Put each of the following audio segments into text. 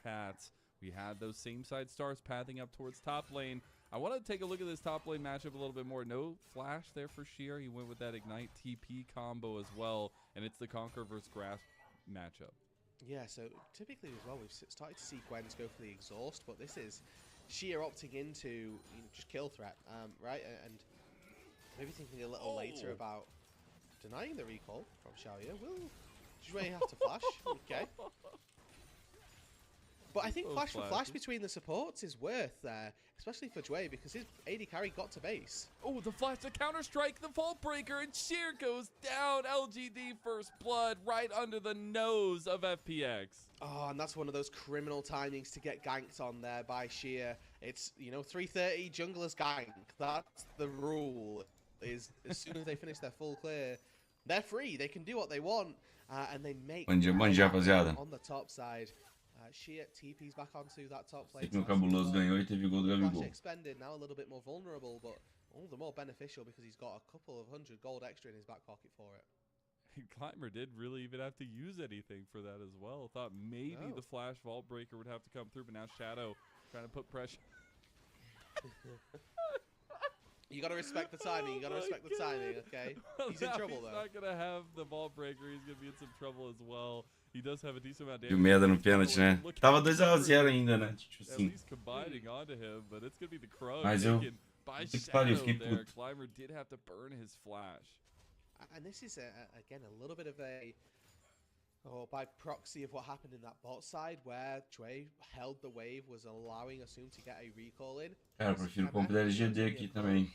Cats. We had those same side stars pathing up towards top lane. I want to take a look at this top lane matchup a little bit more. No flash there for Sheer. He went with that Ignite TP combo as well, and it's the Conquer versus Grasp matchup. Yeah, so typically as well, we've started to see Gwens go for the exhaust, but this is Sheer opting into just kill threat, right? And maybe thinking a little later about denying the recall from Xiaoya. Will Jue have to flash? Okay. But I think flash for flash between the supports is worth there, especially for Jue, because his AD carry got to base. Oh, the flash, the counter-strike, the Vault Breaker, and Sheer goes down. LGD first blood right under the nose of FPX. Oh, and that's one of those criminal timings to get ganked on there by Sheer. It's, 3:30 jungler's gank. That's the rule. Is as soon as they finish their full clear, they're free. They can do what they want, and they make Bom dia, rapaziada. on the top side. Sheer TP's back onto that top lane. Sei que o Cabuloso ganhou e teve gol do Gabigol. Expended, now a little bit more vulnerable, but all the more beneficial because he's got a couple of 100 gold extra in his back pocket for it. Climber did really even have to use anything for that as well. Thought maybe the flash Vault Breaker would have to come through, but now Shadow trying to put pressure. You gotta respect the timing. You gotta respect the timing, okay? He's in trouble though. He's not gonna have the Vault Breaker. He's gonna be in some trouble as well. He does have a decent amount of E o damage. merda no pênalti, né? Tava 2-0 ainda, né? Tipo At assim. least combining onto him, but it's gonna be the Crow. Mas eu... By Puta que pariu, eu Shadow fiquei there. puto. Climber did have to burn his flash. And this is, again, a little bit of by proxy of what happened in that bot side, where Jue held the wave, was allowing Assume to get a recall in. Cara, eu prefiro o comp da LGD aqui também.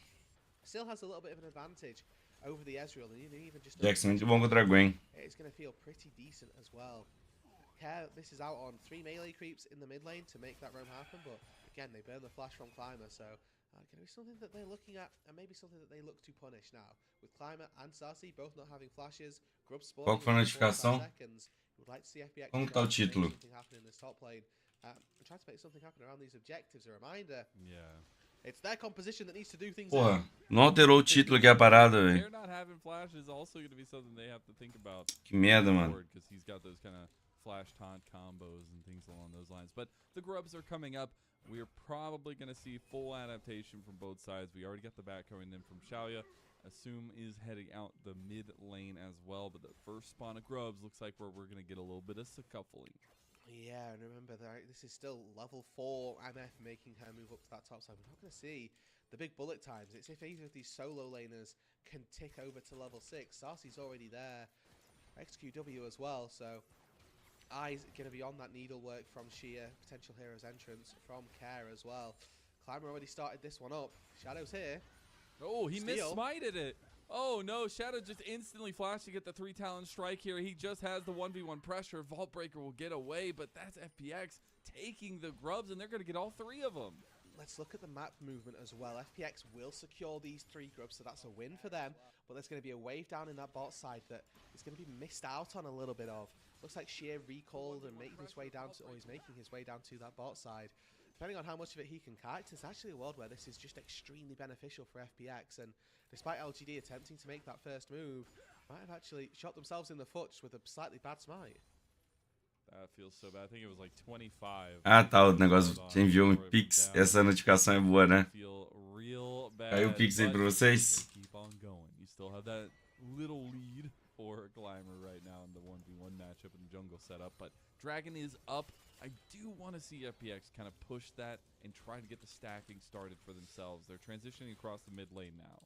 Still has a little bit of an advantage over the Ezreal, and even just Jackson muito bom contra a Gwen. it's going to feel pretty decent as well. Care, this is out on 3 melee creeps in the mid lane to make that roam happen, but again, they burn the flash from Climber, so going to be something that they're looking at, and maybe something that they look to punish now. With Climber and Sarsi both not having flashes, Grub spawning. Qual que foi a notificação? Would like to see FPX Como que tá o título? something happen in this top lane. And try to make something happen around these objectives. A reminder. Yeah. It's their composition that needs to do things. Porra, não alterou o título aqui a parada, velho. They're not having flash is also going to be something they have to think about. Que merda, mano. Because he's got those kind of flash taunt combos and things along those lines. But the Grubs are coming up. We're probably going to see full adaptation from both sides. We already got the back coming in from Xiaoya. Assume is heading out the mid lane as well. But the first spawn of Grubs looks like we're going to get a little bit of scuffling. Yeah, and remember that this is still level 4 MF making her move up to that top side. We're not going to see the big bullet times. It's if either of these solo laners can tick over to level 6. Sarsi's already there. XQW as well, so eyes going to be on that needlework from Sheer. Potential hero's entrance from Care as well. Climber already started this one up. Shadow's here. Oh, he missmited it. Oh no, Shadow just instantly flashed to get the 3 talent strike here. He just has the 1v1 pressure. Vault Breaker will get away, but that's FPX taking the Grubs, and they're going to get all 3 of them. Let's look at the map movement as well. FPX will secure these 3 Grubs, so that's a win for them. But there's going to be a wave down in that bot side that is going to be missed out on a little bit of. Looks like Sheer recalled and making his way down to, or he's making his way down to that bot side. Depending on how much of it he can catch, it's actually a world where this is just extremely beneficial for FPX. And despite LGD attempting to make that first move, might have actually shot themselves in the foot with a slightly bad smite. That feels so bad. I think it was like 25. Ah, tá, o negócio você enviou um Pix. Essa notificação é boa, né? Caiu o Pix aí pra vocês. Keep on going. You still have that little lead for Climber right now in the 1v1 matchup in the jungle setup, but Dragon is up. I do want to see FPX kind of push that and try to get the stacking started for themselves. They're transitioning across the mid lane now.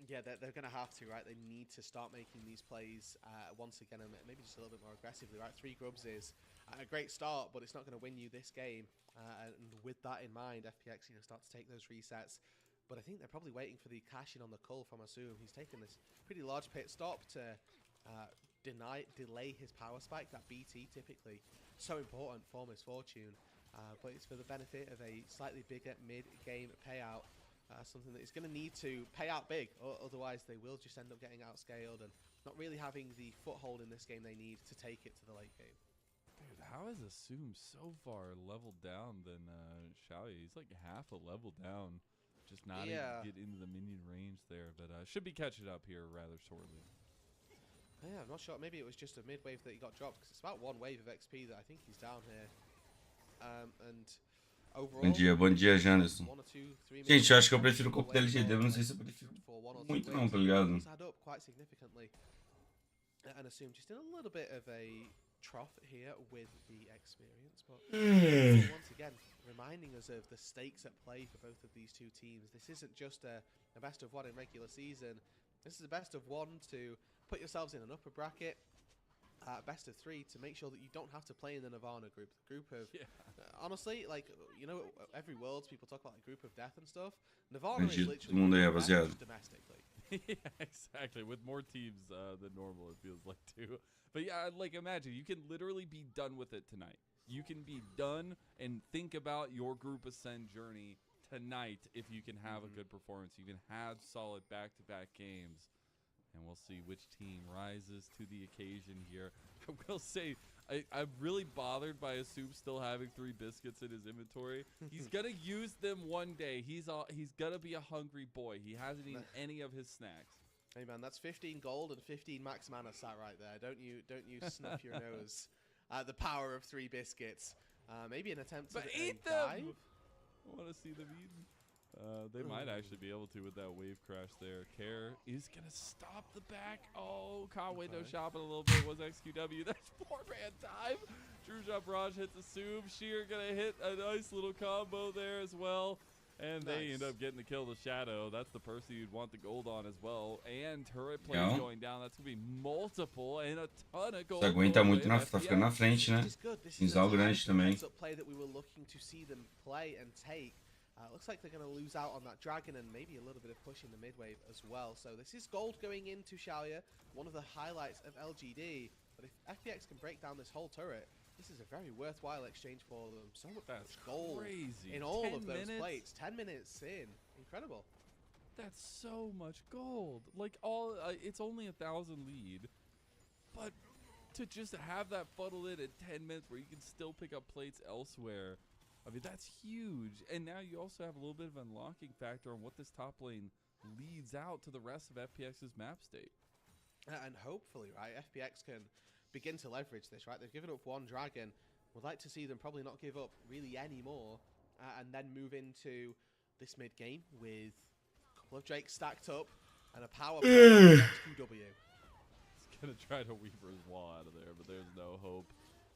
Yeah, they're going to have to, right? They need to start making these plays once again, and maybe just a little bit more aggressively, right? 3 Grubs is a great start, but it's not going to win you this game. And with that in mind, FPX, start to take those resets. But I think they're probably waiting for the cash in on the cull from Assume. He's taken this pretty large pit stop to delay his power spike. That BT typically so important for Misfortune, but it's for the benefit of a slightly bigger mid-game payout. Something that is going to need to pay out big, or otherwise they will just end up getting outscaled and not really having the foothold in this game they need to take it to the late game. Dude, how is Assume so far leveled down than Xiaoya? He's like half a level down, just not even get into the minion range there, but should be catching up here rather shortly. Yeah, I'm not sure. Maybe it was just a mid wave that he got dropped, because it's about 1 wave of XP that I think he's down here. Bom dia, Janderson. Gente, eu acho que eu prefiro o copo da LGD, eu não sei se eu prefiro muito não, tá ligado? And assume just in a little bit of a trough here with the experience, but once again reminding us of the stakes at play for both of these two teams. This isn't just a best of one in regular season. This is a best of one to put yourselves in an upper bracket, best of three to make sure that you don't have to play in the Nirvana group. The group of honestly, like, you know, every Worlds people talk about like group of death and stuff. Nirvana is literally domestically. Yeah, exactly. With more teams than normal, it feels like too. But yeah, like imagine you can literally be done with it tonight. You can be done and think about your group ascend journey tonight if you can have a good performance. You can have solid back-to-back games, and we'll see which team rises to the occasion here. I will say, I'm really bothered by Assume still having 3 biscuits in his inventory. He's gonna use them one day. He's gonna be a hungry boy. He hasn't eaten any of his snacks. Hey man, that's 15 gold and 15 max mana sat right there. Don't you snuff your nose at the power of 3 biscuits. Maybe an attempt to eat them. Dive? I want to see them eaten. They might actually be able to with that wave crash there. Care is going to stop the back. Oh, caught window shopping a little bit. Was XQW. That's 4-man dive. Drewshot Barrage hits Assume. Sheer going to hit a nice little combo there as well. And they end up getting the kill to Shadow. That's the person you'd want the gold on as well. And turret plays going down. That's going to be multiple and a ton of gold. Aguenta muito tá ficando na frente, né? Inzal grande também. Play that we were looking to see them play and take. Looks like they're going to lose out on that dragon and maybe a little bit of push in the mid wave as well. So this is gold going into Xiaoya, one of the highlights of LGD. But if FPX can break down this whole turret, this is a very worthwhile exchange for them. So much gold in all of those plates. 10 minutes in. Incredible. That's so much gold. Like it's only 1,000 lead. But to just have that funnel in at 10 minutes where you can still pick up plates elsewhere, I mean, that's huge. And now you also have a little bit of unlocking factor on what this top lane leads out to the rest of FPX's map state. And hopefully, right, FPX can begin to leverage this, right? They've given up 1 dragon. Would like to see them probably not give up really any more, and then move into this mid game with a couple of Drakes stacked up and a power play XQW. He's gonna try to Weaver's Wall out of there, but there's no hope.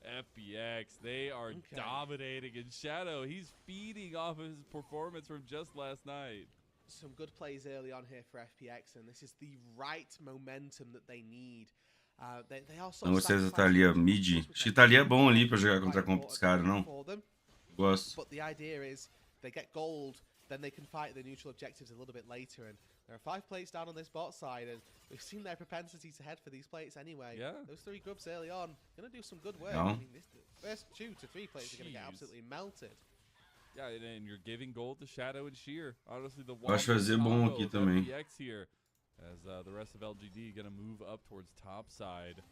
FPX, they are dominating in Shadow. He's feeding off of his performance from just last night. Some good plays early on here for FPX, and this is the right momentum that they need. They also não gostei da Thalia mid. Acho que Thalia é bom ali pra jogar contra os caras, não? Gosto. But the idea is they get gold, then they can fight the neutral objectives a little bit later. And there are 5 plates down on this bot side, and we've seen their propensity to head for these plates anyway. Yeah. Those 3 grubs early on, going to do some good work. I mean, this first 2 to 3 plates are going to get absolutely melted. Yeah, and you're giving gold to Shadow and Sheer. Honestly, the acho que vai ser bom aqui também. FPX here, as the rest of LGD going to move up towards top side.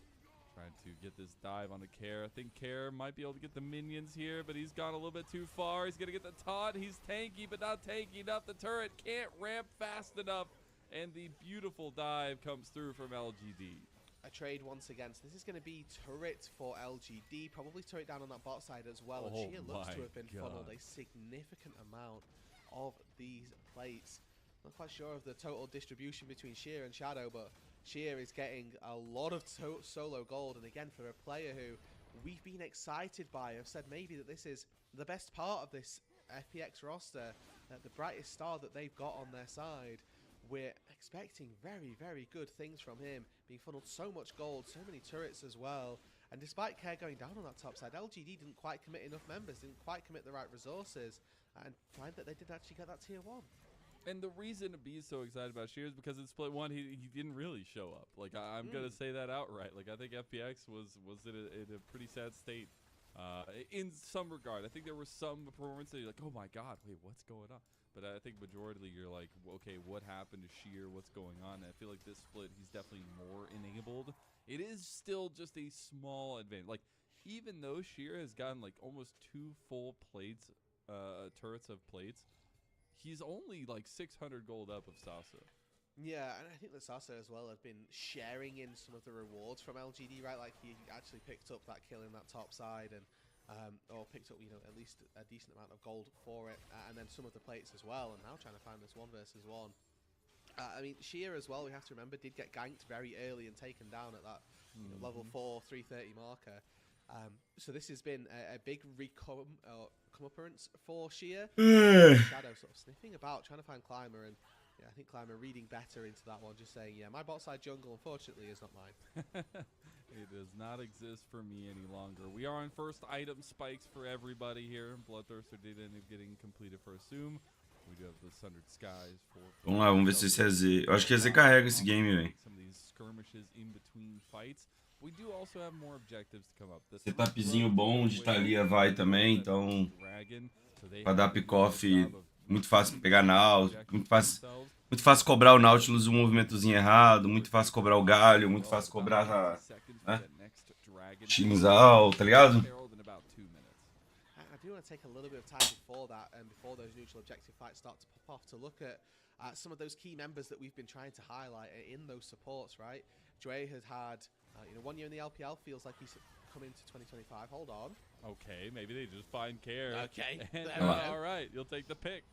Trying to get this dive onto Care. I think Care might be able to get the minions here, but he's gone a little bit too far. He's going to get the taunt. He's tanky, but not tanky enough. The turret can't ramp fast enough. And the beautiful dive comes through from LGD. A trade once again. So this is going to be turret for LGD. Probably turret down on that bot side as well. And Sheer looks to have been funneled a significant amount of these plates. Not quite sure of the total distribution between Sheer and Shadow, but Sheer is getting a lot of solo gold. And again, for a player who we've been excited by, I've said maybe that this is the best part of this FPX roster, the brightest star that they've got on their side. We're expecting very, very good things from him, being funneled so much gold, so many turrets as well. And despite Care going down on that top side, LGD didn't quite commit enough members, didn't quite commit the right resources, and find that they didn't actually get that tier 1. And the reason to be so excited about Sheer is because in split 1 he didn't really show up. Like I'm gonna say that outright. Like I think FPX was in a pretty sad state in some regard. I think there were some performances you're like, oh my god, wait, what's going on? But I think majority you're like, okay, what happened to Sheer? What's going on? And I feel like this split he's definitely more enabled. It is still just a small advantage. Like even though Sheer has gotten like almost 2 full plates, turrets of plates. He's only like 600 gold up of Sasa. Yeah, and I think that Sasa as well have been sharing in some of the rewards from LGD, right? Like he actually picked up that kill in that top side, and or picked up, you know, at least a decent amount of gold for it, and then some of the plates as well, and now trying to find this 1 versus 1. I mean, Sheer as well, we have to remember, did get ganked very early and taken down at that level 4, 330 marker. So this has been a big comeuppance for Sheer. Shadow sort of sniffing about, trying to find Climber, and yeah, I think Climber reading better into that one, just saying, yeah, my bot side jungle, unfortunately, is not mine. It does not exist for me any longer. We are on first item spikes for everybody here. Bloodthirster did end up getting completed for Assume. We do have the Sundered Skies for... Vamos lá, vamos ver se esse EZ... Eu acho que EZ carrega esse game, velho. Some of these skirmishes in between fights. We do also have more objectives to come up. Setupzinho bom de Thalia vai também, então... Pra dar pick-off, muito fácil pegar Nautilus, muito fácil cobrar o Nautilus um movimentozinho errado, muito fácil cobrar o Galho, muito fácil cobrar a... Shinzal, tá ligado? I do want to take a little bit of time before that and before those neutral objective fights start to pop off to look at some of those key members that we've been trying to highlight in those supports, right? Dre has had, you know, 1 year in the LPL, feels like he's come into 2025. Hold on. Okay, maybe they just find care. Okay. All right, you'll take the pick.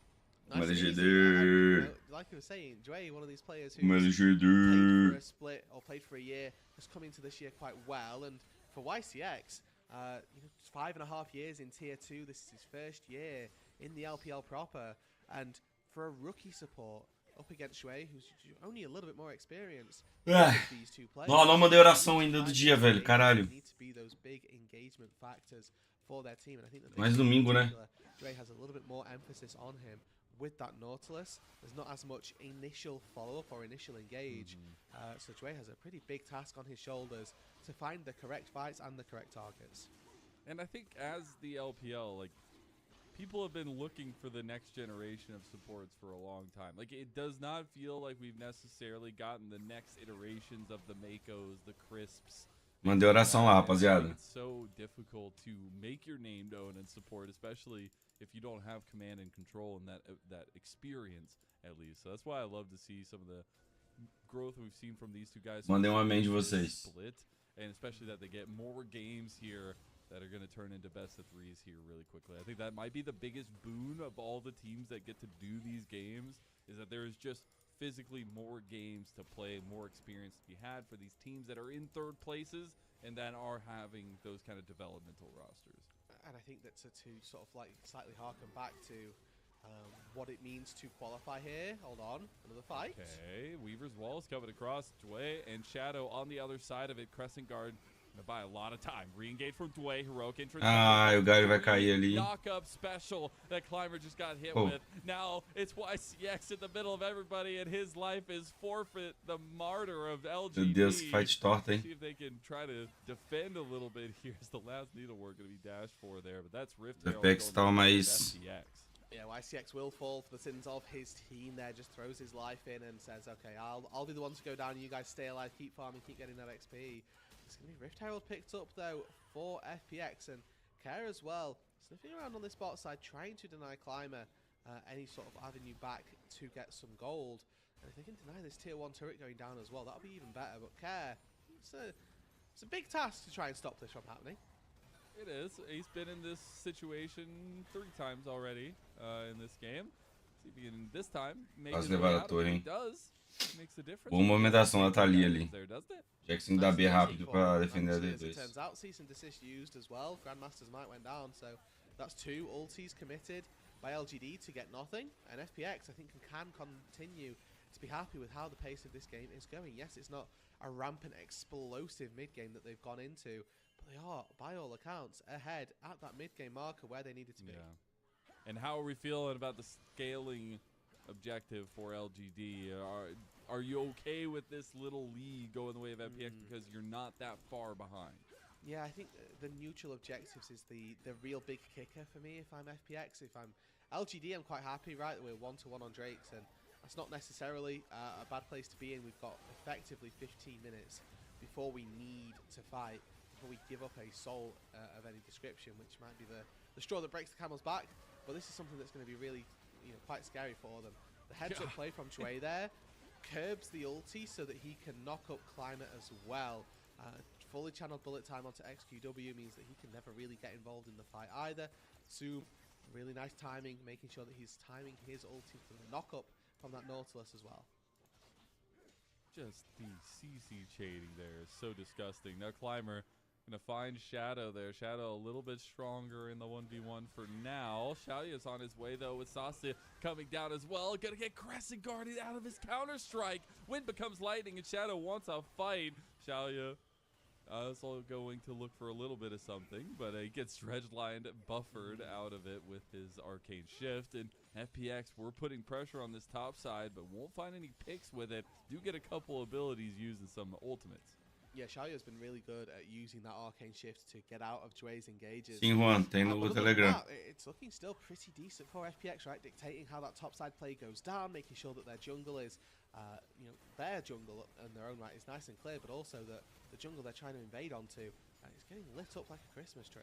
Nice and easy. You know, like I was saying, Dre, one of these players who played for a split or played for a year, has come into this year quite well. And for YCX, you know, 5.5 years in Tier 2, this is his first year in the LPL proper. And for a rookie support up against Shui, who's only a little bit more experienced, these two players. Não mandei oração ainda do dia, velho. Caralho. Need to be those big engagement factors for their team. And I think that Mais domingo, né? Dre has a little bit more emphasis on him. With that Nautilus, there's not as much initial follow-up or initial engage. So Dre has a pretty big task on his shoulders to find the correct fights and the correct targets. And I think as the LPL, like, people have been looking for the next generation of supports for a long time. Like, it does not feel like we've necessarily gotten the next iterations of the Makos, the Crisps. Mandei oração lá, rapaziada. It's so difficult to make your name known and support, especially if you don't have command and control and that experience, at least. So that's why I love to see some of the growth we've seen from these two guys. Mandei amém de vocês. Split, and especially that they get more games here that are going to turn into best of threes here really quickly. I think that might be the biggest boon of all the teams that get to do these games, is that there is just physically more games to play, more experience to be had for these teams that are in third places and that are having those kind of developmental rosters. And I think that to sort of like slightly harken back to what it means to qualify here. Hold on, another fight. Okay, Weaver's Wall is coming across. Dway and Shadow on the other side of it. Crescent Guard gonna buy a lot of time. Re-engage from Dway. Heroic entrance. O Galho vai cair ali. Knock-up special that Climber just got hit with. Now it's YCX in the middle of everybody, and his life is forfeit. The martyr of LGD. Meu Deus, que fight torta, hein? See if they can try to defend a little bit. Here's the last needlework going to be dashed for there, but that's Rift Herald going estava mais... Yeah, YCX will fall for the sins of his team there, just throws his life in and says, okay, I'll be the one to go down, you guys stay alive, keep farming, keep getting that XP. It's going to be Rift Herald picked up, though, for FPX, and Care as well, sniffing around on this bot side, trying to deny Climber any sort of avenue back to get some gold. And if they can deny this Tier 1 turret going down as well, that'll be even better, but Care, it's a big task to try and stop this from happening. It is. He's been in this situation 3 times already in this game. See if he can this time make his way out. He does. Makes a difference. Boa movimentação da Thalia ali. Jackson dá B rápido pra defender a D2. Turns out cease and desist used as well. Grandmaster's might went down, so that's 2 ultis committed by LGD to get nothing. And FPX, I think, can continue to be happy with how the pace of this game is going. Yes, it's not a rampant, explosive mid game that they've gone into. They are, by all accounts, ahead at that mid-game marker where they needed to be. Yeah. And how are we feeling about the scaling objective for LGD? Are you okay with this little lead going the way of FPX because you're not that far behind? Yeah, I think the neutral objectives is the real big kicker for me if I'm FPX. If I'm LGD, I'm quite happy, right, that we're 1-1 on Drakes, and that's not necessarily a bad place to be in. We've got effectively 15 minutes before we need to fight, before we give up a soul of any description, which might be the straw that breaks the camel's back. But this is something that's going to be really, you know, quite scary for them. The heads-up play from Chue there curbs the ulti so that he can knock up Climber as well. fully channeled bullet time onto XQW means that he can never really get involved in the fight either. Zoom, really nice timing, making sure that he's timing his ulti for the knock-up from that Nautilus as well. Just the CC shading there is so disgusting. Now Climber gonna find Shadow there. Shadow a little bit stronger in the 1v1 for now. Xiaoya's on his way though with Sasa coming down as well. Gonna get Crescent guarded out of his counter-strike. Wind becomes lightning and Shadow wants a fight. Xiaoya also going to look for a little bit of something, but he gets Dredgelined buffered out of it with his Arcane Shift. And FPX, we're putting pressure on this top side, but won't find any picks with it. Do get a couple abilities used in some ultimates. Yeah, Xiaoya's been really good at using that Arcane Shift to get out of Dre's engages. Sim, Juan, tem no Telegram. It's looking still pretty decent for FPX, right? Dictating how that topside play goes down, making sure that their jungle is, their jungle in their own right is nice and clear, but also that the jungle they're trying to invade onto is getting lit up like a Christmas tree.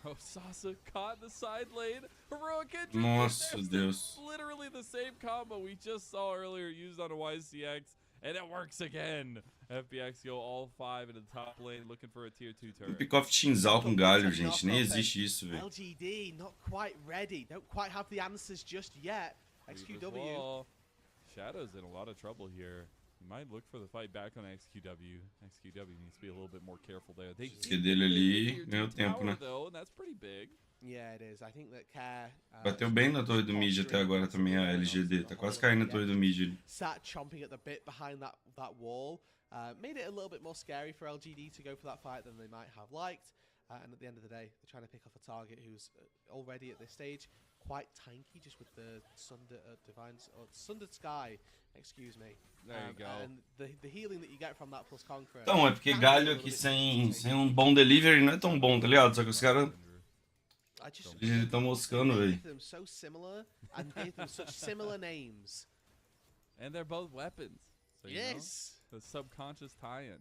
Oh, Sasa caught the side lane. Heroic entry. Nossa, Deus. Literally the same combo we just saw earlier used on a YCX, and it works again. FPX go all 5 into the top lane looking for a tier 2 turret. Pick-off Chinzal com galho, gente. Nem existe isso, velho. LGD not quite ready. Don't quite have the answers just yet. XQW. Shadow's in a lot of trouble here. He might look for the fight back on XQW. XQW needs to be a little bit more careful there. They dele ali ganhou tempo, né? Though, and that's pretty big. Yeah, it is. I think that Care bateu bem na torre do mid até agora também a LGD. Tá quase caindo na torre do mid ali. Sat chomping at the bit behind that wall. Made it a little bit more scary for LGD to go for that fight than they might have liked. And at the end of the day, they're trying to pick off a target who's already at this stage quite tanky, just with the Sundered Sky, excuse me. There you go. And the healing that you get from that plus Conqueror. Então, é porque galho aqui sem bom delivery não é tão bom, tá ligado? Só que os caras eles estão moscando, velho. Them so similar and gave them such similar names. And they're both weapons. So, yes. The subconscious tie-in.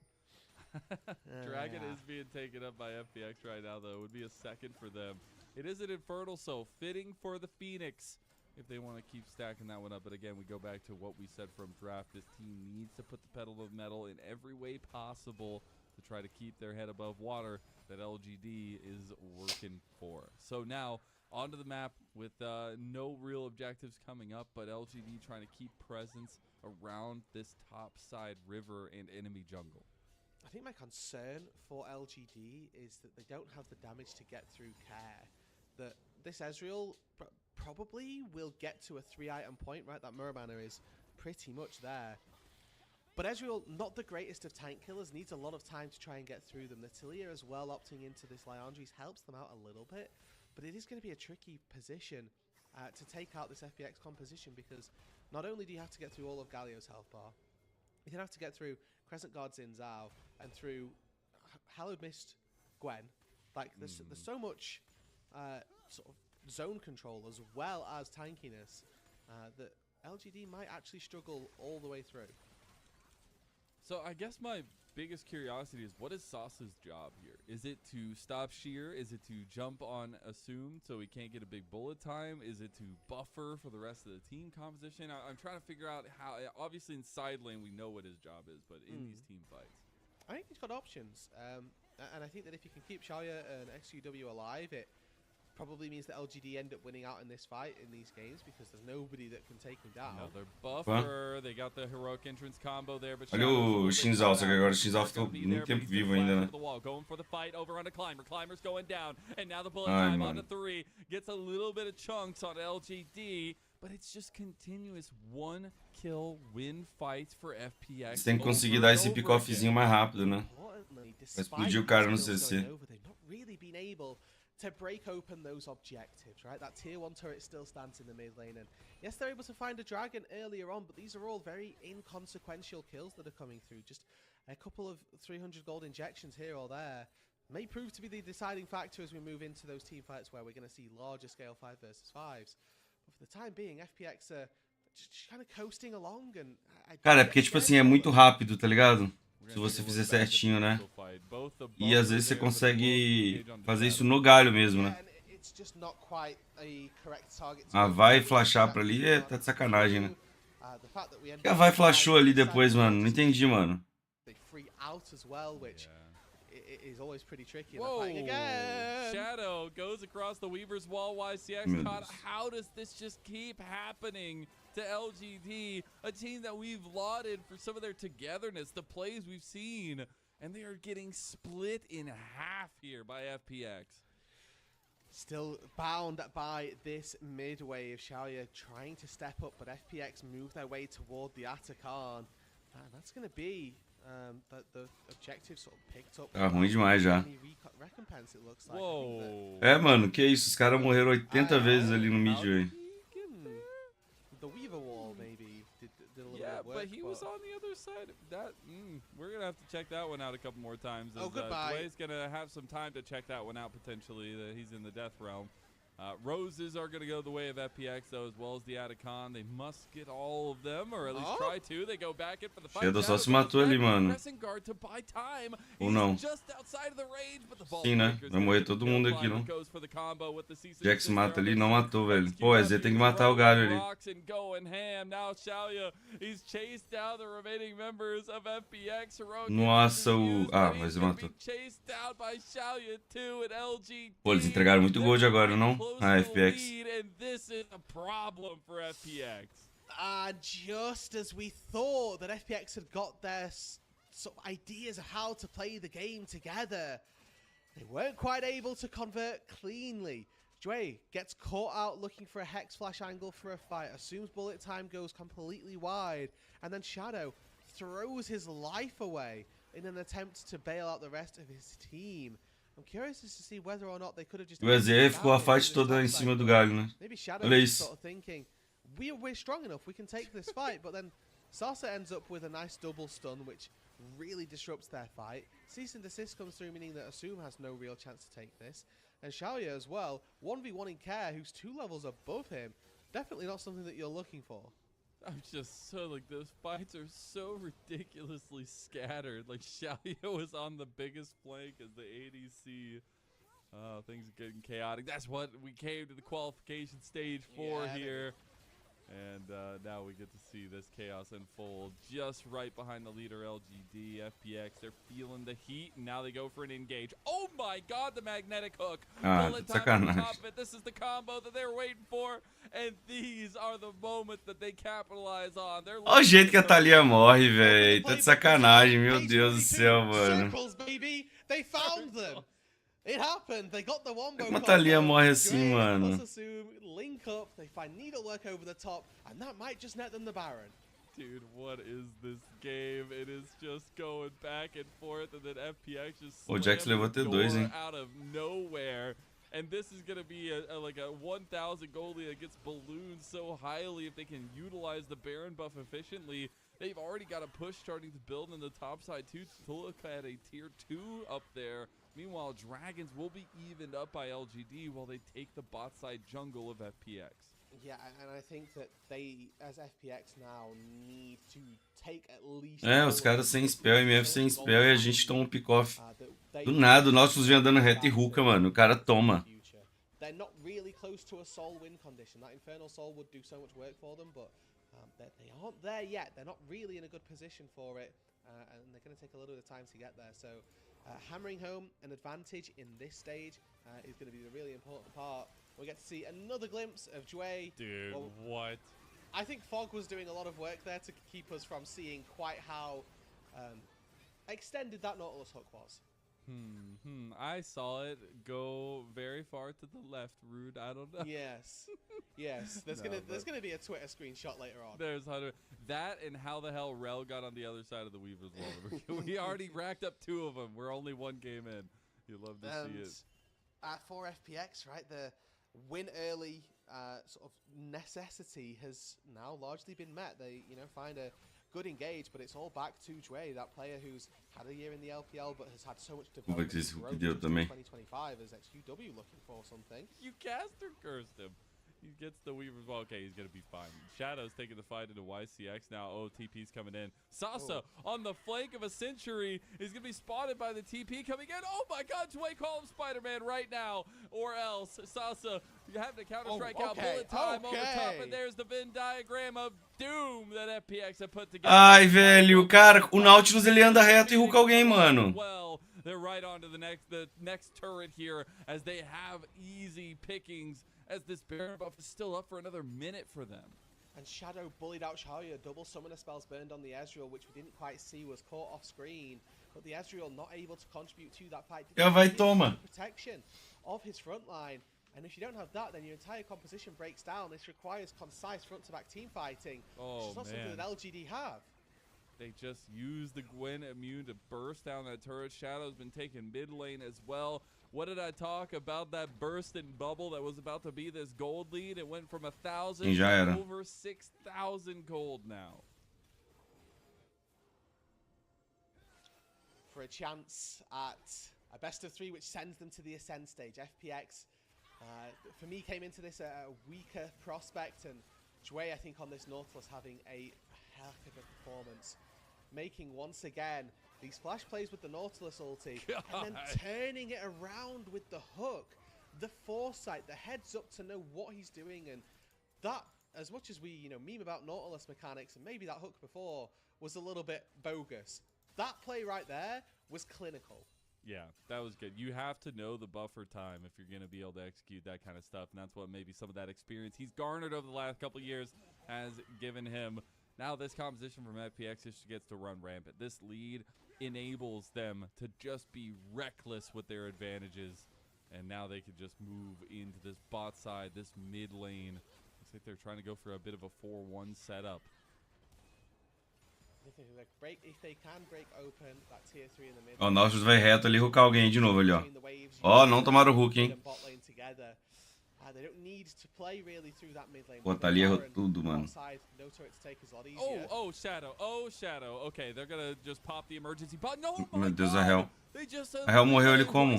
Dragon is being taken up by FPX right now, though. It would be a second for them. It is an Infernal, so fitting for the Phoenix if they want to keep stacking that one up. But again, we go back to what we said from draft. This team needs to put the pedal of metal in every way possible to try to keep their head above water that LGD is working for. So now, onto the map with no real objectives coming up, but LGD trying to keep presence around this top side river and enemy jungle. I think my concern for LGD is that they don't have the damage to get through Care. That this Ezreal probably will get to a 3-item point, right? That Muramana is pretty much there. But Ezreal, not the greatest of tank killers, needs a lot of time to try and get through them. Natalia as well opting into this Liandry's helps them out a little bit. But it is going to be a tricky position to take out this FPX composition, because not only do you have to get through all of Galio's health bar, you then have to get through Crescent Guard Xin Zhao and through Hallowed Mist Gwen. Like, there's so much sort of zone control as well as tankiness that LGD might actually struggle all the way through. So I guess my biggest curiosity is, what is Sasa's job here? Is it to stop Sheer? Is it to jump on Assume so he can't get a big bullet time? Is it to buffer for the rest of the team composition? I'm trying to figure out how. Obviously in side lane we know what his job is, but in these team fights, I think he's got options, and I think that if you can keep Xiaoya and XQW alive, it probably means that LGD end up winning out in this fight, in these games, because there's nobody that can take him down. Another buffer. They got the heroic entrance combo there, but olha o Shinzal, só que agora o Shinzal ficou muito tempo vivo ainda, né? Going for the fight over on a Climber. Climber's going down, and now the bullet time on the 3 gets a little bit of chunks on LGD, but it's just continuous one kill win fights for FPX. Você tem que conseguir dar esse pick-offzinho mais rápido, né? Vai explodir o cara no CC. To break open those objectives, right? That tier 1 turret still stands in the mid lane, and yes, they're able to find a dragon earlier on, but these are all very inconsequential kills that are coming through. Just a couple of 300 gold injections here or there may prove to be the deciding factor as we move into those team fights where we're going to see larger scale 5 versus 5s. But for the time being, FPX are just kind of coasting along, and cara, é porque tipo assim, é muito rápido, tá ligado? Se você fizer certinho, né? E às vezes você consegue fazer isso no galho mesmo, né? A vai flashar pra ali, tá de sacanagem, né? E a vai flashou ali depois, mano. Não entendi, mano. is always pretty tricky. Whoa! Again. Shadow goes across the Weaver's wall. YCX caught. How does this just keep happening to LGD, a team that we've lauded for some of their togetherness, the plays we've seen, and they are getting split in half here by FPX. Still bound by this mid wave. Xiaoya trying to step up, but FPX move their way toward the Atakan. That's going to be the objective sort of picked up. Tá ruim demais já. Recompense, it looks like. Whoa. É, mano, que isso? Os caras morreram 80 vezes ali no mid, velho. The Weaver wall maybe did a little bit of work, but he was on the other side. That we're gonna have to check that one out a couple more times. As, goodbye. Dway's gonna have some time to check that one out potentially. That he's in the death realm. Roses are going to go the way of FPX, though, as well as the Atakan. They must get all of them, or at least try to. They go back in for the fight. Shadow só se matou ali, mano. Ou não? Sim, né? Vai morrer todo mundo aqui, não? Jax mata ali, não matou, velho. Pô, a Z tem que matar o galho ali. Nossa, o... Ah, mas ele matou. Pô, eles entregaram muito gold agora, não? Ah, FPX. Just as we thought that FPX had got their sort of ideas of how to play the game together, they weren't quite able to convert cleanly. Dre gets caught out looking for a Hex Flash angle for a fight, assumes bullet time goes completely wide, and then Shadow throws his life away in an attempt to bail out the rest of his team. I'm curious as to see whether or not they could have just... O EZ ficou a fight toda em cima do galho, né? Maybe Shadow Olha is isso. sort of thinking, we're strong enough, we can take this fight, but then Sasa ends up with a nice double stun, which really disrupts their fight. Cease and desist comes through, meaning that Assume has no real chance to take this. And Xiaoya as well, 1v1 in Care, who's 2 levels above him. Definitely not something that you're looking for. I'm just so, like, those fights are so ridiculously scattered. Like, Xiaoya was on the biggest flank as the ADC. Things are getting chaotic. That's what we came to the qualification stage for here. And now we get to see this chaos unfold just right behind the leader, LGD, FPX. They're feeling the heat, and now they go for an engage. Oh my god, the magnetic hook. Bullet time on top of it. This is the combo that they were waiting for, and these are the moments that they capitalize on. Olha o jeito que a Thalia morre, velho. Tá de sacanagem, meu Deus do céu, mano. Circles, baby. They found them. It happened. They got the wombo. Como a Thalia morre assim, mano? Link up. They find needlework over the top, and that might just net them the Baron. Dude, what is this game? It is just going back and forth, and then FPX just O Jax levou até 2, hein? out of nowhere. And this is gonna be like a 1,000 goalie that gets ballooned so highly if they can utilize the Baron buff efficiently. They've already got a push starting to build in the top side too to look at a tier 2 up there. Meanwhile, Dragons will be evened up by LGD while they take the bot side jungle of FPX. Yeah, and I think that they, as FPX now, need to take at least... É, os caras sem spell, MF sem spell, e a gente toma um pick-off. Do nada, o Nautilus vem andando reto e hooka, mano. O cara toma. They're not really close to a soul win condition. That Infernal Soul would do so much work for them, but they aren't there yet. They're not really in a good position for it, and they're going to take a little bit of time to get there. So hammering home an advantage in this stage is going to be the really important part. We get to see another glimpse of Jue. Dude, what? I think Fog was doing a lot of work there to keep us from seeing quite how extended that Nautilus hook was. I saw it go very far to the left, Rude. I don't know. Yes. Yes. There's gonna be a Twitter screenshot later on. There's that and how the hell Rel got on the other side of the Weaver's wall. We already racked up 2 of them. We're only 1 game in. You'd love to see it. For FPX, right, the win early sort of necessity has now largely been met. They, find a good engage, but it's all back to Dre, that player who's had a year in the LPL but has had so much development and growth in 2025 as XQW looking for something. You caster cursed him. He gets the Weaver's wall. Okay, he's going to be fine. Shadow's taking the fight into YCX now. TP's coming in. Sasa on the flank of a Century is going to be spotted by the TP coming in. Oh my god, Dwayne, call him Spider-Man right now. Or else, Sasa, you have to counter-strike out. Bullet time over top, and there's the Venn diagram of doom that FPX have put together. Ai, velho, cara, o Nautilus ele anda reto e hooka alguém, mano. Well, They're right onto the next turret here as they have easy pickings as this Baron buff is still up for another minute for them. And Shadow bullied out Xiaoya. Double summoner spells burned on the Ezreal, which we didn't quite see was caught off screen. But the Ezreal not able to contribute to that fight. Já vai, toma. Protection of his front line. And if you don't have that, then your entire composition breaks down. This requires concise front-to-back team fighting. Oh, which is not something that LGD have. They just used the Gwen immune to burst down that turret. Shadow's been taking mid lane as well. What did I talk about that burst and bubble that was about to be this gold lead? It went from 1,000 to over 6,000 gold now. For a chance at a best of 3, which sends them to the Ascend stage. FPX, for me, came into this a weaker prospect, and Jway, I think, on this Nautilus having a heck of a performance. Making, once again, these flash plays with the Nautilus ulti, and then turning it around with the hook. The foresight, the heads up to know what he's doing, and that, as much as we, meme about Nautilus mechanics, and maybe that hook before was a little bit bogus, that play right there was clinical. Yeah, that was good. You have to know the buffer time if you're going to be able to execute that kind of stuff, and that's what maybe some of that experience he's garnered over the last couple of years has given him. Now this composition from FPX just gets to run rampant. This lead enables them to just be reckless with their advantages, and now they can just move into this bot side, this mid lane. Looks like they're trying to go for a bit of a 4-1 setup. Ó, o Nautilus vai reto ali hoocar alguém de novo ali, ó. Ó, não tomaram o hook, hein. Pô, tá ali, errou tudo, mano. Oh, Shadow. Oh, Shadow. Okay, they're gonna just pop the emergency button. No, meu Deus, a Hel. A Hel morreu ali como?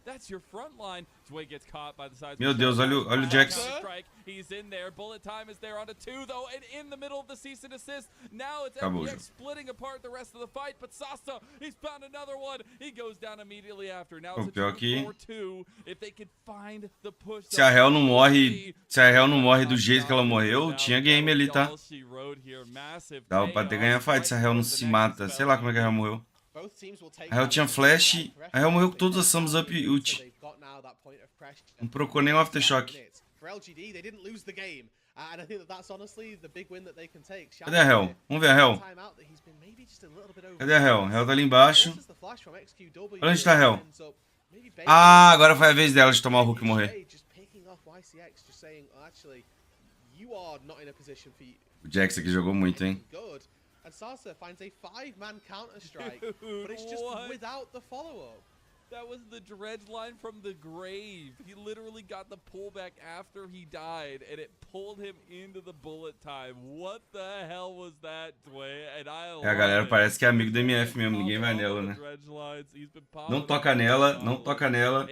That's your front line. Jway gets caught by the sides. Meu Deus, olha o Jax. He's in there. Bullet time is there onto 2 though, and in the middle of the cease and assist. Now it's Acabou, FPX splitting apart the rest of the fight, but Sasa, he's found another one. He goes down immediately after. Now it's a 2-4-2. If they could find the push. Se a Hel não morre do jeito que ela morreu, tinha game ali, tá? Dava pra ter ganho a fight se a Hel não se mata. Sei lá como é que a Hel morreu. A Hel tinha flash, a Hel morreu com todas as sums up e ult. Não procurou nem o aftershock. Cadê a Hel? Vamos ver a Hel. Cadê a Hel? A Hel tá ali embaixo. Olha onde tá a Hel. Ah, agora foi a vez dela de tomar o hook e morrer. O Jax aqui jogou muito, hein? And Sasa finds a 5-man counter-strike, but it's just without the follow-up. That was the dredge line from the grave. He literally got the pullback after he died, and it pulled him into the bullet time. What the hell was that, Dway? And a galera parece que é amigo do MF mesmo, ninguém vai nela, né? Não toca nela, não toca nela.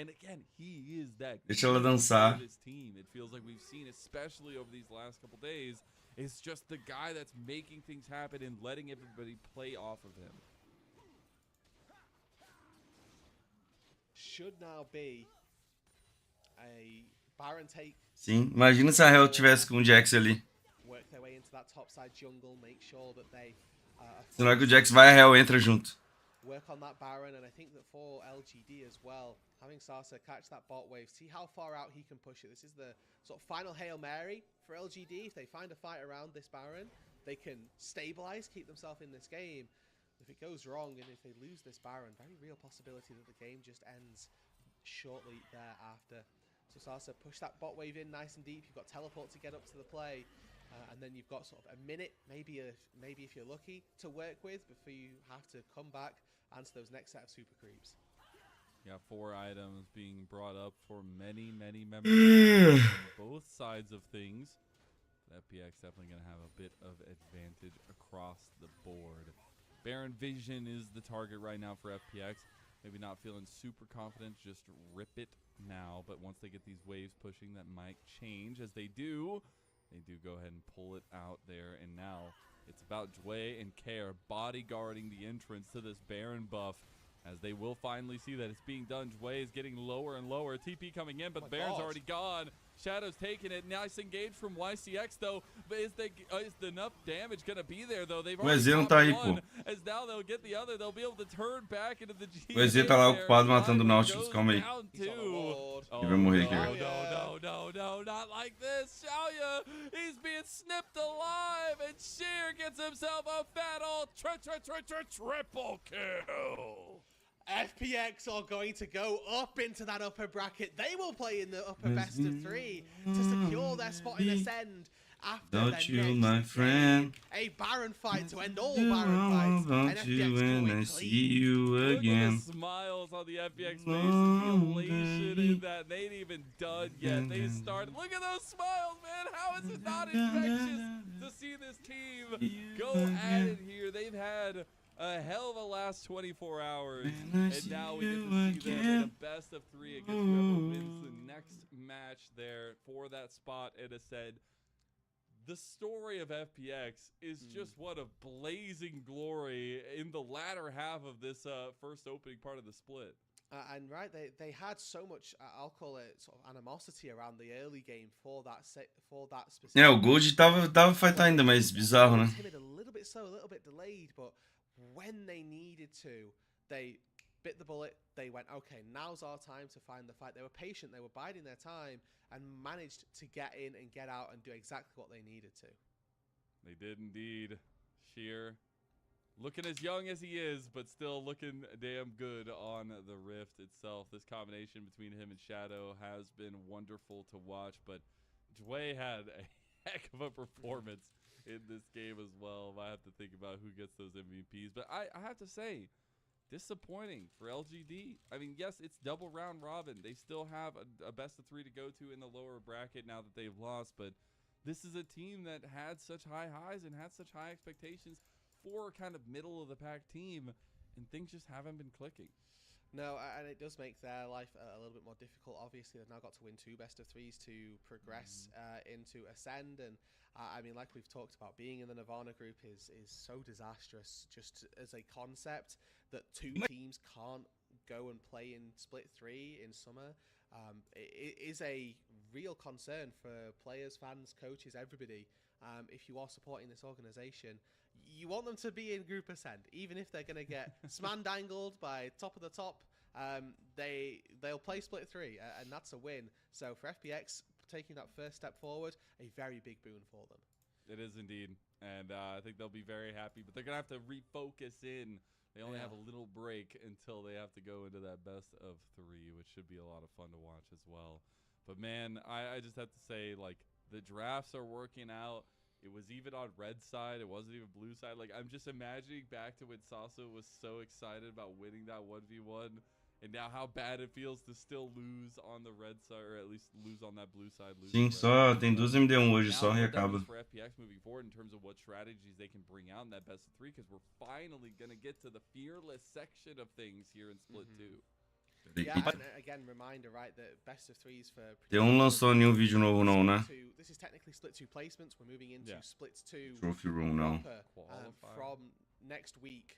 Deixa ela dançar. It feels like we've seen, especially over these last couple days, is just the guy that's making things happen and letting everybody play off of him. Should now be a Baron take. Sim, imagina se a Hel tivesse com o Jax ali. Work their way into that top side jungle, make sure that they senão que o Jax vai, a Hel entra junto. Work on that Baron, and I think that for LGD as well, having Sasa catch that bot wave, see how far out he can push it. This is the sort of final Hail Mary for LGD. If they find a fight around this Baron, they can stabilize, keep themselves in this game. If it goes wrong and if they lose this Baron, very real possibility that the game just ends shortly thereafter. So Sasa push that bot wave in nice and deep. You've got teleport to get up to the play. And then you've got sort of a minute, maybe if you're lucky, to work with before you have to come back answer those next set of super creeps. Yeah, 4 items being brought up for many members on both sides of things. FPX definitely going to have a bit of advantage across the board. Baron Vision is the target right now for FPX. Maybe not feeling super confident, just rip it now. But once they get these waves pushing, that might change. As they do go ahead and pull it out there. And now it's about Jway and Care bodyguarding the entrance to this Baron buff. As they will finally see that it's being done. Jway is getting lower and lower. TP coming in, but the Baron's already gone. Shadow's taking it. Nice engage from YCX, though. But is the enough damage going to be there, though? They've O already EZ não got tá aí, one, pô. as now they'll get the other. They'll be able to turn back into the GA O EZ tá lá there. ocupado matando o Ivory Nautilus. goes Calma aí. down He's on the too. ward. Ele vai morrer no, aqui. no, not like this. Xiaoya, he's being snipped alive, and Sheer gets himself a fat old triple kill. FPX are going to go up into that upper bracket. They will play in the upper best of 3 to secure their spot in Ascend. After Don't you, next my friend? a Baron fight to end all Baron fights. Don't you when I see you again? Look at the smiles on the FPX faces, the elation in that. They ain't even done yet. They started. Look at those smiles, man. How is it not infectious to see this team go at it here? They've had a hell of a last 24 hours, and now we get to see them in a best of 3 against whoever wins the next match there for that spot in Ascend. The story of FPX is just one of blazing glory in the latter half of this first opening part of the split. And right, they had so much, I'll call it sort of animosity around the early game for that specific. É, o Gold tava fight ainda mais bizarro, né? Timid, a little bit slow, a little bit delayed, but when they needed to, they bit the bullet. They went, okay, now's our time to find the fight. They were patient, they were biding their time, and managed to get in and get out and do exactly what they needed to. They did indeed. Sheer looking as young as he is, but still looking damn good on the Rift itself. This combination between him and Shadow has been wonderful to watch, but Dway had a heck of a performance in this game as well. I have to think about who gets those MVPs, but I have to say, disappointing for LGD. I mean, yes, it's double round robin. They still have a best of 3 to go to in the lower bracket now that they've lost, but this is a team that had such high highs and had such high expectations for a kind of middle of the pack team, and things just haven't been clicking. No, and it does make their life a little bit more difficult. Obviously, they've now got to win 2 best of 3s to progress into Ascend, and I mean, like we've talked about, being in the Nirvana group is so disastrous just as a concept that 2 teams can't go and play in split 3 in summer. It is a real concern for players, fans, coaches, everybody. If you are supporting this organization, you want them to be in Group Ascend, even if they're going to get sman-dangled by top of the top. They'll play split 3, and that's a win. So for FPX, taking that first step forward, a very big boon for them. It is indeed, and I think they'll be very happy, but they're going to have to refocus in. They only have a little break until they have to go into that best of 3, which should be a lot of fun to watch as well. But man, I just have to say, like, the drafts are working out. It was even on red side. It wasn't even blue side. Like, I'm just imagining back to when Sasso was so excited about winning that 1v1, and now how bad it feels to still lose on the red side, or at least lose on that blue side. Sim, só tem 2 MD1 hoje só e acaba. For FPX moving forward in terms of what strategies they can bring out in that best of 3, because we're finally going to get to the fearless section of things here in split 2. Yeah, and again, reminder, right, that best of 3s for... T1 lançou nenhum vídeo novo não, né? This is technically split 2 placements. We're moving into split 2 Trophy room não. From next week,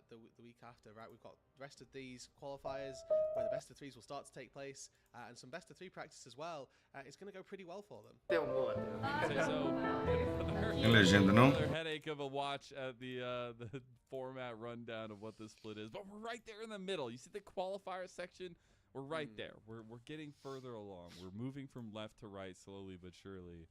the week after, right? We've got the rest of these qualifiers where the best of 3s will start to take place, and some best of 3 practice as well. It's going to go pretty well for them. Tem legenda não? Another headache of a watch at the format rundown of what this split is, but we're right there in the middle. You see the qualifier section? We're right there. We're getting further along. We're moving from left to right slowly but surely.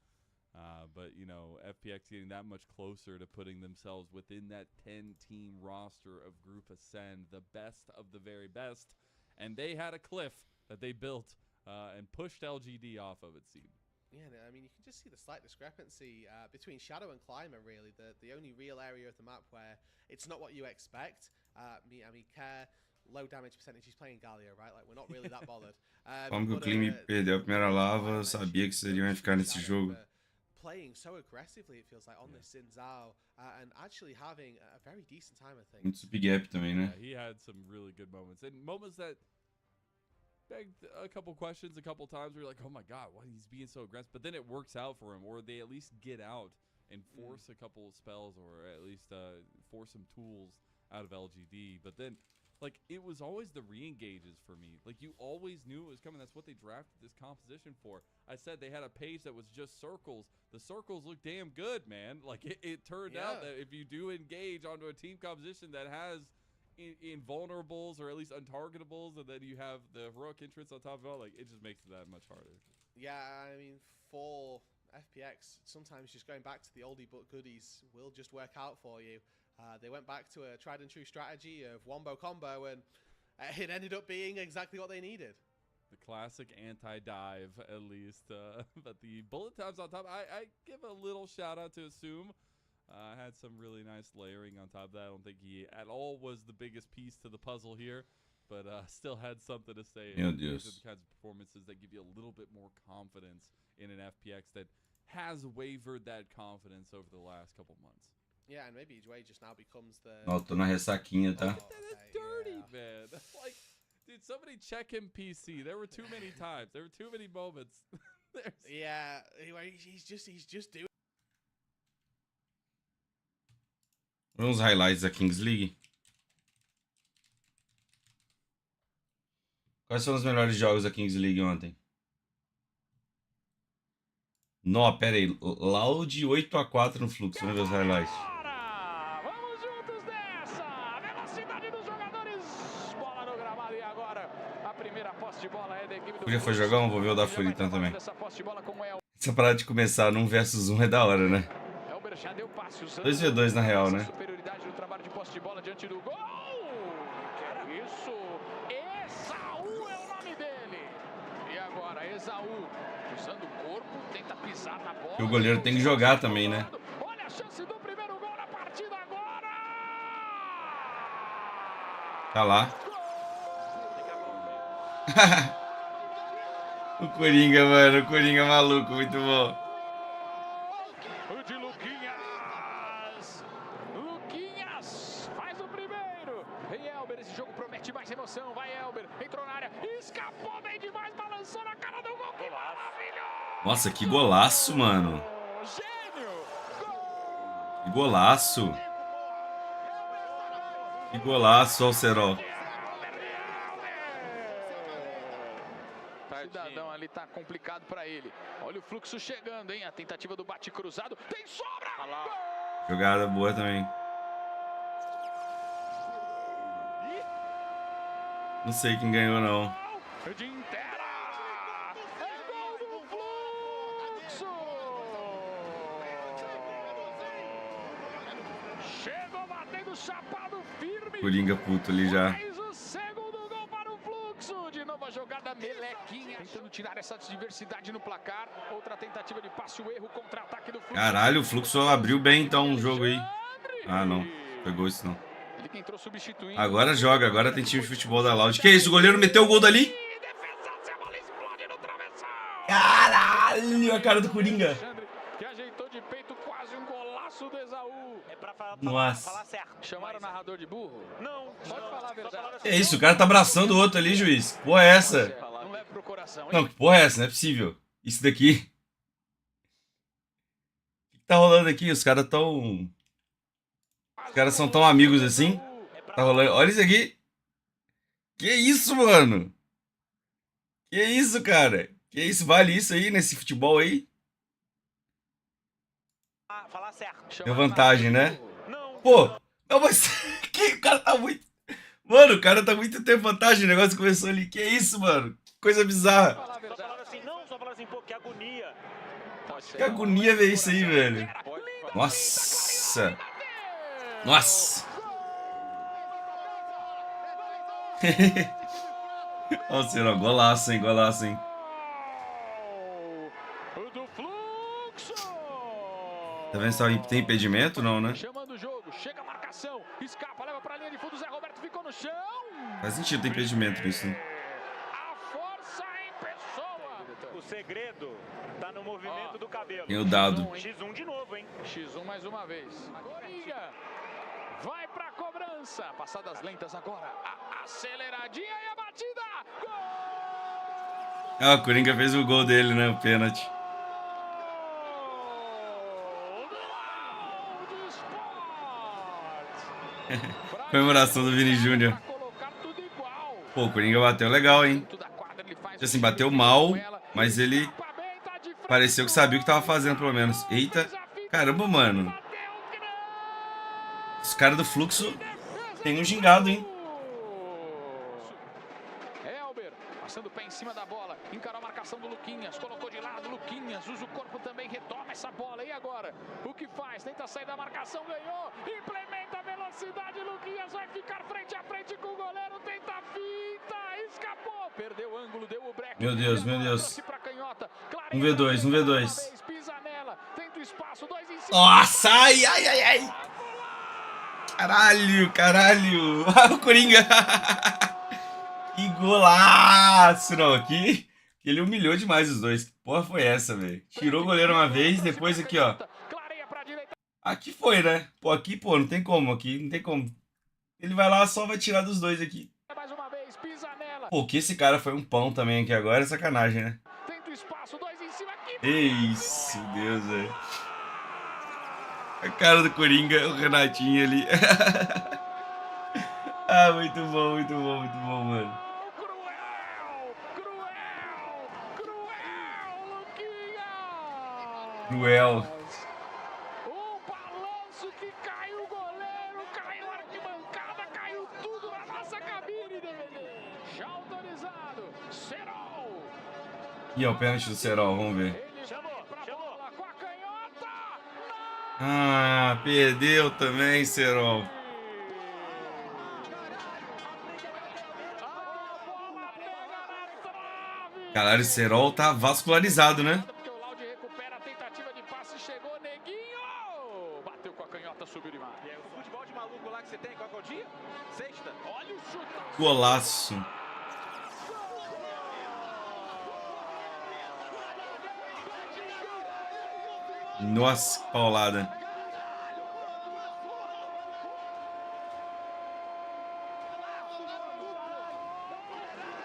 But, you know, FPX getting that much closer to putting themselves within that 10-team roster of Group Ascend, the best of the very best. And they had a cliff that they built and pushed LGD off of, it seemed. Yeah, I mean, you can just see the slight discrepancy between Shadow and Climber, really. The only real area of the map where it's not what you expect. I mean, Care, low damage percentage, he's playing Galio, right? Like, we're not really that bothered. Como que o Clim perdeu a primeira lava, sabia que seria vai ficar nesse jogo. Playing so aggressively, it feels like, on this Xin Zhao, and actually having a very decent time, I think. Muito super gap também, né? Yeah, he had some really good moments, and moments that begged a couple questions a couple times. We were like, oh my god, why he's being so aggressive? But then it works out for him, or they at least get out and force a couple of spells, or at least force some tools out of LGD. But then like, it was always the re-engages for me. Like, you always knew it was coming. That's what they drafted this composition for. I said they had a page that was just circles. The circles look damn good, man. Like, it turned out that if you do engage onto a team composition that has invulnerables or at least untargetables, and then you have the heroic entrance on top of it all, like, it just makes it that much harder. Yeah, I mean, for FPX, sometimes just going back to the oldie but goodies will just work out for you. They went back to a tried and true strategy of wombo combo, and it ended up being exactly what they needed. The classic anti-dive, at least. But the bullet times on top, I give a little shout out to Assume. Had some really nice layering on top of that. I don't think he at all was the biggest piece to the puzzle here, but still had something to say. Meu These Deus. are the kinds of performances that give you a little bit more confidence in an FPX that has wavered that confidence over the last couple months. Yeah, and maybe Way just now becomes the... Ó, tô na ressaquinha, tá? That is dirty, man. Like, dude, somebody check him PC. There were too many times. There were too many moments. Yeah, he's just doing... Vamos uns highlights da Kings League. Quais foram os melhores jogos da Kings League ontem? Não, pera aí. Loud 8-4 no fluxo. Vamos ver os highlights. Vamos juntos nessa! Velocidade dos jogadores. Bola no gramado e agora a primeira posse de bola é da equipe do Fúria foi jogão? Vou ver o da Fúria então também. Essa posse de bola com o Essa parada de começar num versus 1 é da hora, né? Elber já deu passe usando 2v2 na real, né? superioridade no trabalho de posse de bola diante do gol. Que é isso? Esaú é o nome dele. E agora Esaú usando o corpo, tenta pisar na bola. E o goleiro tem que jogar também, né? Olha a chance do primeiro gol na partida agora. Tá lá. O Coringa, mano. O Coringa maluco. Muito bom. O de Luquinhas. Luquinhas faz o primeiro. Vem Elber, esse jogo promete mais emoção. Vai Elber, entrou na área, escapou bem demais, balançou na cara do gol. Que maravilha! Nossa, que golaço, mano. Gênio! Que golaço. Que golaço, ó o Serol. O cidadão ali tá complicado pra ele. Olha o fluxo chegando, hein? A tentativa do bate cruzado. Tem sobra! Jogada boa também. Não sei quem ganhou, não. De inteira! É gol do fluxo! Chegou batendo chapado firme. Coringa puto ali já. Mais o segundo gol para o fluxo. De novo a jogada melequinha. Tentando tirar essa diversidade no placar. Outra tentativa de passe, o erro, contra-ataque do fluxo. Caralho, o fluxo abriu bem então o jogo aí. Ah, não. Pegou isso não. Ele que entrou substituindo. Agora joga, agora tem time de futebol da Loud. Que isso, o goleiro meteu o gol dali? Defesa, a bola explode no travessão. Caralho, a cara do Coringa. Que ajeitou de peito quase um golaço do Esaú. É pra Nossa. falar certo. Chamaram o narrador de burro? Não. Pode falar a verdade. Que isso, o cara tá abraçando o outro ali, juiz. Que porra é essa? Não leve pro coração, hein? Não, que porra é essa? Não é possível. Isso daqui. O que tá rolando aqui? Os caras tão... Os caras são tão amigos assim. Tá rolando... Olha isso aqui. Que isso, mano? Que isso, cara? Que isso? Vale isso aí nesse futebol aí? Falar certo. Deu vantagem, né? Pô, não, mas... que o cara tá muito... Mano, o cara tá muito tempo vantagem. O negócio começou ali. Que isso, mano? Que coisa bizarra. Só falaram assim, não, só falaram assim, pô, que agonia. Que agonia ver isso aí, velho. Nossa. Nossa. Olha o Serol, golaço, hein? Golaço, hein? Do fluxo. Tá vendo se tem impedimento? Não, né? Chamando o jogo, chega a marcação, escapa, leva pra linha de fundo, Zé Roberto ficou no chão. Faz sentido ter impedimento nisso, né? A força em pessoa. O segredo tá no movimento do cabelo. Tem o dado. X1 de novo, hein? X1 mais uma vez. Coringa vai pra cobrança. Passadas lentas agora. A aceleradinha e a batida. Gol! Ah, o Coringa fez o gol dele, né? O pênalti. Comemoração do Vini Júnior. Colocar Pô, o Coringa bateu legal, hein? Assim, bateu mal, mas ele pareceu que sabia o que tava fazendo, pelo menos. Eita, caramba, mano. Os caras do fluxo tem um gingado, hein? Elber, passando o pé em cima da bola, encarou a marcação do Luquinhas, colocou de lado, Luquinhas usa o corpo também, retoma essa bola, e agora? O que faz? Tenta sair da marcação, ganhou, implementa a velocidade, Luquinhas vai ficar frente a frente com o goleiro, tenta a finta, escapou, perdeu o ângulo, deu o break. Meu Deus, meu Deus. 1v2, 1v2. Nossa, ai, ai, ai, ai. Caralho, caralho. O Coringa. Que golaço. Não, aqui ele humilhou demais os dois. Que porra foi essa, velho? Tirou o goleiro uma vez, depois aqui, ó. Aqui foi, né? Pô, aqui, pô, não tem como. Aqui não tem como. Ele vai lá, só vai tirar dos dois aqui. Pô, que esse cara foi um pão também aqui agora, é sacanagem, né? Isso, Deus, velho. A cara do Coringa, o Renatinho ali. Ah, muito bom, muito bom, muito bom, mano. Cruel. O balanço que caiu o goleiro, caiu a arquibancada, caiu tudo na nossa cabine, DVD. Já autorizado, Serol. E é o pênalti do Serol, vamos ver. Ah, perdeu também, Serol. Caralho, o Serol tá vascularizado, né? Bateu com a canhota, subiu demais. O futebol de maluco lá que você tem, qual é o dia? Sexta? Olha o chute. Golaço. Nossa, que paulada.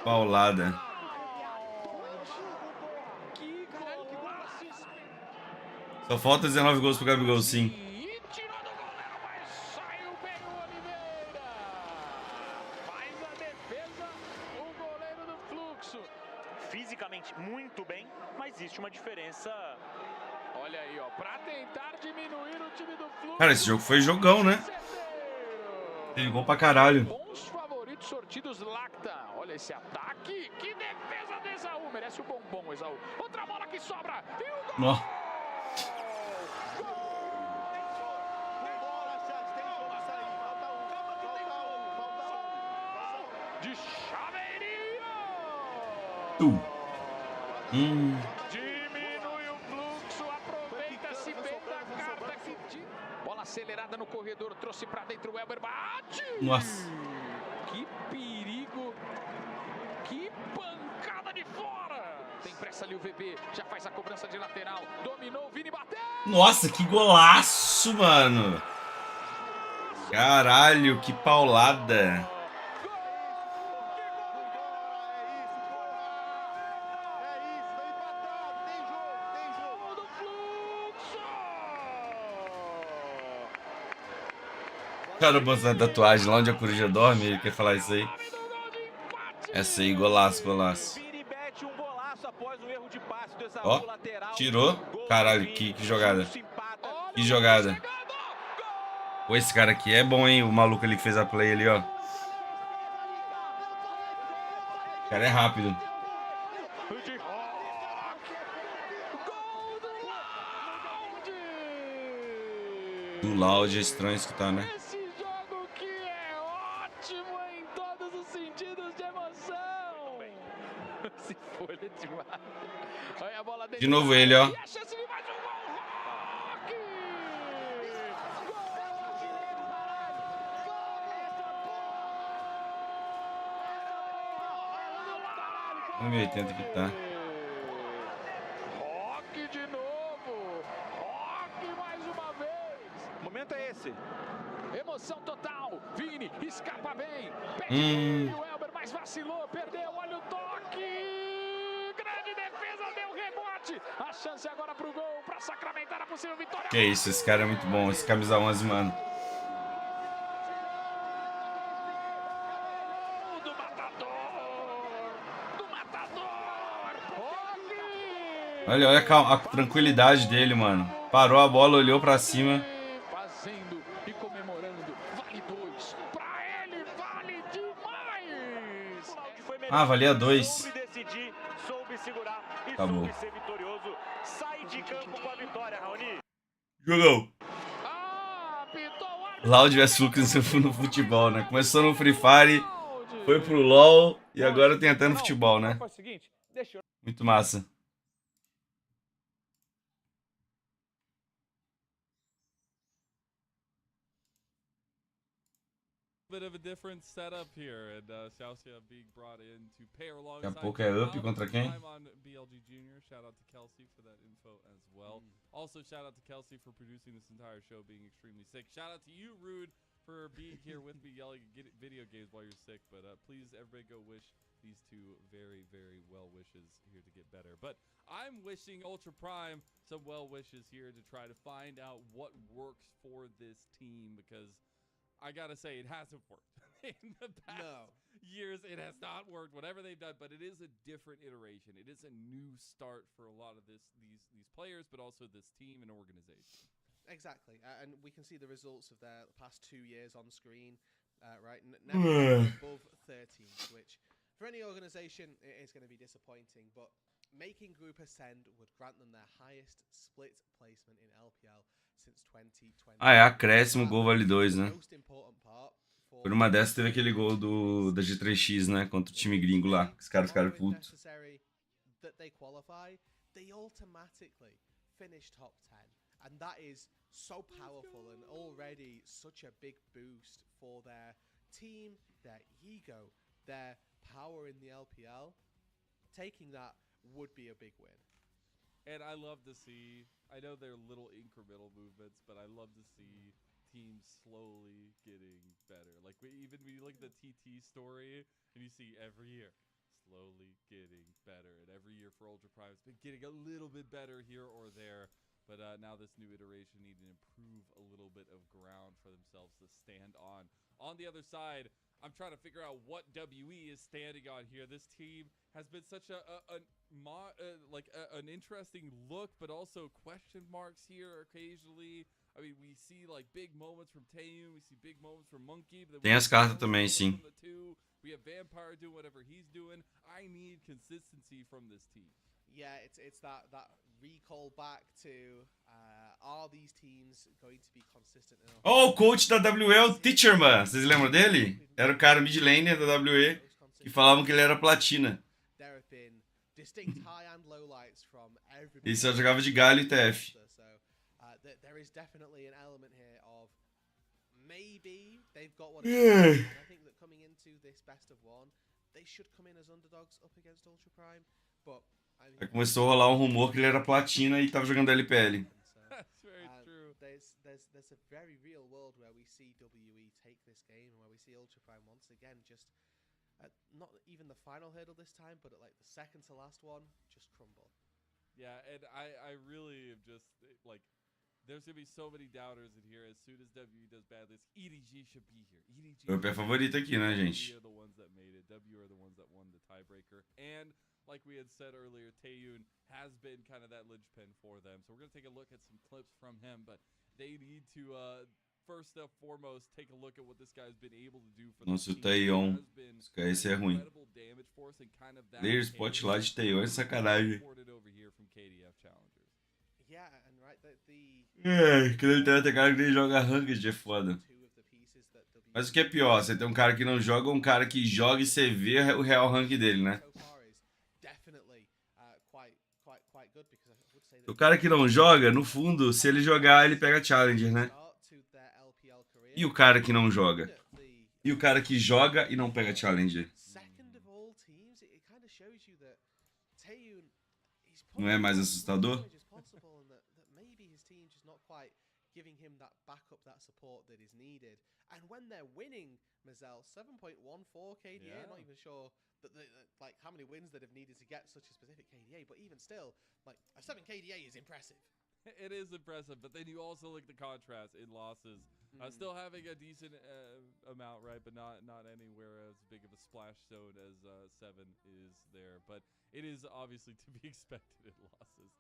Paulada. Só falta 19 gols pro Gabigol, sim. Fisicamente muito bem, mas existe uma diferença. Olha aí, ó, pra tentar diminuir o time do Fluxo. Cara, esse jogo foi jogão, né? Tem gol pra caralho. Bons favoritos sortidos Lacta. Olha esse ataque. Que defesa de Exaú. Merece o bombom, Exaú. Outra bola que sobra. E o gol! Ó. De Chaveirinho. Diminui o fluxo, aproveita-se bem da carta que... Bola acelerada no corredor, trouxe pra dentro o Elber, bate! Nossa. Que perigo, que pancada de fora! Tem pressa ali o VB, já faz a cobrança de lateral, dominou, Vini bateu! Nossa, que golaço, mano! Caralho, que paulada! Cara, mostrando a tatuagem lá onde a coruja dorme, ele quer falar isso aí. Essa aí, golaço, golaço. Ó, tirou. Caralho, que jogada. Que jogada. Pô, esse cara aqui é bom, hein? O maluco ali que fez a play ali, ó. O cara é rápido. Do loud é estranho escutar, né? De novo ele, ó. No 1.080 que tá. Rock de novo. Rock mais uma vez. O momento é esse. Emoção total. Vini escapa bem. Pede o Elber, mas vacilou, perdeu. Olha o toque. Grande defesa, deu rebote. A chance agora pro gol, pra sacramentar a possível vitória. Que isso, esse cara é muito bom. Esse camisa 11, mano. Do matador. Olha a tranquilidade dele, mano. Parou a bola, olhou pra cima. Fazendo e comemorando. Vale 2. Pra ele, vale demais. Ah, valia 2. Soube decidir, soube segurar e Acabou. soube ser vitorioso. Sai de campo com a vitória, Raoni. Jogão. Loud vs Lucas no futebol, né? Começou no Free Fire, foi pro LoL e agora tem até no futebol, né? Muito massa. Bit of a different setup here, and Xiaoxia being brought in to pair Daqui a alongside pouco é up contra quem? I'm on BLG Jr. Shout out to Kelsey for that info as well. Also, shout out to Kelsey for producing this entire show, being extremely sick. Shout out to you, Rude, for being here with me, yelling at video games while you're sick. But please, everybody go wish these two very, very well wishes here to get better. But I'm wishing Ultra Prime some well wishes here to try to find out what works for this team, because I gotta say, it hasn't worked. In the past years, it has not worked, whatever they've done, but it is a different iteration. It is a new start for a lot of these players, but also this team and organization. Exactly, and we can see the results of their past 2 years on screen, right? Never above 13, which for any organization is going to be disappointing, but making Group Ascend would grant them their highest split placement in LPL since 2020. Ah, é acréscimo, gol vale 2, né? Por uma dessas teve aquele gol da G3X, né? Contra o time gringo lá. Os caras ficaram putos. They automatically finish top 10, and that is so powerful and already such a big boost for their team, their ego, their power in the LPL. Taking that would be a big win. And I love to see, I know they're little incremental movements, but I love to see teams slowly getting better. Like when you look at the TT story and you see every year slowly getting better, and every year for Ultra Prime it's been getting a little bit better here or there, but now this new iteration need to improve a little bit of ground for themselves to stand on. On the other side, I'm trying to figure out what WE is standing on here. This team has been such an interesting look, but also question marks here occasionally. I mean, we see like big moments from Taeyun, we see big moments from Monkey. But Tem as cartas também, sim. We have Vampire doing whatever he's doing. I need consistency from this team. Yeah, it's that recall back to are these teams going to be consistent enough? Oh, o coach da WE é o Teacherman. Vocês lembram dele? Era o cara mid laner da WE que falavam que ele era platina. Ele só jogava de galho e TF. There is definitely an element here of maybe they've got what it takes. I think that coming into this best of one, they should come in as underdogs up against Ultra Prime, but Aí começou a rolar um rumor que ele era platina e tava jogando LPL. That's very true. There's a very real world where we see WE take this game and where we see Ultra Prime once again just not even the final hurdle this time, but at like the second to last one, just crumble. Yeah, and I really am just like, there's gonna be so many doubters in here. As soon as WE does bad, this EDG should be here. EDG. Meu pé favorito aqui, né, gente? WE are the ones that made it. WE are the ones that won the tiebreaker. And like we had said earlier, Taeyun has been kind of that linchpin for them. So we're gonna take a look at some clips from him, but they need to first and foremost take a look at what this guy's been able to do for the Nossa, o team. Taeyun. Esse é ruim. Player Spotlight de Taeyun é sacanagem. Quando ele tem até cara que nem joga ranked é foda. Mas o que é pior, você tem um cara que não joga ou um cara que joga e você vê o real rank dele, né? O cara que não joga, no fundo, se ele jogar, ele pega Challenger, né? E o cara que não joga? E o cara que joga e não pega Challenger? Não é mais assustador? Giving him that backup, that support that is needed. And when they're winning, Mazel, 7.14 KDA, Yeah. not even sure that like how many wins that have needed to get such a specific KDA, but even still, like a 7 KDA is impressive. It is impressive, but then you also look at the contrast in losses. Still having a decent amount, right, but not anywhere as big of a splash zone as 7 is there. But it is obviously to be expected in losses.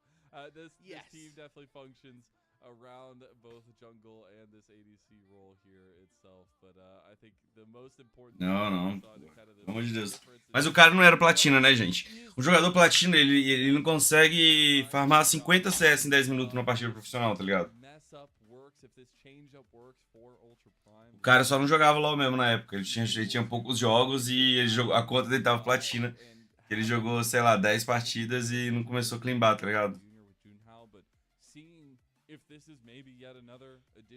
This team definitely functions around both jungle and this ADC role here itself. But I think the most important Não. Pelo amor de Deus. Mas o cara não era platina, né, gente? O jogador platina, ele não consegue farmar 50 CS em 10 minutos numa partida profissional, tá ligado? O cara só não jogava LoL mesmo na época. Ele tinha poucos jogos e a conta dele tava platina. Ele jogou, sei lá, 10 partidas e não começou a climbar, tá ligado?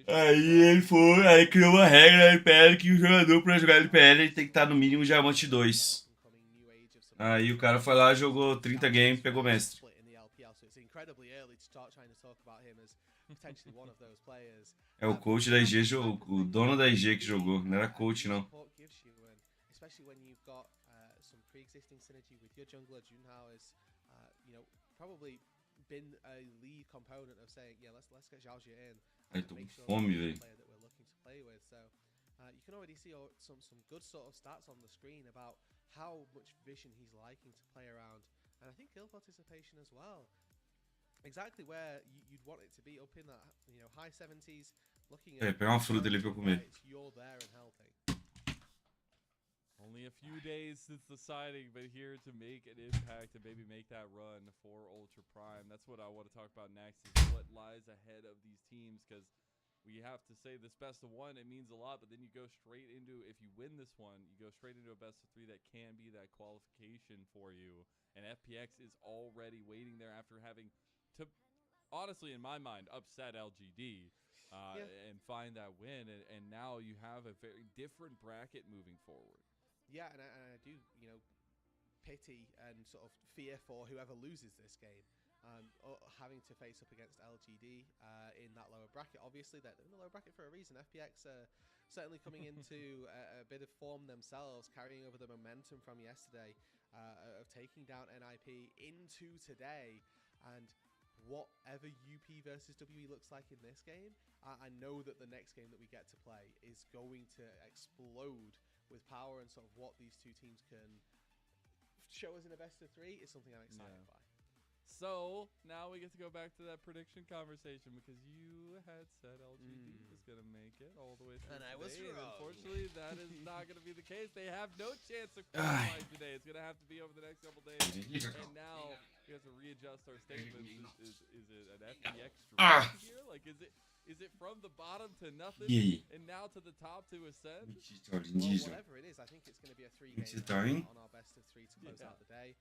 Aí criou uma regra na LPL que o jogador pra jogar LPL ele tem que estar no mínimo diamante 2. Aí o cara foi lá, jogou 30 games e pegou mestre. É o coach da IG, o dono da IG que jogou, não era coach não. Been a lead component of saying, yeah, let's get Xiaojie in. Ai, tô com fome, velho. You can already see some good sort of stats on the screen about how much vision he's liking to play around, and I think kill participation as well. Exactly where you'd want it to be, up in that high 70s. Looking at pegar uma fruta ali pra eu comer. You're there and helping. Only a few days since the signing, but here to make an impact and maybe make that run for Ultra Prime. That's what I want to talk about next, is what lies ahead of these teams, because we have to say this best of 1, it means a lot, but then you go straight into, if you win this one, you go straight into a best of 3 that can be that qualification for you. And FPX is already waiting there after having to, honestly, in my mind, upset LGD and find that win. And now you have a very different bracket moving forward. Yeah, and I do, pity and sort of fear for whoever loses this game, having to face up against LGD in that lower bracket. Obviously, they're in the lower bracket for a reason. FPX certainly coming into a bit of form themselves, carrying over the momentum from yesterday of taking down NIP into today. And whatever UP versus WE looks like in this game, I know that the next game that we get to play is going to explode with power, and sort of what these two teams can show us in a best of 3 is something I'm excited by. So now we get to go back to that prediction conversation, because you had said LGD was going to make it all the way through and I was today, wrong. and unfortunately, that is not going to be the case. They have no chance of qualifying today. It's going to have to be over the next couple days. And now we have to readjust our statements. Is it an FPX drop here? Like, is it from the bottom to nothing, and now to the top to ascend? Well, whatever it is, I think it's going to be a 3-game on our best of 3 to close out the day.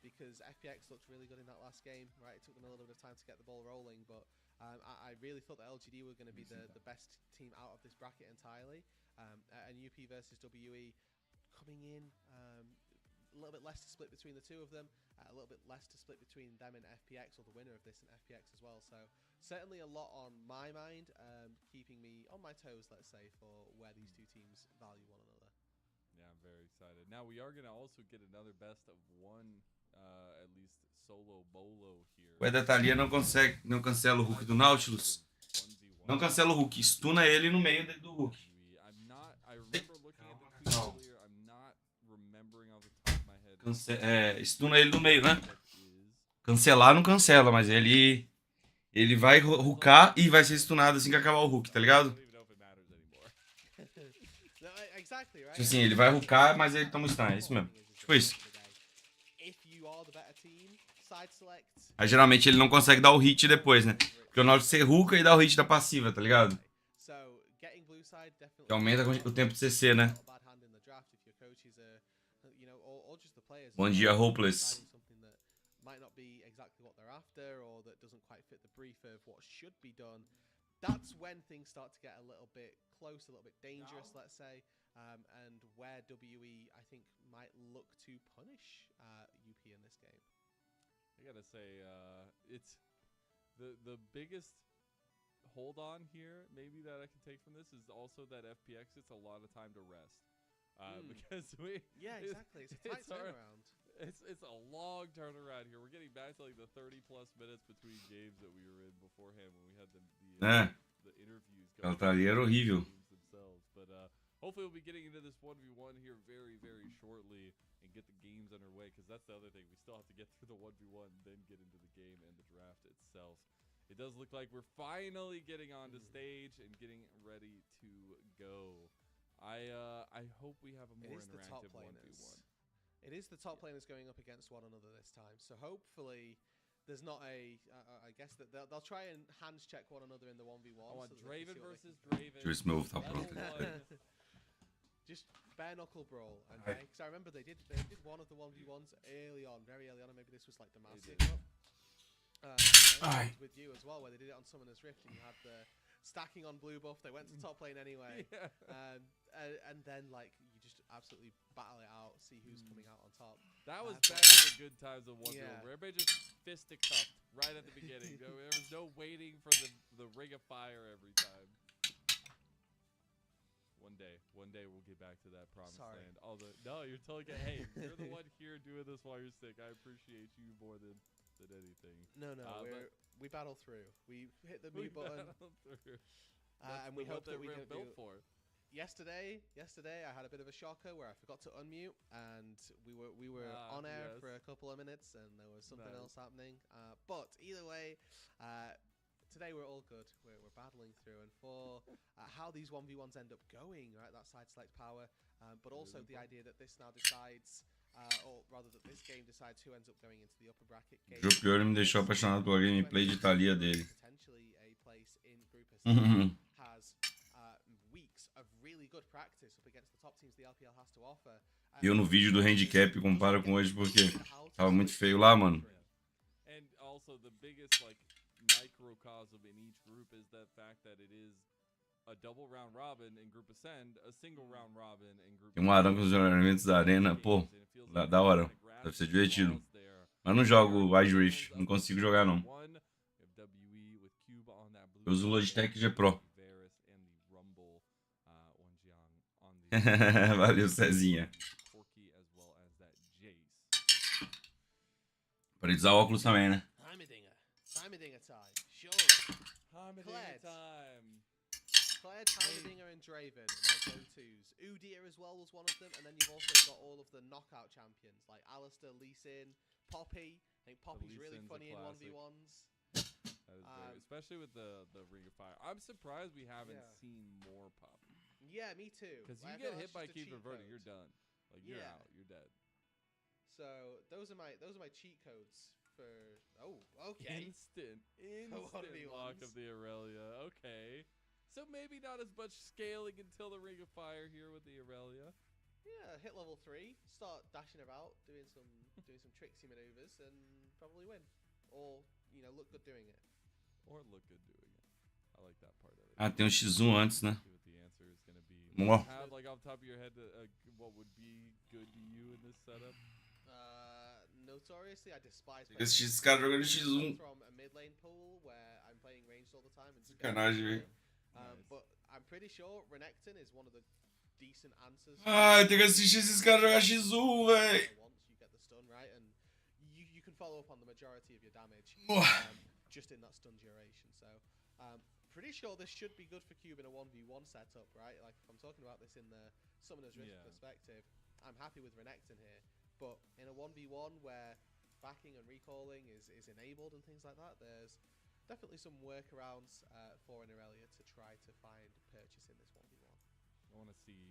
Because FPX looked really good in that last game, right? It took them a little bit of time to get the ball rolling, but I really thought that LGD were going to be the best team out of this bracket entirely. And UP versus WE coming in, a little bit less to split between the two of them, a little bit less to split between them and FPX, or the winner of this and FPX as well. So certainly a lot on my mind, keeping me on my toes, let's say, for where these two teams value one another. Yeah, I'm very excited. Now we are going to also get another best of 1, at least solo bolo here. O Edetalia não cancela o hook do Nautilus. Não cancela o hook, stuna ele no meio do hook. I remember looking at the tweet earlier. I'm not remembering off the top of my head. Stuna ele no meio, né? Cancelar não cancela, mas ele vai hoocar e vai ser stunado assim que acabar o hook, tá ligado? Tipo assim, ele vai hoocar, mas ele toma stun, é isso mesmo. Tipo isso. Aí geralmente ele não consegue dar o hit depois, né? Porque o Nautilus você hooka e dá o hit da passiva, tá ligado? Que aumenta o tempo de CC, né? Bom dia, Hopeless. That's when things start to get a little bit close, a little bit dangerous, let's say, and where WE, I think, might look to punish UP in this game. I gotta say, it's the biggest hold on here, maybe, that I can take from this is also that FPX gets a lot of time to rest. Because exactly. It's a tight turnaround. It's a long turnaround here. We're getting back to like the 30+ minutes between games that we were in beforehand when we had the the interviews Ela going tá ali, era on horrível. with the teams themselves. But hopefully we'll be getting into this 1v1 here very, very shortly and get the games underway, because that's the other thing. We still have to get through the 1v1 and then get into the game and the draft itself. It does look like we're finally getting onto stage and getting ready to go. I hope we have a more interactive 1v1. It is the top laners going up against one another this time. So hopefully there's not a... I guess that they'll try and hands check one another in the 1v1. I want so Draven versus Draven. Deixa eu ver se meu ovo tá Level pronto. 1. Just bare knuckle brawl, okay? Because I remember they did one of the 1v1s early on, very early on, and maybe this was like the Master Cup. With you as well, where they did it on Summoner's Rift, and you had the stacking on blue buff. They went to top lane anyway, and then like you just absolutely battle it out, see who's coming out on top. That was back in the good times of 1v1, where everybody just fisticuffed right at the beginning. There was no waiting for the ring of fire every time. One day we'll get back to that promised land. No, you're totally good. Hey, you're the one here doing this while you're sick. I appreciate you more than anything. No, we battle through. We hit the mute button, and we hope that we can built for. Yesterday, I had a bit of a shocker where I forgot to unmute, and we were on air for a couple of minutes, and there was something else happening. But either way, today we're all good. We're battling through, and for how these 1v1s end up going, right? That side select power, but also the idea that this now decides, or rather that this game decides who ends up going into the upper bracket game. O pior, ele me deixou apaixonado pela gameplay de Thalia dele. Potentially a place in Group S has weeks of really good practice up against the top teams the LPL has to offer. E eu no vídeo do handicap comparo com hoje porque tava muito feio lá, mano. And also the biggest like microcosm in each group is the fact that it is a double round robin in Group Ascend, a single round robin in Group. Tem um Arão com os elementos da arena, pô, da hora. Deve ser divertido. Mas não jogo Wide Rift, não consigo jogar não. Eu uso o Logitech G Pro. Valeu, Cezinha. Para usar óculos também, né? Timedinger time, surely. Claire, Timedinger, and Draven are my go-tos. Udyr as well was one of them, and then you've also got all of the knockout champions like Alistair, Lee Sin, Poppy. I think Poppy's really funny in 1v1s. That is very, especially with the Ring of Fire. I'm surprised we haven't seen more Poppy. Yeah, me too. Because you get hit by Keep Reverting, you're done. Like you're out, you're dead. So those are my cheat codes for. Oh, okay. Instant lock of the Aurelia. Okay. So maybe not as much scaling until the Ring of Fire here with the Aurelia. Yeah, hit level 3, start dashing about, doing some tricksy maneuvers, and probably win, or look good doing it. Or look good doing it. I like that part of it. Ah, tem um X1 antes, né? See what the answer is gonna be. Oh. Have like off the top of your head what would be good to you in this setup? Notoriously, I despise Esses caras jogando X1. from a mid lane pool where I'm playing ranged all the time. And Sacanagem, velho. But I'm pretty sure Renekton is one of the decent answers. Ai, tem que assistir esses caras jogar X1, velho. Once you get the stun right, and you can follow up on the majority of your damage just in that stun duration. So pretty sure this should be good for Cube in a 1v1 setup, right? Like if I'm talking about this in the Summoner's Rift perspective, I'm happy with Renekton here. But in a 1v1 where backing and recalling is enabled and things like that, there's definitely some workarounds for an Aurelia to try to find purchase in this 1v1. I want to see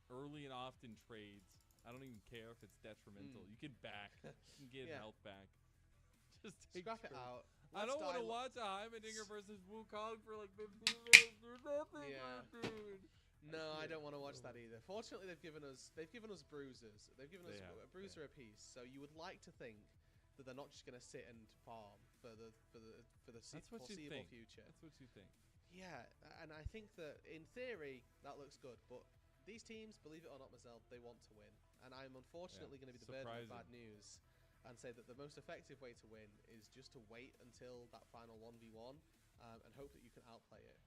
early and often trades. I don't even care if it's detrimental. You can back. You can get health back. Just take scrap it out. I don't want to watch a Heimerdinger versus Wukong for like 15 minutes. Dude. No, I don't want to watch that either. Fortunately, they've given us bruisers. They've given us a bruiser apiece. So you would like to think that they're not just going to sit and farm for the foreseeable future. That's what you think. Yeah, and I think that in theory that looks good, but these teams, believe it or not, Mazel, they want to win, and I'm unfortunately going to be the bearer of bad news and say that the most effective way to win is just to wait until that final 1v1 and hope that you can outplay it.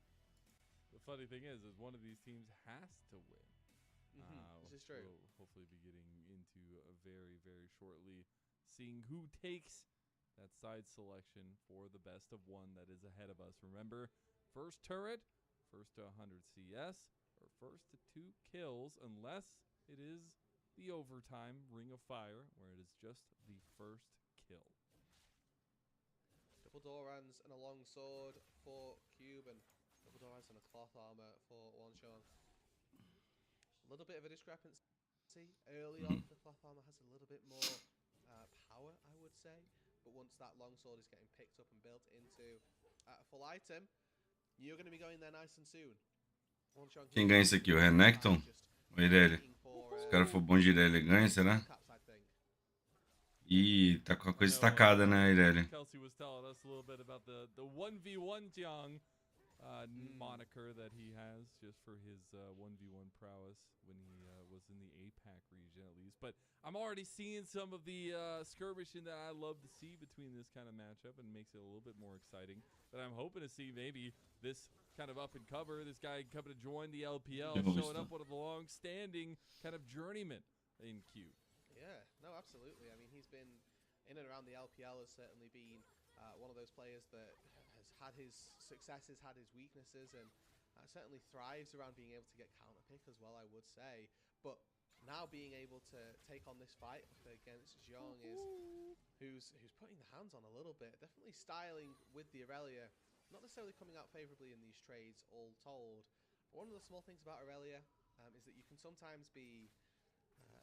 The funny thing is one of these teams has to win. This is true. We'll hopefully be getting into very, very shortly, seeing who takes that side selection for the best of one that is ahead of us. Remember, first turret first to 100 CS or first to 2 kills, unless it is the overtime Ring of Fire, where it is just the first kill. Double Dorans and a long sword for Cube, and double Dorans and a cloth armor for Wanshong. A little bit of a discrepancy. Early on, the cloth armor has a little bit more power, I would say. But once that long sword is getting picked up and built into a full item, you're going to be going there nice and soon. Quem ganha isso aqui? O Renekton? Ou Irelia? Se o cara for bom de Irelia, ganha, será? Ih, tá com a coisa estacada, né, Irelia? Kelsey was telling us a little bit about the 1v1 Jiang moniker that he has just for his 1v1 prowess when he was in the APAC region at least. But I'm already seeing some of the skirmishing that I love to see between this kind of matchup, and makes it a little bit more exciting. But I'm hoping to see maybe this kind of up and cover, this guy coming to join the LPL, showing up one of the long-standing kind of journeymen in Q. Yeah, no, absolutely. I mean, he's been in and around the LPL, has certainly been one of those players that has had his successes, had his weaknesses, and certainly thrives around being able to get counterpick as well, I would say. But now being able to take on this fight against Zhong is who's putting the hands on a little bit, definitely styling with the Aurelia, not necessarily coming out favorably in these trades, all told. But one of the small things about Aurelia is that you can sometimes be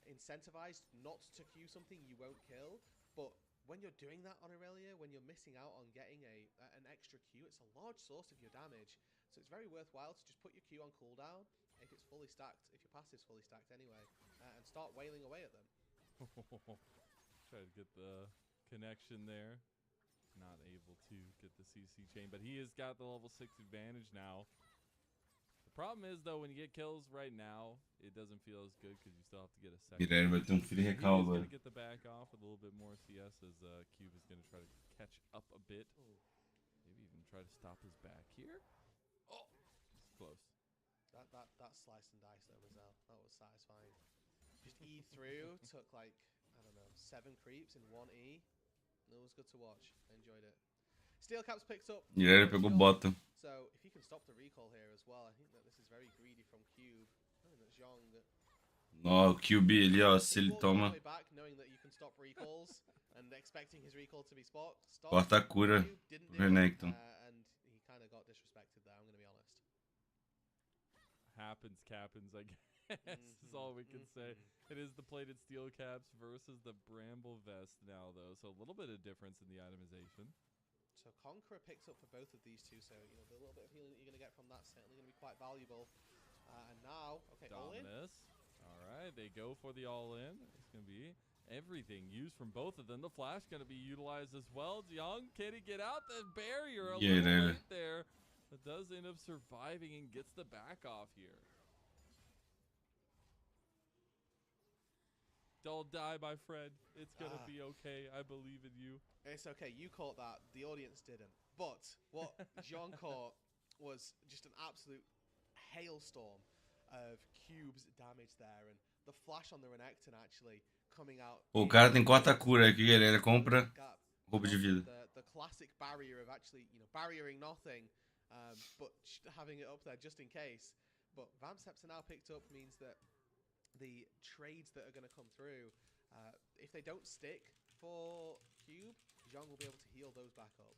incentivized not to queue something you won't kill, but when you're doing that on Aurelia, when you're missing out on getting an extra Q, it's a large source of your damage. So it's very worthwhile to just put your Q on cooldown if it's fully stacked, if your passive's fully stacked anyway, and start wailing away at them. Try to get the connection there. Not able to get the CC chain, but he has got the level 6 advantage now. The problem is, though, when you get kills right now, it doesn't feel as good because you still have to get a second. Irelia vai ter free recall agora. He's going to get the back off with a little bit more CS as Cube is going to try to catch up a bit. Ooh. Maybe even try to stop his back here. Oh, it's close. That slice and dice though, Mazel. That was satisfying. Just E through, took like, I don't know, 7 creeps in 1 E. It was good to watch. I enjoyed it. Steel Caps picks up. Irelia pegou bota. So if you can stop the recall here as well, I think that this is very greedy from Cube. I think that Zhong. Ó, o QB ali, ó, se ele toma. Back, knowing that you can stop recalls and expecting his recall to be stopped. Corta a cura do Renekton. And he kind of got disrespected there, I'm going to be honest. Happens, Captains, I guess, is all we can say. It is the plated steel caps versus the bramble vest now, though. So a little bit of difference in the itemization. So Conqueror picks up for both of these two. So, you know, the little bit of healing that you're going to get from that certainly going to be quite valuable. And now, okay, Dominus. All right, they go for the all-in. It's going to be everything used from both of them. The flash going to be utilized as well. Young, can he get out the barrier a little late there? But does end up surviving and gets the back off here. Don't die, my friend. It's going to be okay. I believe in you. It's okay. You caught that. The audience didn't. But what Jean caught was just an absolute hailstorm of Cube's damage there. And the flash on the Renekton actually coming out. O cara tem quarta cura aí que ele compra roubo de vida. The classic barrier of actually, you know, barriering nothing, but having it up there just in case. But Vamsteps are now picked up means that the trades that are going to come through, if they don't stick for Cube, Zhong will be able to heal those back up.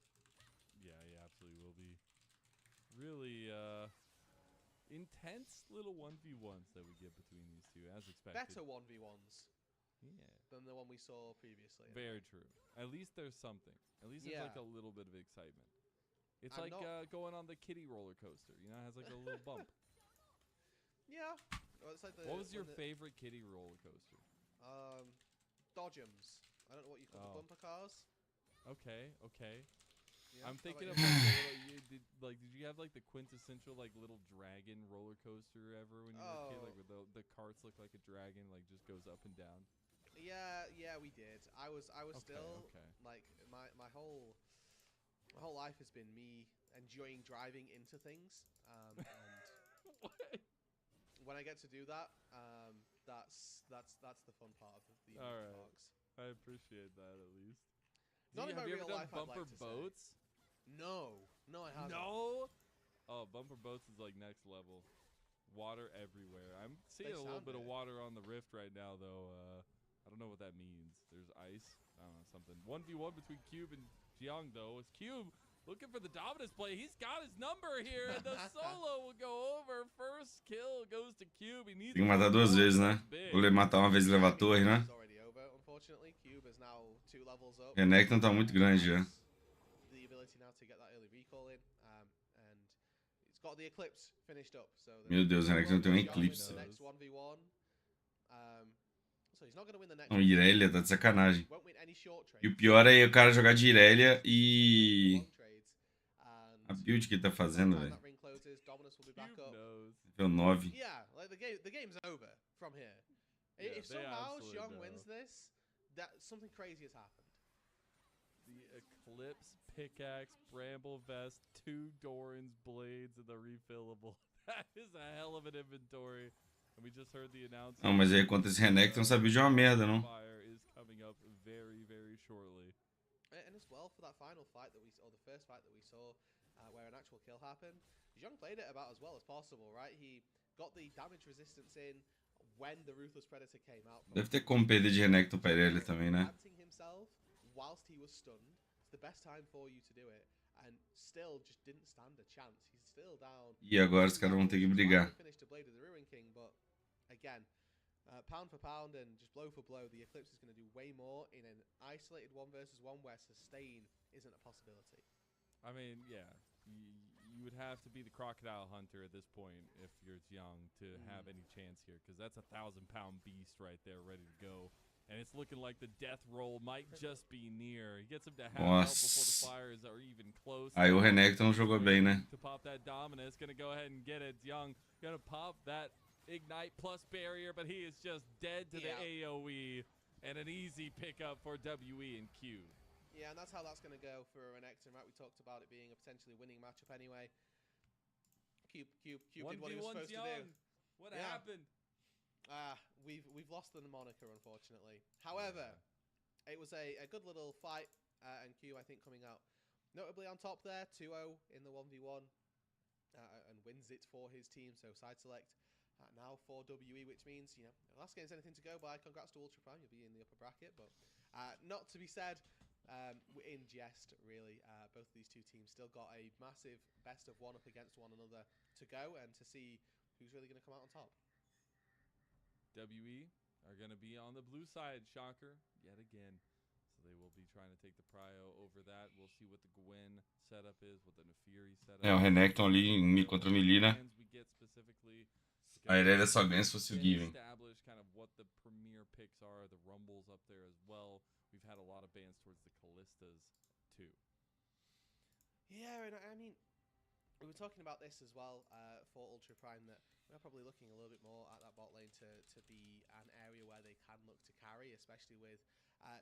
Yeah, he absolutely will be. Really intense little 1v1s that we get between these two, as expected. Better 1v1s than the one we saw previously. Very true. At least there's something. At least there's like a little bit of excitement. It's like going on the kiddie roller coaster. You know, it has like a little bump. Yeah. Well, it's like what was your favorite kiddie roller coaster? Dodgems. I don't know what you call the bumper cars. Okay. Yeah, I'm thinking of like, did you have like the quintessential like little dragon roller coaster ever when you were a kid? Like where the carts look like a dragon, like just goes up and down. Yeah, we did. I was still like my whole life has been me enjoying driving into things. And when I get to do that, that's the fun part of the parks. I appreciate that at least. Not in my real life. Have you ever done bumper boats? No, I haven't. No? Oh, bumper boats is like next level. Water everywhere. I'm seeing They a little sound bit of it. water on the rift right now, though. I don't know what that means. There's ice. I don't know, something. 1v1 between Cube and Jiang, though. It's Cube looking for the dominance play. He's got his number here, and the solo will go over. First kill goes to Cube. He needs Tem que matar duas vezes, né? Vou matar uma vez e levar a torre, né? It's already over, unfortunately. Cube is now 2 levels up. Renekton tá muito grande já. The ability now to get that early recall in, and it's got the Eclipse finished up. So Meu Deus, o Renekton tem um Eclipse. The next 1v1. So he's not going to win the next Não, Irelia tá de sacanagem. won't win any short trades. E o pior é o cara jogar de Irelia e... Long trades, and A build que ele tá fazendo, time velho. that ring closes, Dominus will be back Cube up. knows. Nível 9. Yeah, like the game's over from here. Yeah, If they somehow absolutely Xiong know. wins this, that something crazy has happened. The Eclipse pickaxe, Bramble vest, 2 Doran's blades, and the refillable. That is a hell of an inventory. And we just heard the announcement. Não, mas aí contra esse Renekton essa build é uma merda, não? Fire is coming up very, very shortly. And as well for that final fight that we saw, or the first fight that we saw, where an actual kill happened, Xiong played it about as well as possible, right? He got the damage resistance in when the Ruthless Predator came out. Deve ter como perder de Renekton pra Irelia também, né? Planting himself whilst he was stunned. It's the best time for you to do it, and still just didn't stand a chance. He's still down. E agora os caras vão ter que brigar. Finished a blade of the Ruin King, but again, pound for pound and just blow for blow, the Eclipse is going to do way more in an isolated 1 versus 1 where sustain isn't a possibility. I mean, yeah, you would have to be the crocodile hunter at this point if you're young to have any chance here, because that's a 1,000-pound beast right there ready to go. And it's looking like the death roll might just be near. He gets him to half health before the fires are even close. Aí o Renekton jogou bem, né? To pop that dominance, gonna go ahead and get it. Young gonna pop that ignite plus barrier, but he is just dead to the AoE, and an easy pickup for WE and Q. Yeah, and that's how that's going to go for Renekton, right? We talked about it being a potentially winning matchup anyway. Cube did what he was supposed to do. What happened? We've lost the moniker, unfortunately. However, it was a good little fight, and Q, I think, coming out notably on top there, 2-0 in the 1v1, and wins it for his team, so side select. Now for WE, which means, you know, the last game's anything to go by. Congrats to Ultra Prime, you'll be in the upper bracket, but not to be said in jest, really. Both of these two teams still got a massive best of one up against one another to go, and to see who's really going to come out on top. WE are going to be on the blue side, shocker, yet again. So they will be trying to take the prio over that. We'll see what the Gwen setup is, what the Nefiri setup É, o Renekton ali contra o Melee, né? we get specifically. A Irelia só ganha se fosse o Given. Establish kind of what the premier picks are, the Rumbles up there as well. We've had a lot of bans towards the Callistas too. Yeah, and I mean, we were talking about this as well for Ultra Prime, that we're probably looking a little bit more at that bot lane to be an area where they can look to carry, especially with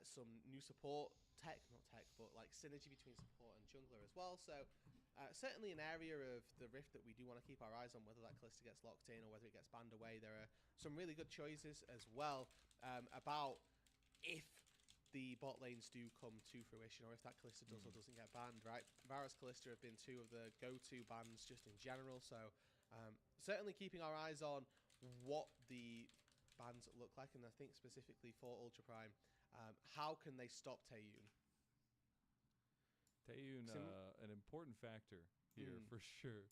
some new support tech, not tech, but like synergy between support and jungler as well. So certainly an area of the Rift that we do want to keep our eyes on, whether that Callista gets locked in or whether it gets banned away. There are some really good choices as well about if the bot lanes do come to fruition, or if that Callista does or doesn't get banned, right? Varus, Callista have been two of the go-to bans just in general, so certainly keeping our eyes on what the bans look like, and I think specifically for Ultra Prime, how can they stop Taeyun? Taeyun, an important factor here for sure.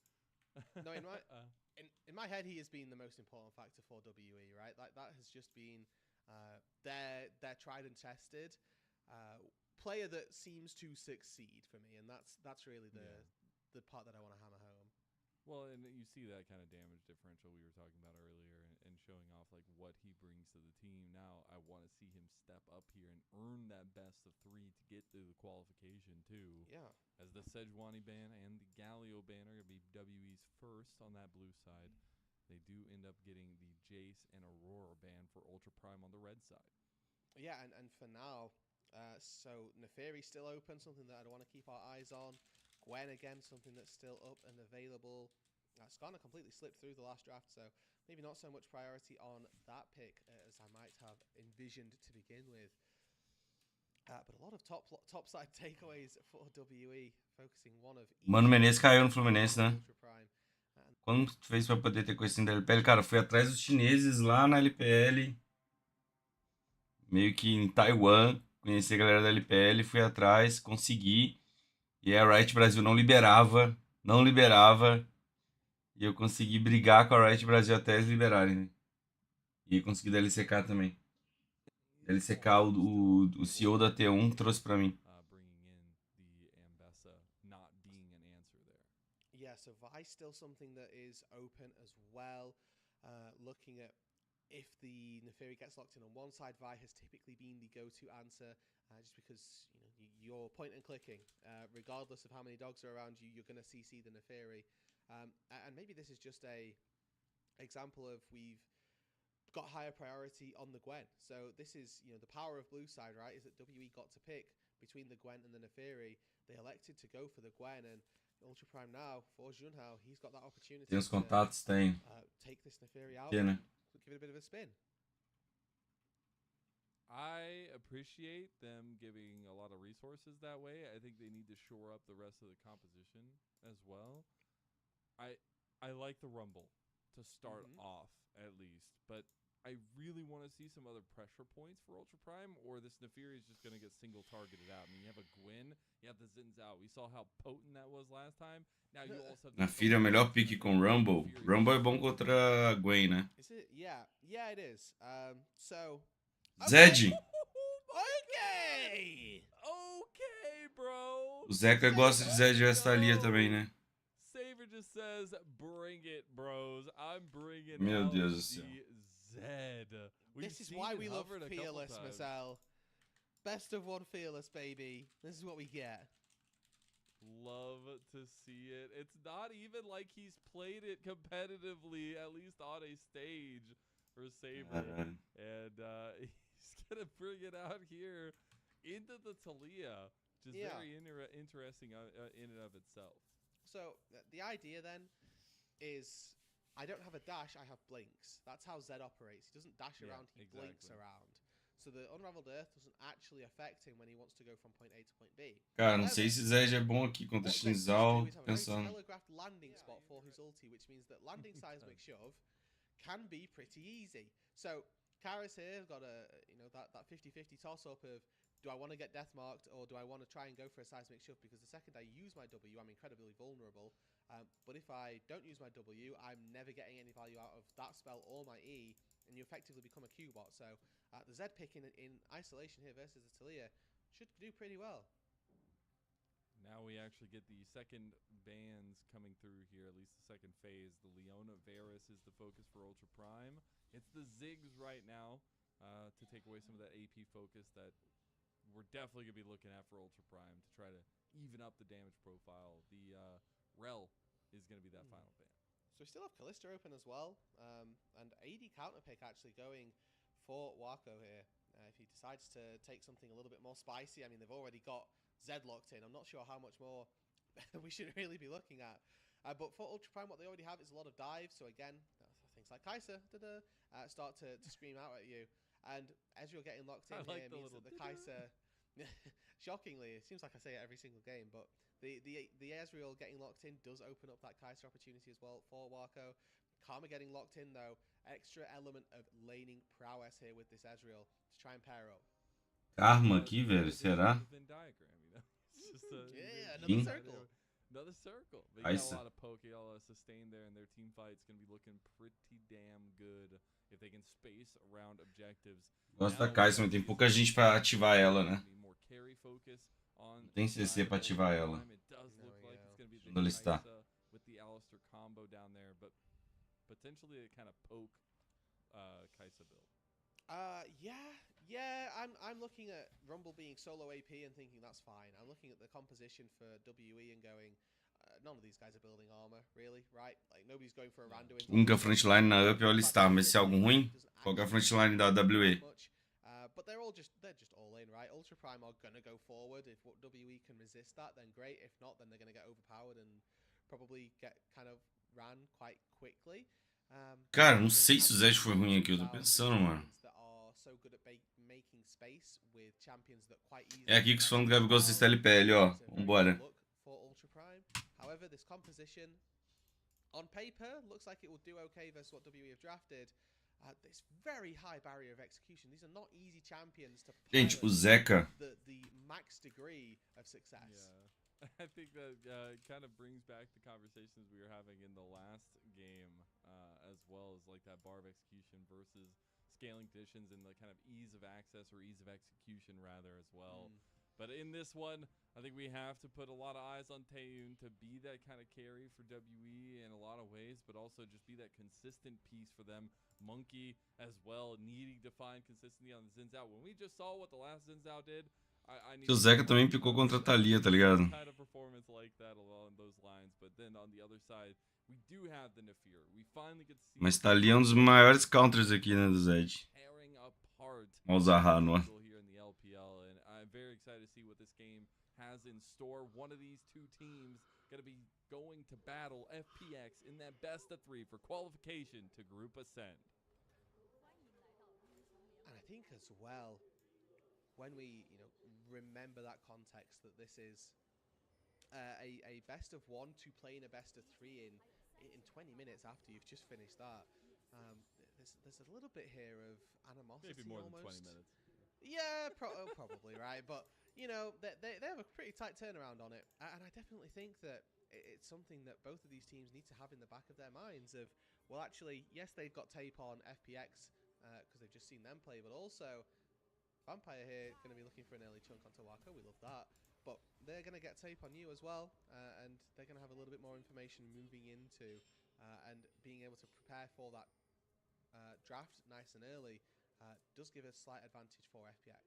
No, in my head, he has been the most important factor for WE, right? Like that has just been their tried and tested player that seems to succeed for me, and that's really the part that I want to hammer home. Well, and you see that kind of damage differential we were talking about earlier, and showing off like what he brings to the team. Now I want to see him step up here and earn that best of 3 to get through the qualification too. Yeah. As the Sejuani ban and the Galio ban are going to be WE's first on that blue side. They do end up getting the Jace and Aurora ban for Ultra Prime on the red side. Yeah, and for now, so Neferi's still open, something that I want to keep our eyes on. Gwen again, something that's still up and available. Skarner completely slipped through the last draft, so maybe not so much priority on that pick as I might have envisioned to begin with. But a lot of top side takeaways for WE, focusing one of each. Mano Menezes caiu no Fluminense, né? Ultra Prime. Como tu fez pra poder ter conhecido da LPL? Cara, fui atrás dos chineses lá na LPL, meio que em Taiwan, conheci a galera da LPL, fui atrás, consegui, e a Riot Brasil não liberava, e eu consegui brigar com a Riot Brasil até eles liberarem, né? E consegui da LCK também. LCK, o CEO da T1 trouxe pra mim. Yeah, so Vi still something that is open as well. Looking at if the Neferi gets locked in on one side, Vi has typically been the go-to answer, just because you're point and clicking. Regardless of how many dogs are around you, you're going to CC the Neferi. And maybe this is just a example of we've got higher priority on the Gwen. So this is, the power of blue side, right? Is that WE got to pick between the Gwen and the Neferi. They elected to go for the Gwen, and Ultra Prime now, for Junhao, he's got that opportunity Tem os contatos? Tem. take this Neferi out Tem, né? and give it a bit of a spin. I appreciate them giving a lot of resources that way. I think they need to shore up the rest of the composition as well. I like the Rumble to start off, at least, but I really want to see some other pressure points for Ultra Prime, or this Neferi is just going to get single targeted out. I mean, you have a Gwyn, you have the Zins out. We saw how potent that was last time. Now you also have Neferi é o melhor pick com Rumble. Rumble é bom contra a Gwen, né? Is it? Yeah, it is. So Zed. Okay, bro. O Zeca gosta de Zed Vestalia também, né? Saver just says, bring it, bros. I'm bringing Meu out Deus do céu. the Zed. this is why we love Fearless, Marcel. Best of one Fearless, baby. This is what we get. Love to see it. It's not even like he's played it competitively, at least on a stage for Saber. And he's going to bring it out here into the Talia, which is very interesting in and of itself. So the idea then is I don't have a dash, I have blinks. That's how Zed operates. He doesn't dash around, he blinks around. So the Unraveled Earth doesn't actually affect him when he wants to go from point A to point B. Cara, não sei se Zed é bom aqui contra Shinzal, pensando. Telegraphed landing spot for his ulti, which means that landing seismic shove can be pretty easy. So Kara's here got a that 50-50 toss up of, do I want to get death marked or do I want to try and go for a seismic shove? Because the second I use my W, I'm incredibly vulnerable. But if I don't use my W, I'm never getting any value out of that spell or my E, and you effectively become a Q-bot. So the Zed pick in isolation here versus the Talia should do pretty well. Now we actually get the second bans coming through here, at least the second phase. The Leona Varus is the focus for Ultra Prime. It's the Ziggs right now to take away some of that AP focus that we're definitely going to be looking at for Ultra Prime to try to even up the damage profile. The Rel is going to be that final ban. So we still have Kalista open as well, and AD counter pick actually going for Wako here. If he decides to take something a little bit more spicy, I mean, they've already got Zed locked in. I'm not sure how much more we should really be looking at. But for Ultra Prime, what they already have is a lot of dives. So again, things like Kai'Sa start to scream out at you. And Ezreal getting locked in here means that the Kai'Sa... shockingly, it seems like I say it every single game, but the Ezreal getting locked in does open up that Kai'Sa opportunity as well for Wako. Karma getting locked in, though. Extra element of laning prowess here with this Ezreal to try and pair up. Karma aqui, velho, será? Another circle. Another circle. They got a lot of poke, a lot of sustain there, and their team fight's going to be looking pretty damn good if they can space around objectives. Gosto da Kai'Sa, mas tem pouca gente pra ativar ela, né? Não tem CC pra ativar ela. Onde ela está? With the Alistar combo down there, but potentially a kind of poke Kai'Sa build. I'm looking at Rumble being solo AP and thinking that's fine. I'm looking at the composition for WE and going, none of these guys are building armor, really, right? Like, nobody's going for a rando. Única frontline na UP é o Alistar, mas se é algo ruim, qual é a frontline da WE? But they're just all in, right? Ultra Prime are gonna go forward. If WE can resist that, then great. If not, then they're gonna get overpowered and probably get kind of ran quite quickly. Cara, não sei se o Zed foi ruim aqui, eu tô pensando, mano. É aqui que os fãs do Gabigol assistem LPL, ó. Vambora. On paper, looks like it will do okay versus what WE have drafted. This very high barrier of execution. These are not easy champions to Gente, o pilot Zeca. the max degree of success. Yeah. I think that kind of brings back the conversations we were having in the last game, as well as like that bar of execution versus scaling conditions and the kind of ease of access or ease of execution rather as well. But in this one, I think we have to put a lot of eyes on Taeyun to be that kind of carry for WE in a lot of ways, but also just be that consistent piece for them. Monkey as well, needing to find consistency on the Xin Zhao. When we just saw what the last Xin Zhao did, I need O Zeca também picou contra a Thalia, tá ligado? kind of performance like that along those lines. But then on the other side, we do have the Nafir. We finally get to see. Mas Thalia é um dos maiores counters aqui, né, do Zed. Tearing apart Malzahar no ar. here in the LPL, and I'm very excited to see what this game has in store. One of these two teams going to be going to battle FPX in that best of 3 for qualification to Group Ascent. And I think as well, when we remember that context that this is a best of 1 to playing a best of 3 in 20 minutes after you've just finished that, there's a little bit here of animosity. Maybe more almost. than 20 minutes. Yeah, probably right, but they have a pretty tight turnaround on it, and I definitely think that it's something that both of these teams need to have in the back of their minds. Of, well, actually, yes, they've got tape on FPX because they've just seen them play, but also Vampire here going to be looking for an early chunk onto Wako. We love that, but they're going to get tape on you as well, and they're going to have a little bit more information moving into and being able to prepare for that draft nice and early. Does give a slight advantage for FPX.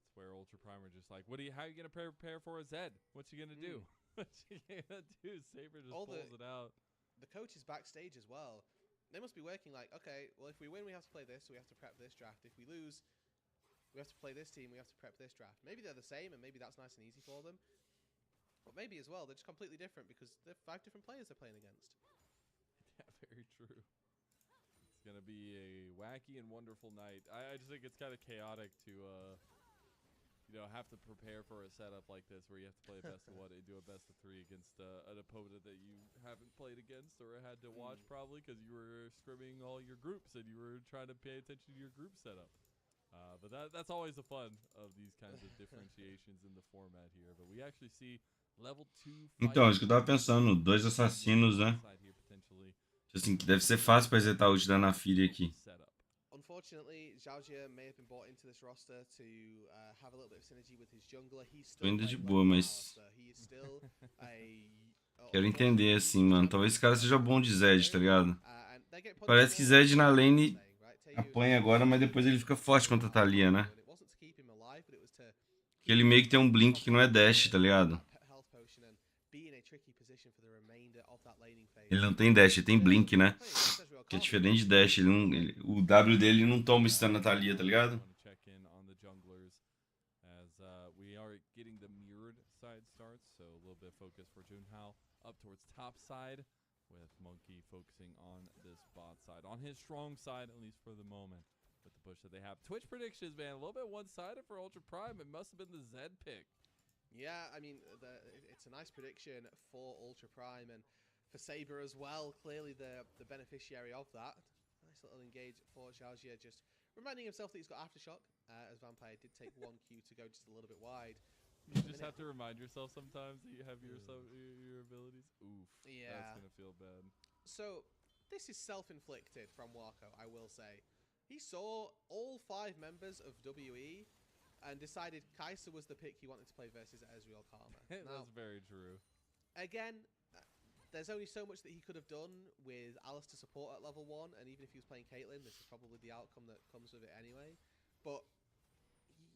It's where Ultra Prime are just like, how are you going to prepare for a Zed? What's he going to do? What's he going to do? Saber just pulls it out. The coach is backstage as well. They must be working like, okay, well, if we win, we have to play this, so we have to prep this draft. If we lose, we have to play this team, we have to prep this draft. Maybe they're the same, and maybe that's nice and easy for them. But maybe as well, they're just completely different because they're 5 different players they're playing against. Yeah, very true. It's going to be a wacky and wonderful night. I just think it's kind of chaotic to, have to prepare for a setup like this where you have to play a best of 1 and do a best of 3 against an opponent that you haven't played against or had to watch probably because you were scrimming all your groups and you were trying to pay attention to your group setup. But that's always the fun of these kinds of differentiations in the format here. But we actually see level 2 Então, isso que eu tava pensando, 2 assassinos, né? Assim, que deve ser fácil pra resetar o ult da Nafiri aqui. Unfortunately, Zhaojia may have been brought into this roster to have a little bit of synergy with his jungler. He's still Tô ainda de boa, mas he is still quero entender assim, mano. Talvez esse cara seja bom de Zed, tá ligado? Parece que Zed na lane apanha agora, mas depois ele fica forte contra a Thalia, né? Porque ele meio que tem um blink que não é dash, tá ligado? Ele não tem dash, ele tem blink, né? Que é diferente de dash. O W dele não toma stun na Thalia, tá ligado? Up towards top side, with Monkey focusing on this bot side, on his strong side, at least for the moment, with the push that they have. Twitch predictions, man, a little bit one-sided for Ultra Prime. It must have been the Zed pick. Yeah, I mean, it's a nice prediction for Ultra Prime and for Saber as well. Clearly the beneficiary of that. Nice little engage for Zhaojia, just reminding himself that he's got Aftershock, as Vampire did take 1Q to go just a little bit wide. You just have to remind yourself sometimes that you have your abilities. Oof. Yeah. That's going to feel bad. So, this is self-inflicted from Wako, I will say. He saw all 5 members of WE and decided Kai'Sa was the pick he wanted to play versus Ezreal Karma. That's very true. Again, there's only so much that he could have done with Alistair support at level 1, and even if he was playing Caitlyn, this is probably the outcome that comes with it anyway. But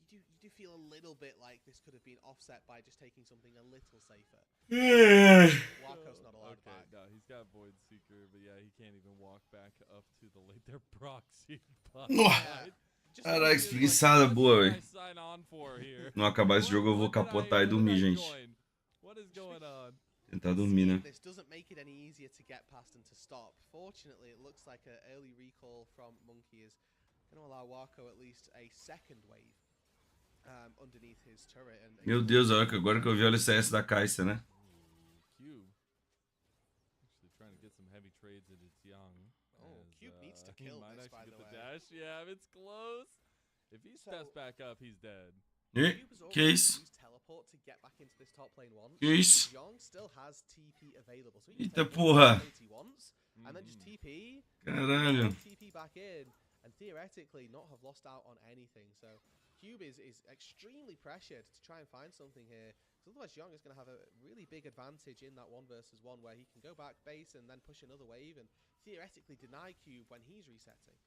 you do feel a little bit like this could have been offset by just taking something a little safer. Wako's not allowed back. No, he's got Void Seeker, but yeah, he can't even walk back up to the late. They're proxy. Caraca, espreguiçada boa, velho. Não acabar esse jogo, eu vou capotar e dormir, gente. Tentar dormir, né? This doesn't make it any easier to get past and to stop. Fortunately, it looks like an early recall from Monkey is going to allow Wako at least a second wave underneath his turret. And meu Deus, olha que agora que eu vi o LCS da Kai'Sa, né? trying to get some heavy trades into Young. Oh, Cube needs to kill might this, actually by get the the way. dash. Yeah, it's close. If he steps back up, he's dead. Cube has already used teleport to get back into this top lane once. Que isso? Young still has TP available, so he can Eita take porra. he wants, and then just TP. Caralho. TP back in, and theoretically not have lost out on anything. So Cube is extremely pressured to try and find something here. Because otherwise Young is going to have a really big advantage in that 1 versus 1 where he can go back base and then push another wave and theoretically deny Cube when he's resetting.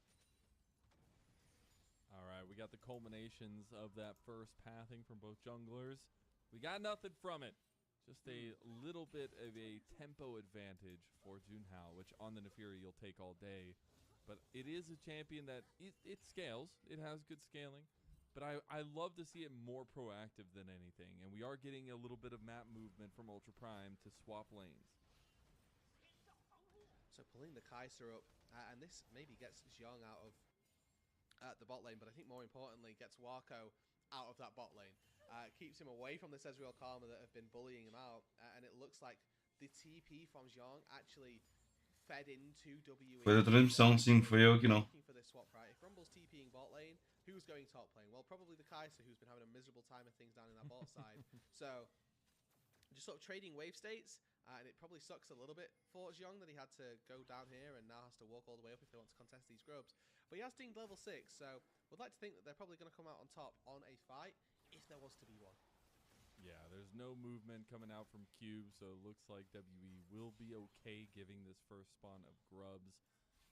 All right, we got the culminations of that first pathing from both junglers. We got nothing from it. Just a little bit of a tempo advantage for Junhao, which on the Nefiri you'll take all day. But it is a champion that it scales. It has good scaling. But I love to see it more proactive than anything. And we are getting a little bit of map movement from Ultra Prime to swap lanes. So pulling the Kai'Sa up, and this maybe gets Zhang out of the bot lane, but I think more importantly gets Wako out of that bot lane. Keeps him away from the Ezreal Karma that have been bullying him out, and it looks like the TP from Zhang actually fed into WE. Foi da transmissão, sim, foi eu que não. For this swap, right? If Rumble's TPing bot lane, who's going top lane? Well, probably the Kai'Sa, who's been having a miserable time of things down in that bot side. So just sort of trading wave states, and it probably sucks a little bit for Zhang that he had to go down here and now has to walk all the way up if they want to contest these grubs. But he has dinged level 6, so we'd like to think that they're probably going to come out on top on a fight, if there was to be one. Yeah, there's no movement coming out from Cube, so it looks like WE will be okay giving this first spawn of grubs.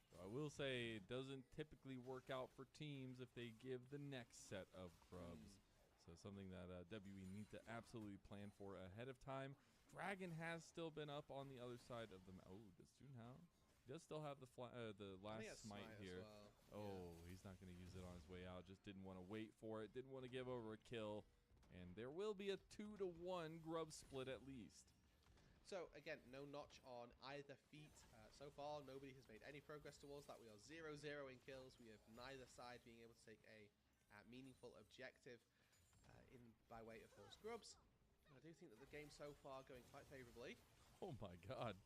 So I will say it doesn't typically work out for teams if they give the next set of grubs. So something that WE need to absolutely plan for ahead of time. Dragon has still been up on the other side of the map. Oh, does Junhao? He does still have the last smite here. Oh, yeah. He's not going to use it on his way out. Just didn't want to wait for it. Didn't want to give over a kill. And there will be a 2-to-1 grub split at least. So again, no notch on either feat. So far, nobody has made any progress towards that. We are 0-0 in kills. We have neither side being able to take a meaningful objective by way of those grubs. And I do think that the game so far going quite favorably. Oh my god.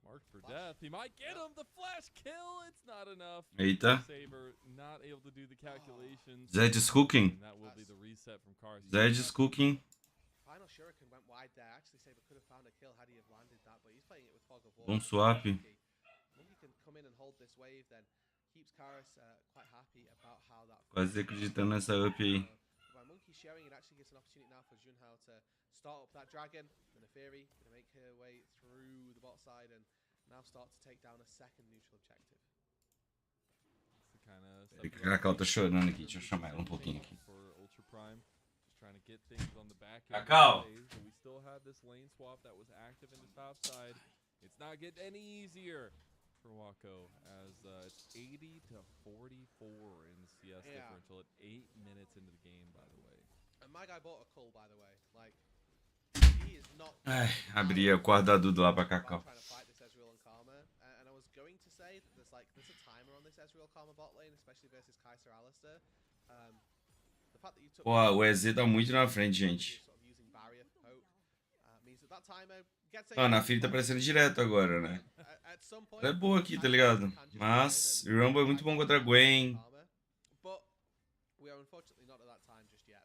Marked for death. He might get him. The flash kill. It's not enough. Eita. Saber not able to do the calculations. Zed is cooking. And that will be the reset from Cars. Zed is cooking. Final Shuriken went wide there. Actually, Saber could have found a kill had he have landed that, but he's playing it with Fog of War. Bom swap. Monkey can come in and hold this wave, then keeps Karis quite happy about how that. Quase acreditando nessa up aí. By Monkey sharing, it actually gives an opportunity now for Junhao to start up that dragon. The Nefiri going to make her way through the bot side and now start to take down a second neutral objective. Cacau tá chorando aqui, deixa eu chamar ela um pouquinho aqui. For Ultra Prime, just trying to get things on the back end. Cacau! We still have this lane swap that was active in the top side. It's not getting any easier for Wako as it's 80-44 in the CS differential at 8 minutes into the game, by the way. And my guy bought a cull, by the way. Like, he is not. Ai, abri o quarto da Duda lá pra Cacau. Trying to fight this Ezreal and Karma, and I was going to say that there's a timer on this Ezreal Karma bot lane, especially versus Kai'Sa or Alistar. The fact that you took. Pô, o EZ tá muito na frente, gente. Ah, na fila tá aparecendo direto agora, né? Ela é boa aqui, tá ligado? Mas o Rumble é muito bom contra a Gwen. But we are unfortunately not at that time just yet.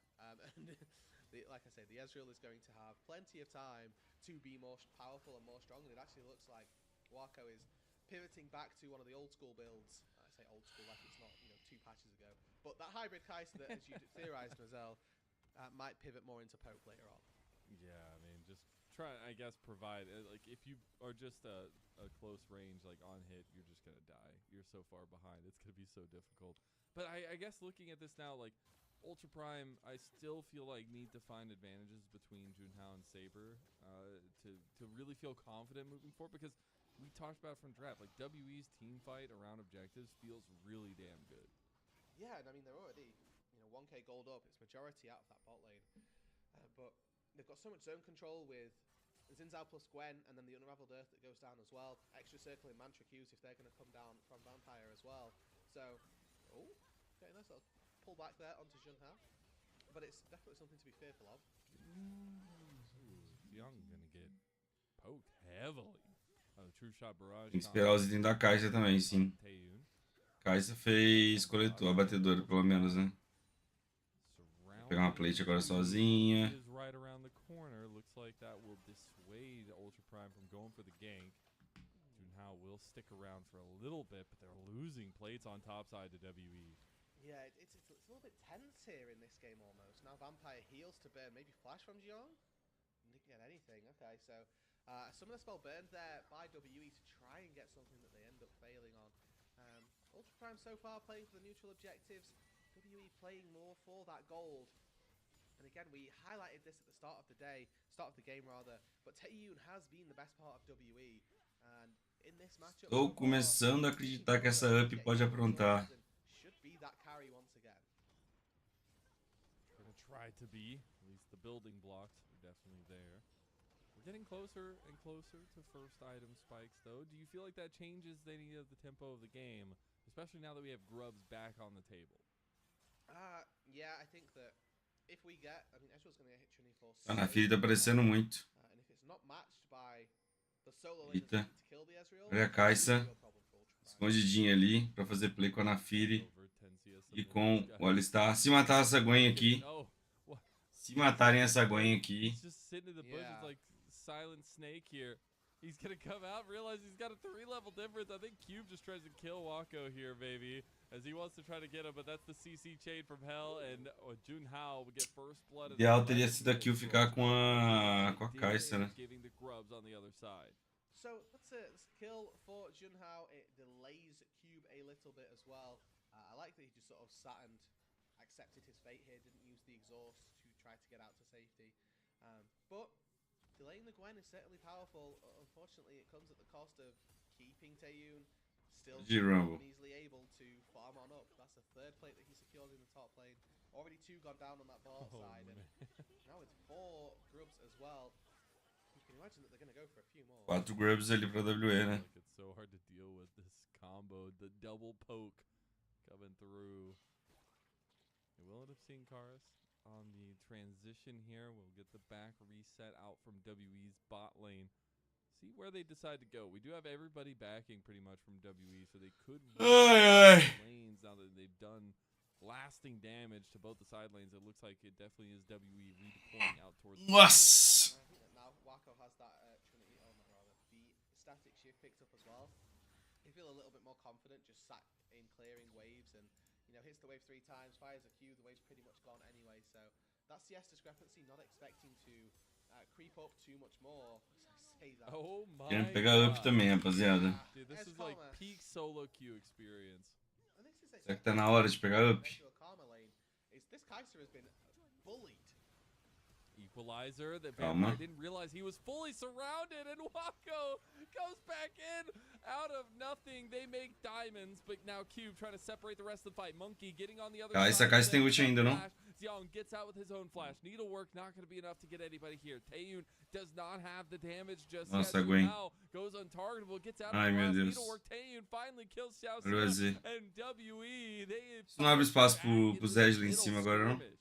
Like I say, the Ezreal is going to have plenty of time to be more powerful and more strong. And it actually looks like Wako is pivoting back to one of the old school builds. I say old school like it's not 2 patches ago. But that hybrid Kai'Sa that, as you theorized, Mazel, might pivot more into poke later on. Yeah, I mean, just try, I guess, provide, like, if you are just a close range, like, on hit, you're just going to die. You're so far behind. It's going to be so difficult. But I guess looking at this now, like, Ultra Prime, I still feel like need to find advantages between Junhao and Saber to really feel confident moving forward, because we talked about from draft, like, WE's team fight around objectives feels really damn good. Yeah, and I mean, they're already, 1k gold up. It's majority out of that bot lane. But they've got so much zone control with Zinzao plus Gwen, and then the Unraveled Earth that goes down as well. Extra circle in Mantra Qs if they're going to come down from Vampire as well. So, okay, nice little pull back there onto Junhao. But it's definitely something to be fearful of. Young going to get poked heavily. Tem que esperar os itens da caixa também, sim. Caixa fez coletor, a batedora, pelo menos, né? Vou pegar uma plate agora sozinha. Will stick around for a little bit, but they're losing plates on top side to WE. Yeah, it's a little bit tense here in this game almost. Now Vampire heals to burn, maybe flash from Jiong? Didn't get anything. Okay, so some of the spell burned there by WE to try and get something that they end up failing on. Ultra Prime so far playing for the neutral objectives. WE playing more for that gold. And again, we highlighted this at the start of the game rather. But Taeyun has been the best part of WE. And in this matchup, Estou começando a acreditar que essa up pode aprontar. Should be that carry once again. Gonna try to be, at least the building blocks are definitely there. We're getting closer and closer to first item spikes though. Do you feel like that changes any of the tempo of the game, especially now that we have grubs back on the table? Yeah, I think that if we get, I mean, Ezreal's gonna get hit Trinity for A Nafiri tá aparecendo muito. and if it's not matched by the solo lane to kill the Ezreal, Olha a Caixa escondidinha ali pra fazer play com a Nafiri e com o Alistar. Se matar essa Gwen aqui, se matarem essa Gwen aqui, he's gonna come out, realize he's got a 3-level difference. I think Cube just tries to kill Wako here, baby, as he wants to try to get him, but that's the CC chain from hell, and Junhao will get first blood. Ideal teria sido aqui o ficar com a Caixa, né? So that's a kill for Junhao. It delays Cube a little bit as well. I like that he just sort of sat and accepted his fate here, didn't use the exhaust to try to get out to safety. But delaying the Gwen is certainly powerful. Unfortunately, it comes at the cost of keeping Taeyun still easily able to farm on up. That's the third plate that he secured in the top lane. Already 2 gone down on that bot side, and now it's 4 grubs as well. You can imagine that they're going to go for a few more. 4 grubs ali pra WE, né? It's so hard to deal with this combo, the double poke coming through. We will end up seeing Karis on the transition here. We'll get the back reset out from WE's bot lane. See where they decide to go. We do have everybody backing pretty much from WE, so they could lanes now that they've done lasting damage to both the side lanes. It looks like it definitely is WE redeploying out towards the I think that now Wako has that Trinity element rather. The static shift picked up as well. You feel a little bit more confident, just sat in clearing waves and hits the wave 3 times, fires a Q, the wave's pretty much gone anyway, so that CS discrepancy, not expecting to creep up too much more. Oh my Querendo pegar up também, rapaziada. Dude, this is like peak solo queue experience. Será que tá na hora de pegar up? This Kaiser has been bullied. Equalizer, that Vampire didn't realize he was fully surrounded, and Wako goes back in out of nothing. They make diamonds, but now Cube trying to separate the rest of the fight. Monkey getting on the other side. Caixa tem ult ainda, não? Xiong gets out with his own flash. Needlework not going to be enough to get anybody here. Taeyun does not have the damage just Nossa, yet. Gwen. Now goes untargetable, gets out of Ai, the meu last. Deus. Needlework, Taeyun finally kills Xiao Sim. and WE. Isso não abre espaço pro Zed lá em cima agora, não?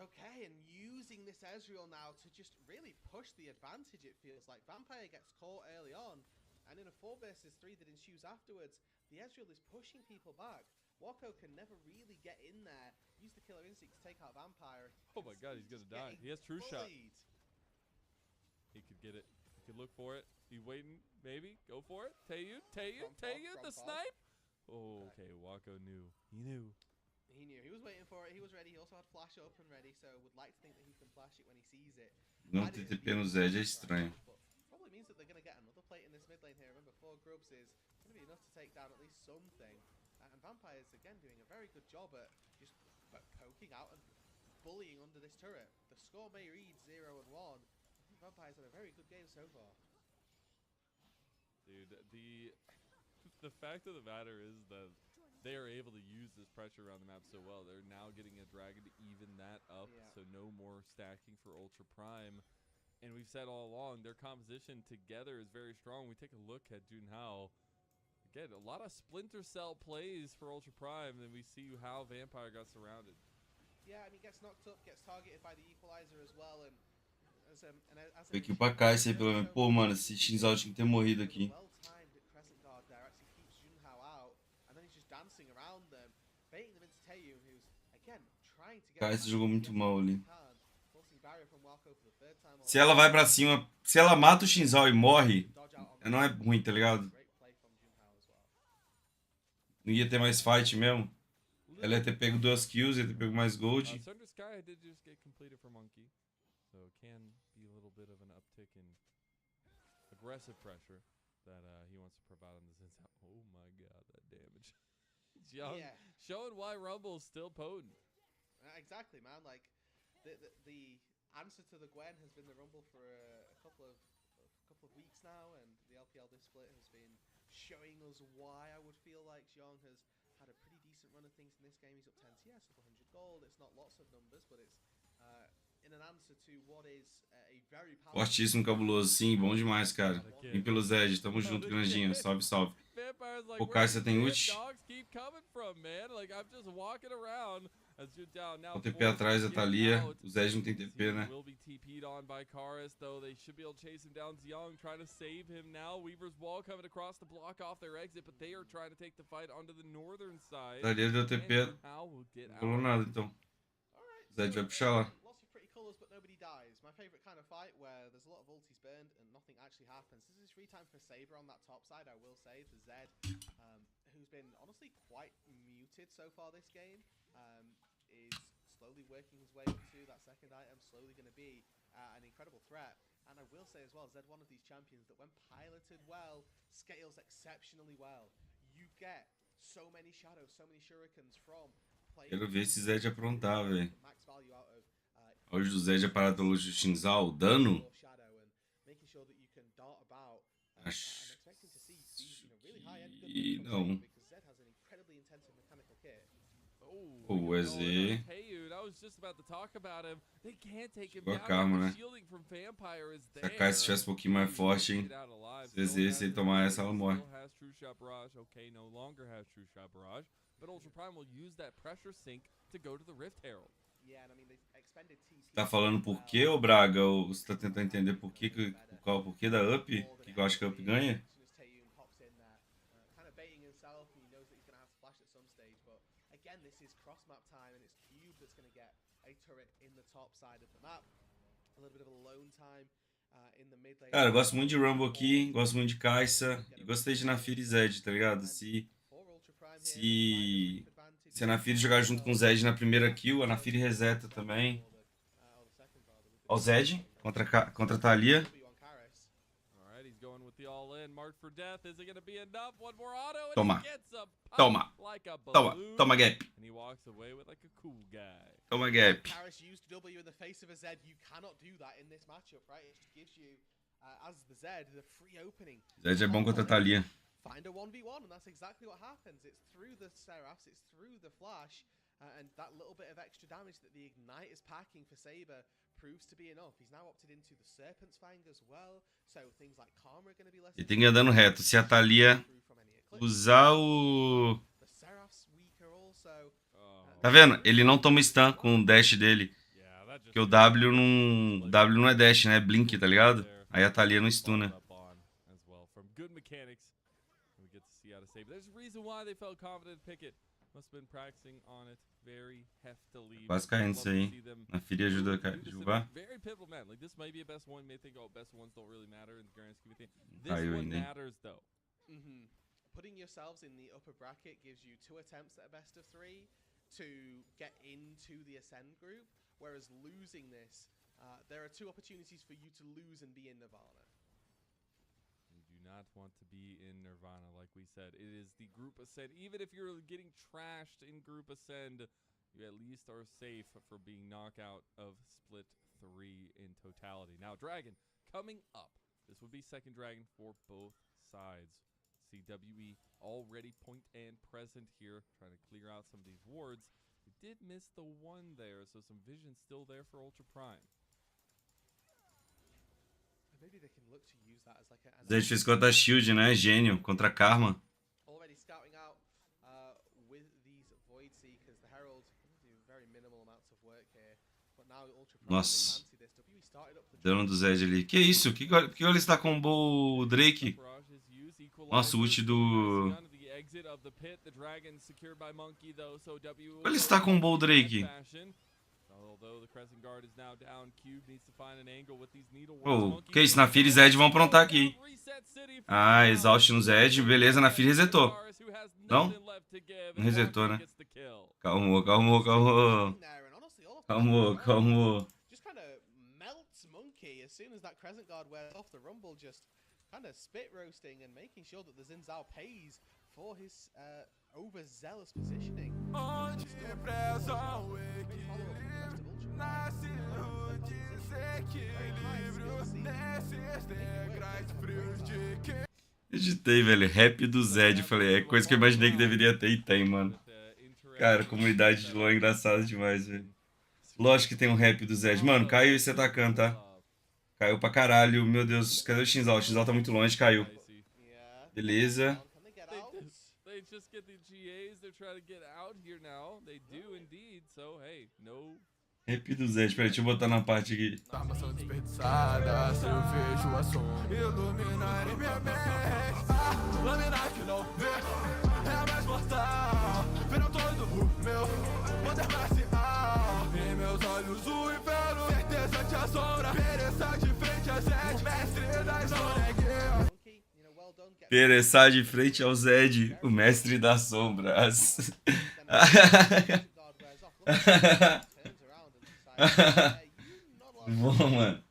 Okay, and using this Ezreal now to just really push the advantage, it feels like. Vampire gets caught early on, and in a 4 versus 3 that ensues afterwards, the Ezreal is pushing people back. Wako can never really get in there, use the killer instinct to take out Vampire. Oh my god, he's gonna die. He has true shot. He could get it. He could look for it. He's waiting, maybe. Go for it. Taeyun, the snipe. Oh, okay, Wako knew. He knew. He knew. He was waiting for it. He was ready. He also had flash open ready, so would like to think that he can flash it when he sees it. Não ter TP no Zed é estranho. Probably means that they're going to get another plate in this mid lane here. Remember, 4 grubs is going to be enough to take down at least something. And Vampire's again doing a very good job at just poking out and bullying under this turret. The score may read 0-1. I think Vampire's had a very good game so far. Dude, the fact of the matter is that they are able to use this pressure around the map so well. They're now getting a dragon to even that up, so no more stacking for Ultra Prime. And we've said all along, their composition together is very strong. We take a look at Junhao. Again, a lot of Splinter Cell plays for Ultra Prime, and we see how Vampire got surrounded. Yeah, and he gets knocked up, gets targeted by the Equalizer as well, and Foi aqui pra cá esse aí, pelo menos. Pô, mano, esse Shinzal tinha que ter morrido aqui. Cara, esse jogou muito mal ali. Se ela vai pra cima, se ela mata o Shinzal e morre, não é ruim, tá ligado? Não ia ter mais fight mesmo. Ela ia ter pego 2 kills, ia ter pego mais gold. Thunder Sky did just get completed for Monkey, so it can be a little bit of an uptick in aggressive pressure that he wants to provide on the Zinzao. Oh my god, that damage. Young, showing why Rumble is still potent. Exactly, man. Like the answer to the Gwen has been the Rumble for a couple of weeks now, and the LPL this split has been showing us why I would feel like Xiong has had a pretty decent run of things in this game. He's up 10 TS, up 100 gold. It's not lots of numbers, but it's in an answer to what is a very powerful... Fortíssimo, cabuloso, sim, bom demais, cara. Vim pelo Zed, tamo junto, grandinho. Salve, salve. Pô, Kai, você tem ult? O TP atrás da Thalia. O Zed não tem TP, né? Thalia deu TP. Não rolou nada, então. O Zed vai puxar lá. Colors, but nobody dies. My favorite kind of fight where there's a lot of ultis burned and nothing actually happens. This is free time for Saber on that top side, I will say. The Zed, who's been honestly quite muted so far this game, is slowly working his way into that second item, slowly going to be an incredible threat. And I will say as well, Zed, one of these champions that when piloted well, scales exceptionally well. You get so many shadows, so many shurikens from playing. Quero ver esse Zed aprontar, velho. Hoje o Zed é parado pelo Shinzal. Dano? Acho que não. O EZ. Chegou a Karma, né? Se a Kai estivesse um pouquinho mais forte, hein? Se o EZ, se ele tomar essa, ela morre. Tá falando por quê, ô Braga? Ou você tá tentando entender por quê, qual o porquê da Up? O que eu acho que a Up ganha? Cara, eu gosto muito de Rumble aqui, gosto muito de Kai'Sa e gostei de Naafiri e Zed, tá ligado? Se a Naafiri jogar junto com o Zed na primeira kill, a Naafiri reseta também. Ó o Zed contra a Thalia. Toma. Toma. Toma. Toma, Gap. Toma, Gap. Zed é bom contra a Thalia. Find a 1v1, and that's exactly what happens. It's through the Seraphs, it's through the Flash, and that little bit of extra damage that the Ignite is packing for Saber proves to be enough. He's now opted into the Serpent's Fang as well, so things like Karma are going to be less... Ele tem que ir andando reto. Se a Thalia usar o... Tá vendo? Ele não toma stun com o dash dele. Porque o W não é dash, né? É blink, tá ligado? Aí a Thalia não stuna. Quase caindo isso aí. Naafiri ajuda a derrubar. Caiu ainda, hein? Putting yourselves in the upper bracket gives you 2 attempts at a best of 3 to get into the Ascend group, whereas losing this, there are 2 opportunities for you to lose and be in Nirvana. Not want to be in Nirvana, like we said. It is the group Ascend. Even if you're getting trashed in group Ascend, you at least are safe for being knocked out of split 3 in totality. Now, Dragon coming up. This would be second Dragon for both sides. CWE already point and present here, trying to clear out some of these wards. They did miss the one there, so some vision still there for Ultra Prime. Zed fez contra a Shield, né? Gênio. Contra a Karma. Nossa. Dano do Zed ali. Que isso? Que ele está com o Drake? Nossa, o ult do... Ele está com o Drake. Oh, que isso? Naafiri e Zed vão aprontar aqui. Ah, Exaust no Zed. Beleza, Naafiri resetou. Não? Não resetou, né? Calmou. Just kind of melts Monkey as soon as that Crescent Guard wears off the Rumble, just kind of spit roasting and making sure that the Xin Zhao pays for his overzealous positioning. Digitei, velho. Rap do Zed. Falei, é coisa que eu imaginei que deveria ter e tem, mano. Cara, comunidade de LoL é engraçada demais, velho. Lógico que tem um rap do Zed. Mano, caiu esse atacante, tá? Caiu pra caralho. Meu Deus, cadê o Xinzal? O Xinzal tá muito longe, caiu. Beleza. Rap do Zed. Peraí, deixa eu botar na parte aqui. Armação desperdiçada, se eu vejo a som iluminar em minha mente. Lâmina que não vê, é a mais mortal. Viram todo o meu poder marcial. Em meus olhos o inferno, certeza te assombra. Pereça de frente a Zed, mestre das sombras. Pereçar de frente ao Zed, o mestre das sombras. Bom, mano.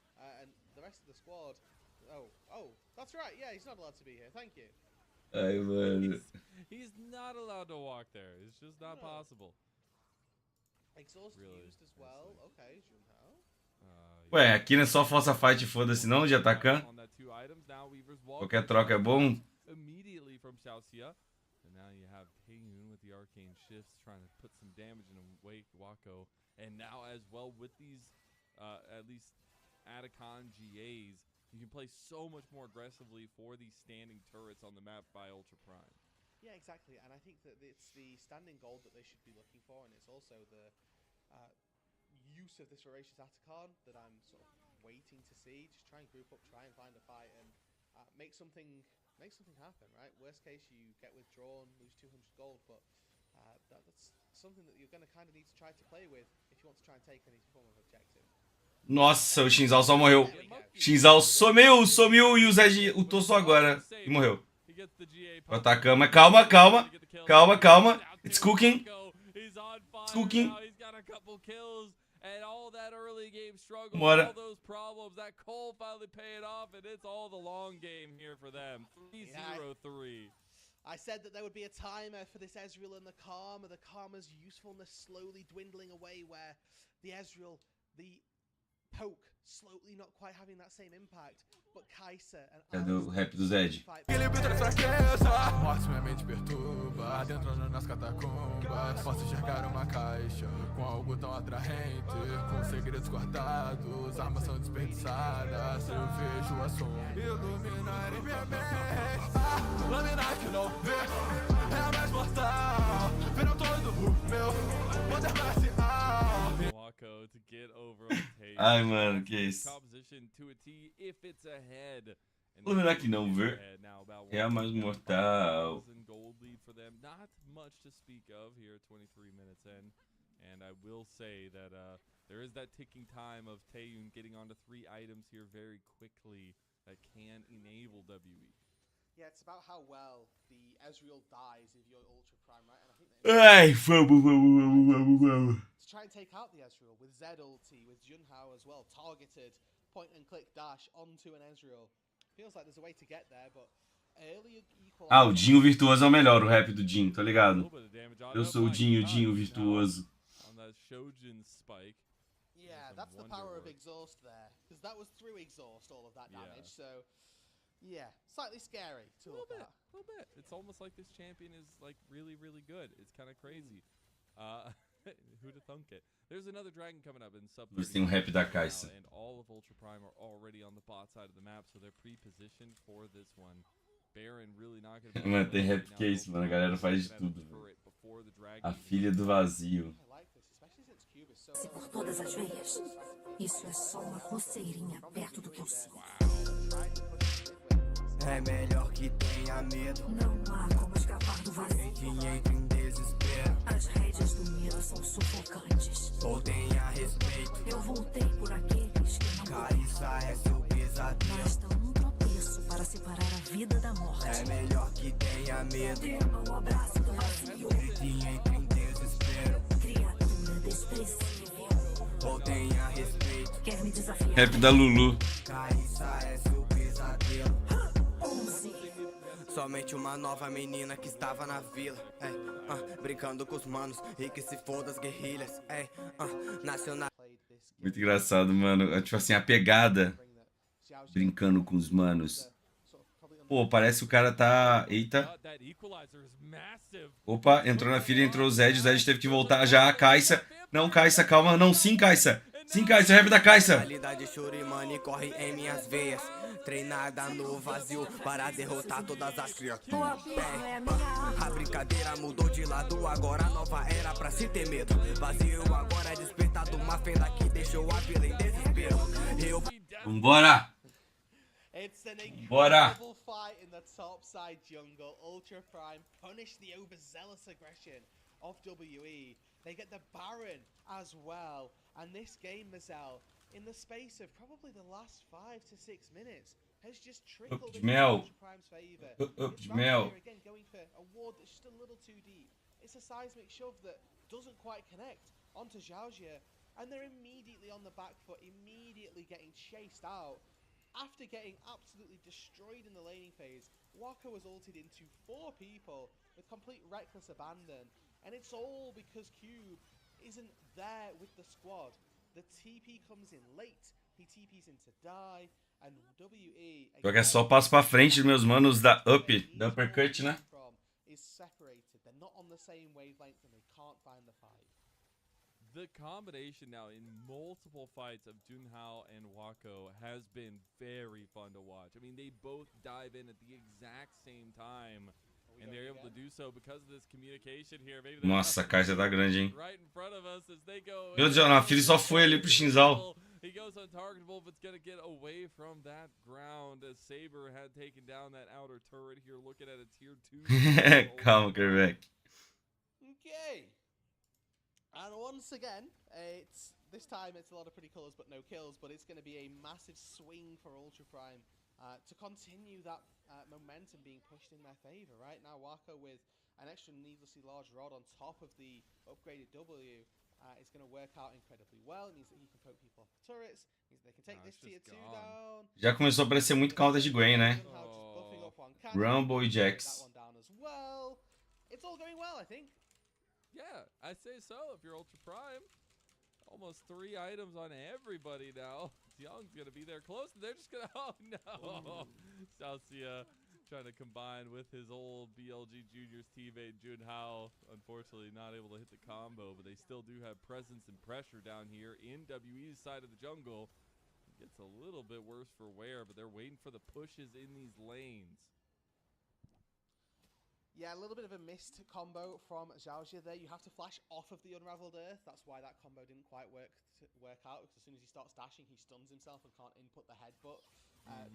Ai, mano. He's not allowed to walk there. It's just not possible. Ué, aqui não é só falsa fight, foda-se não, de atacar. Qualquer troca é bom. Immediately from Xiaoxia. And now you have Taeyun with the arcane shifts trying to put some damage in Wako. And now as well with these at least Atacon GAs, you can play so much more aggressively for these standing turrets on the map by Ultra Prime. Yeah, exactly. And I think that it's the standing gold that they should be looking for, and it's also the use of this voracious Atacon that I'm sort of waiting to see. Just try and group up, try and find a fight, and make something happen, right? Worst case, you get withdrawn, lose 200 gold, but that's something that you're going to kind of need to try to play with if you want to try and take any form of objective. Nossa, o Xinzal só morreu. Xinzal sumiu e o Zed ultou só agora e morreu. Atacama, calma. It's cooking. And all that early game struggle, Bora. all those problems, that coal finally paid off, and it's all the long game here for them. 3-0-3. I said that there would be a timer for this Ezreal and the Karma's usefulness slowly dwindling away, where the Ezreal, the poke, slowly not quite having that same impact, but Kai'Sa and Cadê o rap do Zed? Equilíbrio traz fraqueza, morte minha mente perturba, adentrando nas catacumbas, posso enxergar uma caixa, com algo tão atraente, com segredos guardados, armação desperdiçada, se eu vejo a som iluminar em minha mente. Lâmina que não vê, é a mais mortal, viram todo o meu poder marcial. To get over on Taeyun. Ai, mano, que isso. Composition to a T if it's ahead. Lâmina que não vê, é a mais mortal. Gold lead for them. Not much to speak of here at 23 minutes in. And I will say that there is that ticking time of Taeyun getting onto 3 items here very quickly that can enable WE. Yeah, it's about how well the Ezreal dies if you're Ultra Prime, right? And I think that Ai, vamos. to try and take out the Ezreal with Zed ulti, with Junhao as well, targeted point and click dash onto an Ezreal. Feels like there's a way to get there, but early equal. Ah, o Dinho Virtuoso é o melhor, o rap do Dinho, tá ligado? Eu sou o Dinho Virtuoso. On that Shojin spike. Yeah, that's the power of exhaust there, because that was through exhaust all of that damage. So yeah, slightly scary to look at. A little bit. It's almost like this champion is like really good. It's kind of crazy. Who'd have thunk it? There's another dragon coming up in sub. Tem um rap da Kai'Sa. And all of Ultra Prime are already on the bot side of the map, so they're pre-positioned for this one. Baron really not gonna be. Mano, tem rap que é isso, mano. A galera faz de tudo, velho. A filha do vazio. Se por todas as veias, isso é só uma coceirinha perto do que eu sinto. É melhor que tenha medo. Não há como escapar do vazio. Que entra em desespero. As rédeas do medo são sufocantes. Ou tenha respeito. Eu voltei por aqueles que não Caíssa é seu pesadelo. basta um tropeço para separar a vida da morte. É melhor que tenha medo. Tema o abraço do vazio. Que entra em desespero. Criatura desprezível. Ou tenha respeito. Quer me desafiar? Rap da Lulu. Caíssa é seu pesadelo. 11. Somente uma nova menina que estava na vila, brincando com os manos e que se foda as guerrilhas, nacional. Muito engraçado, mano. Tipo assim, a pegada. Brincando com os manos. Pô, parece que o cara tá... Eita. Opa, entrou na fila, entrou o Zed teve que voltar já. A Caixa. Não, Caixa, calma. Não, sim, Caixa. Sim, Caixa, rap da Caixa. Qualidade Shurimani corre em minhas veias. Treinada no vazio para derrotar todas as criaturas. A brincadeira mudou de lado, agora a nova era pra se ter medo. Vazio agora é despertado, uma fenda que deixou a vila em desespero. Vambora. It's an Bora. incredible fight in the top side jungle. Ultra Prime punish the overzealous aggression of WE. They get the Baron as well. And this game, Mazel, in the space of probably the last 5 to 6 minutes, has just trickled into Ultra Prime's favour. It's right here again going for a ward that's just a little too deep. It's a seismic shove that doesn't quite connect onto Xiaojia. And they're immediately on the back foot, immediately getting chased out. After getting absolutely destroyed in the laning phase, Waka was ulted into 4 people with complete reckless abandon. And it's all because Cube isn't there with the squad. The TP comes in late, he TPs into die, and WE... Só que é só passo pra frente, meus manos da Up, da Uppercut, né? ...is separated. They're not on the same wavelength and they can't find the fight. The combination now in multiple fights of Junhao and Wako has been very fun to watch. I mean, they both dive in at the exact same time, and they're able to do so because of this communication here. Maybe nossa, a caixa tá grande, hein? right in front of us as they go. Meu Deus, na fila só foi ali pro Shinzal. He goes untargetable, but it's going to get away from that ground as Saber had taken down that outer turret here, looking at a tier 2. Calma, Kerbeck. Okay. And once again, this time it's a lot of pretty colours but no kills, but it's going to be a massive swing for Ultra Prime to continue that momentum being pushed in their favour. Right now, Wako with an extra needlessly large rod on top of the upgraded W is going to work out incredibly well. It means that he can poke people off the turrets, it means they can take this tier 2 down. Já começou a aparecer muito counter de Gwen, né? Rumble e Jax. It's all going well, I think. Yeah, I say so. If you're Ultra Prime, almost 3 items on everybody now. Young's gonna be there close, and they're just gonna. Oh no! Salcia trying to combine with his old BLG Juniors teammate Junhao. Unfortunately, not able to hit the combo, but they still do have presence and pressure down here in WE's side of the jungle. It gets a little bit worse for wear, but they're waiting for the pushes in these lanes. Yeah, a little bit of a missed combo from Xiaojia there. You have to flash off of the Unraveled Earth. That's why that combo didn't quite work out. Because as soon as he starts dashing, he stuns himself and can't input the headbutt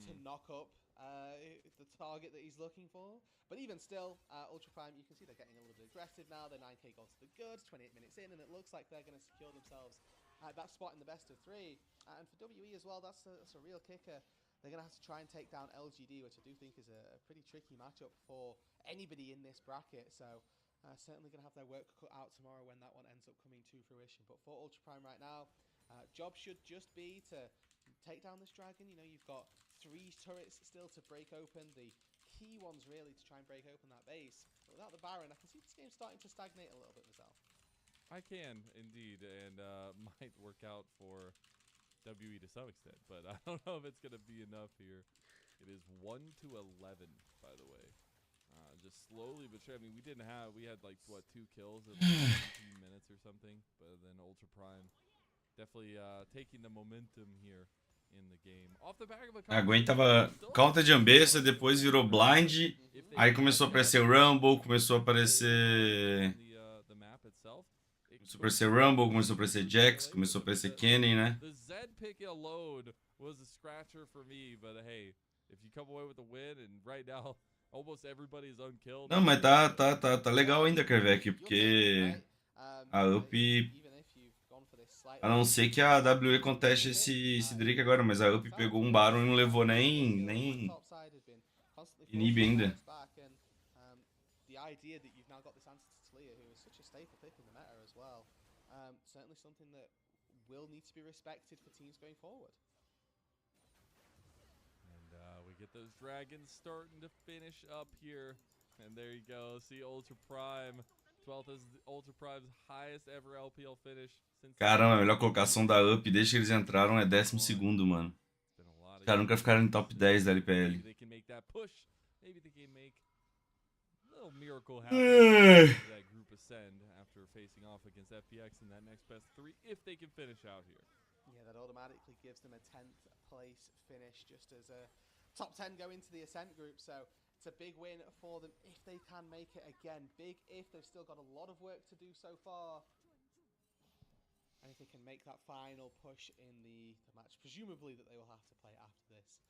to knock up the target that he's looking for. But even still, Ultra Prime, you can see they're getting a little bit aggressive now. They're 9k gold to the goods, 28 minutes in, and it looks like they're going to secure themselves that spot in the best of 3. And for WE as well, that's a real kicker. They're going to have to try and take down LGD, which I do think is a pretty tricky matchup for anybody in this bracket. So certainly going to have their work cut out tomorrow when that one ends up coming to fruition. But for Ultra Prime right now, job should just be to take down this dragon. You know, you've got 3 turrets still to break open. The key ones really to try and break open that base. But without the Baron, I can see this game starting to stagnate a little bit myself. I can indeed, and might work out for WE to some extent, but I don't know if it's going to be enough here. It is 1-11, by the way. Just slowly but surely. I mean, we had like, what, 2 kills in like 17 minutes or something, but then Ultra Prime definitely taking the momentum here in the game. Off the back of a A Gwen tava counter de Ambessa, depois virou blind, aí começou a aparecer o Rumble, começou a aparecer... Começou a aparecer Rumble, começou a aparecer Jax, começou a aparecer Kenny, né? The Zed pick alone was a scratcher for me, but hey, if you come away with a win, and right now almost everybody's unkilled. Não, mas tá legal ainda, Kervek, porque a UP, a não ser que a WE conteste esse Drake agora, mas a UP pegou um Baron e não levou nem inib ainda. The idea that you've now got this answer to Talia, who is such a staple pick in the meta as well, certainly something that will need to be respected for teams going forward. And we get those dragons starting to finish up here. And there you go. See Ultra Prime. 12th is Ultra Prime's highest ever LPL finish. Caramba, a melhor colocação da UP desde que eles entraram é 12º, mano. Os caras nunca ficaram em top 10 da LPL. Miracle that group ascend after facing off against FPX in that next best 3 if they can finish out here. Yeah, that automatically gives them a 10th place finish just as a top 10 go into the ascent group, so it's a big win for them if they can make it again. Big if, they've still got a lot of work to do so far. And if they can make that final push in the match, presumably that they will have to play after this,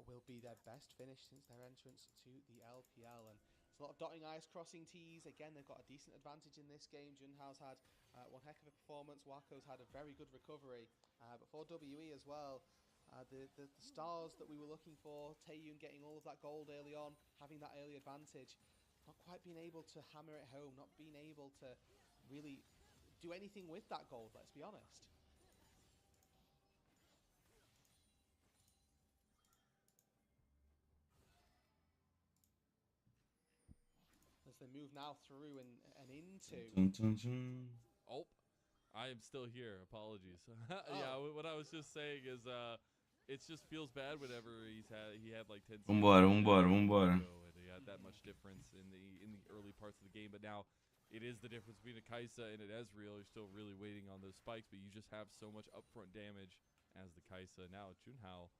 will be their best finish since their entrance to the LPL. And a lot of dotting I's, crossing T's. Again, they've got a decent advantage in this game. Junhao's had one heck of a performance. Wako's had a very good recovery. But for WE as well, the stars that we were looking for, Taeyun getting all of that gold early on, having that early advantage, not quite being able to hammer it home, not being able to really do anything with that gold, let's be honest. They move now through and into. Oh, I am still here. Apologies. Yeah, what I was just saying is, it just feels bad whenever he had like 10 seconds. Vambora. And he had that much difference in the early parts of the game, but now it is the difference between a Kai'Sa and an Ezreal. You're still really waiting on those spikes, but you just have so much upfront damage as the Kai'Sa. Now Junhao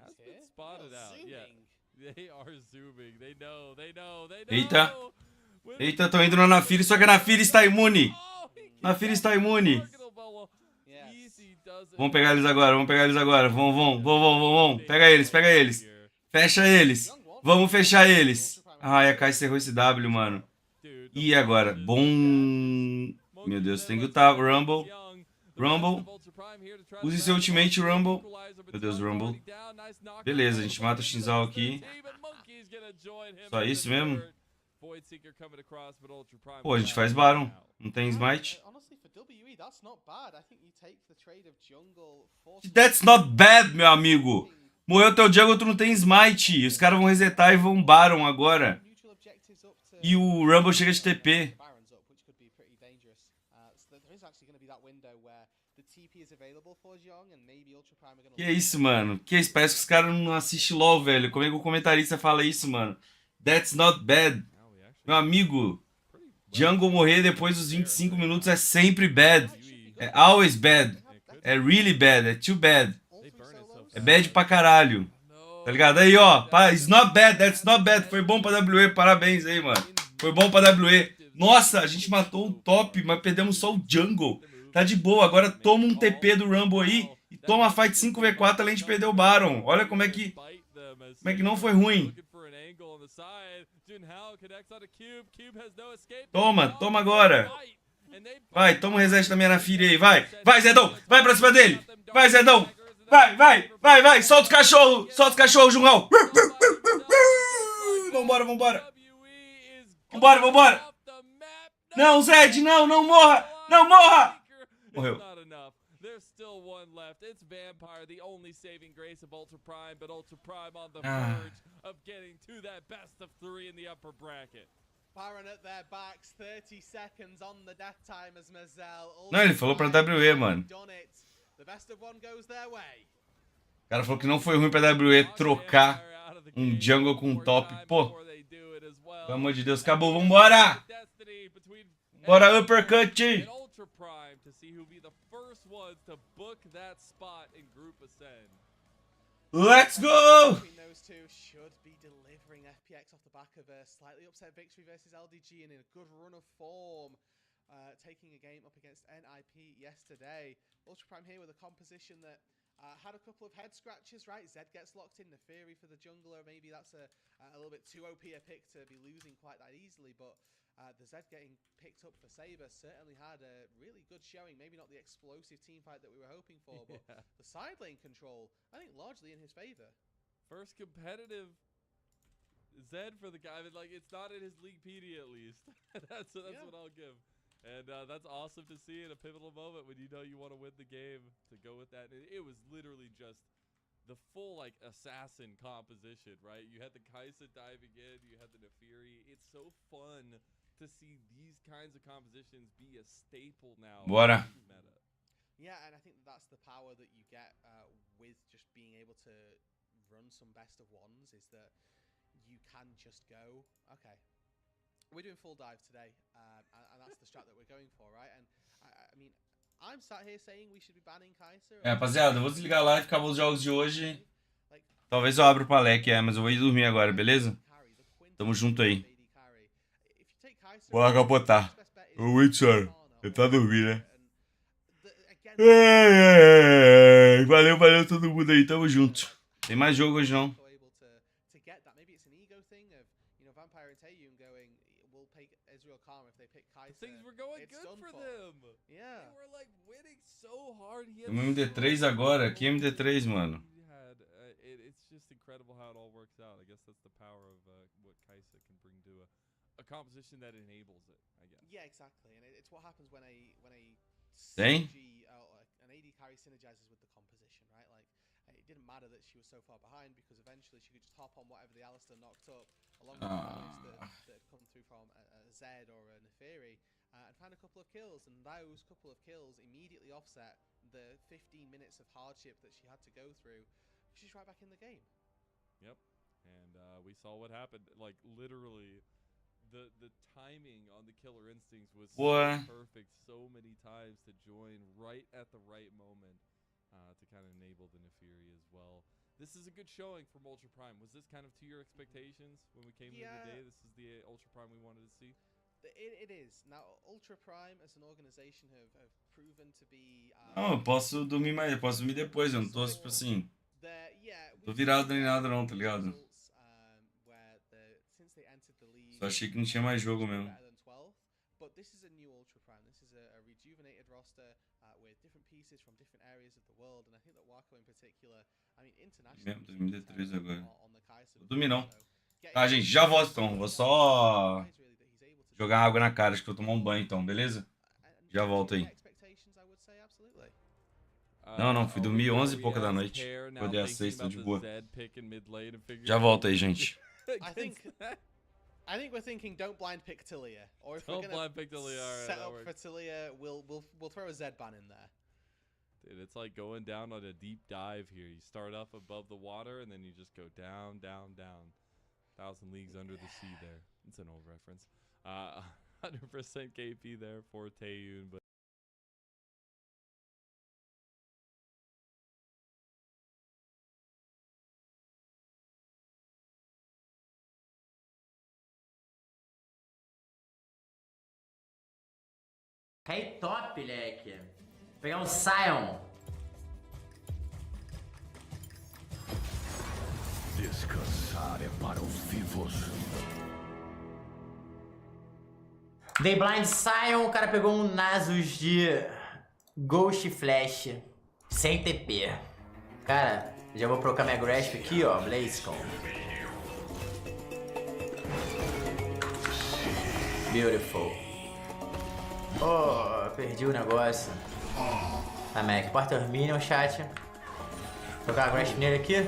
has been spotted out. Yeah. They are zooming. They know. Eita, tô indo na Naafiri, só que a Naafiri está imune. Naafiri está imune. Vamos pegar eles agora. Vamos. Pega eles. Fecha eles. Vamos fechar eles. Ai, a Kai'Sa errou esse W, mano. E agora? Bom... Meu Deus, tem que lutar. Rumble. Use seu ultimate, Rumble. Meu Deus, Rumble. Beleza, a gente mata o Shinzal aqui. Só isso mesmo? Pô, a gente faz Baron. Não tem smite. That's not bad, meu amigo. Morreu teu jungle, tu não tem smite. Os caras vão resetar e vão Baron agora. E o Rumble chega de TP. Que isso, mano? Que isso? Parece que os caras não assistem LOL, velho. Como é que o comentarista fala isso, mano? That's not bad. Meu amigo, jungle morrer depois dos 25 minutos é sempre bad. É always bad. É really bad. É too bad. É bad pra caralho. Tá ligado? Aí, ó. It's not bad. That's not bad. Foi bom pra WE. Parabéns aí, mano. Foi bom pra WE. Nossa, a gente matou um top, mas perdemos só o jungle. Tá de boa. Agora toma um TP do Rumble aí e toma a fight 5v4 além de perder o Baron. Olha como é que não foi ruim. Toma agora. Vai, toma um reset da minha Naafiri aí. Vai, Zedão. Vai pra cima dele. Vai, Zedão. Vai. Solta os cachorros, Junhao. Vambora. Não, Zed, não morra. Morreu. There's still one left. It's Vampire, the only saving grace of Ultra Prime, but Ultra Prime on the verge of getting to that best of 3 in the upper bracket. Baron at their backs, 30 seconds on the death time as Mazel. Não, ele falou pra WE, mano. The best of one goes their way. O cara falou que não foi ruim pra WE trocar um jungle com um top. Pô, pelo amor de Deus, acabou. Vambora! Bora, uppercut! To see who be the first ones to book that spot in group ascend. Let's go! Those two should be delivering FPX off the back of a slightly upset victory versus LDG and in a good run of form, taking a game up against NIP yesterday. Ultra Prime here with a composition that had a couple of head scratches, right? Zed gets locked in, Naafiri for the jungler, maybe that's a a little bit too OP a pick to be losing quite that easily, but the Zed getting picked up for Saber certainly had a really good showing. Maybe not the explosive team fight that we were hoping for, but the side lane control, I think, largely in his favor. First competitive Zed for the guy, but like it's not in his Leaguepedia at least. that's what I'll give. And that's awesome to see in a pivotal moment when you know you want to win the game, to go with that. And it was literally just the full like assassin composition, right? You had the Kai'Sa diving in, you had the Nefiri. It's so fun to see these kinds of compositions be a staple now. Bora. Meta. Yeah, and I think that's the power that you get with just being able to run some best of ones, is that you can just go, okay, we're doing full dive today, and that's the strat that we're going for, right? And I mean, I'm sat here saying we should be banning Kai'Sa. Rapaziada, eu vou desligar a live, acabou os jogos de hoje. Talvez eu abra o Palek, mas eu vou ir dormir agora, beleza? Tamo junto aí. Bora capotar. O Witcher, ele tá dormindo, né? Valeu, valeu todo mundo aí, tamo junto. Tem mais jogo hoje não. Things were going good for them. Yeah. They were like winning so hard. Tem um MD3 agora. Que MD3, mano? It's just incredible how it all works out. I guess that's the power of what Kai'Sa can bring to a composition that enables it, I guess. Yeah, exactly. And it's what happens when an AD carry synergizes with the composition, right? Like, it didn't matter that she was so far behind, because eventually she could just hop on whatever the Alistar knocked up, along with the that had come through from a Zed or a Nefiri, and find a couple of kills. And those couple of kills immediately offset the 15 minutes of hardship that she had to go through. She's right back in the game. Yep. And we saw what happened. Like, literally, the timing on the Killer Instincts was so perfect so many times to join right at the right moment to kind of enable the Nefiri as well. This is a good showing from Ultra Prime. Was this kind of to your expectations when we came here today? This is the Ultra Prime we wanted to see? It is. Now, Ultra Prime as an organization have proven to be... Não, eu posso dormir mais, eu posso dormir depois, eu não tô, tipo assim... Tô virado nem nada não, tá ligado? Só achei que não tinha mais jogo mesmo. But this is a new Ultra Prime. This is a rejuvenated roster with different pieces from different areas of the world, and I think that Wako in particular, I mean, internationally, MD3 agora. Vou dormir não. Tá, gente, já volto então. Vou só jogar água na cara, acho que vou tomar um banho então, beleza? Já volto aí. Não, fui dormir 11 e pouca da noite. Acordei às 6, tô de boa. Já volto aí, gente. I think we're thinking don't blind pick Taliyah, or if we're gonna set up for Taliyah, we'll throw a Zed ban in there. Dude, it's like going down on a deep dive here. You start up above the water and then you just go down, down, down. 1,000 leagues under the sea there. It's an old reference. 100% KP there for Taeyun, but Hey, top, leque. Vou pegar um Sion. Descansar é para os vivos. Dei blind Sion, o cara pegou um Nasus de Ghost Flash. Sem TP. Cara, já vou colocar minha Grasp aqui, ó. BlazeCon. Beautiful. Oh, perdi o negócio. Tá, Mac. Porta os minions, chat. Vou colocar a Grasp nele aqui.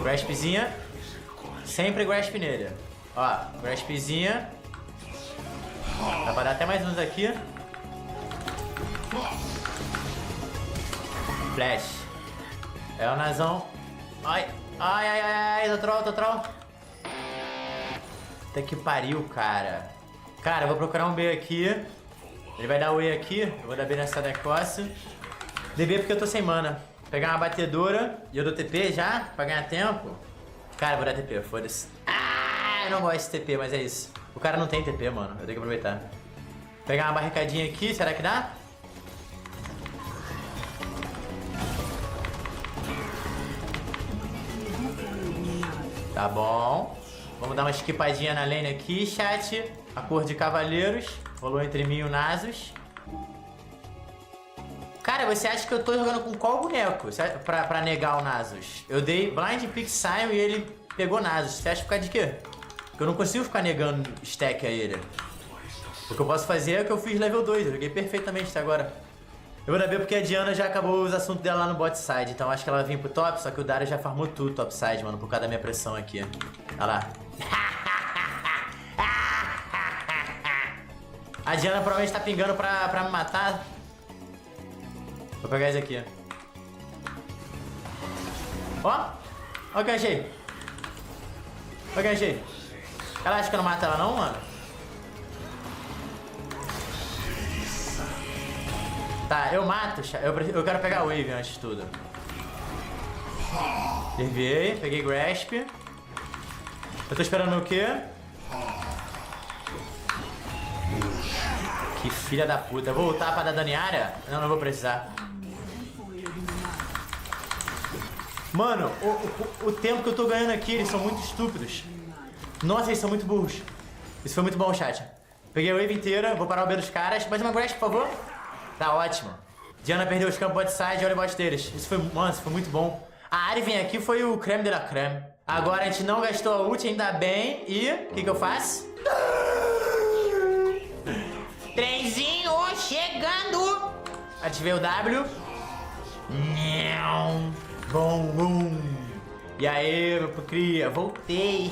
Graspzinha. Sempre Grasp nele. Ó, Graspzinha. Dá pra dar até mais uns aqui. Flash. É o Nazão. Ai, ai, ai, ai, tô troll. Puta que pariu, cara. Cara, eu vou procurar um B aqui. Ele vai dar o E aqui. Eu vou dar B nessa decosse. DB porque eu tô sem mana. Pegar uma batedora. E eu dou TP já, pra ganhar tempo. Cara, eu vou dar TP, foda-se. Ah, eu não gosto de TP, mas é isso. O cara não tem TP, mano. Eu tenho que aproveitar. Pegar uma barricadinha aqui, será que dá? Tá bom. Vamos dar uma esquipadinha na lane aqui, chat. A cor de cavaleiros. Rolou entre mim e o Nasus. Cara, você acha que eu tô jogando com qual boneco pra negar o Nasus? Eu dei Blind Pick Sion e ele pegou Nasus. Você acha por causa de quê? Porque eu não consigo ficar negando stack a ele. O que eu posso fazer é o que eu fiz level 2. Eu joguei perfeitamente até agora. Eu vou dar B porque a Diana já acabou os assuntos dela lá no bot side. Então acho que ela vai vir pro top, só que o Darius já farmou tudo top side, mano, por causa da minha pressão aqui. Olha lá. A Diana provavelmente tá pingando pra me matar. Vou pegar esse aqui. Ó. Ó o que eu achei. Ó o que eu achei. Ela acha que eu não mato ela não, mano? Tá, eu mato. Eu quero pegar a wave antes de tudo. Derviei, peguei grasp. Eu tô esperando o quê? Que filha da puta. Vou voltar pra dar dano em área? Não, não vou precisar. Mano, o tempo que eu tô ganhando aqui, eles são muito estúpidos. Nossa, eles são muito burros. Isso foi muito bom, chat. Peguei a wave inteira, vou parar o B dos caras. Mais uma grasp, por favor. Tá ótimo. Diana perdeu os campos bot side, olha o bot deles. Isso foi, mano, isso foi muito bom. A área vem aqui, foi o creme de la creme. Agora a gente não gastou a ult, ainda bem. E o que eu faço? Trenzinho chegando. Ativei o W. Bom, bom. E aí, meu cria, voltei.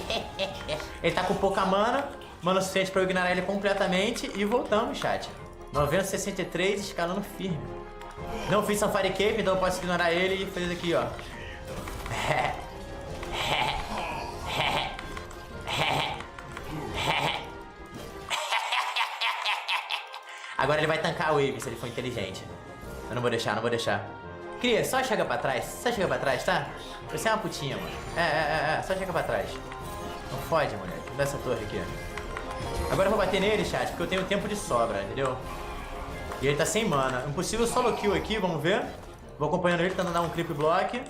Ele tá com pouca mana. Mana suficiente pra eu ignorar ele completamente. E voltamos, chat. 963, escalando firme. Não fiz Safari Cape, então eu posso ignorar ele e fazer isso aqui, ó. Agora ele vai tancar a wave se ele for inteligente. Eu não vou deixar, não vou deixar. Cria, só chega pra trás, tá? Você é uma putinha, mano. Só chega pra trás. Não fode, moleque. Vou dar essa torre aqui. Agora eu vou bater nele, chat, porque eu tenho tempo de sobra, entendeu? E ele tá sem mana. Um possível solo kill aqui, vamos ver. Vou acompanhando ele, tentando dar um creep block.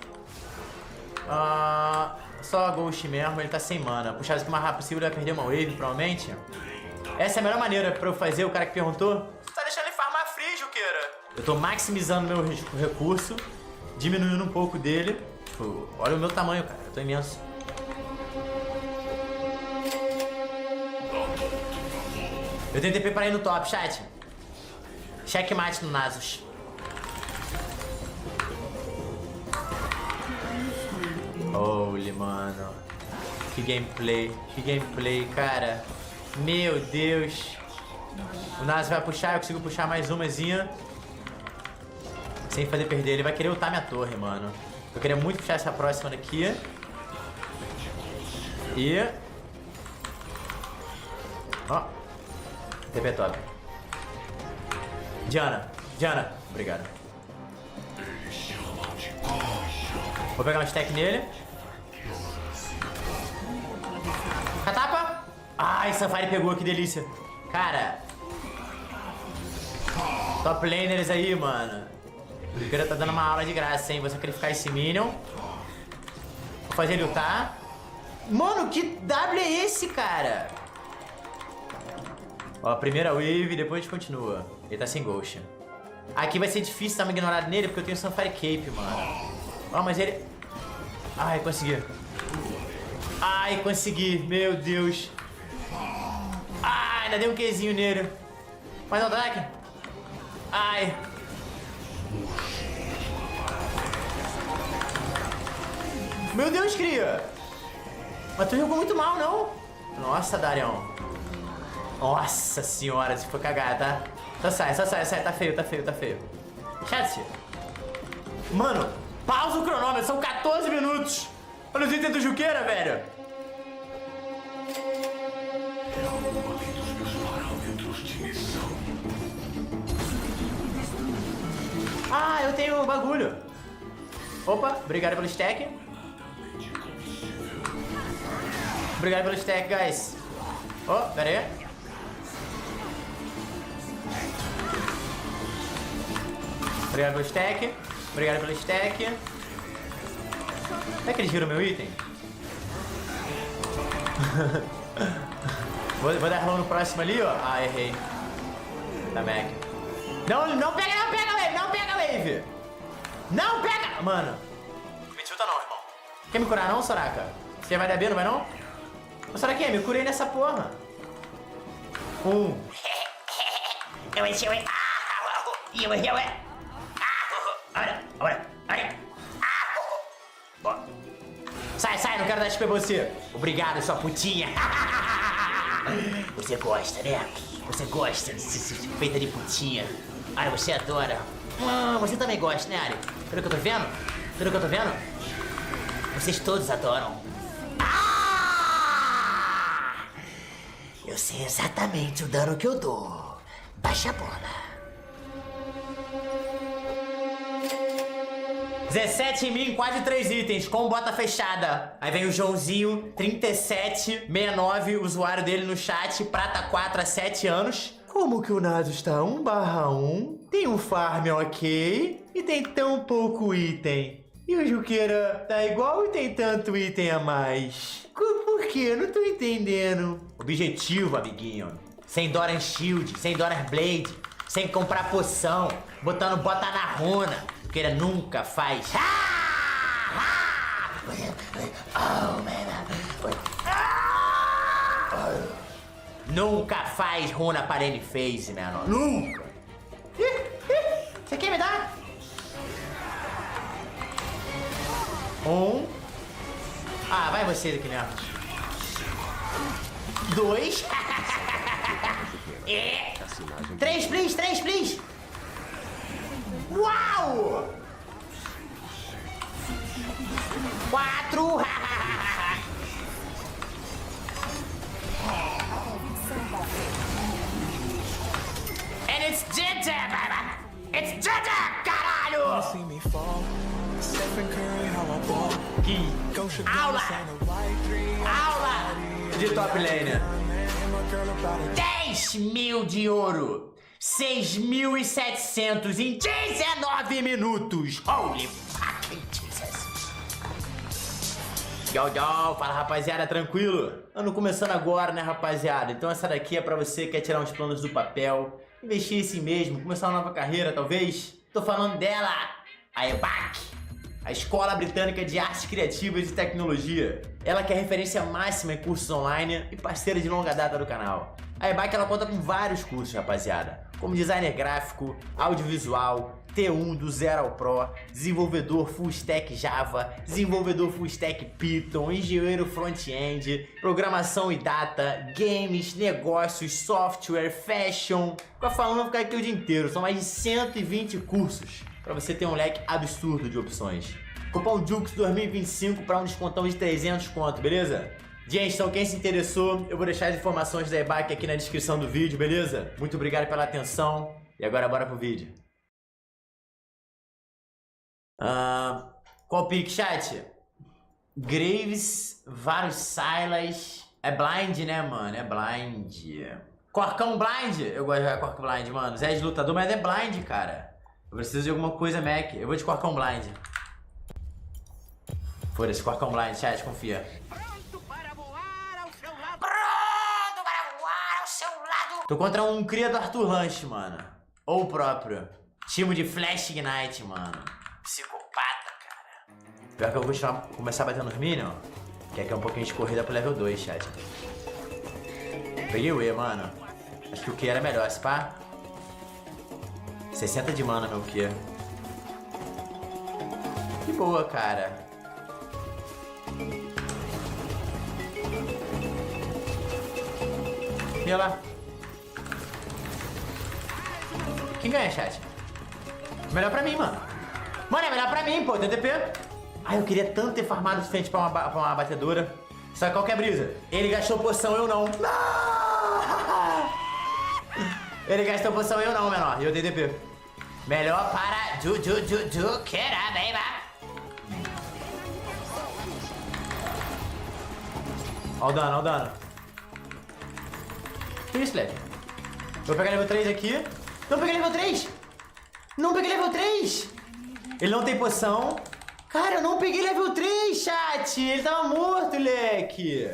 Só a ghost mesmo, ele tá sem mana. Puxar isso o mais rápido possível, ele vai perder uma wave, provavelmente. Essa é a melhor maneira pra eu fazer, o cara que perguntou. Você tá deixando ele farmar free, Juqueira? Eu tô maximizando meu recurso, diminuindo um pouco dele. Olha o meu tamanho, cara, eu tô imenso. Eu tenho TP pra ir no top, chat. Checkmate no Nasus. Holy, mano. Que gameplay, cara. Meu Deus. O Nasus vai puxar, eu consigo puxar mais umazinha. Sem fazer perder. Ele vai querer ultar minha torre, mano. Eu queria muito puxar essa próxima daqui. E... ó. TP top. Diana. Obrigado. Vou pegar um stack nele. Catapa. Ai, Safari pegou, que delícia. Cara. Top laners aí, mano. O cara tá dando uma aula de graça, hein. Vou sacrificar esse minion. Vou fazer ele ultar. Mano, que W é esse, cara? Ó, primeira wave, depois a gente continua. Ele tá sem ghost. Aqui vai ser difícil dar uma ignorada nele, porque eu tenho Safari Cape, mano. Ó, mas ele... ai, consegui. Ai, consegui. Meu Deus. Ai, ainda dei um Qzinho nele. Mais um ataque. Ai. Meu Deus, cria. Mas tu jogou muito mal, não? Nossa, Darião. Nossa senhora, se for cagar, tá? Só sai. Tá feio. Chat. Mano, pausa o cronômetro, são 14 minutos. Olha os itens do Juqueira, velho. Ah, eu tenho bagulho. Opa, obrigado pelo stack. Obrigado pelo stack, guys. Oh, pera aí. Obrigado pelo stack. Será que eles viram meu item? Vou dar roll no próximo ali, ó. Ah, errei. Da Mac. Não pega Wave, não pega Wave. Não pega! Mano. Me tilta não, irmão. Quer me curar não, Soraka? Você vai dar B, não vai não? Ô, Soraka, me curei nessa porra. Eu enchi o... Sai, não quero dar XP pra você. Obrigado, sua putinha. Você gosta, né? Você gosta de ser feita de putinha. Ai, você adora. Você também gosta, né, Ari? Pelo que eu tô vendo? Pelo que eu tô vendo? Vocês todos adoram. Eu sei exatamente o dano que eu dou. Baixa a bola. 17 em mim, quase 3 itens, com bota fechada. Aí vem o Joãozinho, 3769, usuário dele no chat, prata 4 há 7 anos. Como que o Naso está 1/1? Tem um farm ok e tem tão pouco item. E o Juqueira tá igual e tem tanto item a mais. Por quê? Não tô entendendo. Objetivo, amiguinho. Sem Doran Shield, sem Doran Blade, sem comprar poção, botando bota na runa. Juqueira nunca faz. Nunca faz runa para ele phase, menor. Nunca. Você quer me dar? 1. Ah, vai você daqui mesmo. 2. 3, please, 3, please. Uau! 4. And it's Ginger, baby! It's Ginger, caralho! Que aula! Aula de top laner. 10 mil de ouro. 6.700 em 19 minutos. Holy fucking Jesus. Yo, fala rapaziada, tranquilo? Ano começando agora, né, rapaziada? Então essa daqui é pra você que quer tirar uns planos do papel, investir em si mesmo, começar uma nova carreira, talvez. Tô falando dela, a EBAC, a Escola Britânica de Artes Criativas e Tecnologia. Ela que é referência máxima em cursos online e parceira de longa data do canal. A EBAC ela conta com vários cursos, rapaziada, como designer gráfico, audiovisual, T1 do 0 ao Pro, desenvolvedor full stack Java, desenvolvedor full stack Python, engenheiro front-end, programação e data, games, negócios, software, fashion. Ficar falando, vou ficar aqui o dia inteiro. São mais de 120 cursos para você ter um leque absurdo de opções. Cupom JUKES 2025 para um descontão de 300 conto, beleza? Gente, então quem se interessou, eu vou deixar as informações da EBAC aqui na descrição do vídeo, beleza? Muito obrigado pela atenção e agora bora pro vídeo. Qual pick, chat? Graves, vários Silas. É blind, né, mano? É blind. Corcão blind? Eu gosto de jogar Corcão blind, mano. Zé de lutador, mas é blind, cara. Eu preciso de alguma coisa, Mac. Eu vou de Corcão blind. Foda-se, Corcão blind, chat, confia. Pronto para voar ao seu lado. Pronto para voar ao seu lado. Tô contra um cria do Arthur Lanche, mano. Ou o próprio. Time de Flash Ignite, mano. Psicopata, cara. Pior que eu vou começar a bater nos minions, que aqui é um pouquinho de corrida pro level 2, chat. Peguei o E, mano. Acho que o Q era melhor, se pá. 60 de mana, meu Q. Que boa, cara. E olha lá. Quem ganha, chat? Melhor pra mim, mano. Mano, é melhor pra mim, pô, DTP. Ai, eu queria tanto ter farmado o suficiente pra uma batedora. Só que qual que é a brisa? Ele gastou poção, eu não. Ele gastou poção, eu não, menor. E eu DTP. Melhor para Juqueira, baby. Ó o dano, ó o dano. Que isso, Leque? Vou pegar level 3 aqui. Não peguei level 3! Não peguei level 3! Ele não tem poção. Cara, eu não peguei level 3, chat! Ele tava morto, leque!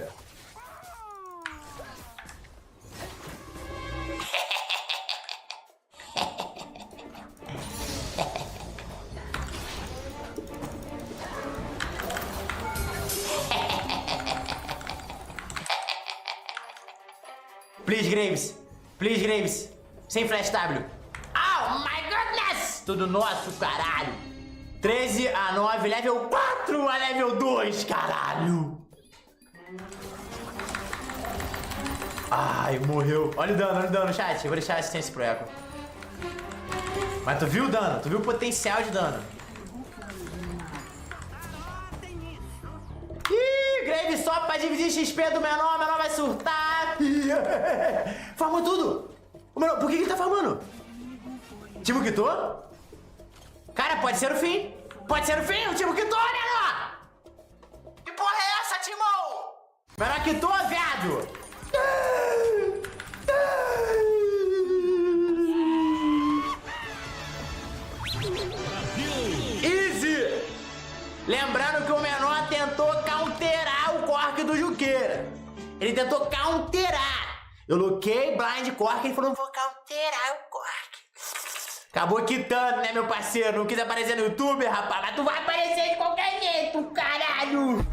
Please, Graves. Please, Graves. Sem flash W. Oh, my goodness. Tudo nosso, caralho. 13 a 9, level 4 a level 2, caralho. Ai, morreu. Olha o dano, chat. Eu vou deixar assistência pro Echo. Mas tu viu o dano? Tu viu o potencial de dano? Ih, Grave só pra dividir XP do menor. O menor vai surtar. Farmou tudo. O menor, por que ele tá farmando? Tipo quitou? Cara, pode ser o fim. Pode ser o fim. O tipo quitou, menor. Que porra é essa, Timão? Menor quitou, viado. Easy! Lembrando que o menor tentou counterar o cork do Juqueira. Ele tentou counterar. Eu loquei blind cork, ele falou, não vou counterar o cork. Acabou quitando, né, meu parceiro? Não quis aparecer no YouTube, rapaz, mas tu vai aparecer de qualquer jeito, caralho!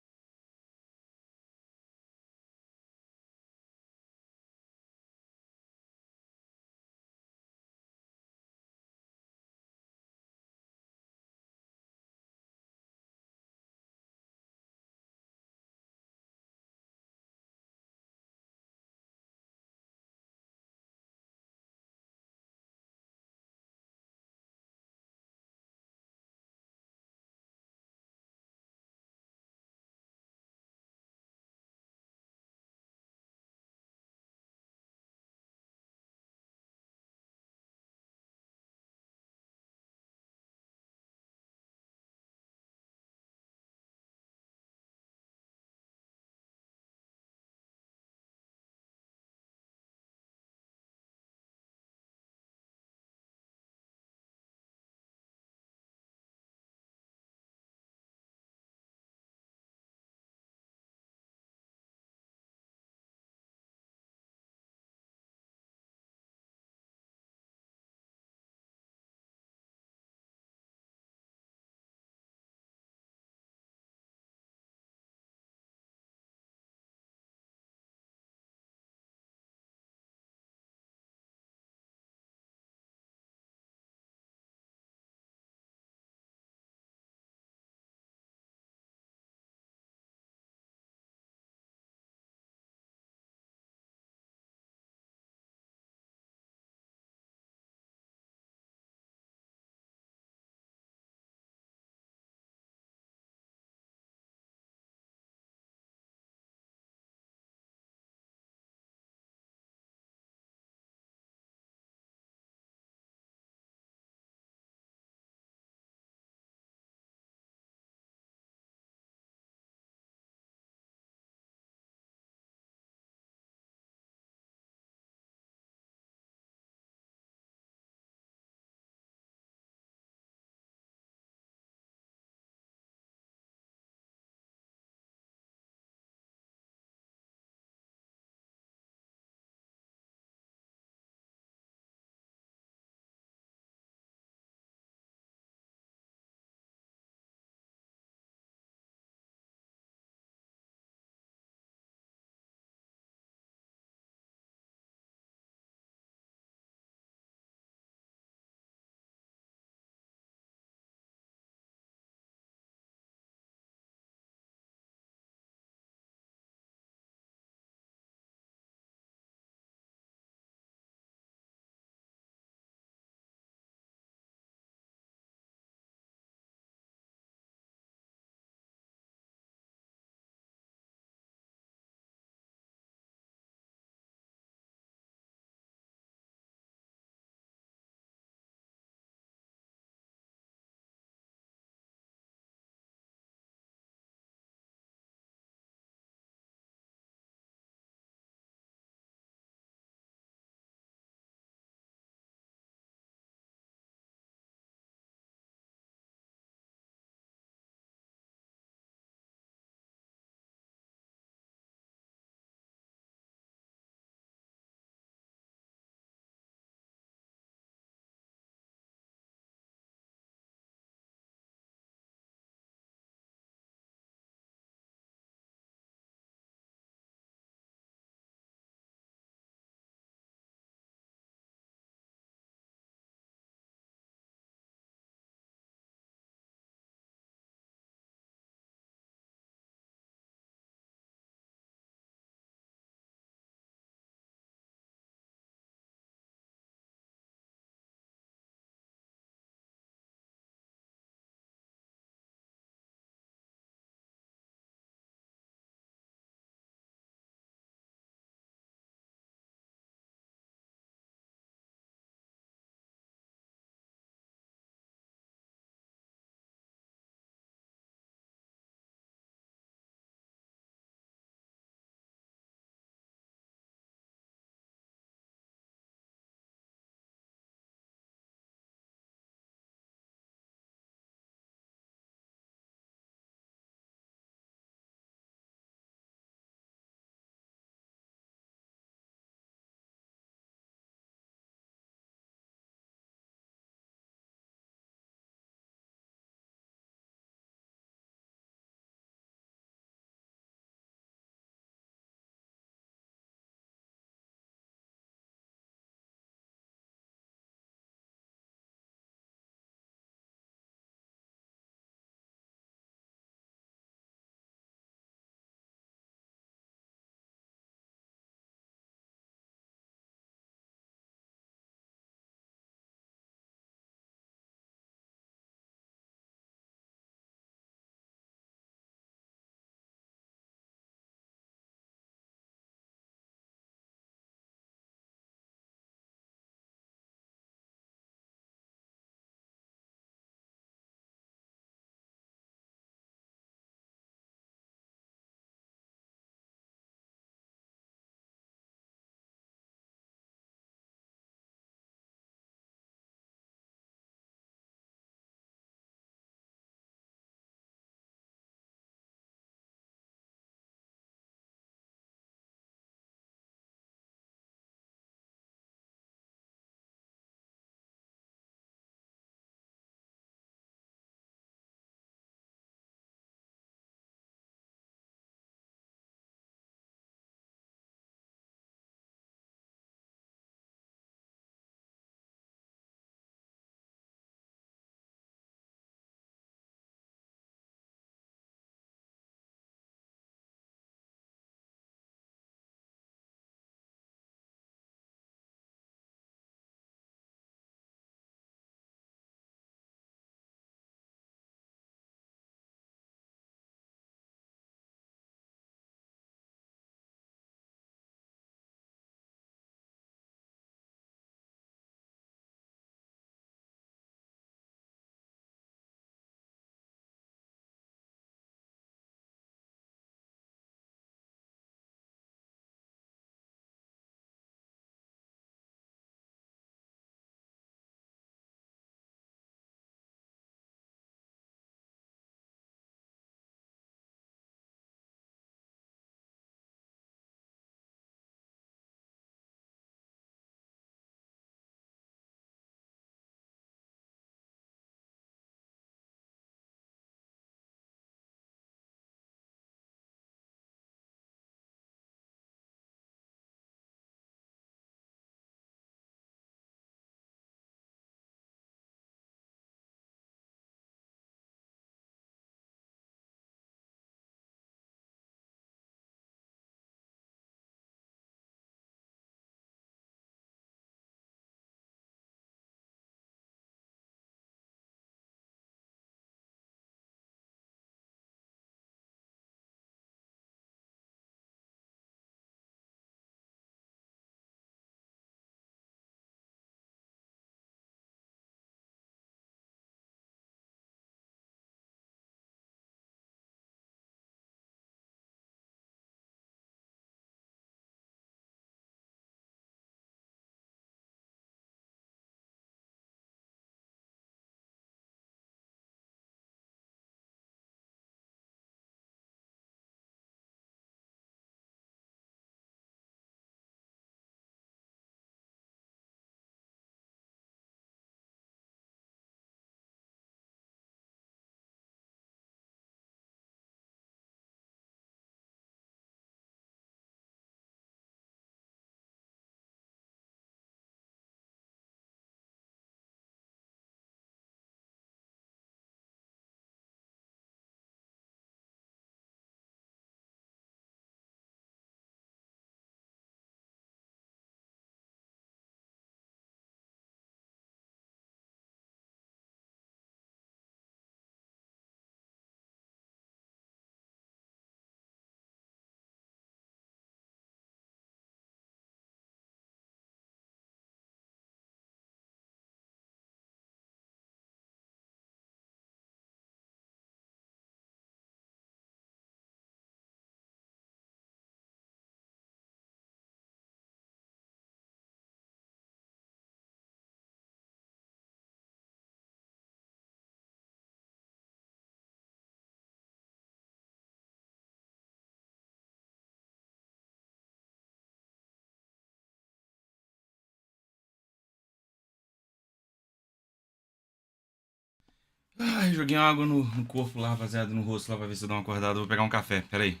Ai, joguei água no corpo lá, rapaziada, no rosto lá pra ver se eu dou uma acordada. Vou pegar um café, pera aí.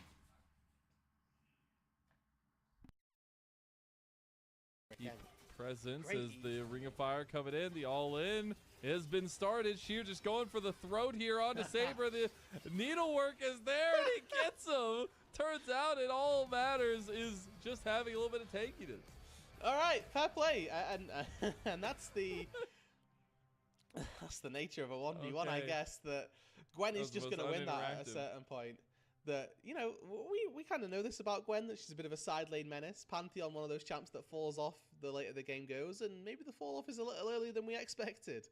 Presence as the Ring of Fire coming in. The all-in has been started. Sheer just going for the throat here onto Saber. The needlework is there and he gets him. Turns out it all matters is just having a little bit of tankiness. All right, fair play, and that's the nature of a 1v1, I guess. That Gwen is just going to win that at a certain point. That, you know, we kind of know this about Gwen, that she's a bit of a side lane menace. Pantheon, one of those champs that falls off the later the game goes, and maybe the fall off is a little earlier than we expected.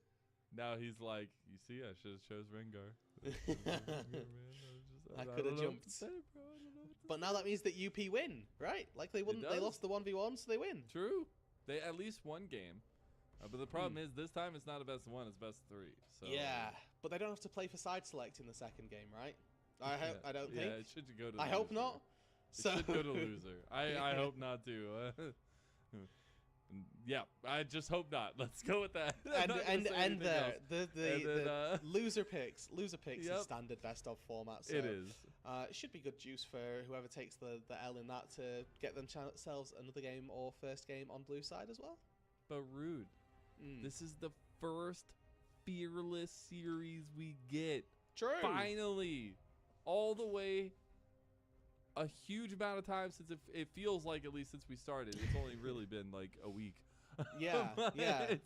Now he's like, you see, I should have chose Rengar. I could have jumped. But now that means that UP win, right? Like they wouldn't, they lost the 1v1, so they win. True. They at least won game. But the problem is this time it's not a best of 1, it's best of 3. So yeah, but they don't have to play for side select in the second game, right? I hope. I don't think. Yeah, it should go to. I hope not. It should go to loser. I hope not to. Yeah, I just hope not. Let's go with that. And the loser picks is standard best of format. So, it is. It should be good juice for whoever takes the L in that to get themselves another game or first game on blue side as well. But Rude, this is the first Fearless series we get. True. Finally, all the way. A huge amount of time since it feels like, at least since we started. It's only really been like a week. Yeah, yeah.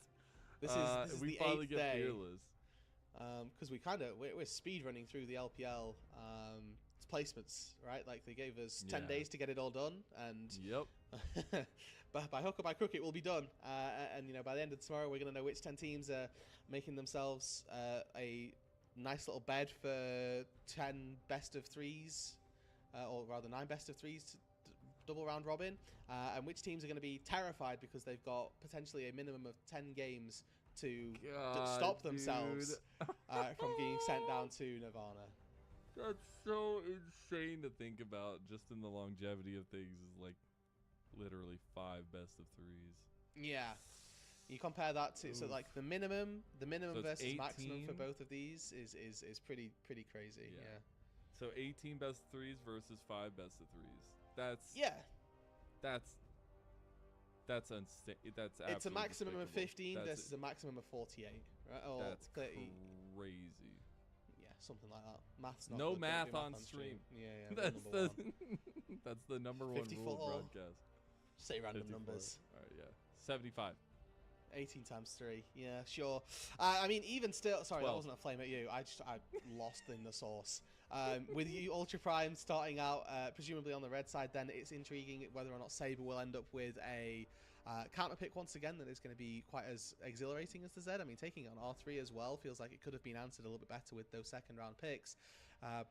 This is we the finally 8th get day. Fearless. Because we're speed running through the LPL placements, right? Like they gave us 10 days to get it all done, and but by hook or by crook it will be done. And you know, by the end of tomorrow, we're gonna know which 10 teams are making themselves a nice little bed for 10 best of 3s. Or rather 9 best of 3s double round robin, and which teams are going to be terrified because they've got potentially a minimum of 10 games to stop themselves from being sent down to Nirvana. That's so insane to think about, just in the longevity of things, is like literally 5 best of 3s. Yeah. You compare that to so like the minimum so versus 18? maximum for both of these is pretty crazy. Yeah. So 18 best of 3s versus 5 best of 3s. That's unstable. That's it's a maximum of despicable. 15 versus a maximum of 48, right? Or that's 30. Crazy. Yeah, something like that. Math's not no good. math Don't do on stream. Yeah, That's the that's the number 1 rule of 54. broadcast. Say random 54. numbers. All right, yeah. 75. 18 times 3. Yeah, sure. I mean, even still, sorry, 12. that wasn't a flame at you. I lost in the sauce. With you Ultra Prime starting out presumably on the red side, then it's intriguing whether or not Saber will end up with a counter pick once again that is going to be quite as exhilarating as the Z. I mean, taking on R3 as well feels like it could have been answered a little bit better with those second round picks,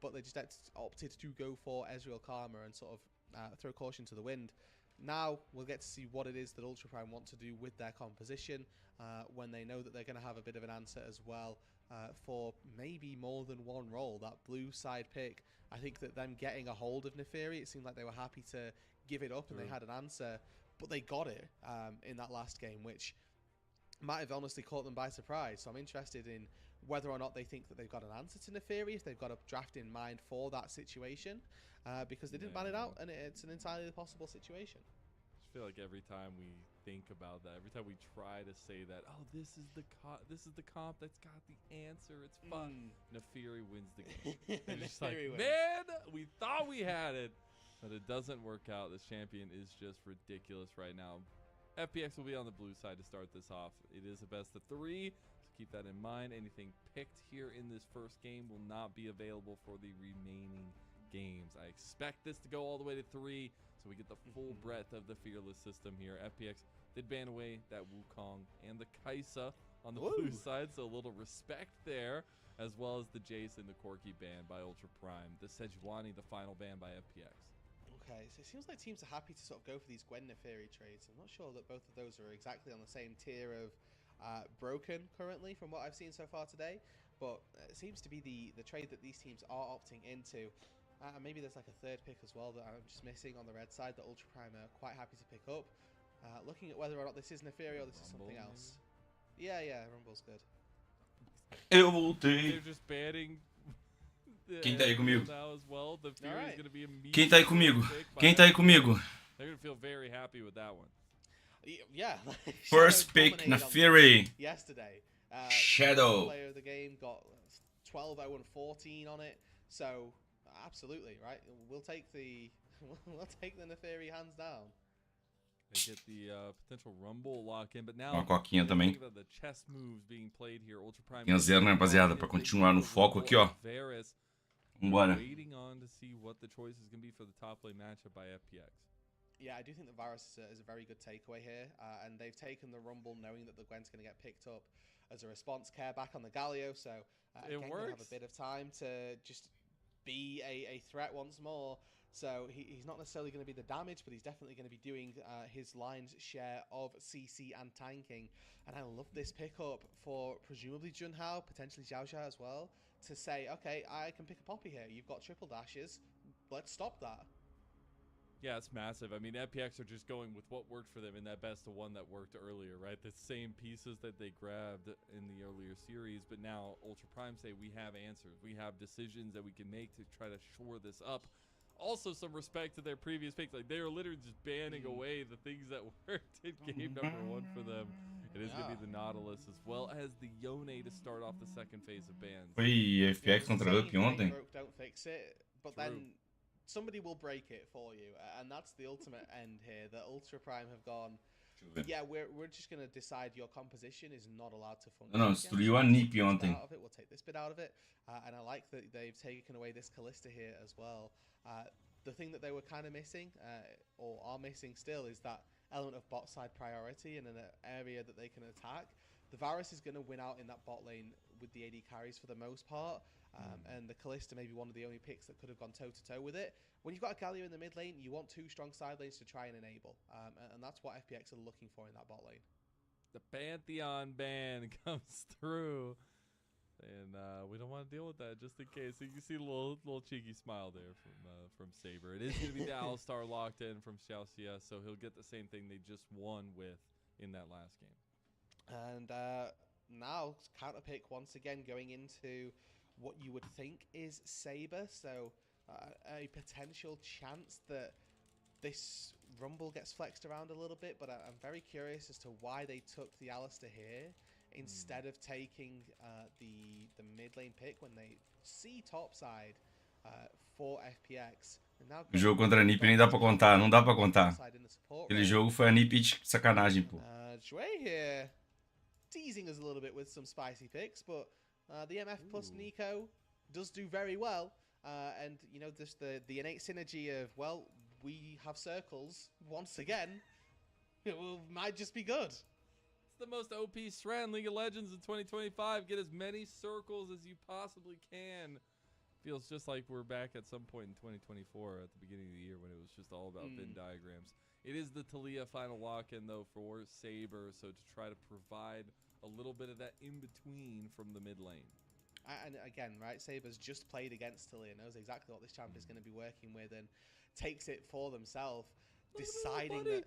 but they just opted to go for Ezreal Karma and sort of throw caution to the wind. Now we'll get to see what it is that Ultra Prime want to do with their composition when they know that they're going to have a bit of an answer as well for maybe more than one role. That blue side pick, I think that them getting a hold of Neferi, it seemed like they were happy to give it up and they had an answer, but they got it in that last game, which might have honestly caught them by surprise. So I'm interested in whether or not they think that they've got an answer to Neferi, if they've got a draft in mind for that situation, because they didn't ban it out, and it's an entirely possible situation. I just feel like every time we think about that, every time we try to say that, oh, this is the comp that's got the answer, it's fun, Neferi wins the game. And it's like, man, we thought we had it, but it doesn't work out. This champion is just ridiculous right now. FPX will be on the blue side to start this off. It is a best of 3, so keep that in mind. Anything picked here in this first game will not be available for the remaining games. I expect this to go all the way to 3, so we get the full breadth of the Fearless system here. FPX did ban away that Wukong and the Kaisa on the blue side, so a little respect there, as well as the Jace and the Corki ban by Ultra Prime. The Sejuani, the final ban by FPX. Okay, so it seems like teams are happy to sort of go for these Gwen Neferi trades. I'm not sure that both of those are exactly on the same tier of broken currently from what I've seen so far today, but it seems to be the trade that these teams are opting into. Maybe there's like a third pick as well that I'm just missing on the red side that Ultra Prime are quite happy to pick up. Looking at whether or not this is Neferi or this is something else. Yeah, Rumble's good. Eu voltei. They're just banning Quem tá aí comigo? now as well. The Fury is gonna be Quem tá aí comigo? immediately picked by Quem tá aí comigo? They're gonna feel very happy with that one. Yeah. First Shadow pick na dominated on Fury. yesterday. Shadow. Player of the game got 12-0 and 14 on it. So absolutely, right? We'll take the Neferi hands down. They get the potential Rumble lock in, but now Uma coquinha também. the chess moves being played here. Ultra Prime Tinha zero, né, rapaziada? Pra continuar no foco aqui, ó. Vambora. Waiting on to see what the choice is going to be for the top lane matchup by FPX. Yeah, I do think the Varus is a very good takeaway here, and they've taken the Rumble knowing that the Gwen's going to get picked up as a response care back on the Galio, so again, they have a bit of time to just be a threat once more. So he's not necessarily going to be the damage, but he's definitely going to be doing his line's share of CC and tanking. And I love this pickup for presumably Junhao, potentially Xiaoxia as well, to say, okay, I can pick a Poppy here. You've got triple dashes. Let's stop that. Yeah, it's massive. I mean, FPX are just going with what worked for them in that best of one that worked earlier, right? The same pieces that they grabbed in the earlier series, but now Ultra Prime say we have answers. We have decisions that we can make to try to shore this up. Also, some respect to their previous picks. Like, they are literally just banning away the things that worked in game number one for them. It is going to be the Nautilus as well as the Yone to start off the second phase of bans. Foi FPX contra Up ontem. Don't fix it, but then somebody will break it for you, and that's the ultimate end here. That Ultra Prime have gone. Yeah, we're just going to decide your composition is not allowed to function. Não, destruiu a NiP ontem. We'll take this bit out of it, and I like that they've taken away this Callista here as well. The thing that they were kind of missing, or are missing still, is that element of bot side priority in an area that they can attack. The Varus is going to win out in that bot lane with the AD carries for the most part, and the Callista may be one of the only picks that could have gone toe-to-toe with it. When you've got a Galio in the mid lane, you want two strong side lanes to try and enable, and that's what FPX are looking for in that bot lane. The Pantheon ban comes through, and we don't want to deal with that just in case. So you can see a little cheeky smile there from Saber. It is going to be the Alistar locked in from Xiaoxia, so he'll get the same thing they just won with in that last game. And now counter pick once again going into what you would think is Saber, so a potential chance that this Rumble gets flexed around a little bit, but I'm very curious as to why they took the Alistar here instead of taking the mid lane pick when they see topside for FPX. O jogo contra a NiP nem dá pra contar, não dá pra contar. Aquele jogo foi a NiP de sacanagem, pô. Jue here teasing us a little bit with some spicy picks, but the MF plus Nico does do very well. And, you know, just the innate synergy of, well, we have circles once again. It might just be good. It's the most OP strat in League of Legends in 2025. Get as many circles as you possibly can. Feels just like we're back at some point in 2024 at the beginning of the year when it was just all about Venn diagrams. It is the Taliyah final lock-in, though, for Saber, so to try to provide a little bit of that in-between from the mid lane. And again, right, Saber's just played against Taliyah, knows exactly what this champ is going to be working with, and takes it for themselves, deciding that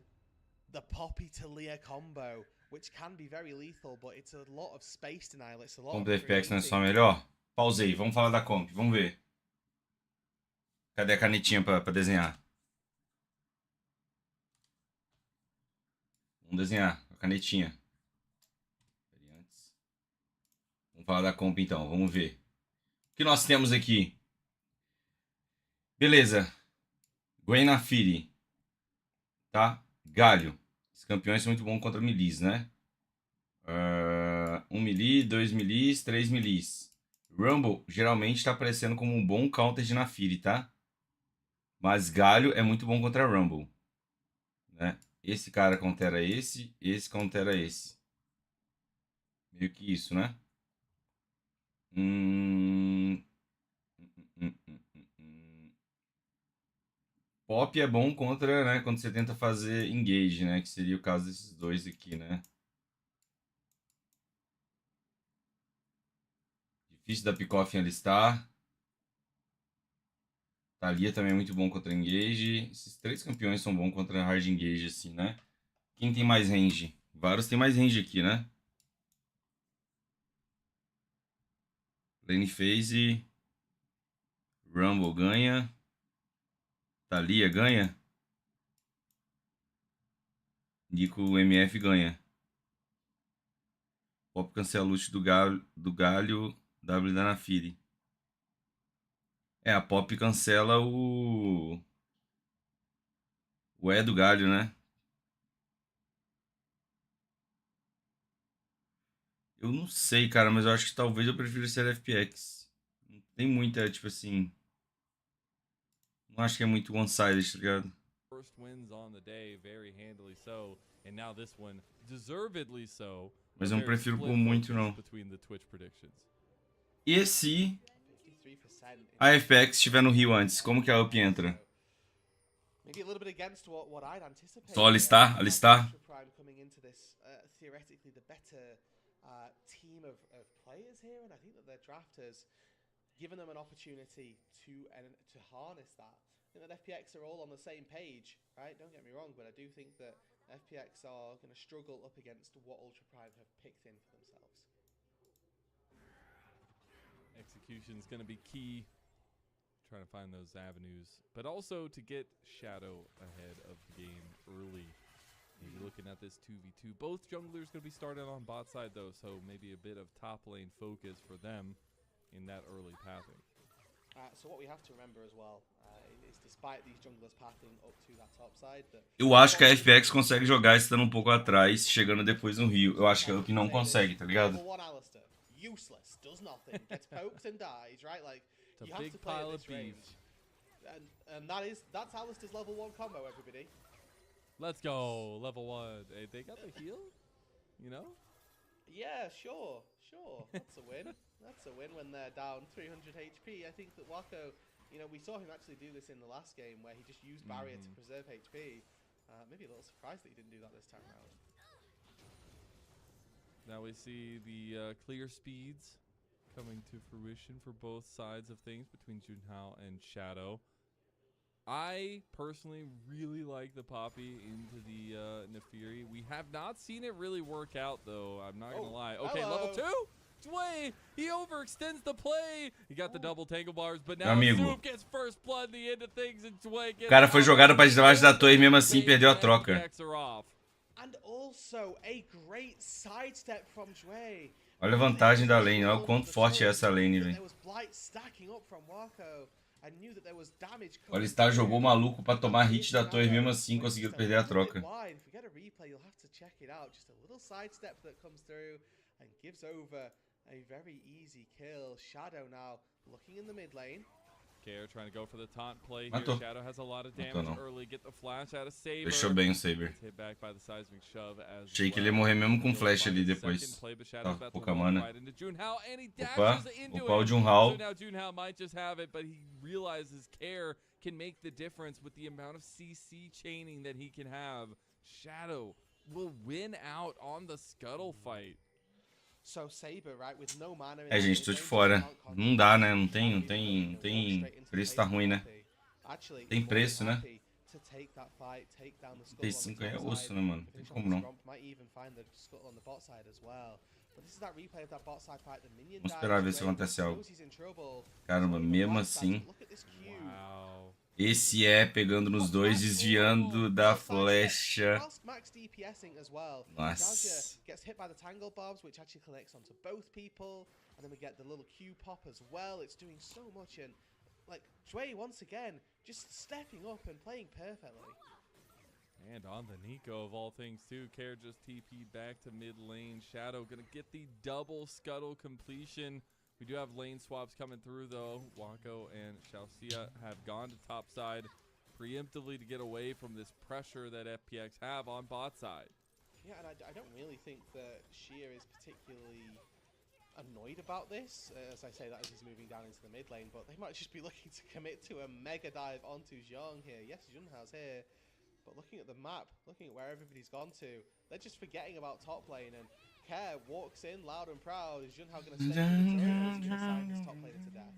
the Poppy Taliyah combo, which can be very lethal, but it's a lot of space denial, it's a lot Comp of da FPX não é só melhor? Pausei, vamos falar da comp, vamos ver. Cadê a canetinha pra desenhar? Vamos desenhar, a canetinha. Vamos falar da comp então, vamos ver. O que nós temos aqui? Beleza. Guenafiri. Tá? Galho. Os campeões são muito bons contra milis, né? 1 melee, 2 melees, 3 melees. Rumble geralmente está aparecendo como um bom counter de Nafiri, tá? Mas Galho é muito bom contra Rumble. Né? Esse cara countera esse countera esse. Meio que isso, né? Pop é bom contra, né, quando você tenta fazer engage, né, que seria o caso desses dois aqui, né. Difícil da pick-off em alistar. Taliyah também é muito bom contra engage. Esses três campeões são bons contra hard engage, assim, né. Quem tem mais range? Varus tem mais range aqui, né. Lane Phase. Rumble ganha. Thalia ganha. Nico MF ganha. Pop cancela ult do galho. W da Nafiri. A Pop cancela o E do galho, né? Eu não sei, cara, mas eu acho que talvez eu prefira ser FPX. Não tem muita, tipo assim... Não acho que é muito one-sided, tá ligado? First wins on the day, very handily so, and now this one deservedly so. Mas eu não prefiro por muito, não. E se a FPX estiver no Rio antes, como que a UP entra? Só alistar? Alistar? Given them an opportunity to harness that. I think that FPX are all on the same page, right? Don't get me wrong, but I do think that FPX are going to struggle up against what Ultra Prime have picked in for themselves. Execution is going to be key. Trying to find those avenues, but also to get Shadow ahead of the game early. Maybe looking at this 2v2. Both junglers going to be started on bot side though, so maybe a bit of top lane focus for them in that early pathing. So what we have to remember as well is despite these junglers pathing up to that top side, eu acho que a FPX consegue jogar estando um pouco atrás, chegando depois no Rio. Eu acho que a UP não consegue, tá ligado? Useless, does nothing, gets poked and dies, right? Like you have to play at this range. And that's Alistair's level 1 combo, everybody. Let's go, level 1. Hey, they got the heal, you know? Yeah, sure. That's a win. That's a win when they're down 300 HP. I think that Wako, you know, we saw him actually do this in the last game where he just used barrier to preserve HP. Maybe a little surprised that he didn't do that this time around. Now we see the clear speeds coming to fruition for both sides of things between Junhao and Shadow. I personally really like the Poppy into the Nefiri. We have not seen it really work out, though. I'm not going to lie. Okay, level 2. Sway. He overextends the play. He got the double tangle bars, but now Soup gets first blood the end of things and Sway gets... O cara foi jogado para debaixo da torre e mesmo assim perdeu a troca. And also a great sidestep from Jue. Olha a vantagem da lane. Olha o quanto forte é essa lane, velho. Olha, ele está jogou o maluco para tomar hit da torre mesmo assim conseguiu perder a troca. Trying to go for the taunt play here. Shadow has a lot of damage early. Get the flash out of Saber. Deixou bem o Saber. Hit back by the seismic shove as achei que ele ia morrer mesmo com flash ali depois. Tá, pouca mana. Opa, o Junhao. Now Junhao might just have it, but he realizes Care can make the difference with the amount of CC chaining that he can have. Shadow will win out on the Scuttle fight. É, gente, tô de fora. Não dá, né? Não tem. Preço tá ruim, né? Tem preço, né? 35 é osso, né, mano? Não tem como não. Vamos esperar ver se acontece algo. Caramba, mesmo assim. Esse é pegando nos dois, desviando da flecha. Nossa. And on the Nico of all things too, Care just TP'd back to mid lane. Shadow gonna get the double Scuttle completion. We do have lane swaps coming through though. Wako and Xiaoxia have gone to top side preemptively to get away from this pressure that FPX have on bot side. Yeah, and I don't really think that Xia is particularly annoyed about this, as I say that as he's moving down into the mid lane, but they might just be looking to commit to a mega dive onto Zhang here. Yes, Junhao's here, but looking at the map, looking at where everybody's gone to, they're just forgetting about top lane, and Care walks in loud and proud. Is Junhao going to stay in the turret, or is he going to sign this top laner to death?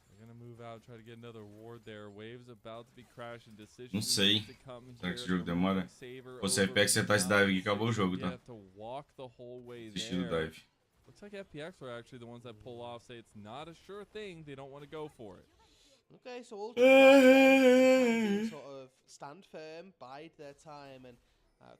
They're going to move out, try to get another ward there. Wave's about to be crashing. Decision. Não sei. Será que esse jogo demora? Você pega, sentar esse dive aqui, acabou o jogo, tá? Assistir o dive. Looks like FPX are actually the ones that pull off, say it's not a sure thing. They don't want to go for it. Okay, so Ultra Prime sort of stand firm, bide their time, and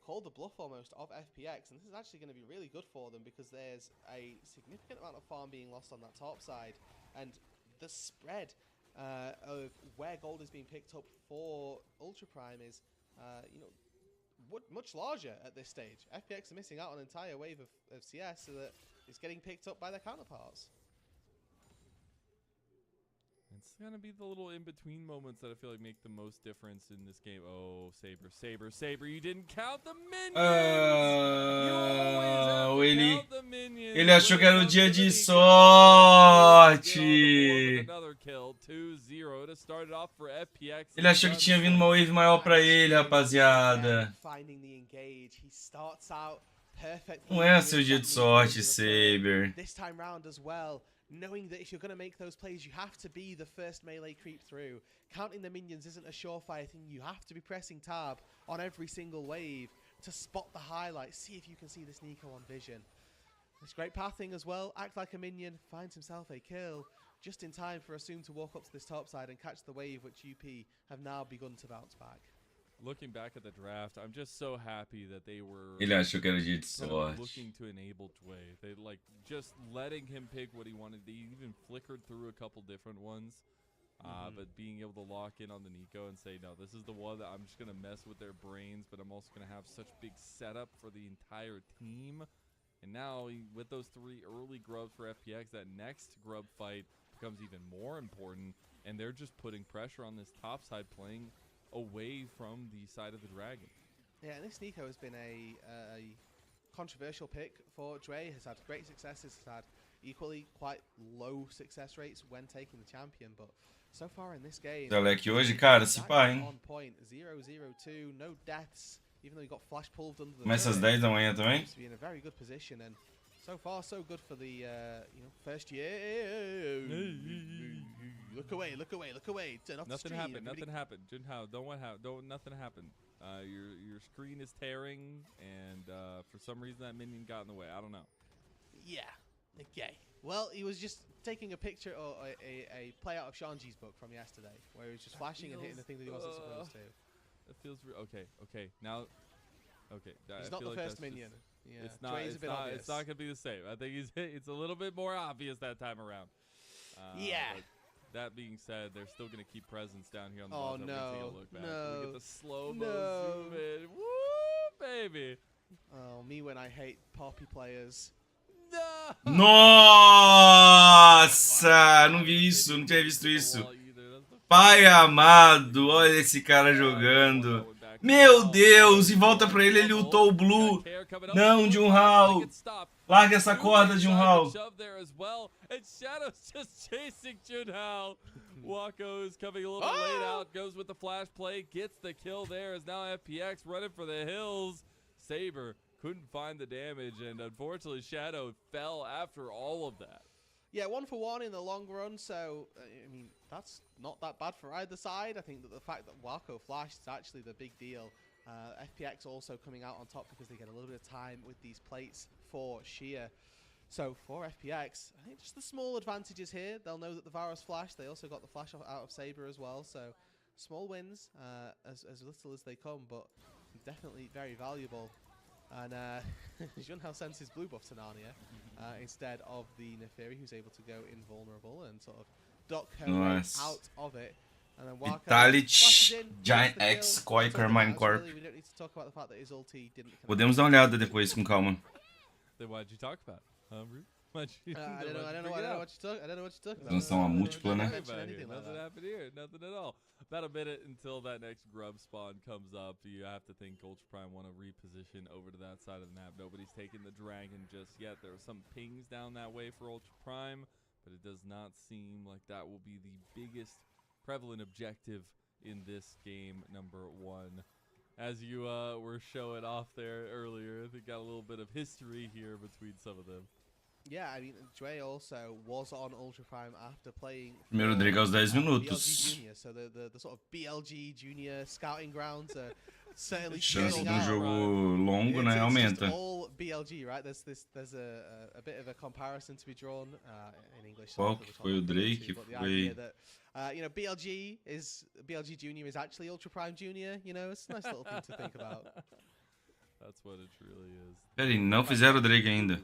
call the bluff almost of FPX. And this is actually going to be really good for them because there's a significant amount of farm being lost on that top side. And the spread of where gold is being picked up for Ultra Prime is, much larger at this stage. FPX are missing out on an entire wave of CS so that it's getting picked up by their counterparts. It's going to be the little in-between moments that I feel like make the most difference in this game. Oh, Saber, you didn't count the minions! Ele achou que era o dia de sorte. Ele achou que tinha vindo uma wave maior pra ele, rapaziada. Não é seu dia de sorte, Saber. This time round as well. Knowing that if you're going to make those plays, you have to be the first melee creep through. Counting the minions isn't a surefire thing. You have to be pressing tab on every single wave to spot the highlights. See if you can see this Nico on vision. This great pathing as well. Act like a minion. Finds himself a kill. Just in time for Assume to walk up to this top side and catch the wave, which UP have now begun to bounce back. Looking back at the draft, I'm just so happy that they were Ele achou que era dia de sorte. looking to enable Dway. They just letting him pick what he wanted. They even flickered through a couple different ones, but being able to lock in on the Nico and say, no, this is the one that I'm just gonna mess with their brains, but I'm also gonna have such big setup for the entire team. And now with those 3 early grubs for FPX, that next grub fight becomes even more important, and they're just putting pressure on this top side, playing away from the side of the dragon. Yeah, and this Nico has been a controversial pick for Dre. Has had great successes, has had equally quite low success rates when taking the champion, but so far in this game, Alec hoje, cara, se pá, hein? on point, 0-0-2, no deaths, even though he got flash pulled under the Começa às 10 da manhã também. to be in a very good position, and so far so good for the first year. Look away! Turn off Nothing the stream. Nothing happened. Junhao, nothing happened. Your screen is tearing, and for some reason that minion got in the way. I don't know. Yeah. Okay. Well, he was just taking a picture or a play out of Shanji's book from yesterday, where he was just flashing and hitting the thing that he wasn't supposed to. It feels okay. Now, okay. He's not the first minion. Yeah. It's not. It's not gonna be the same. I think it's a little bit more obvious that time around. Yeah. That being said, they're still going to keep presence down here on the bottom. Take a look back. No. We get the slow-mo zoom in. Woo, baby. Oh, me when I hate Poppy players. No. Nossa! Não vi isso, não tinha visto isso. Pai amado, olha esse cara jogando. Meu Deus, e volta pra ele, ele ultou o Blue. Não, Junhao. Larga essa corda, Junhao. And Shadow's just chasing Junhao. Wako is coming a little bit late out, goes with the flash play, gets the kill there, is now FPX running for the hills. Saber couldn't find the damage, and unfortunately Shadow fell after all of that. Yeah, 1 for 1 in the long run, so, I mean, that's not that bad for either side. I think that the fact that Wako flashed is actually the big deal. FPX also coming out on top because they get a little bit of time with these plates for Sheer. So for FPX, I think just the small advantages here. They'll know that the Varus flashed. They also got the flash out of Saber as well. So small wins, as little as they come, but definitely very valuable. And Junhao sends his blue buff to Narnia instead of the Neferi, who's able to go invulnerable and sort of duck her way out of it. And then Vitality, Giant X, Koi, Carmine Corp. We don't need to talk about the fact that his ulti didn't. Podemos dar uma olhada depois com calma. Then why'd you talk about? I don't know what you're talking about. Lançar uma múltipla, né? Nothing happened here. Nothing at all. About a minute until that next grub spawn comes up. You have to think Ultra Prime want to reposition over to that side of the map. Nobody's taking the dragon just yet. There are some pings down that way for Ultra Prime, but it does not seem like that will be the biggest prevalent objective in this game number 1. As you were showing off there earlier, they got a little bit of history here between some of them. Yeah, I mean, Dre also was on Ultra Prime after playing Primeiro drink aos 10 minutos. BLG Junior, so the sort of BLG Junior scouting grounds certainly Chance de out. jogo longo, né, It's just aumenta. all BLG, right? There's a bit of a comparison to be drawn in English. Qual que foi o Drake? But the Foi... idea that you know, BLG Junior is actually Ultra Prime Junior. You know, it's a nice little thing to think about. That's what it truly is. Peraí, não fizeram o Drake ainda.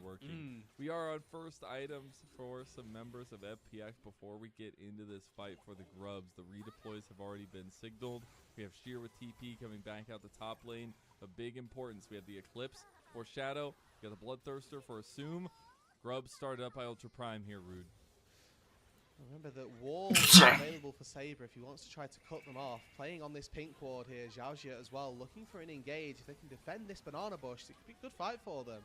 We are on first items for some members of FPX before we get into this fight for the grubs. The redeploys have already been signaled. We have Sheer with TP coming back out the top lane. Of big importance. We have the Eclipse for Shadow. We got the Bloodthirster for Assume. Grubs started up by Ultra Prime here, Rude. Remember that wall is available for Saber if he wants to try to cut them off. Playing on this pink ward here, Xiaojia as well, looking for an engage. If they can defend this banana bush, it could be a good fight for them.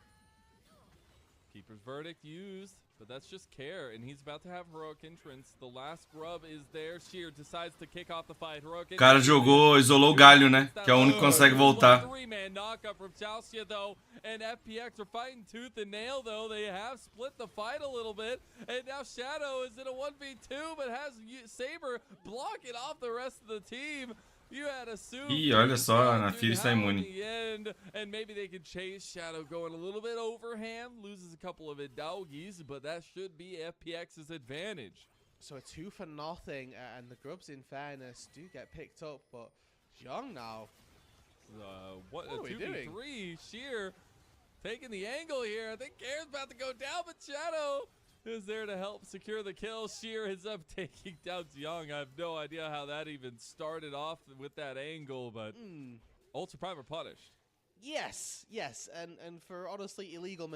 Keeper's Verdict used, but that's just care, and he's about to have Heroic Entrance. The last grub is there. Sheer decides to kick off the fight. O cara jogou, isolou o galho, né? Que é o único que consegue voltar. Three-man knockup from Xiaojia, though, and FPX are fighting tooth and nail, though. They have split the fight a little bit, and now Shadow is in a 1v2, but has Saber blocking off the rest of the team. Ih, olha só, na Fira está imune. And maybe they can chase Shadow going a little bit overhand, loses a couple of doggies, but that should be FPX's advantage. So a 2 for nothing, and the grubs, in fairness, do get picked up, but Young now. What are we doing? 2v3, Sheer taking the angle here. I think Care's about to go down, but Shadow is there to help secure the kill. Sheer is up, taking down Young. I have no idea how that even started off with that angle, but Ultra Prime are punished. Yes, and for honestly illegal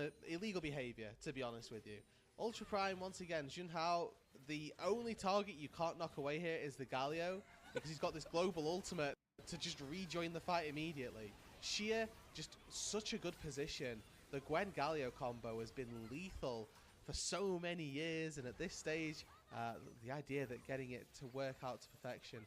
behavior, to be honest with you. Ultra Prime, once again, Junhao, the only target you can't knock away here is the Galio, because he's got this global ultimate to just rejoin the fight immediately. Sheer, just such a good position. The Gwen Galio combo has been lethal for so many years, and at this stage, the idea that getting it to work out to perfection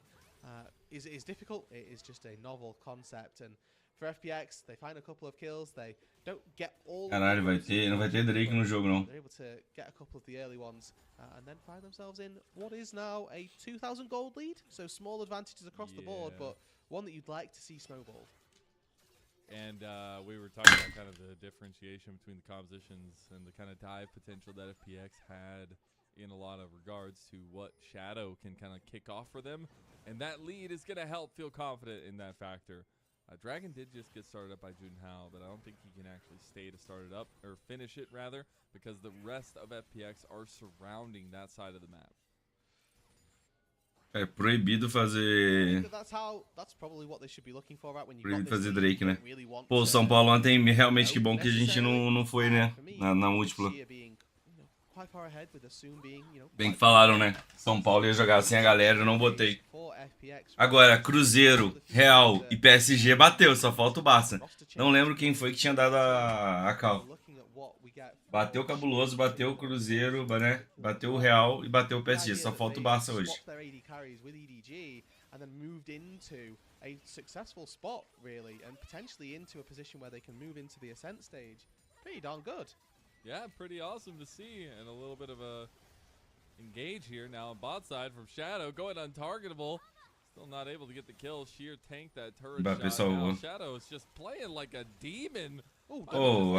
is difficult. It is just a novel concept, and for FPX, they find a couple of kills. They don't get all. Caralho, não vai ter Drake no jogo, não. They're able to get a couple of the early ones, and then find themselves in what is now a 2,000 gold lead. So small advantages across the board, but one that you'd like to see snowballed. And we were talking about kind of the differentiation between the compositions and the kind of dive potential that FPX had in a lot of regards to what Shadow can kind of kick off for them. And that lead is going to help feel confident in that factor. Dragon did just get started up by Junhao, but I don't think he can actually stay to start it up, or finish it rather, because the rest of FPX are surrounding that side of the map. É proibido fazer... Proibido fazer Drake, né? Pô, São Paulo ontem, realmente que bom que a gente não foi, né? Na múltipla. Bem que falaram, né? São Paulo ia jogar sem a galera, eu não botei. Agora, Cruzeiro, Real e PSG bateu, só falta o Barça. Não lembro quem foi que tinha dado a cal. Bateu o Cabuloso, bateu o Cruzeiro, né? Bateu o Real e bateu o PSG. Só falta o Barça hoje. A successful spot, really, and potentially into a position where they can move into the ascent stage. Pretty darn good. Yeah, pretty awesome to see, and a little bit of a engage here now on bot side from Shadow, going untargetable. Still not able to get the kill. Sheer tanked that turret shot. Now Shadow is just playing like a demon. FPX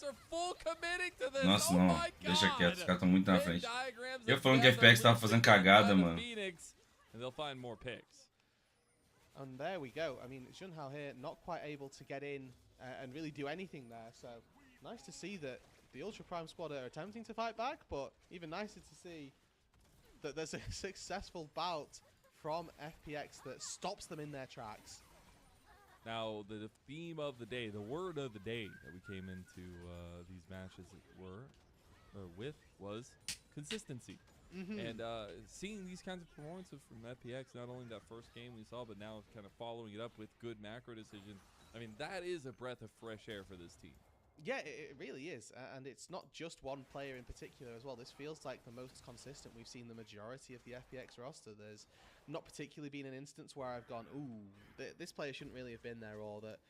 are full committing to this. Nossa, não. Deixa quieto, os caras estão muito na frente. Eu falando que a FPX tava fazendo cagada, mano. And they'll find more picks. And there we go. I mean, Junhao here not quite able to get in and really do anything there. So nice to see that the Ultra Prime squad are attempting to fight back, but even nicer to see that there's a successful bout from FPX that stops them in their tracks. Now, the theme of the day, the word of the day that we came into these matches with was consistency. And seeing these kinds of performances from FPX, not only that first game we saw, but now kind of following it up with good macro decisions. I mean, that is a breath of fresh air for this team. Yeah, it really is. And it's not just one player in particular as well. This feels like the most consistent we've seen the majority of the FPX roster. There's not particularly been an instance where I've gone, ooh, this player shouldn't really have been there, or that,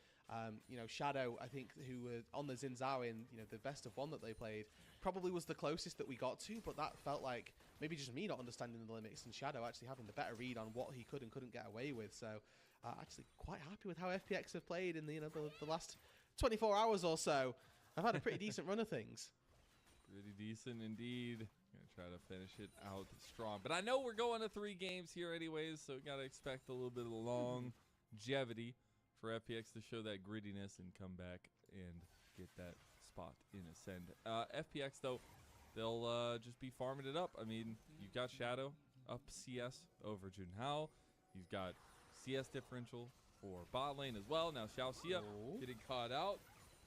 you know, Shadow, I think, who were on the Zinzao in, you know, the best of one that they played, probably was the closest that we got to, but that felt like maybe just me not understanding the limits and Shadow actually having the better read on what he could and couldn't get away with. So actually quite happy with how FPX have played in the the last 24 hours or so. I've had a pretty decent run of things. Pretty decent indeed. Gonna try to finish it out strong. But I know we're going to 3 games here anyways, so we gotta expect a little bit of longevity for FPX to show that grittiness and come back and get that spot in Ascend. FPX though, they'll just be farming it up. I mean, you've got Shadow up CS over Junhao. You've got CS differential for bot lane as well. Now Xiaoxia getting caught out.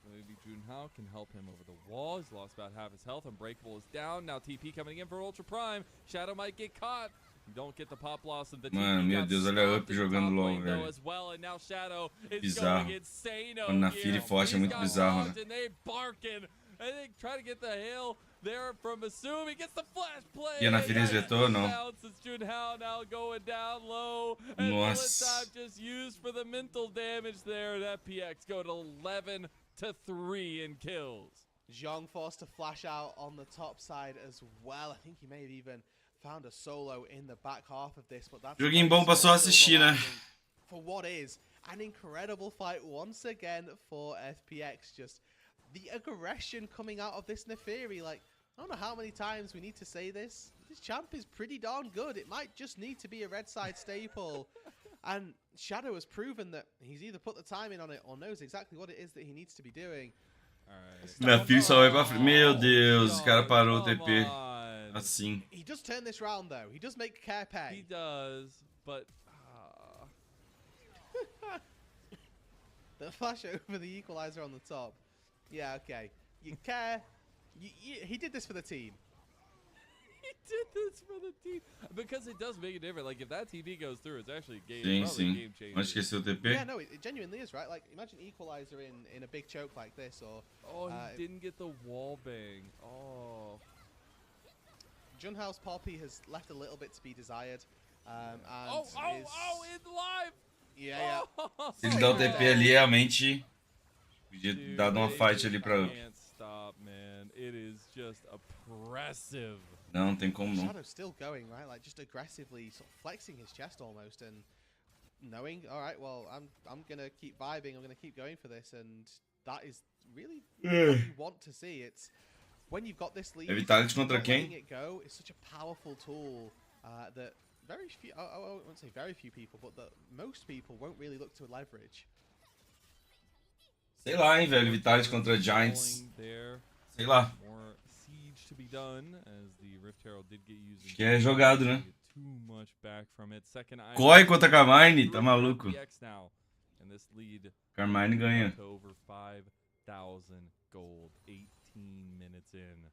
Maybe Junhao can help him over the wall. He's lost about half his health. Unbreakable is down. Now TP coming in for Ultra Prime. Shadow might get caught. You don't get the pop loss of the Mano, meu Deus, olha a Up jogando LoL, velho. as well, and now Shadow is Bizarro. going insane. Quando na fila e forte é muito bizarro, né? And they barking. And they try to get the hail there from Assume. He gets the flash play. E na fila injetou, não. It's Junhao now going down low. And Nossa. time just used for the mental damage there. And FPX go to 11-3 in kills. Zhong forced to flash out on the top side as well. I think he may have even found a solo in the back half of this, but that's Joguinho bom pra só assistir, né? For what is an incredible fight once again for FPX. Just the aggression coming out of this Neferi. Like, I don't know how many times we need to say this. This champ is pretty darn good. It might just need to be a red side staple. And Shadow has proven that he's either put the time in on it or knows exactly what it is that he needs to be doing. Na fila só vai pra frente. Meu Deus, o cara parou o TP. Assim. He does turn this round though. He does make care pay. He does, but the flash over the equalizer on the top. Yeah, okay. You care. He did this for the team. He did this for the team because it does make a difference. Like if that TV goes through, it's actually game changer. Mas esqueceu o TP? Yeah, no, it genuinely is, right? Like imagine equalizer in a big choke like this, or he didn't get the wall bang. Oh. Junhao's Poppy has left a little bit to be desired. And in live! Yeah. Se ele dá o TP ali, realmente podia dado uma fight ali pra Up. Can't stop, man. It is just oppressive. Não tem como não. Shadow's still going, right? Like just aggressively sort of flexing his chest almost and knowing, all right, well, I'm gonna keep vibing. I'm gonna keep going for this, and that is really what you want to see. It's when you've got this lead, Vitality contra quem? letting it go is such a powerful tool that very few, I won't say very few people, but that most people won't really look to leverage. Sei lá, hein, velho. Vitality contra Giants. Sei lá. More siege to be done as the Rift Herald did get used. Acho que é jogado, né? Too much back from it. Second Corre contra Carmine, tá maluco. And this lead Carmine ganha. to over 5,000 gold. 18 minutes in.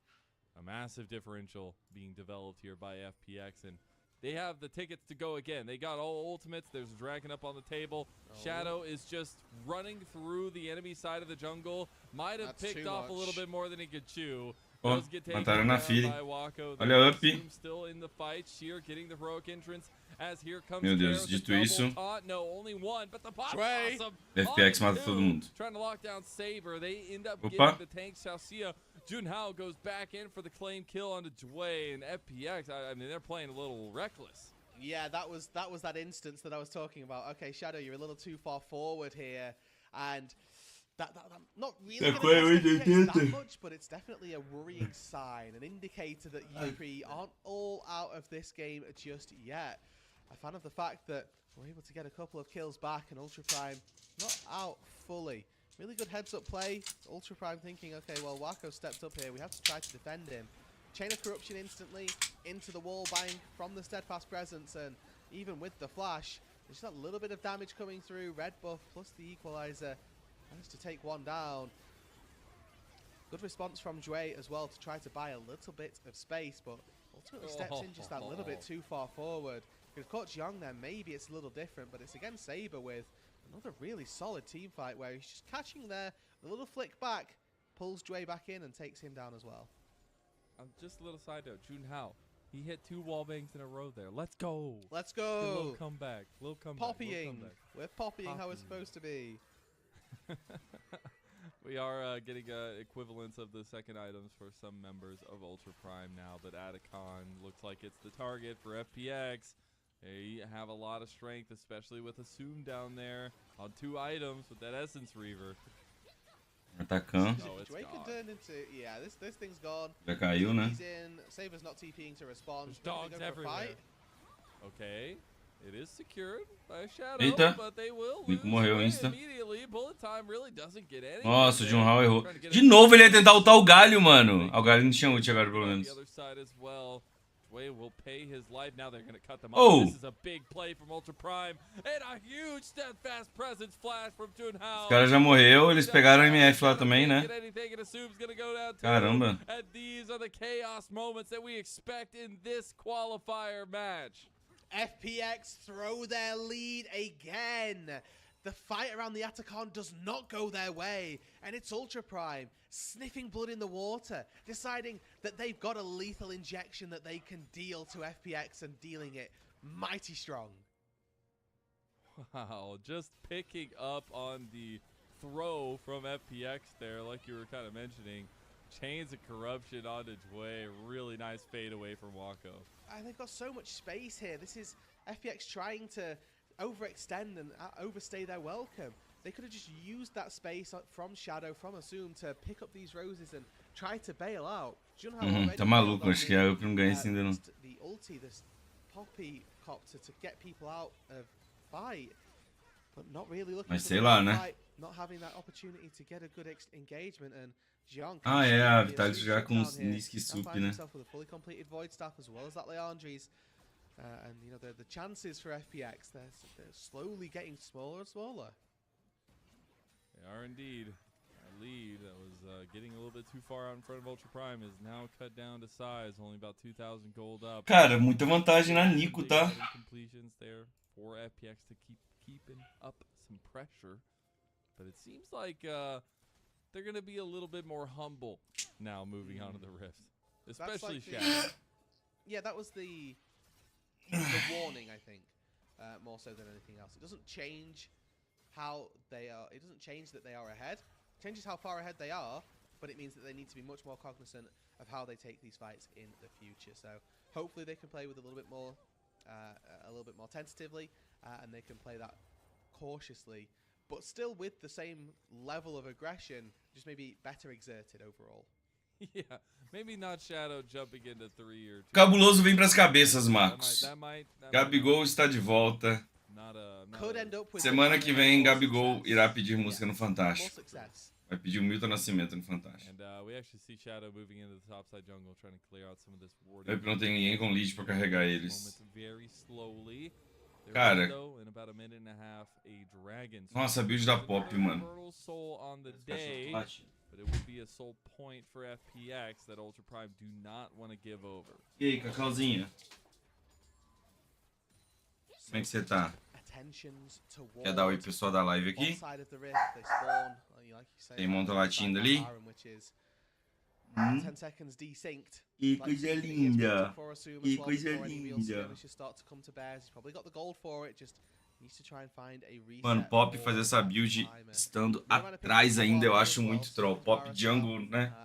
A massive differential being developed here by FPX, and they have the tickets to go again. They got all ultimates. There's a dragon up on the table. Shadow is just running through the enemy side of the jungle. Might have picked off a little bit more than he could chew. Ó, mataram na fila. Olha a Up. Still in the fight. Sheer getting the heroic entrance. As here comes Meu Deus, dito isso, no, only one, but the bot awesome. FPX mata todo mundo. Trying to lock down Saber. They end up getting the tank. Xiaoxia. Junhao goes back in for the claim kill onto Jway, and FPX, I mean, they're playing a little reckless. Yeah, that was that instance that I was talking about. Okay, Shadow, you're a little too far forward here, and that not really that much, but it's definitely a worrying sign, an indicator that UP aren't all out of this game just yet. A fan of the fact that we're able to get a couple of kills back, and Ultra Prime not out fully. Really good heads-up play. Ultra Prime thinking, okay, well, Wako stepped up here. We have to try to defend him. Chain of Corruption instantly into the wall bang from the Steadfast Presence, and even with the flash, there's just a little bit of damage coming through. Red buff plus the equalizer managed to take one down. Good response from Jway as well to try to buy a little bit of space, but ultimately steps in just that little bit too far forward. Could have caught Jiang there. Maybe it's a little different, but it's again Saber with another really solid team fight where he's just catching there, a little flick back, pulls Jway back in and takes him down as well. Just a little side note, Junhao, he hit 2 wall bangs in a row there. Let's go. Let's go. A little comeback. Poppying. We're poppying how it's supposed to be. We are getting equivalents of the second items for some members of Ultra Prime now, but Atacon looks like it's the target for FPX. They have a lot of strength, especially with Assume down there on 2 items with that Essence Reaver. Atacando. Oh, it's Drake gone. could turn into, yeah, this thing's gone. Já caiu, né? TP's in. Saber's not TPing to respond. There's dogs Go for a everywhere. fight. Okay, it is secured by a Shadow, Eita. but they will Nico lose morreu away insta. immediately. Bullet time really doesn't get any. Nossa, o Junhao errou. De novo ele ia tentar ultar o Galho, mano. Ah, o Galho não tinha ult agora, pelo menos. The other side as well. Way will pay his life. Now they're going to cut them Oh. off. This is a big play from Ultra Prime. And a huge steadfast presence flash from Junhao. Os caras já morreu, eles pegaram a MF lá também, né? Caramba. And these are the chaos moments that we expect in this qualifier match. FPX throw their lead again. The fight around the Atacon does not go their way, and it's Ultra Prime sniffing blood in the water, deciding that they've got a lethal injection that they can deal to FPX and dealing it mighty strong. Wow, just picking up on the throw from FPX there, like you were kind of mentioning. Chains of Corruption onto Jue. Really nice fade away from Wako. And they've got so much space here. This is FPX trying to overextend and overstay their welcome. They could have just used that space from Shadow, from Assume, to pick up these roses and try to bail out. Tá maluco, acho que é eu que não ganhei isso ainda não. The ulti, this Poppy copter to get people out of fight, but not really looking Mas for sei the lá, né? fight, not having that opportunity to get a good engagement, and Jiang Ah, é, a Vitalis jogar com os Niski Sup, né? himself with a fully completed Void Staff as well as that Leandri's. And you know the chances for FPX, they're slowly getting smaller and smaller. They are indeed. A lead that was getting a little bit too far out in front of Ultra Prime is now cut down to size, only about 2,000 gold up. Cara, muita vantagem na Nico, tá? Completions there for FPX to keeping up some pressure, but it seems like they're gonna be a little bit more humble now moving on to the Rift, especially like Shadow. Yeah, that was the warning, I think, more so than anything else. It doesn't change how they are. It doesn't change that they are ahead. It changes how far ahead they are, but it means that they need to be much more cognizant of how they take these fights in the future. So hopefully they can play with a little bit more tentatively, and they can play that cautiously, but still with the same level of aggression, just maybe better exerted overall. Yeah, maybe not Shadow jumping into 3 or 2. Cabuloso vem pras cabeças, Marcos. Gabigol está de volta. Semana que vem, Gabigol irá pedir música no Fantástico. Vai pedir o Milton Nascimento no Fantástico. Eu não tem ninguém com lead pra carregar eles. Cara, nossa, a build da Pop, mano. But it would be a sole point for FPX that Ultra Prime do not want to give over. E aí, Cacauzinha? Como é que você tá? Quer dar oi pro pessoal da live aqui? Tem monta latindo ali? Que coisa linda! Que coisa linda! Mano, Pop fazer essa build estando atrás ainda, eu acho muito troll. Pop jungle, né?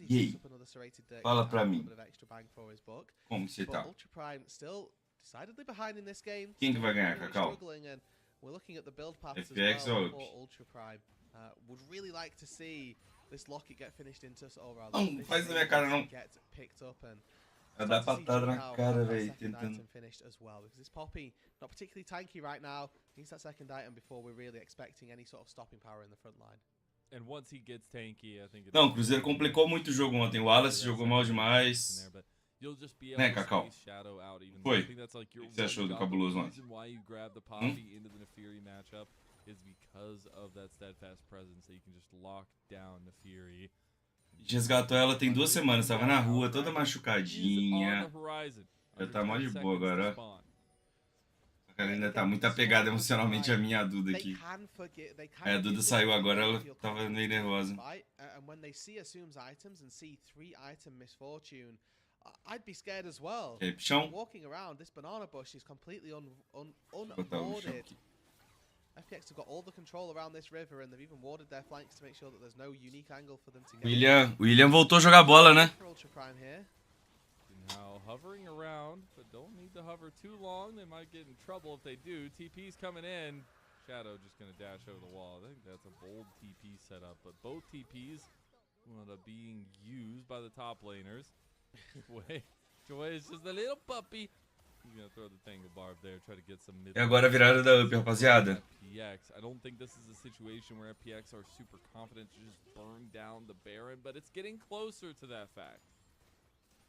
E aí? Fala pra mim. Como você tá? Quem que vai ganhar, Cacau? FPX ou não faz na minha cara, não. Vai dar patada na cara, velho, tentando. This Poppy not particularly tanky right now. Needs that second item before we're really expecting any sort of stopping power in the front line. And once he gets tanky, I think. Não, o Cruzeiro complicou muito o jogo ontem. O Wallace jogou mal demais. Né, Cacau? Foi. O que você achou do Cabuloso lá? A gente resgatou ela tem 2 semanas, tava na rua, toda machucadinha. Já tá mó de boa agora, ó. A cara ainda tá muito apegada emocionalmente a minha, a Duda aqui. Aí a Duda saiu agora, ela tava meio nervosa. I'd be scared as well. E aí, pichão? Walking around, this banana bush is completely Botar o bichão aqui. FPX have got all the control around this river, and they've even warded their flanks to make sure that there's no unique angle for them to get. William voltou a jogar bola, né? around, but don't need to hover too long. They might get in trouble if they do. TP's coming in. Shadow just going to dash over the wall. I think that's a bold TP setup, but both TPs wound up being used by the top laners. Joy is just a little puppy. He's going to throw the Tangle Barb there, try to get some mid. E agora a virada da UP, rapaziada. FPX. I don't think this is a situation where FPX are super confident to just burn down the Baron, but it's getting closer to that fact.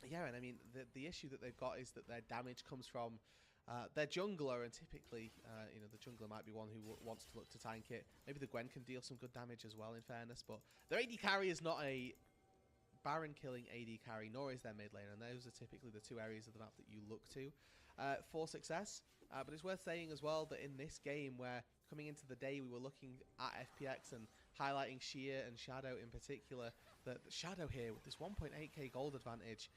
Yeah, and I mean, the issue that they've got is that their damage comes from their jungler, and typically, you know, the jungler might be one who wants to look to tank it. Maybe the Gwen can deal some good damage as well, in fairness, but their AD carry is not a Baron-killing AD carry, nor is their mid lane, and those are typically the two areas of the map that you look to for success. But it's worth saying as well that in this game, where coming into the day we were looking at FPX and highlighting Sheer and Shadow in particular, that Shadow here with this 1.8k gold advantage,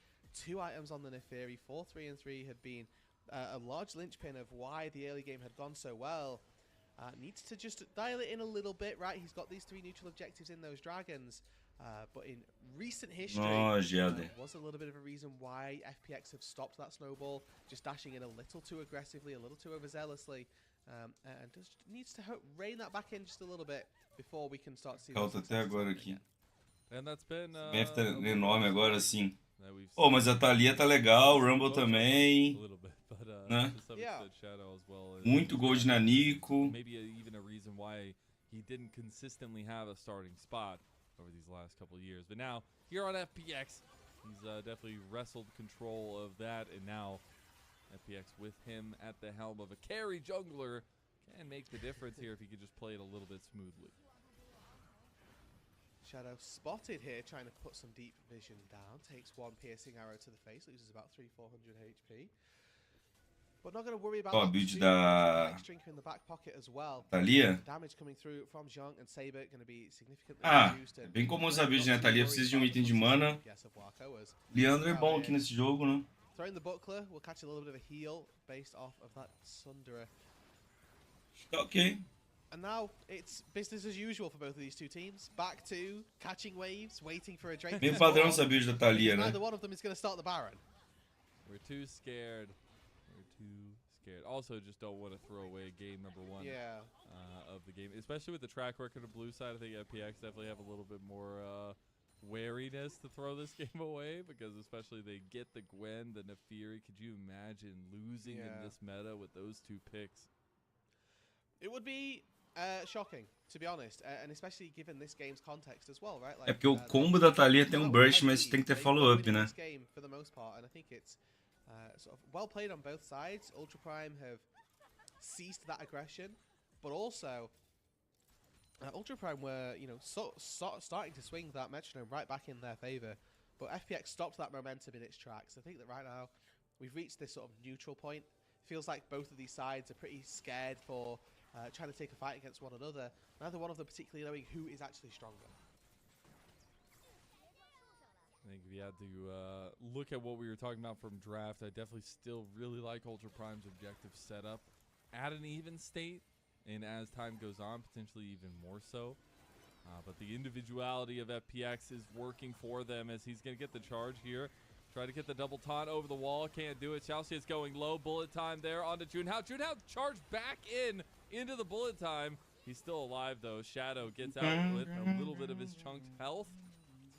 2 items on the Neferi, 4, 3, and 3 had been a large linchpin of why the early game had gone so well. Needs to just dial it in a little bit, right? He's got these 3 neutral objectives in those dragons, but in recent history, was a little bit of a reason why FPX have stopped that snowball, just dashing in a little too aggressively, a little too overzealously, and just needs to rein that back in just a little bit before we can start to see. Falta até agora aqui. And that's been F tá enorme agora sim. Oh, mas a Thalia tá legal, o Rumble também. Né? Muito gol de Nanico. Maybe even a reason why he didn't consistently have a starting spot over these last couple of years. But now, here on FPX, he's definitely wrestled control of that, and now FPX with him at the helm of a carry jungler can make the difference here if he could just play it a little bit smoothly. Shadow spotted here, trying to put some deep vision down. Takes 1 piercing arrow to the face, loses about 300-400 HP. But not going to worry about a build da in the back pocket as well. Thalia. Damage coming through from Zhong and Saber going to be significantly reduced. É bem comum essa build, né? Thalia precisa de item de mana. Leandro é bom aqui nesse jogo, né? Throwing the buckler will catch a little bit of a heal based off of that Sundera. Okay. And now it's business as usual for both of these two teams. Back to catching waves, waiting for a Drake. Bem padrão essa build da Thalia, né? Neither one of them is going to start the Baron. We're too scared. Also, just don't want to throw away game number 1 of the game, especially with the track record of blue side. I think FPX definitely have a little bit more wariness to throw this game away, because especially they get the Gwen, the Neferi. Could you imagine losing in this meta with those 2 picks? It would be shocking, to be honest, and especially given this game's context as well, right? Like, é porque o combo da Thalia tem burst, mas tem que ter follow-up, né? Game for the most part, and I think it's sort of well played on both sides. Ultra Prime have ceased that aggression, but also Ultra Prime were, you know, starting to swing that metronome right back in their favor, but FPX stopped that momentum in its tracks. I think that right now we've reached this sort of neutral point. Feels like both of these sides are pretty scared for trying to take a fight against one another. Neither one of them particularly knowing who is actually stronger. I think if you had to look at what we were talking about from draft, I definitely still really like Ultra Prime's objective setup at an even state, and as time goes on, potentially even more so. But the individuality of FPX is working for them as he's going to get the charge here. Try to get the double taunt over the wall. Can't do it. Chelsea is going low. Bullet time there onto Junhao. Junhao charged back into the bullet time. He's still alive, though. Shadow gets out with a little bit of his chunked health.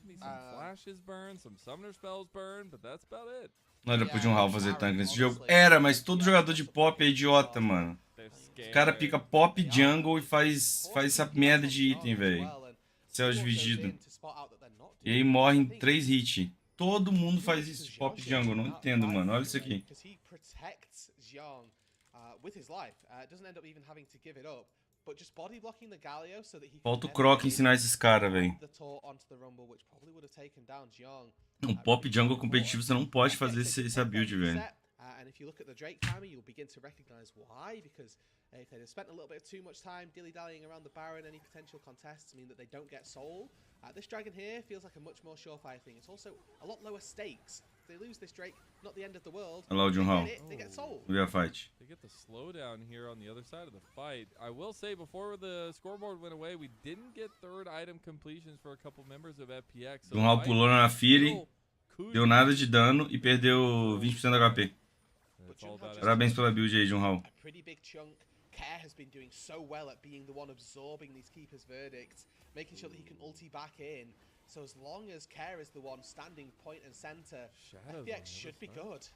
There's gonna be some flashes burn, some summoner spells burn, but that's about it. Não era pro Junhao fazer tanque nesse jogo? Era, mas todo jogador de pop é idiota, mano. O cara pica pop jungle e faz essa merda de item, velho. Céu dividido. E aí morre em 3 hits. Todo mundo faz isso de pop jungle, não entendo, mano. Olha isso aqui. Falta o Croc ensinar esses caras, velho. Um pop jungle competitivo você não pode fazer essa build, velho. And if you look at the Drake timer, you'll begin to recognize why, because if they've spent a little bit too much time dilly-dallying around the Baron, any potential contests mean that they don't get soul. This Dragon here feels like a much more surefire thing. It's also a lot lower stakes. If they lose this Drake, not the end of the world. Hello, Junhao. They get soul. We are fight. They get the slowdown here on the other side of the fight. I will say, before the scoreboard went away, we didn't get 3rd item completions for a couple members of FPX. So Junhao pulou na Fury. Deu nada de dano e perdeu 20% do HP. Parabéns pela build aí, Junhao. Care has been doing so well at being the one absorbing these keepers' verdicts, making sure that he can ulti back in. So as long as Care is the one standing point and center, FPX should be good.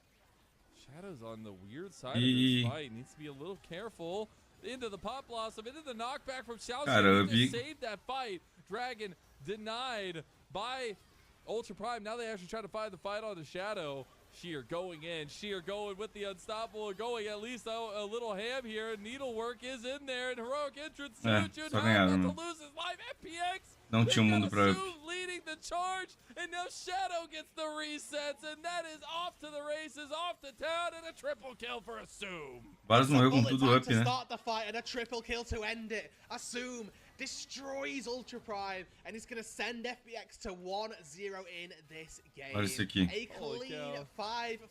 Shadow's on the weird side of this fight. Needs to be a little careful. Into the pop blossom, into the knockback from Xiao. Just saved that fight. Dragon denied by Ultra Prime. Now they actually try to find the fight on the Shadow. Sheer going in. Sheer going with the unstoppable. Going at least a little ham here. Needlework is in there. And heroic entrance. Só ganharam, to lose his life. FPX. Não tinha mundo pra leading the charge. And now Shadow gets the resets. And that is off to the races. Off to town. And a triple kill for Assume. Varus morreu com tudo up, né? Start the fight and a triple kill to end it. Assume destroys Ultra Prime and is going to send FPX to 1-0 in this game. Olha isso aqui. A clean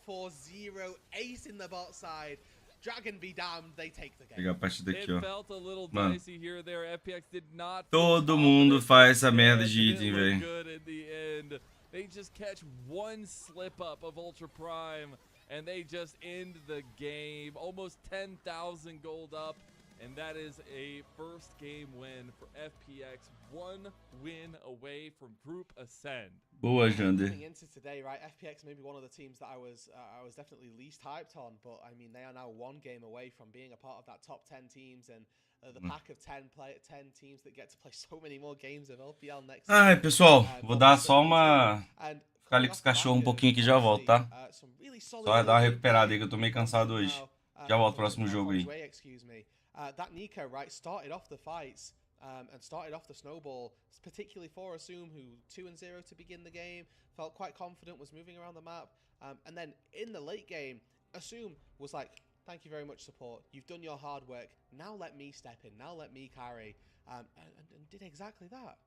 5-4-0 ace in the bot side. Dragon be damned, they take the game. Pegar a partida aqui, ó. Felt a little dicey here or there. FPX did not. Todo mundo faz essa merda de item, velho. Good in the end. They just catch one slip up of Ultra Prime and they just end the game. Almost 10,000 gold up. And that is a first game win for FPX. One win away from Group Ascend. Boa, Jander. Coming into today, right? FPX may be one of the teams that I was definitely least hyped on, but I mean they are now one game away from being a part of that top 10 teams and the pack of 10 teams that get to play so many more games of LPL next. Ai, pessoal, vou dar só uma ficar ali com os cachorros um pouquinho aqui e já volto, tá? Só dar uma recuperada aí que eu tô meio cansado hoje. Já volto pro próximo jogo aí. That Nico, right, started off the fights and started off the snowball, particularly for Assume, who 2-0 to begin the game, felt quite confident, was moving around the map. And then in the late game, Assume was like, thank you very much, support. You've done your hard work. Now let me step in. Now let me carry. And did exactly that.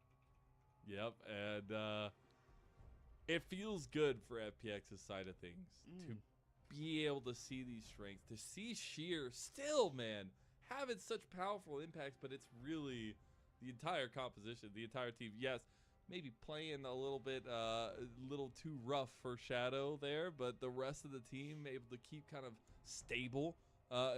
Yep, and it feels good for FPX's side of things to be able to see these strengths, to see Sheer still, man, having such powerful impacts, but it's really the entire composition, the entire team. Yes, maybe playing a little bit, little too rough for Shadow there, but the rest of the team able to keep kind of stable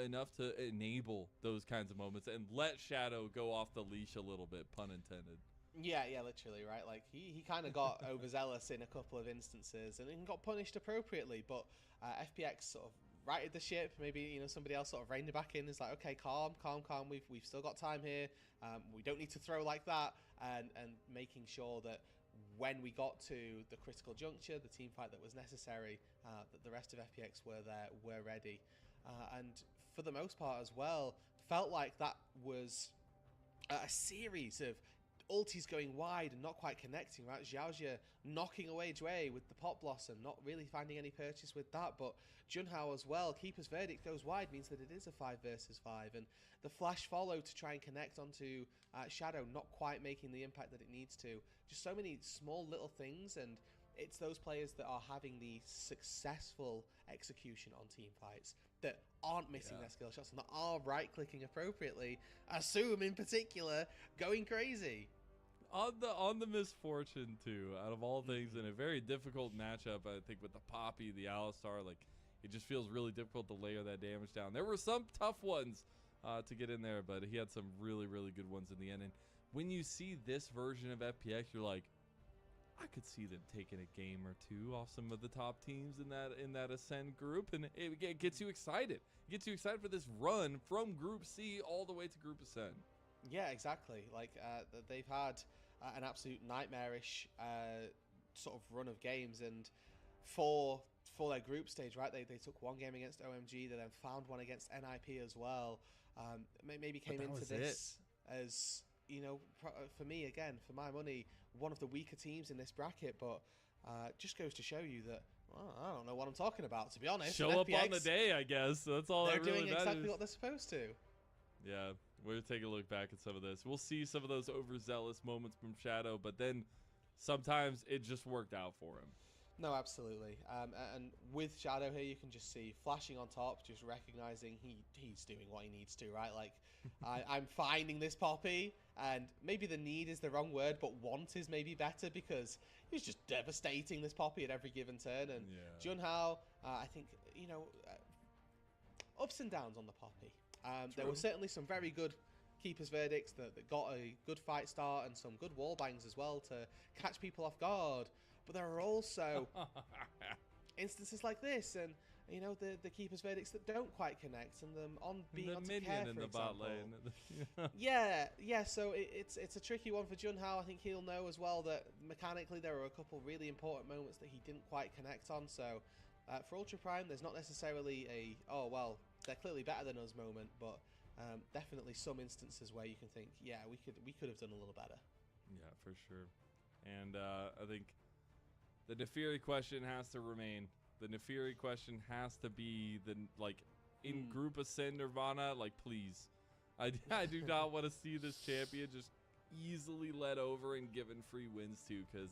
enough to enable those kinds of moments and let Shadow go off the leash a little bit, pun intended. Yeah, literally, right? Like he kind of got overzealous in a couple of instances and got punished appropriately, but FPX sort of righted the ship. Maybe somebody else sort of reined it back in. It's like, okay, calm. We've still got time here. We don't need to throw like that. And making sure that when we got to the critical juncture, the team fight that was necessary, that the rest of FPX were ready. And for the most part as well, felt like that was a series of ultis going wide and not quite connecting, right? Xiaojia knocking away Jue with the Pop Blossom, not really finding any purchase with that, but Junhao as well. Keeper's Verdict goes wide, means that it is a 5 versus 5, and the flash follow to try and connect onto Shadow, not quite making the impact that it needs to. Just so many small little things, and it's those players that are having the successful execution on team fights that aren't missing their skill shots and that are right-clicking appropriately. Assume in particular going crazy. On the misfortune too, out of all things, in a very difficult matchup, I think with the Poppy, the Alistar, like it just feels really difficult to layer that damage down. There were some tough ones to get in there, but he had some really good ones in the end. And when you see this version of FPX, you're like, I could see them taking a game or two off some of the top teams in that Ascend group, and it gets you excited. It gets you excited for this run from Group C all the way to Group Ascend. Yeah, exactly. Like they've had an absolute nightmarish sort of run of games, and for their group stage, right? They took one game against OMG, they then found one against NIP as well. Maybe came into this as, for me, again, for my money, one of the weaker teams in this bracket, but just goes to show you that, well, I don't know what I'm talking about, to be honest. Show up on the day, I guess. That's all that really matters. They're doing exactly what they're supposed to. Yeah, we'll take a look back at some of this. We'll see some of those overzealous moments from Shadow, but then sometimes it just worked out for him. No, absolutely. And with Shadow here, you can just see flashing on top, just recognizing he's doing what he needs to, right? Like, I'm finding this Poppy, and maybe the need is the wrong word, but want is maybe better, because he's just devastating this Poppy at every given turn. And Junhao, I think, you know, ups and downs on the Poppy. There were certainly some very good Keeper's Verdicts that got a good fight start and some good wall bangs as well to catch people off guard. But there are also instances like this, and you know the Keeper's Verdicts that don't quite connect, and them on being on to care, for example. Yeah. So it's a tricky one for Junhao. I think he'll know as well that mechanically there are a couple really important moments that he didn't quite connect on. So for Ultra Prime, there's not necessarily a they're clearly better than us moment, but definitely some instances where you can think, yeah, we could have done a little better. Yeah, for sure. And I think the Nefiri question has to remain. The Nefiri question has to be in Group Ascend Nirvana, please. I do not want to see this champion just easily let over and given free wins to, because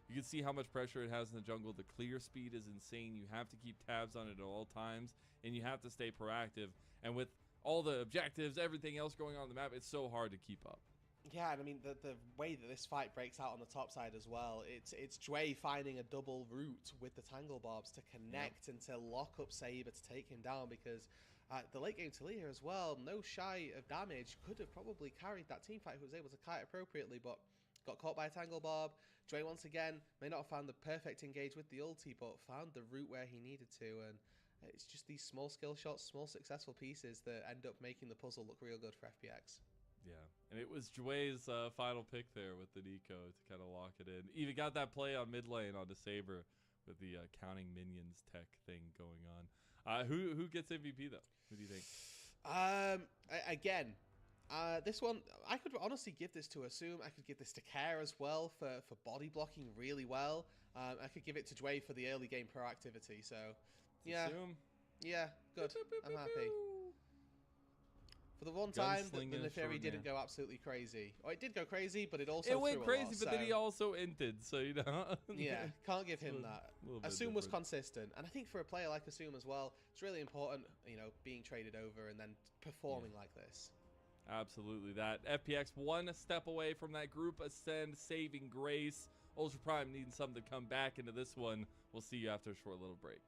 you can see how much pressure it has in the jungle. The clear speed is insane. You have to keep tabs on it at all times, and you have to stay proactive. And with all the objectives, everything else going on the map, it's so hard to keep up. Yeah, and I mean, the way that this fight breaks out on the top side as well, it's Dway finding a double route with the Tangle Bobs to connect and to lock up Saber to take him down, because the late game Talia as well, no shy of damage, could have probably carried that team fight, who was able to kite appropriately, but got caught by a Tangle Bob. Dway once again may not have found the perfect engage with the ulti, but found the route where he needed to, and it's just these small skill shots, small successful pieces that end up making the puzzle look real good for FPX. Yeah, and it was Dway's final pick there with the Nico to kind of lock it in. Even got that play on mid lane on the Saber with the counting minions tech thing going on. Who gets MVP though? Who do you think? This one, I could honestly give this to Assume. I could give this to Care as well for body blocking really well. I could give it to Dway for the early game proactivity. So, yeah. Assume. Yeah, good. I'm happy. For the one time that the Neferi didn't go absolutely crazy. Oh, it did go crazy, but it also went crazy, but then he also also inted, so you know. Yeah, can't give him that. Assume was consistent, and I think for a player like Assume as well, it's really important, you know, being traded over and then performing like this. Absolutely, that FPX one step away from that Group Ascend saving grace. Ultra Prime needing something to come back into this one. We'll see you after a short little break.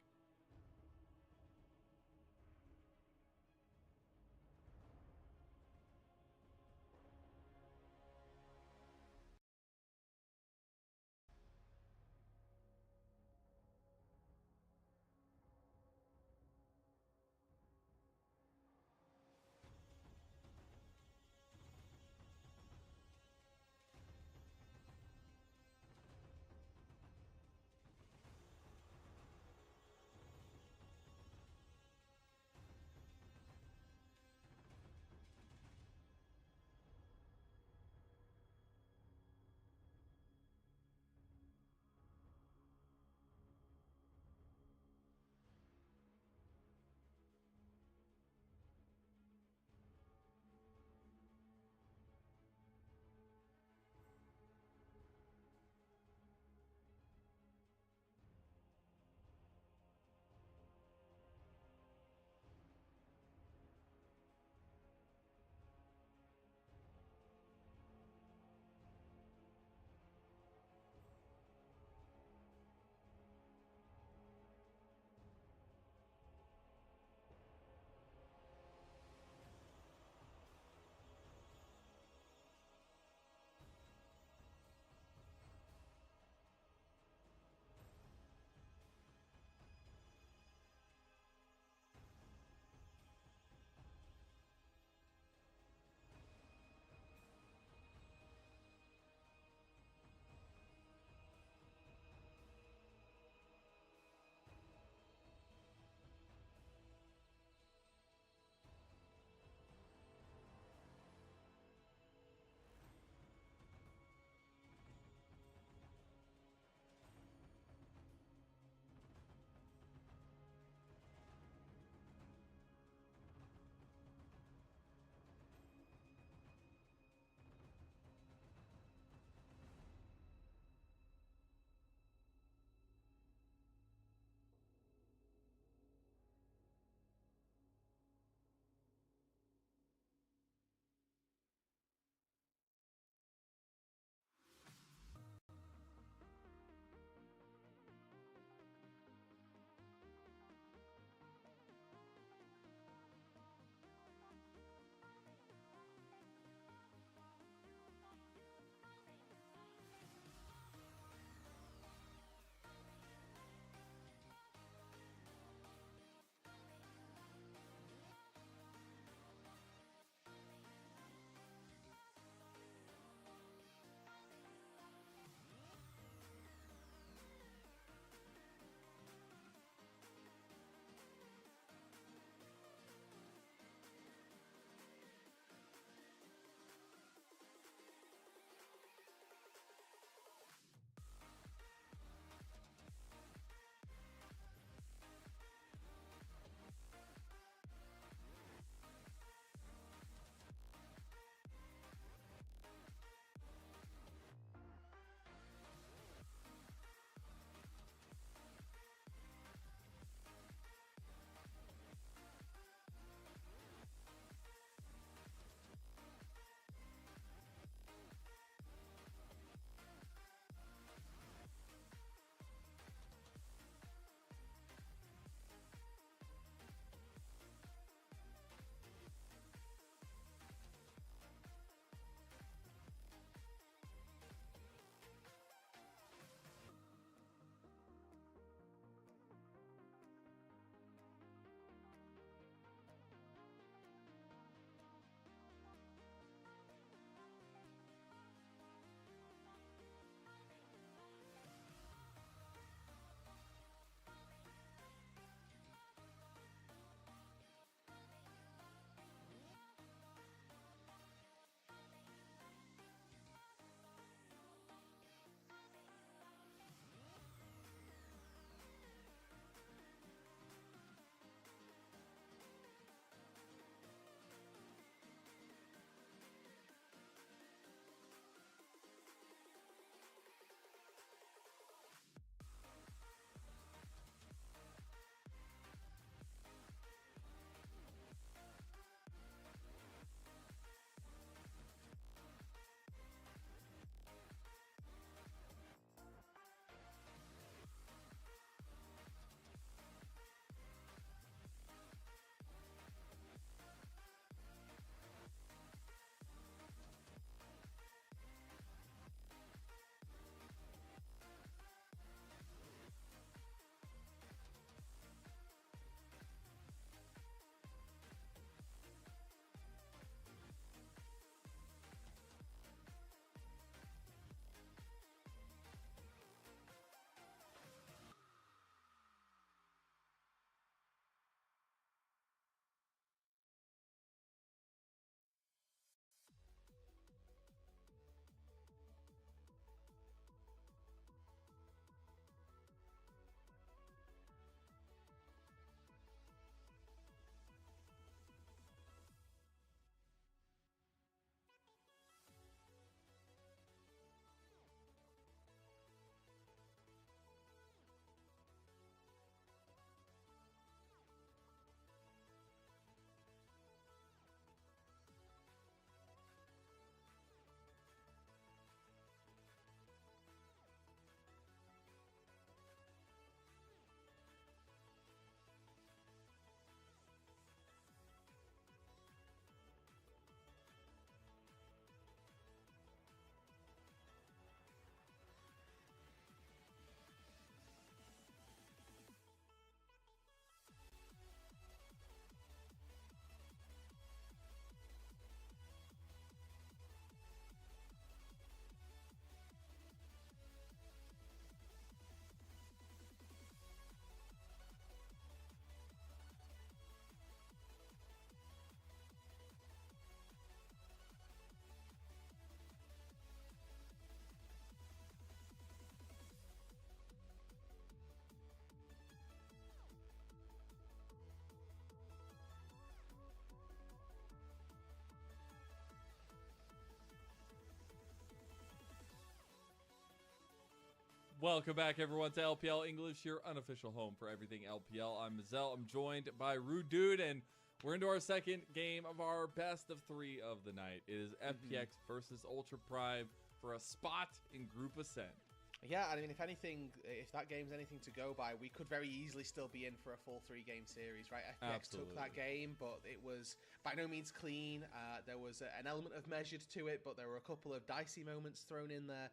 Welcome back, everyone, to LPL English, your unofficial home for everything LPL. I'm Mazel. I'm joined by Rude Dude, and we're into our second game of our best of 3 of the night. It is FPX versus Ultra Prime for a spot in Group Ascent. Yeah, I mean, if anything, if that game's anything to go by, we could very easily still be in for a full 3-game series, right? FPX took that game, but it was by no means clean. There was an element of measured to it, but there were a couple of dicey moments thrown in there.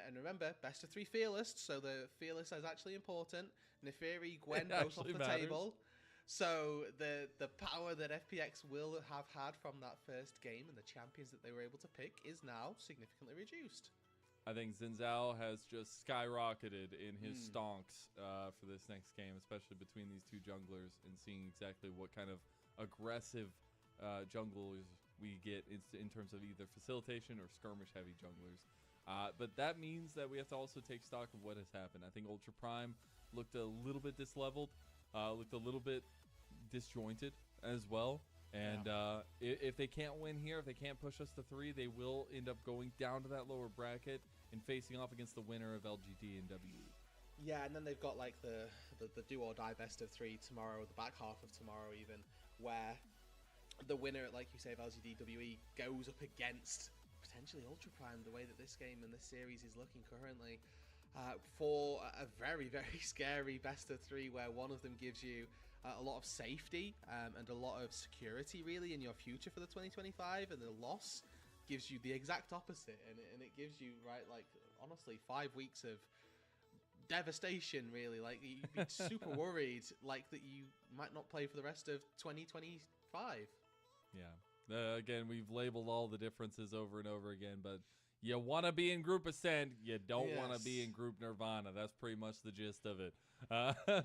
And remember, best of 3 Fearless, so the Fearless is actually important. Neferi, Gwen, both off the table. So the power that FPX will have had from that first game and the champions that they were able to pick is now significantly reduced. I think Xin Zhao has just skyrocketed in his stonks for this next game, especially between these two junglers and seeing exactly what kind of aggressive junglers we get in terms of either facilitation or skirmish-heavy junglers. But that means that we have to also take stock of what has happened. I think Ultra Prime looked a little bit disleveled, looked a little bit disjointed as well. And if they can't win here, if they can't push us to 3, they will end up going down to that lower bracket and facing off against the winner of LGD and WE. Yeah, and then they've got like the do or die best of 3 tomorrow, the back half of tomorrow even, where the winner, like you say, of LGD WE goes up against potentially Ultra Prime, the way that this game and this series is looking currently, for a very, very scary best of 3 where one of them gives you a lot of safety and a lot of security really in your future for the 2025, and the loss gives you the exact opposite, and it gives you, right, like honestly 5 weeks of devastation really. Like you'd be super worried like that you might not play for the rest of 2025. Yeah, again, we've labeled all the differences over and over again, but you want to be in Group Ascent, you don't want to be in Group Nirvana. That's pretty much the gist of it.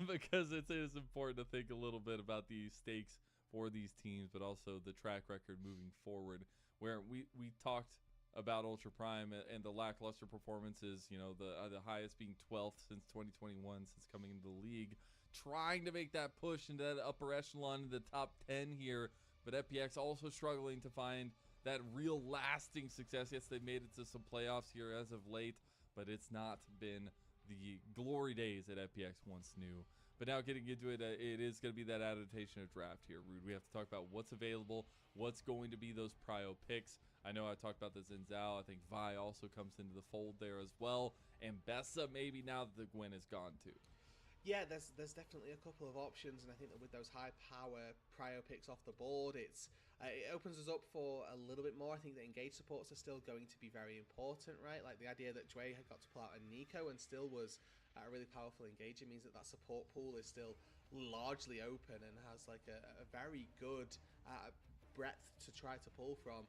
Because it is important to think a little bit about the stakes for these teams, but also the track record moving forward, where we talked about Ultra Prime and the lackluster performances, you know, the highest being 12th since 2021, since coming into the league, trying to make that push into that upper echelon, the top 10 here, but FPX also struggling to find that real lasting success. Yes, they've made it to some playoffs here as of late, but it's not been the glory days that FPX once knew. But now getting into it, it is going to be that adaptation of draft here, Rude. We have to talk about what's available, what's going to be those prio picks. I know I talked about the Xin Zhao. I think Vi also comes into the fold there as well. And Bessa maybe now that the Gwen is gone too. Yeah, there's definitely a couple of options, and I think that with those high power prio picks off the board, it opens us up for a little bit more. I think that engage supports are still going to be very important, right? Like the idea that Dre had got to pull out a Nico and still was a really powerful engager means that support pool is still largely open and has like a very good breadth to try to pull from.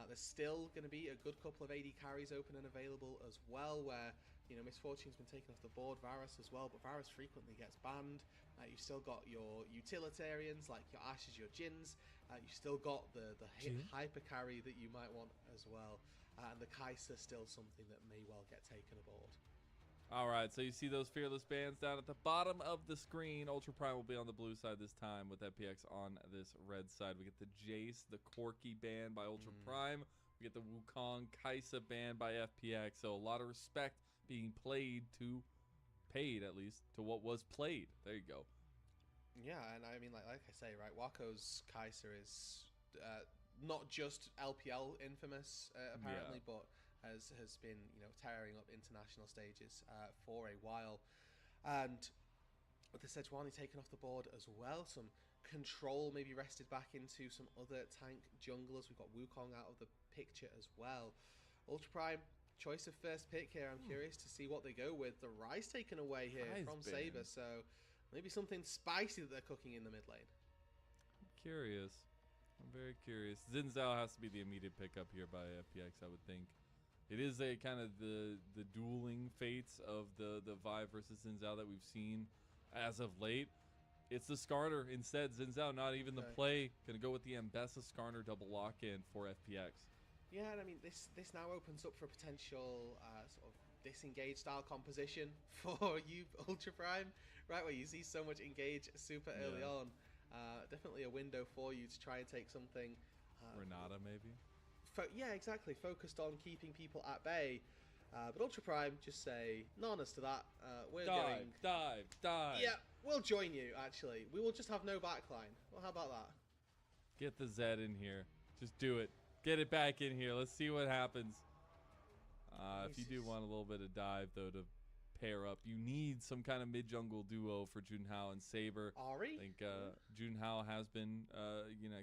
There's still going to be a good couple of AD carries open and available as well, where, you know, Misfortune's been taken off the board, Varus as well, but Varus frequently gets banned. You've still got your utilitarians like your Ashes, your Jins. You've still got the hyper carry that you might want as well, and the Kai'Sa still something that may well get taken aboard. All right, so you see those Fearless bands down at the bottom of the screen. Ultra Prime will be on the blue side this time with FPX on this red side. We get the Jace, the Corki band by Ultra Prime. We get the Wukong Kai'Sa band by FPX. So a lot of respect being paid at least to what was played. There you go. Yeah, and I mean, like I say, right, Waco's Kai'Sa is not just LPL infamous apparently, but has been, you know, tearing up international stages for a while. And with the Sejuani taken off the board as well, some control maybe rested back into some other tank junglers. We've got Wukong out of the picture as well. Ultra Prime, choice of first pick here. I'm curious to see what they go with. The Rise taken away here from Saber, so maybe something spicy that they're cooking in the mid lane. I'm curious. I'm very curious. Xin Zhao has to be the immediate pickup here by FPX, I would think. It is a kind of the dueling fates of the Vi versus Xin Zhao that we've seen as of late. It's the Skarner instead. Xin Zhao, not even the play. Gonna go with the Ambessa Skarner double lock-in for FPX. Yeah, and I mean, this now opens up for a potential sort of disengage style composition for you, Ultra Prime, right, where you see so much engage super early on. Definitely a window for you to try and take something. Renata, maybe? Yeah, exactly. Focused on keeping people at bay. But Ultra Prime just say, none as to that. We're dive. Yeah, we'll join you, actually. We will just have no backline. Well, how about that? Get the Zed in here. Just do it. Get it back in here. Let's see what happens. If you do want a little bit of dive, though, to pair up, you need some kind of mid-jungle duo for Junhao and Saber. Ari? I think Junhao has been,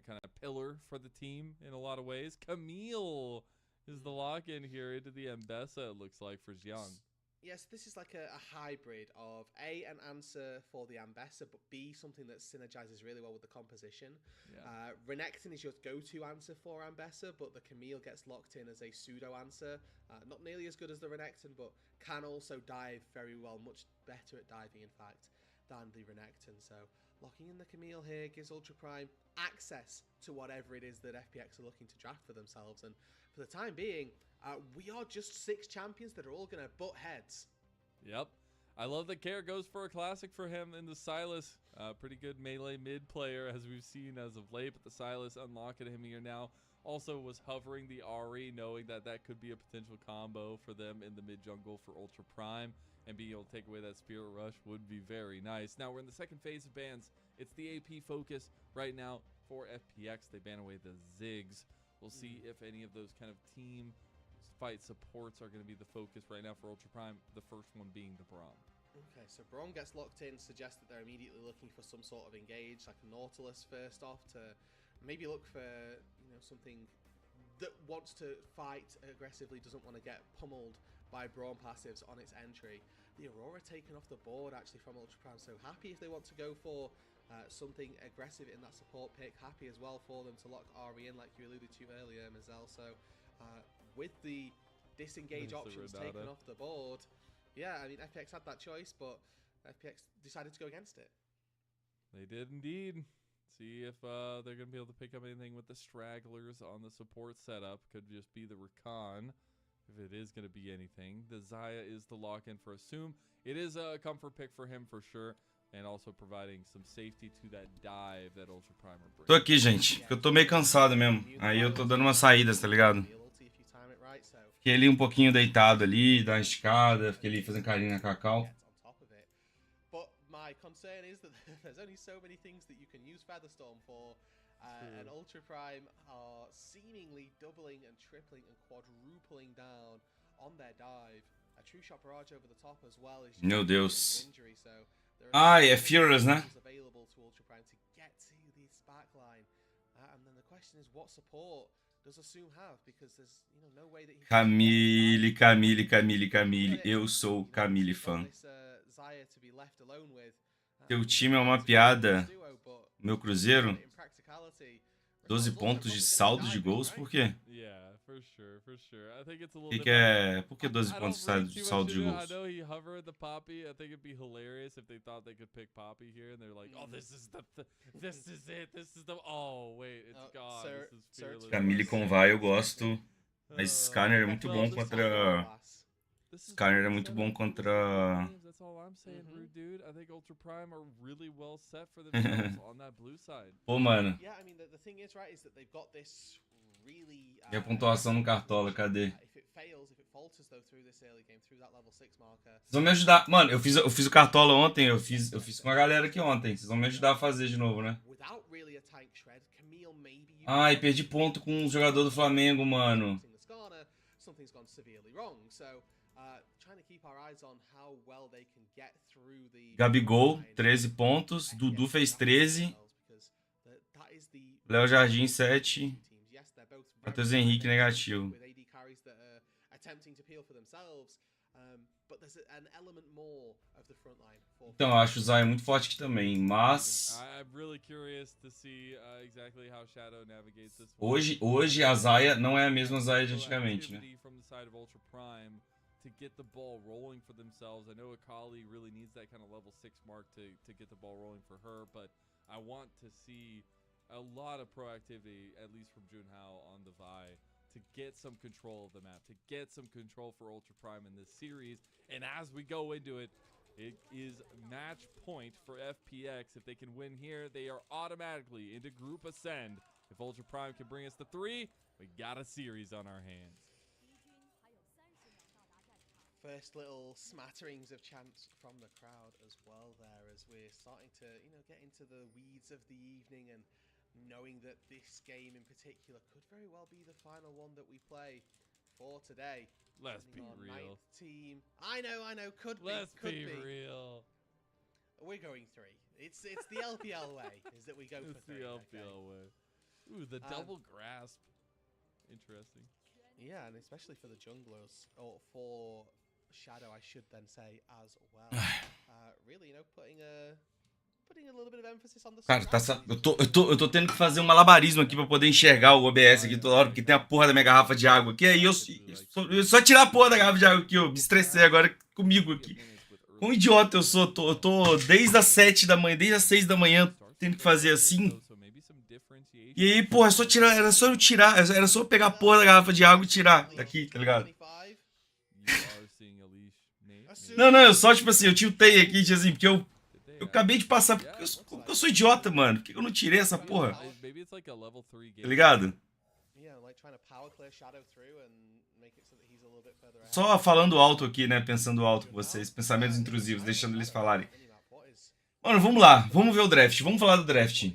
kind of pillar for the team in a lot of ways. Camille is the lock-in here into the Mbessa, it looks like, for Xiang. Yes, this is like a hybrid of A, an answer for the Ambessa, but B, something that synergizes really well with the composition. Yeah. Renekton is your go-to answer for Ambessa, but the Camille gets locked in as a pseudo answer. Not nearly as good as the Renekton, but can also dive very well, much better at diving, in fact, than the Renekton. So locking in the Camille here gives Ultra Prime access to whatever it is that FPX are looking to draft for themselves. And for the time being, we are just 6 champions that are all going to butt heads. Yep. I love that Care goes for a classic for him in the Sylas. Pretty good melee mid player, as we've seen as of late, but the Sylas unlocking him here now. Also was hovering the Ahri, knowing that that could be a potential combo for them in the mid jungle for Ultra Prime, and being able to take away that Spirit Rush would be very nice. Now we're in the second phase of bans. It's the AP focus right now for FPX. They ban away the Ziggs. We'll see if any of those kind of team fight supports are going to be the focus right now for Ultra Prime, the first one being the Braum. Okay, so Braum gets locked in, suggests that they're immediately looking for some sort of engage, like a Nautilus first off, to maybe look for, something that wants to fight aggressively, doesn't want to get pummeled by Braum passives on its entry. The Aurora taken off the board actually from Ultra Prime, so happy if they want to go for something aggressive in that support pick. Happy as well for them to lock Ahri in, like you alluded to earlier, Mazel. So with the disengage options taken off the board, yeah, I mean, FPX had that choice, but FPX decided to go against it. They did indeed. See if they're going to be able to pick up anything with the stragglers on the support setup. Could just be the Rakan, if it is going to be anything. The Xayah is the lock-in for Assume. It is a comfort pick for him for sure, and also providing some safety to that dive that Ultra Primer brings. Tô aqui, gente, porque eu tô meio cansado mesmo. Aí eu tô dando umas saídas, tá ligado? Fiquei ali um pouquinho deitado ali, dar uma esticada, fiquei ali fazendo carinho na Cacau. But my concern is that there's only so many things that you can use Featherstorm for, and Ultra Prime are seemingly doubling and tripling and quadrupling down on their dive. A true shot barrage over the top as well is Meu Deus. injury, so Ai, é Fearless, né? available to Ultra Prime to get to this backline. And then the question is, what support does Assume have? Because there's no way that he Camille. Eu sou Camille fã. Teu time é uma piada. Meu Cruzeiro? 12 pontos de saldo de gols, por quê? For sure. I think it's a little Que é... Por que 12 pontos de saldo de gols? I know he hovered the Poppy. I think it'd be hilarious if they thought they could pick Poppy here, and they're like, "Oh, this is it. This is the. Oh, wait, it's gone. This is fearless." Camille com vai eu gosto. Mas Scanner é muito bom contra. Scanner é muito bom contra. That's all I'm saying, rude dude. I think Ultra Prime are really well set for themselves on that blue side. Pô, mano. Yeah, I mean the thing is, right, is that they've got this really. E a pontuação no Cartola, cadê? If it falters though through this early game, through that level 6 marker. Vocês vão me ajudar. Mano, eu fiz o Cartola ontem, eu fiz com a galera aqui ontem. Vocês vão me ajudar a fazer de novo, né? Ai, perdi ponto com um jogador do Flamengo, mano. Something's gone severely wrong. So, trying to keep our eyes on how well they can get through the Gabigol, 13 pontos. Dudu fez 13. Léo Jardim, 7. Matheus Henrique, negativo. Então, eu acho o Zay muito forte aqui também, mas... Hoje a Zaya não é a mesma Zaya de antigamente, né? To get the ball rolling for themselves. I know Akali really needs that kind of level 6 mark to get the ball rolling for her, but I want to see a lot of proactivity, at least from Junhao on the Vi, to get some control of the map, to get some control for Ultra Prime in this series. And as we go into it, it is match point for FPX. If they can win here, they are automatically into Group Ascend. If Ultra Prime can bring us to 3, we got a series on our hands. First little smatterings of chants from the crowd as well there, as we're starting to, get into the weeds of the evening, and knowing that this game in particular could very well be the final one that we play for today. Let's be real. Team. I know, could be. Let's be real. We're going 3. It's the LPL way, is that we go for 3. It's the LPL way. Ooh, the double grasp. Interesting. Yeah, and especially for the junglers, or for Shadow, I should then say as well. Really, putting a little bit of emphasis on the. Cara, eu tô tendo que fazer um malabarismo aqui pra poder enxergar o OBS aqui toda hora, porque tem a porra da minha garrafa de água aqui. Aí eu só tirar a porra da garrafa de água aqui, eu me estressei agora comigo aqui. Como idiota eu sou, eu tô desde as 7 da manhã, desde as 6 da manhã, tendo que fazer assim. E aí, porra, é só tirar, era só eu pegar a porra da garrafa de água e tirar daqui, tá ligado? Não, eu só, tipo assim, eu tiltei aqui, assim, porque eu acabei de passar, porque eu sou idiota, mano. Por que eu não tirei essa porra? Tá ligado? Só falando alto aqui, né, pensando alto com vocês, pensamentos intrusivos, deixando eles falarem. Mano, vamos lá, vamos ver o draft, vamos falar do draft.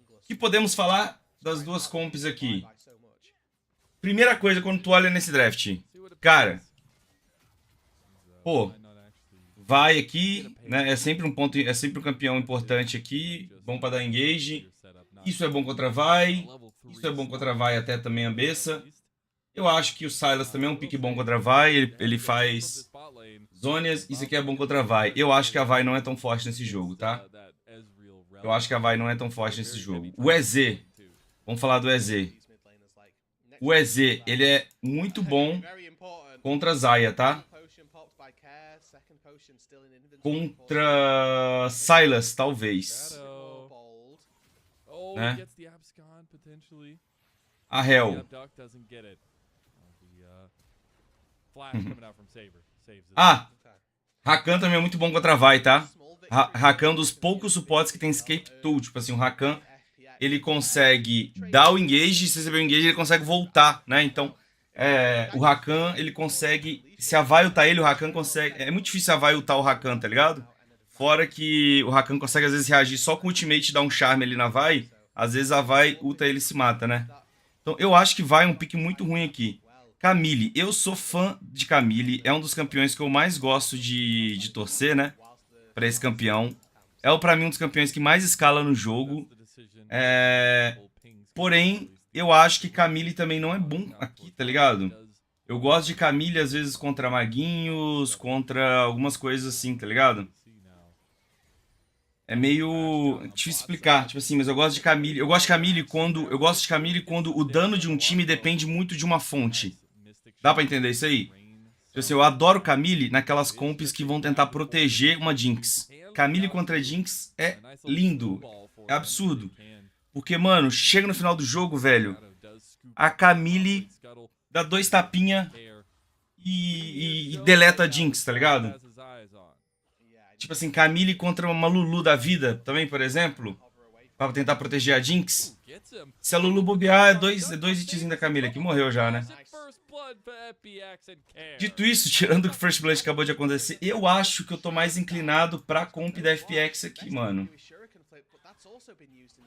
O que podemos falar das duas comps aqui? Primeira coisa, quando tu olha nesse draft, cara, pô, vai aqui, né? É sempre um campeão importante aqui, bom pra dar engage. Isso é bom contra vai, isso é bom contra vai até também a Bessa. Eu acho que o Sylas também é um pique bom contra vai, ele faz zônias, isso aqui é bom contra vai. Eu acho que a vai não é tão forte nesse jogo, tá? Eu acho que a vai não é tão forte nesse jogo. O EZ, vamos falar do EZ. O EZ, ele é muito bom contra Zaya, tá? Contra Sylas, talvez. Né? A Hell. Rakan também é muito bom contra vai, tá? Rakan é um dos poucos suportes que tem escape tool. Tipo assim, o Rakan, ele consegue dar o engage, se receber o engage, ele consegue voltar, né? Então, o Rakan, ele consegue... Se a vai ultar ele, o Rakan consegue... É muito difícil a vai ultar o Rakan, tá ligado? Fora que o Rakan consegue, às vezes, reagir só com o ultimate e dar um charme ali na vai. Às vezes a vai ulta ele e se mata, né? Então, eu acho que vai um pique muito ruim aqui. Camille, eu sou fã de Camille. É um dos campeões que eu mais gosto de torcer, né? Pra esse campeão. É, pra mim, um dos campeões que mais escala no jogo. Porém, eu acho que Camille também não é bom aqui, tá ligado? Eu gosto de Camille, às vezes, contra maguinhos, contra algumas coisas assim, tá ligado? É meio difícil explicar, tipo assim, mas eu gosto de Camille. Eu gosto de Camille quando o dano de um time depende muito de uma fonte. Dá pra entender isso aí? Tipo assim, eu adoro Camille naquelas comps que vão tentar proteger uma Jinx. Camille contra Jinx é lindo. É absurdo. Porque, mano, chega no final do jogo, velho, a Camille dá 2 tapinha e deleta a Jinx, tá ligado? Tipo assim, Camille contra uma Lulu da vida também, por exemplo, pra tentar proteger a Jinx. Se a Lulu bobear, é dois hitzinhos da Camille, que morreu já, né? Dito isso, tirando o que o First Blood acabou de acontecer, eu acho que eu tô mais inclinado pra comp da FPX aqui, mano.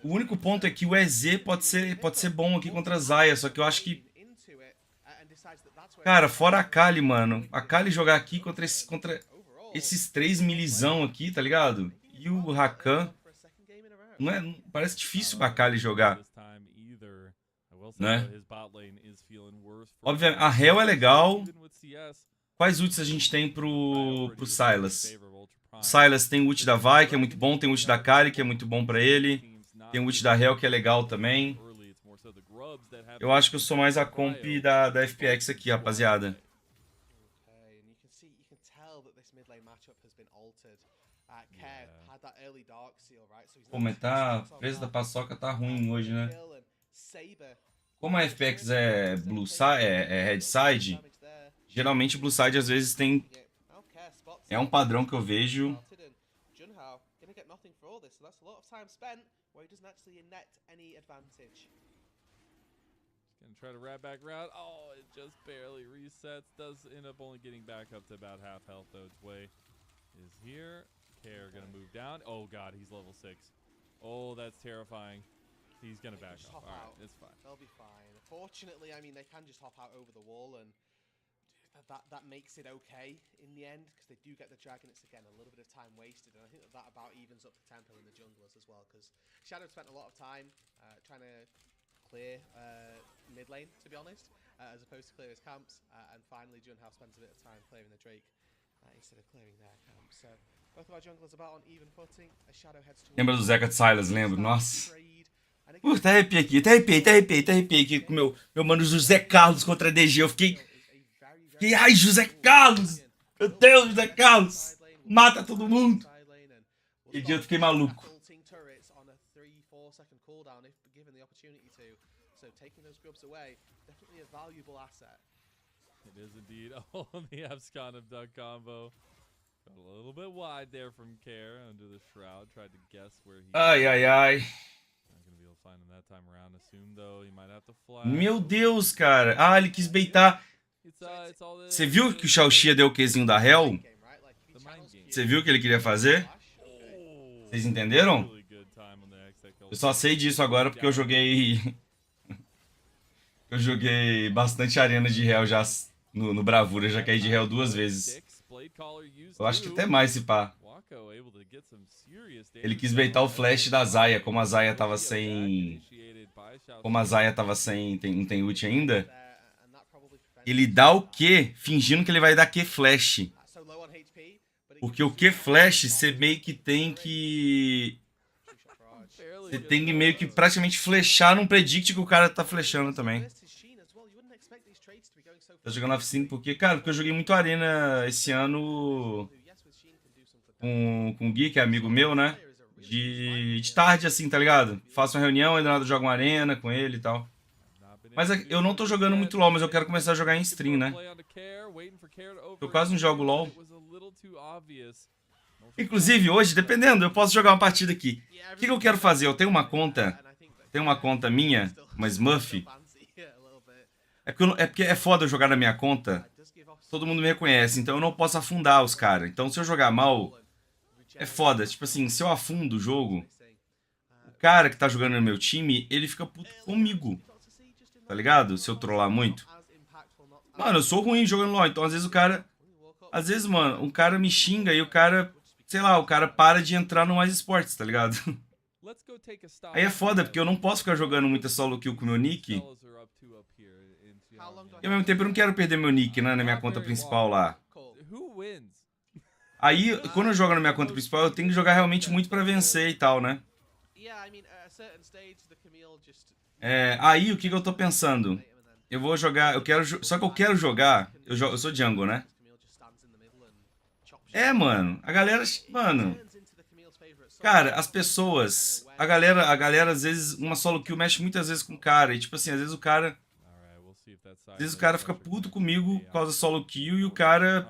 O único ponto é que o EZ pode ser bom aqui contra a Zaya, só que eu acho que... Cara, fora a Kali, mano. A Kali jogar aqui contra esses 3 milizão aqui, tá ligado? E o Rakan... Parece difícil pra Kali jogar. Né? Obviamente, a Hell é legal. Quais ults a gente tem pro Sylas? O Sylas tem o ult da Vi, que é muito bom. Tem o ult da Kali, que é muito bom pra ele. Tem o ult da Hell, que é legal também. Eu acho que eu sou mais a comp da FPX aqui, rapaziada. Pô, mas o preço da paçoca tá ruim hoje, né? Como a FPX é Blue Side, é Red Side, geralmente Blue Side às vezes tem... É um padrão que eu vejo. Gonna try to wrap back around. Oh, it just barely resets. Does end up only getting back up to about half health, though. Its way is here. Care gonna move down. Oh, God, he's level 6. Oh, that's terrifying. He's gonna back off. All right, it's fine. They'll be fine. Fortunately, I mean, they can just hop out over the wall, and that makes it okay in the end, because they do get the dragon. It's, again, a little bit of time wasted, and I think that about evens up the tempo in the junglers as well, because Shadow spent a lot of time trying to clear mid lane, to be honest, as opposed to clear his camps, and finally Junhao spends a bit of time clearing the Drake instead of clearing their camp. So both of our junglers about on even footing. A Shadow heads towards... Lembra do Zeca de Silas, lembro? Nossa. Até arrepiei aqui, até arrepiei aqui com meu mano José Carlos contra DG. Eu fiquei, ai, José Carlos! Meu Deus, José Carlos! Mata todo mundo! Que dia eu fiquei maluco. It is indeed. Oh, the Abscon of Doug combo. Got a little bit wide there from Care under the shroud. Tried to guess where he... Ai, ai, ai. Not gonna be able to find him that time around. Assume, though, he might have to fly. Meu Deus, cara. Ah, ele quis beitar. Você viu que o Xiaoxia deu o Qzinho da Hell? Você viu o que ele queria fazer? Vocês entenderam? Eu só sei disso agora porque eu joguei... Eu joguei bastante arena de Hell já no Bravura. Já caí de Hell 2 vezes. Eu acho que até mais, se pá. Ele quis beitar o flash da Zaya. Como a Zaya tava sem... Não tem ult ainda. Ele dá o Q, fingindo que ele vai dar Q flash. Porque o Q flash, você meio que tem que... Você tem que meio que praticamente flechar num predict que o cara tá flechando também. Tá jogando F5 porque, cara, porque eu joguei muito arena esse ano com o Gui, que é amigo meu, né? De tarde, assim, tá ligado? Faço uma reunião, aí do nada jogo uma arena com ele e tal. Mas eu não tô jogando muito LoL, mas eu quero começar a jogar em stream, né? Eu quase não jogo LoL. Inclusive, hoje, dependendo, eu posso jogar uma partida aqui. O que eu quero fazer? Eu tenho uma conta minha, uma Smurf. É porque é foda eu jogar na minha conta. Todo mundo me reconhece, então eu não posso afundar os caras. Então se eu jogar mal, é foda. Tipo assim, se eu afundo o jogo, o cara que tá jogando no meu time, ele fica puto comigo. Tá ligado? Se eu trollar muito. Mano, eu sou ruim jogando LoL, então às vezes o cara... Às vezes, mano, um cara me xinga e o cara... Sei lá, o cara para de entrar no Mais Esportes, tá ligado? Aí é foda, porque eu não posso ficar jogando muita solo kill com o meu nick. E ao mesmo tempo eu não quero perder meu nick, né, na minha conta principal lá. Aí, quando eu jogo na minha conta principal, eu tenho que jogar realmente muito pra vencer e tal, né? Aí, o que eu tô pensando? Eu vou jogar, só que eu quero jogar... Eu sou jungle, né? Mano, a galera... Mano... Cara, as pessoas... A galera, às vezes, uma solo kill mexe muitas vezes com o cara. E, tipo assim, às vezes o cara fica puto comigo por causa da solo kill e o cara...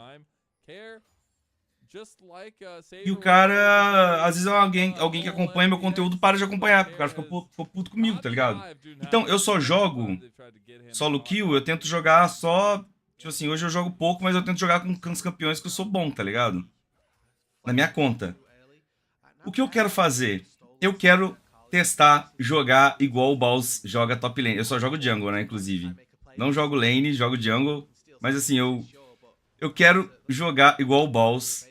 às vezes alguém que acompanha meu conteúdo para de acompanhar, porque o cara ficou puto comigo, tá ligado? Então, eu só jogo solo kill, eu tento jogar só... Tipo assim, hoje eu jogo pouco, mas eu tento jogar com os campeões que eu sou bom, tá ligado? Na minha conta. O que eu quero fazer? Eu quero testar, jogar igual o Balls joga top lane. Eu só jogo jungle, né, inclusive. Não jogo lane, jogo jungle. Mas assim, eu quero jogar igual o Balls.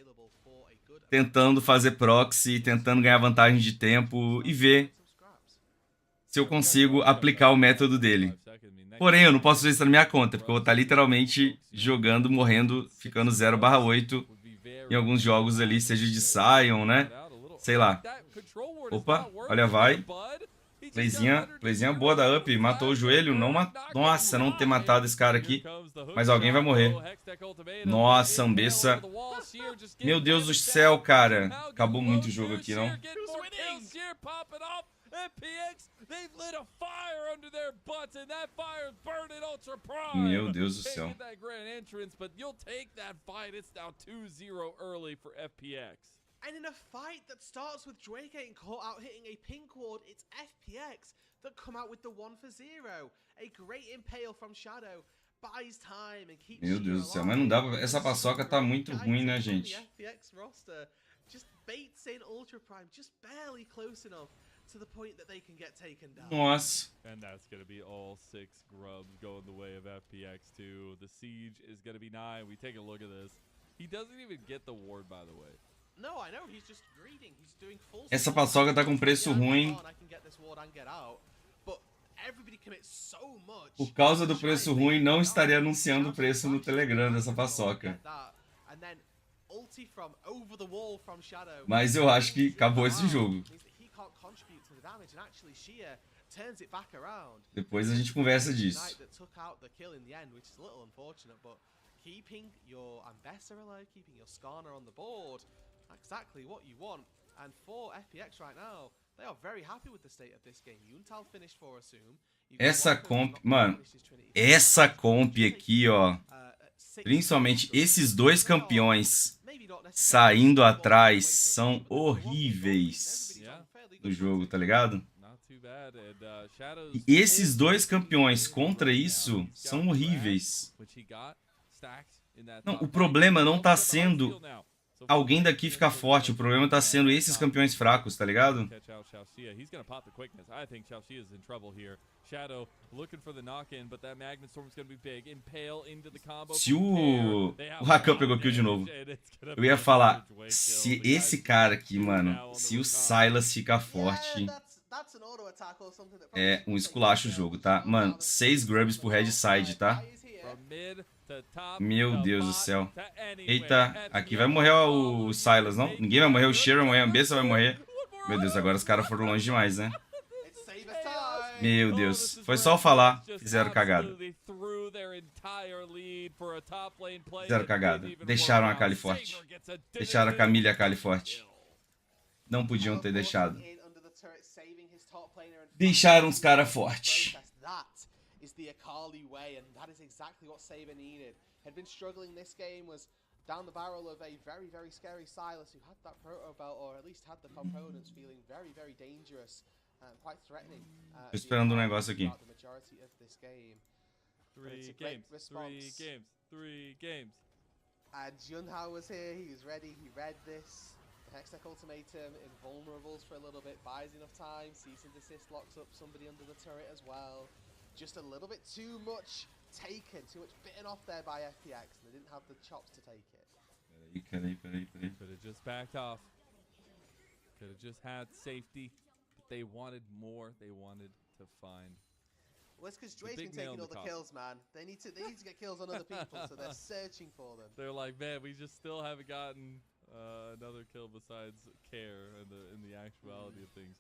Tentando fazer proxy, tentando ganhar vantagem de tempo e ver se eu consigo aplicar o método dele. Porém, eu não posso fazer isso na minha conta, porque eu vou estar literalmente jogando, morrendo, ficando 0/8 em alguns jogos ali, seja de Sion, né? Sei lá. Opa, olha, vai. Playzinha boa da Up, matou o joelho, não matou. Nossa, não ter matado esse cara aqui, mas alguém vai morrer. Nossa, Ambessa. Meu Deus do céu, cara. Acabou muito o jogo aqui, não? Meu Deus do céu. And in a fight that starts with Drake getting caught out hitting a pink ward, it's FPX that come out with the 1-for-0. A great impale from Shadow buys time and keeps Meu Deus do céu, mas não dá pra... Essa paçoca tá muito ruim, né, gente? FPX roster just baits in Ultra Prime, just barely close enough to the point that they can get taken down. Nossa. And that's going to be all 6 grubs going the way of FPX2. The siege is going to be 9. We take a look at this. He doesn't even get the ward, by the way. No, I know, he's just greeting. He's doing full. Essa paçoca tá com preço ruim. Por causa do preço ruim, não estaria anunciando o preço no Telegram dessa paçoca. Mas eu acho que acabou esse jogo. Depois a gente conversa disso. Keeping your Ambassador alive, keeping your Skarner on the board, exactly what you want. And for FPX right now, they are very happy with the state of this game. Yuntal finished for Assume. Essa comp, mano, essa comp aqui, ó, principalmente esses dois campeões saindo atrás são horríveis do jogo, tá ligado? E esses dois campeões contra isso são horríveis. Não, o problema não tá sendo alguém daqui ficar forte, o problema tá sendo esses campeões fracos, tá ligado? Se o Rakan pegou kill de novo, eu ia falar, se esse cara aqui, mano, se o Sylas ficar forte, é um esculacho o jogo, tá? Mano, 6 grubs pro red side, tá? Meu Deus do céu. Eita, aqui vai morrer o Sylas, não? Ninguém vai morrer, o Sheer vai morrer, a Ambessa vai morrer. Meu Deus, agora os caras foram longe demais, né? Meu Deus, foi só falar, fizeram cagada. Fizeram cagada. Deixaram a Kali forte. Deixaram a Camille e a Kali forte. Não podiam ter deixado. Deixaram os caras fortes. Is the Akali way, and that is exactly what Saber needed. Had been struggling this game, was down the barrel of a very, very scary Sylas who had that proto belt, or at least had the components feeling very, very dangerous and quite threatening. Tô esperando um negócio aqui. Three games. And Junhao was here, he was ready, he read this. Hextech Ultimatum, invulnerables for a little bit, buys enough time, cease and desist locks up somebody under the turret as well. Just a little bit too much taken, too much bitten off there by FPX, and they didn't have the chops to take it. Peraí. Could have just backed off. Could have just had safety, but they wanted more. They wanted to find. Well, it's because Dre's been taking all the kills, man. They need to get kills on other people, so they're searching for them. They're like, man, we just still haven't gotten another kill besides Care in the actuality of things.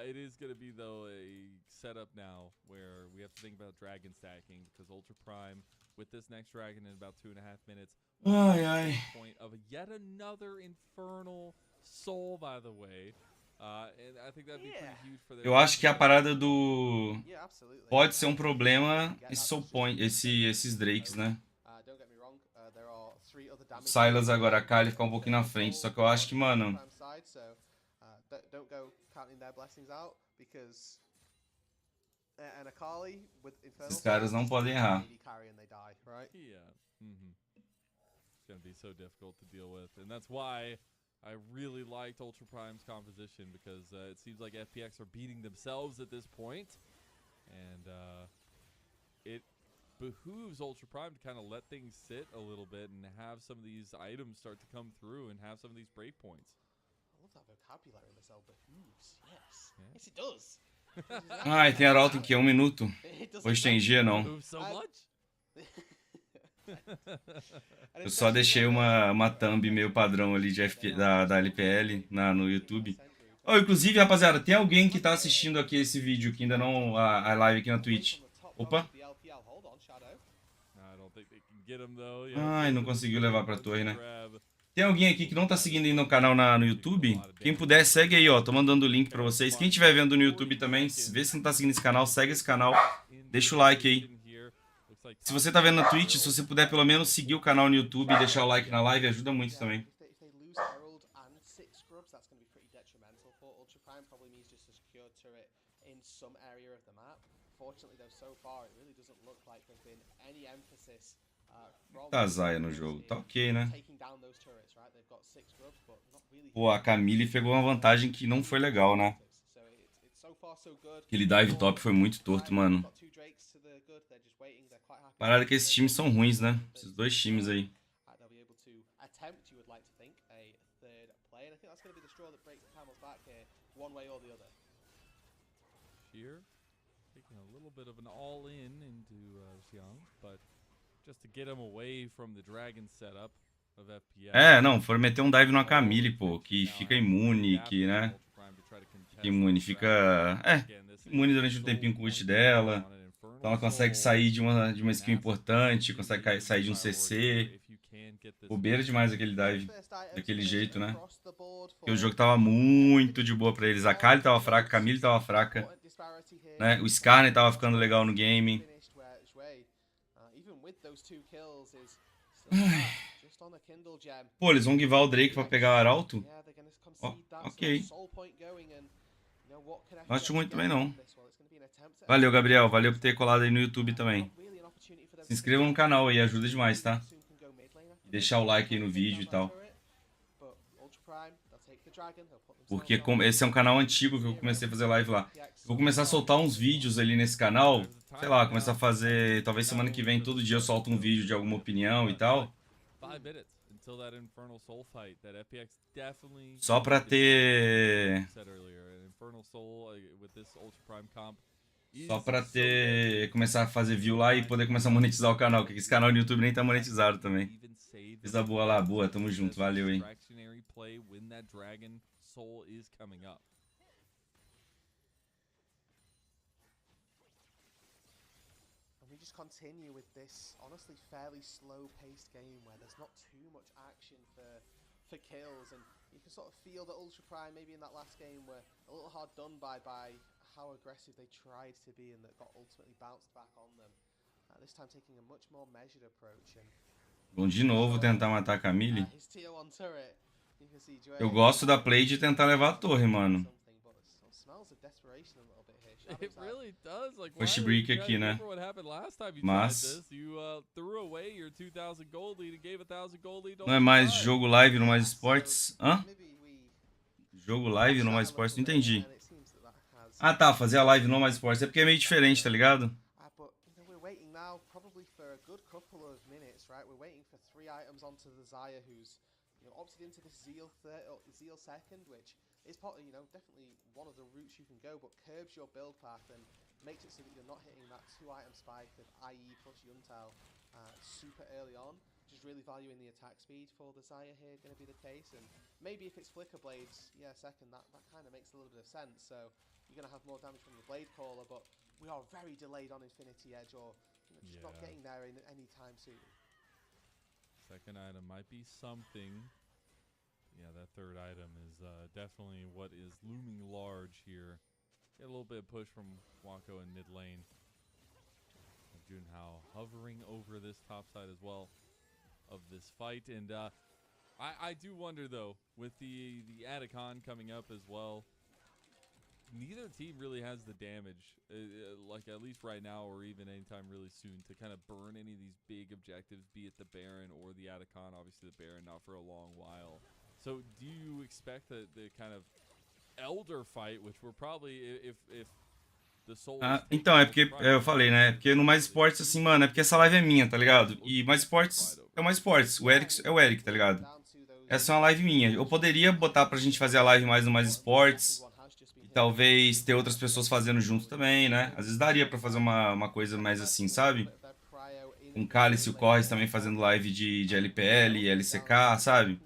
It is going to be, though, a setup now where we have to think about dragon stacking because Ultra Prime, with this next dragon in about 2.5 minutes, point of yet another infernal soul, by the way. And I think that'd be pretty huge for their. Eu acho que a parada do pode ser um problema esse soul point, esses Drakes, né? Sylas agora, a Kali ficar um pouquinho na frente, só que eu acho que, mano, esses caras não podem errar. It's going to be so difficult to deal with, and that's why I really liked Ultra Prime's composition because it seems like FPX are beating themselves at this point, and it behooves Ultra Prime to kind of let things sit a little bit and have some of these items start to come through and have some of these breakpoints. I love that vocabulary, Marcel. Behooves, yes. Yes, it does. Ai, tem Arauto aqui, 1 minuto. Hoje tem G, não. Eu só deixei uma thumb meio padrão ali de da LPL no YouTube. Oh, inclusive, rapaziada, tem alguém que tá assistindo aqui esse vídeo que ainda não... a live aqui na Twitch. Opa. Ai, não conseguiu levar pra torre, né? Tem alguém aqui que não tá seguindo ainda o canal no YouTube? Quem puder, segue aí, ó. Tô mandando o link pra vocês. Quem estiver vendo no YouTube também, vê se não tá seguindo esse canal, segue esse canal. Deixa o like aí. Se você tá vendo na Twitch, se você puder pelo menos seguir o canal no YouTube e deixar o like na live, ajuda muito também. turret in some area of the map. Fortunately, though, so far it really doesn't look like there's been any emphasis from Tá Zaya no jogo, tá ok, né? taking down those turrets, right? They've got 6 grubs, but not really. Pô, a Camille pegou uma vantagem que não foi legal, né? So it's so far so good. Aquele dive top foi muito torto, mano. Got 2 drakes to the good. They're just waiting. They're quite happy. Parada que esses times são ruins, né? Esses dois times aí. They'll be able to attempt, you would like to think, a third play, and I think that's going to be the straw that breaks the camel's back here, one way or the other. Sheer taking a little bit of an all-in into Xiang, but just to get him away from the dragon setup of FPX. É, não, foram meter um dive na Camille, pô, que fica imune, que, né? Fica imune, fica... imune durante um tempinho com o ult dela. Então ela consegue sair de uma skill importante, consegue sair de um CC. Bobeira demais aquele dive, daquele jeito, né? Porque o jogo tava muito de boa pra eles. A Kali tava fraca, a Camille tava fraca, né? O Skarner tava ficando legal no game. Pô, eles vão givar o Drake pra pegar o Arauto? Ó, ok. Não acho muito também não. Valeu, Gabriel. Valeu por ter colado aí no YouTube também. Se inscreva no canal aí, ajuda demais, tá? Deixar o like aí no vídeo e tal. Porque esse é um canal antigo que eu comecei a fazer live lá. Vou começar a soltar uns vídeos ali nesse canal. Sei lá, começar a fazer... Talvez semana que vem, todo dia eu solto um vídeo de alguma opinião e tal. Só pra ter... Só pra ter... Começar a fazer view lá e poder começar a monetizar o canal. Porque esse canal no YouTube nem tá monetizado também. Coisa boa lá, boa. Tamo junto. Valeu, hein. We just continue with this honestly fairly slow-paced game where there's not too much action for kills, and you can sort of feel that Ultra Prime maybe in that last game were a little hard done by how aggressive they tried to be, and that got ultimately bounced back on them. This time taking a much more measured approach. And bom, de novo tentar matar a Camille. Eu gosto da play de tentar levar a torre, mano. Push break aqui, né? Mas não é mais jogo live no Mais Esportes? Hã? Jogo live no Mais Esportes? Não entendi. Ah, tá. Fazer a live no Mais Esportes é porque é meio diferente, tá ligado? Opted into this Zeal second, which is part, definitely one of the routes you can go, but curbs your build path and makes it so that you're not hitting that 2-item spike of IE plus Yuntal super early on. Just really valuing the attack speed for the Zaya here, going to be the case, and maybe if it's Flicker Blades, yeah, second, that kind of makes a little bit of sense. So you're going to have more damage from the Blade Caller, but we are very delayed on Infinity Edge, or just not getting there any time soon. Second item might be something. Yeah, that third item is definitely what is looming large here. Get a little bit of push from Wako in mid lane. Junhao hovering over this top side as well of this fight. And I do wonder, though, with the Atacon coming up as well, neither team really has the damage, like at least right now or even anytime really soon, to kind of burn any of these big objectives, be it the Baron or the Atacon. Obviously the Baron not for a long while. So do you expect the kind of Elder fight, which we're probably, if the Soul... então, é porque, eu falei, né? Porque no Mais Esportes, assim, mano, é porque essa live é minha, tá ligado? E Mais Esportes é o Mais Esportes, o Eric é o Eric, tá ligado? Essa é uma live minha. Eu poderia botar pra gente fazer a live mais no Mais Esportes, e talvez ter outras pessoas fazendo junto também, né? Às vezes daria pra fazer uma coisa mais assim, sabe? Com Cálice e o Corres também fazendo live de LPL, LCK, sabe?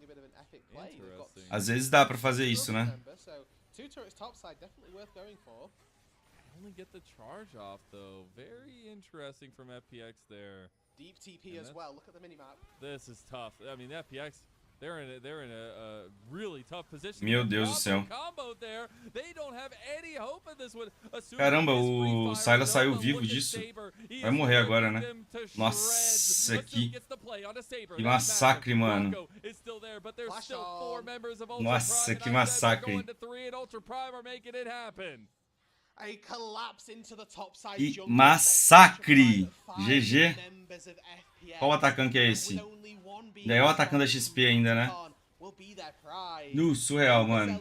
Às vezes dá pra fazer isso, né? Only get the charge off though. Very interesting from FPX there. Deep TP as well. Look at the minimap. This is tough. I mean, FPX, they're in a really tough position. Meu Deus do céu. Combo there. They don't have any hope in this one. Caramba, o Sylas saiu vivo disso. Vai morrer agora, né? Nossa, que massacre, mano. Nossa, que massacre. E massacre. GG. Qual atacante que é esse? Ainda é o atacante da XP ainda, né? Surreal, mano.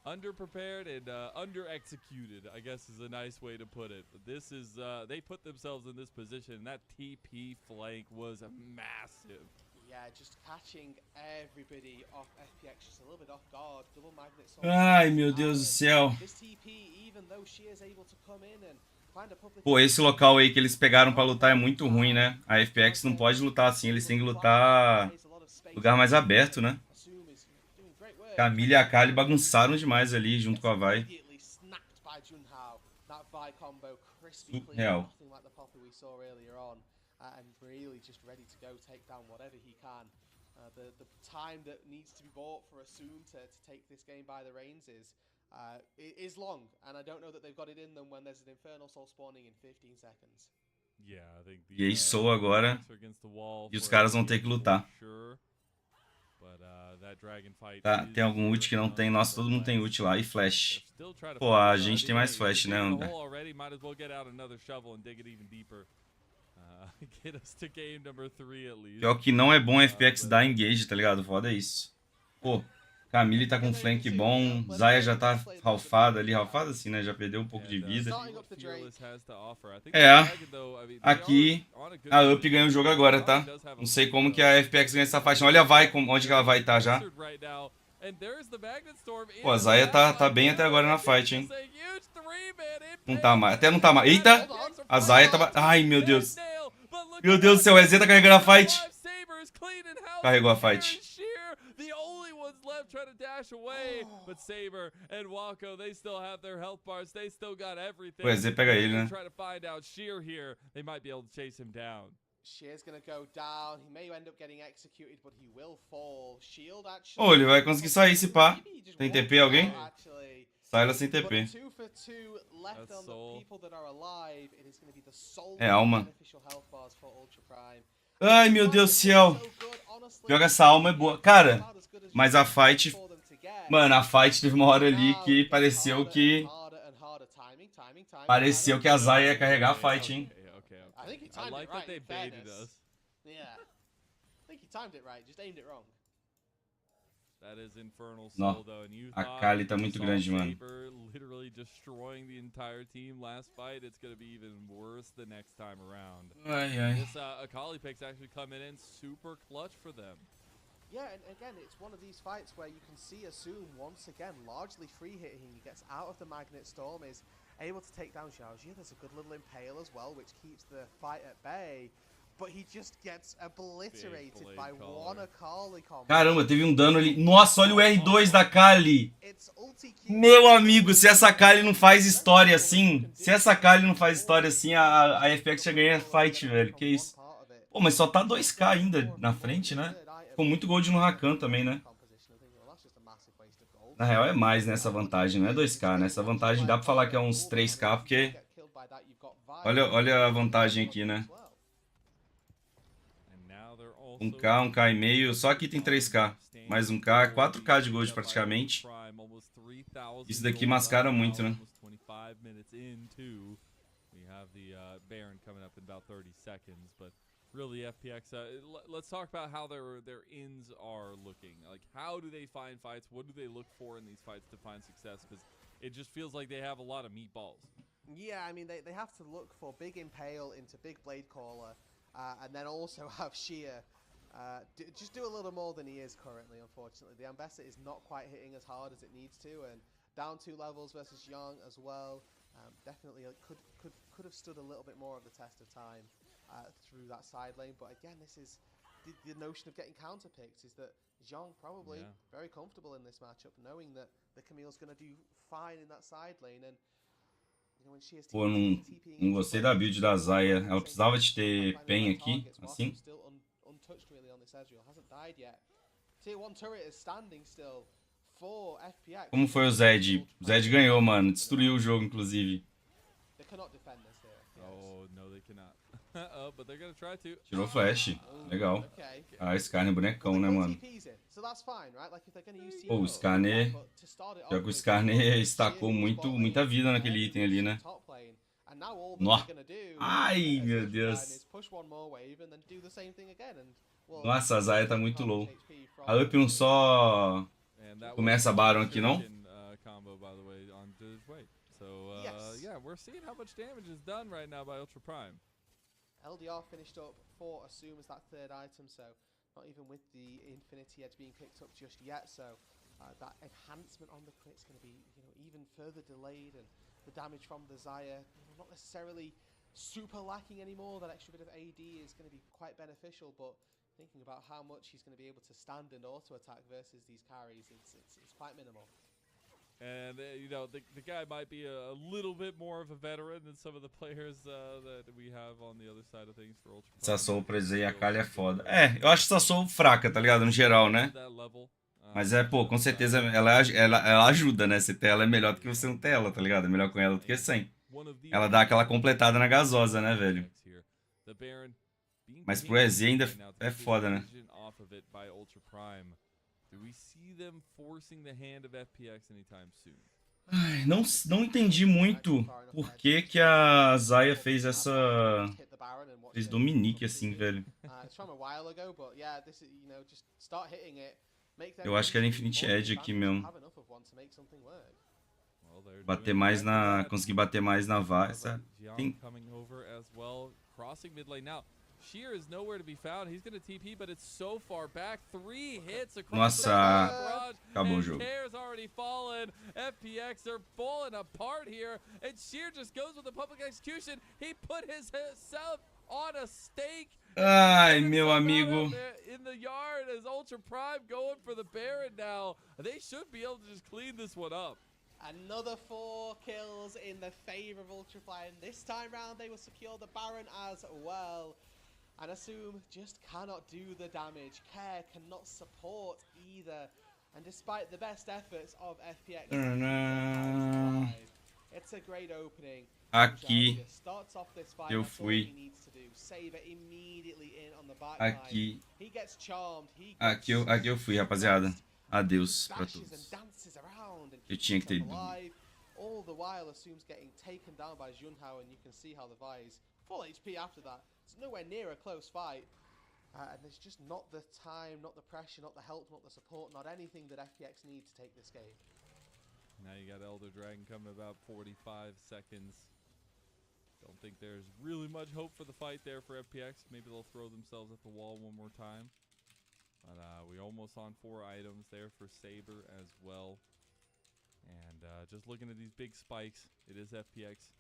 Underprepared and under-executed, I guess is a nice way to put it. This is, they put themselves in this position, and that TP flank was massive. Yeah, just catching everybody off FPX just a little bit off guard. Double magnet. Ai, meu Deus do céu. Pô, esse local aí que eles pegaram pra lutar é muito ruim, né? A FPX não pode lutar assim, eles têm que lutar lugar mais aberto, né? Camille e a Kali bagunçaram demais ali junto com a Vi. Surreal. And really just ready to go take down whatever he can. The time that needs to be bought for Assume to take this game by the reins is long, and I don't know that they've got it in them when there's an Infernal Soul spawning in 15 seconds. Yeah, I think E aí soa agora e os caras vão ter que lutar. Tá, tem algum ult que não tem? Nossa, todo mundo tem ult lá. E flash. Pô, a gente tem mais flash, né, André? Pior que não é bom FPX dar engage, tá ligado? Foda é isso. Pô, Camille tá com um flank bom. Zaya já tá ralfada ali. Ralfada assim, né? Já perdeu um pouco de vida. Aqui a Up ganha o jogo agora, tá? Não sei como que a FPX ganha essa faixa. Olha a Vi, onde que ela vai estar já. Pô, a Zaya tá bem até agora na fight, hein? Não tá mais. Até não tá mais. Eita! A Zaya tá... Ai, meu Deus. Meu Deus do céu, o EZ tá carregando a fight. Carregou a fight. Trying to dash away, but Saber and Wako, they still have their health bars. They still got everything. O EZ pega ele, né? Try to find out Sheer here. They might be able to chase him down. Sheer's gonna go down. He may end up getting executed, but he will fall. Shield actually. Oh, ele vai conseguir sair se pá. Tem TP alguém? Sylas sem TP. É alma. Ai, meu Deus do céu. Joga essa alma é boa. Cara, mas a fight... Mano, a fight teve uma hora ali que pareceu que... Pareceu que a Zaya ia carregar a fight, hein? I like that they baited us. Yeah. I think he timed it right, just aimed it wrong. That is Infernal Não, Soul, though, and you a Kali tá muito grande, mano. Literally destroying the entire team last fight. It's gonna be even worse the next time around. Ai, ai. This Akali pick's actually coming in super clutch for them. Yeah, and again, it's one of these fights where you can see Assume once again largely free hitting. He gets out of the Magnet Storm, is able to take down Xiaojia. There's a good little impale as well, which keeps the fight at bay. But he just gets obliterated by one Akali combo. Caramba, teve um dano ali. Nossa, olha o R2 da Kali. Meu amigo, se essa Kali não faz história assim, a FPX já ganha fight, velho. Que isso? Pô, mas só tá 2k ainda na frente, né? Ficou muito gold no Rakan também, né? Na real é mais nessa vantagem, não é 2k, né? Essa vantagem dá pra falar que é uns 3k, porque... Olha a vantagem aqui, né? 1k e meio, só aqui tem 3k. Mais 1k, 4k de gold praticamente. Isso daqui mascara muito, né? Really, FPX, let's talk about how their ins are looking. Like, how do they find fights? What do they look for in these fights to find success? Because it just feels like they have a lot of meatballs. Yeah, I mean, they have to look for big Impale into big Blade Caller, and then also have Sheer. Just do a little more than he is currently, unfortunately. The Ambassador is not quite hitting as hard as it needs to, and down 2 levels versus Young as well. Definitely could have stood a little bit more of the test of time through that side lane. But again, this is the notion of getting counter picks, is that Zhong probably very comfortable in this matchup, knowing that the Camille's going to do fine in that side lane. And you know, when she is Pô, não gostei da build da Zaya. Ela precisava de ter pen aqui, assim. Untouched really on this Ezreal, hasn't died yet. Tier 1 turret is standing still for FPX. Como foi o Zed? O Zed ganhou, mano. Destruiu o jogo, inclusive. They cannot defend this here. Oh, no, they cannot. But they're gonna try to. Tirou flash. Legal. Okay. Ah, Skarner é bonecão, né, mano? Pô, o Skarner... Pior que o Skarner estacou muita vida naquele item ali, né? Nó. Ai, meu Deus. Nossa, a Zaya tá muito low. A Up não só começa a Baron aqui, não? Yeah, we're seeing how much damage is done right now by Ultra Prime. LDR finished up for Assume as that third item, so not even with the Infinity Edge being picked up just yet, so that enhancement on the crit's going to be, even further delayed, and the damage from the Zaya, not necessarily super lacking anymore. That extra bit of AD is going to be quite beneficial, but thinking about how much he's going to be able to stand and auto attack versus these carries, it's quite minimal. And, the guy might be a little bit more of a veteran than some of the players that we have on the other side of things for Ultra Prime. Sassou pra dizer, a Kali é foda. É, eu acho Sassou fraca, tá ligado? No geral, né? Mas pô, com certeza ela ajuda, né? Você ter ela é melhor do que você não ter ela, tá ligado? É melhor com ela do que sem. Ela dá aquela completada na gasosa, né, velho? Mas pro EZ ainda é foda, né? Ai, não entendi muito por que a Zaya fez fez Dominique assim, velho. Eu acho que era Infinite Edge aqui mesmo. Bater mais conseguir bater mais na Vasa. Sheer is nowhere to be found. He's going to TP, but it's so far back. 3 hits across Nossa, acabou o jogo. Care's already fallen. FPX are falling apart here, and Sheer just goes with the public execution. He put himself on a stake. Ai, meu amigo. In the yard as Ultra Prime going for the Baron now. They should be able to just clean this one up. Another 4 kills in the favor of Ultra Prime. This time round, they will secure the Baron as well. And Assume just cannot do the damage. Care cannot support either. And despite the best efforts of FPX, it's a great opening. Aqui eu fui. Aqui eu fui, rapaziada. Adeus pra todos. Eu tinha que ter ido. All the while, Assume's getting taken down by Junhao, and you can see how the Vi's full HP after that. It's nowhere near a close fight. And there's just not the time, not the pressure, not the help, not the support, not anything that FPX need to take this game. Now you got Elder Dragon coming about 45 seconds. Don't think there's really much hope for the fight there for FPX. Maybe they'll throw themselves at the wall one more time. But we almost on 4 items there for Saber as well. And just looking at these big spikes, it is FPX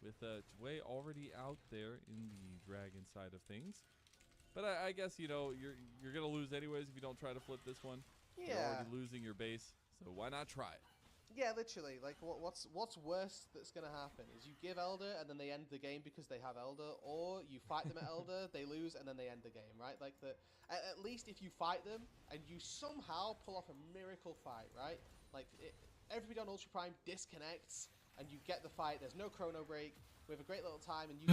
with Way already out there in the Dragon side of things. But I guess, you're going to lose anyways if you don't try to flip this one. Yeah. You're already losing your base, so why not try it? Yeah, literally. Like, what's worse that's going to happen is you give Elder and then they end the game because they have Elder, or you fight them at Elder, they lose, and then they end the game, right? Like, at least if you fight them and you somehow pull off a miracle fight, right? Like, everybody on Ultra Prime disconnects and you get the fight. There's no chrono break. We have a great little time, and you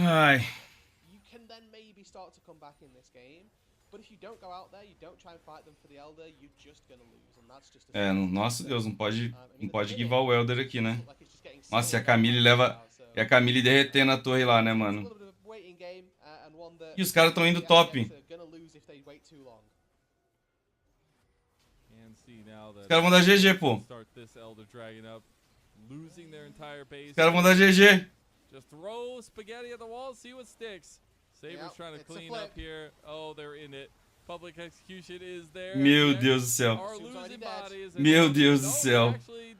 can then maybe start to come back in this game. But if you don't go out there, you don't try and fight them for the Elder, you're just gonna lose, and that's just. Nossa Deus, não pode givar o Elder aqui, né? Nossa, e a Camille leva, e a Camille derretendo a torre lá, né, mano? E os caras estão indo top. Os caras vão dar GG, pô. Os caras vão dar GG. Just throw spaghetti at the wall, see what sticks. Saber's trying to clean up here. Oh, they're in it. Public execution is there. Meu Deus do céu. Meu Deus do céu. Actually,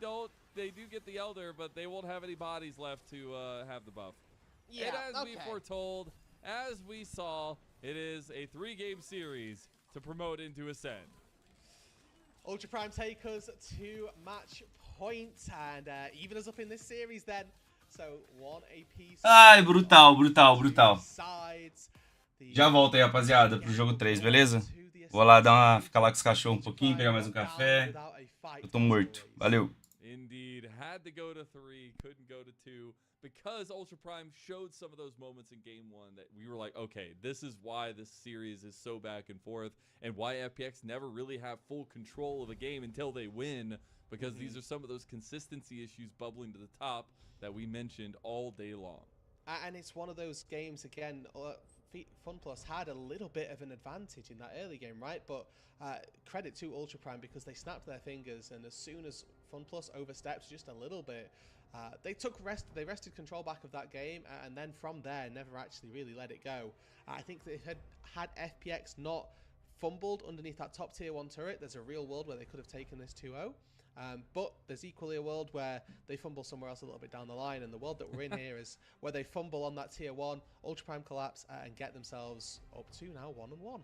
they do get the Elder, but they won't have any bodies left to have the buff. Yeah, and as we foretold, as we saw, it is a 3-game series to promote into Ascend. Ultra Prime take us to match point, and even us up in this series then. So, 1 AP. Ai, brutal. Já volto aí, rapaziada, pro jogo 3, beleza? Vou lá ficar lá com os cachorros um pouquinho, pegar mais um café. Eu tô morto. Valeu. Indeed, had to go to 3, couldn't go to 2. because Ultra Prime showed some of those moments in game 1 that we were like, okay, this is why this series is so back and forth, and why FPX never really have full control of a game until they win, because these are some of those consistency issues bubbling to the top that we mentioned all day long. And it's one of those games, again, FunPlus had a little bit of an advantage in that early game, right? But credit to Ultra Prime, because they snapped their fingers, and as soon as FunPlus overstepped just a little bit, they wrested control back of that game, and then from there never actually really let it go. I think that had FPX not fumbled underneath that top tier 1 turret, there's a real world where they could have taken this 2-0. But there's equally a world where they fumble somewhere else a little bit down the line, and the world that we're in here is where they fumble on that tier 1, Ultra Prime collapse, and get themselves up to now 1-1.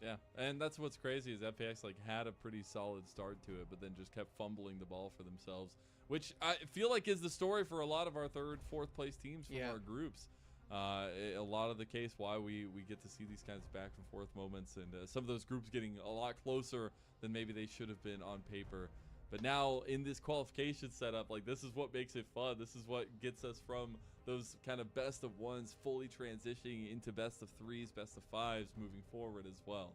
Yeah, and that's what's crazy is FPX like had a pretty solid start to it, but then just kept fumbling the ball for themselves, which I feel like is the story for a lot of our 3rd, 4th place teams from our groups. A lot of the case why we get to see these kinds of back and forth moments, and some of those groups getting a lot closer than maybe they should have been on paper. But now in this qualification setup, like, this is what makes it fun. This is what gets us from those kind of best of 1s fully transitioning into best of 3s, best of 5s moving forward as well.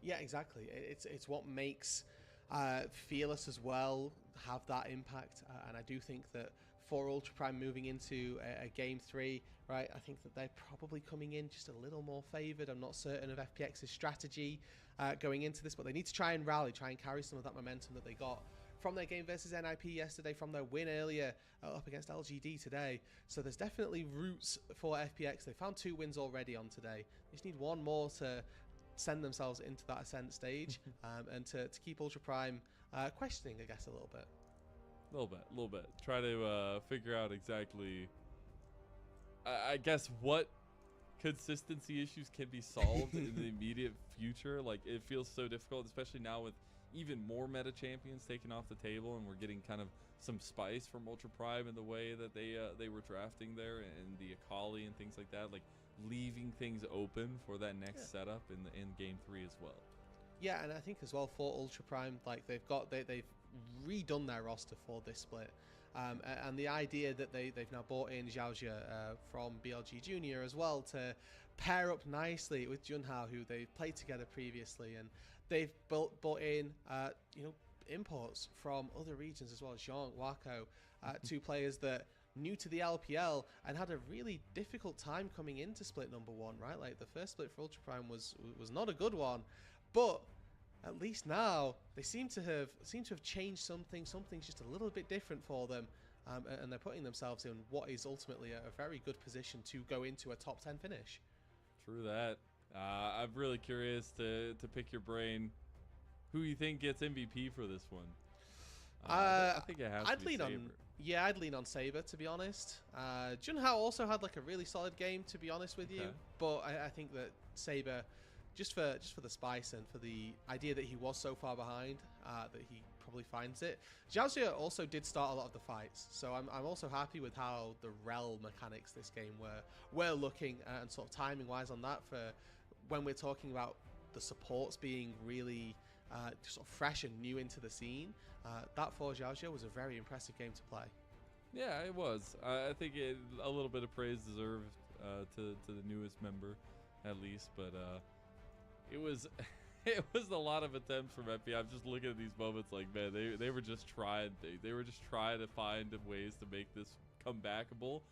Yeah, exactly. It's what makes Fearless as well have that impact, and I do think that for Ultra Prime moving into a game 3, right, I think that they're probably coming in just a little more favoured. I'm not certain of FPX's strategy going into this, but they need to try and rally, try and carry some of that momentum that they got from their game versus NIP yesterday, from their win earlier up against LGD today. So there's definitely roots for FPX. They found 2 wins already on today. They just need 1 more to send themselves into that ascent stage, and to keep Ultra Prime questioning, I guess, a little bit. A little bit. Try to figure out exactly, I guess, what consistency issues can be solved in the immediate future. Like, it feels so difficult, especially now with even more meta champions taken off the table, and we're getting kind of some spice from Ultra Prime in the way that they were drafting there, and the Akali and things like that, like leaving things open for that next setup in game 3 as well. Yeah, and I think as well for Ultra Prime, like they've redone their roster for this split, and the idea that they've now brought in Xiaojia from BLG Junior as well to pair up nicely with Junhao, who they've played together previously, and they've brought in imports from other regions as well, Zhong, Wako, 2 players that new to the LPL and had a really difficult time coming into split number 1, right? Like, the first split for Ultra Prime was not a good one, but at least now they seem to have changed something. Something's just a little bit different for them, and they're putting themselves in what is ultimately a very good position to go into a top 10 finish. True that. I'm really curious to pick your brain. Who you think gets MVP for this one? I think it has to be Saber. I'd lean on Saber, to be honest. Junhao also had like a really solid game, to be honest with you, but I think that Saber, just for the spice and for the idea that he was so far behind, that he probably finds it. Xiaojia also did start a lot of the fights, so I'm also happy with how the rel mechanics this game were looking, and sort of timing wise on that, for when we're talking about the supports being really sort of fresh and new into the scene. That for Xiaojia was a very impressive game to play. Yeah, it was. I think a little bit of praise deserved to the newest member, at least, but it was a lot of attempts from FP. I'm just looking at these moments like, man, they were just trying things. They were just trying to find ways to make this comebackable.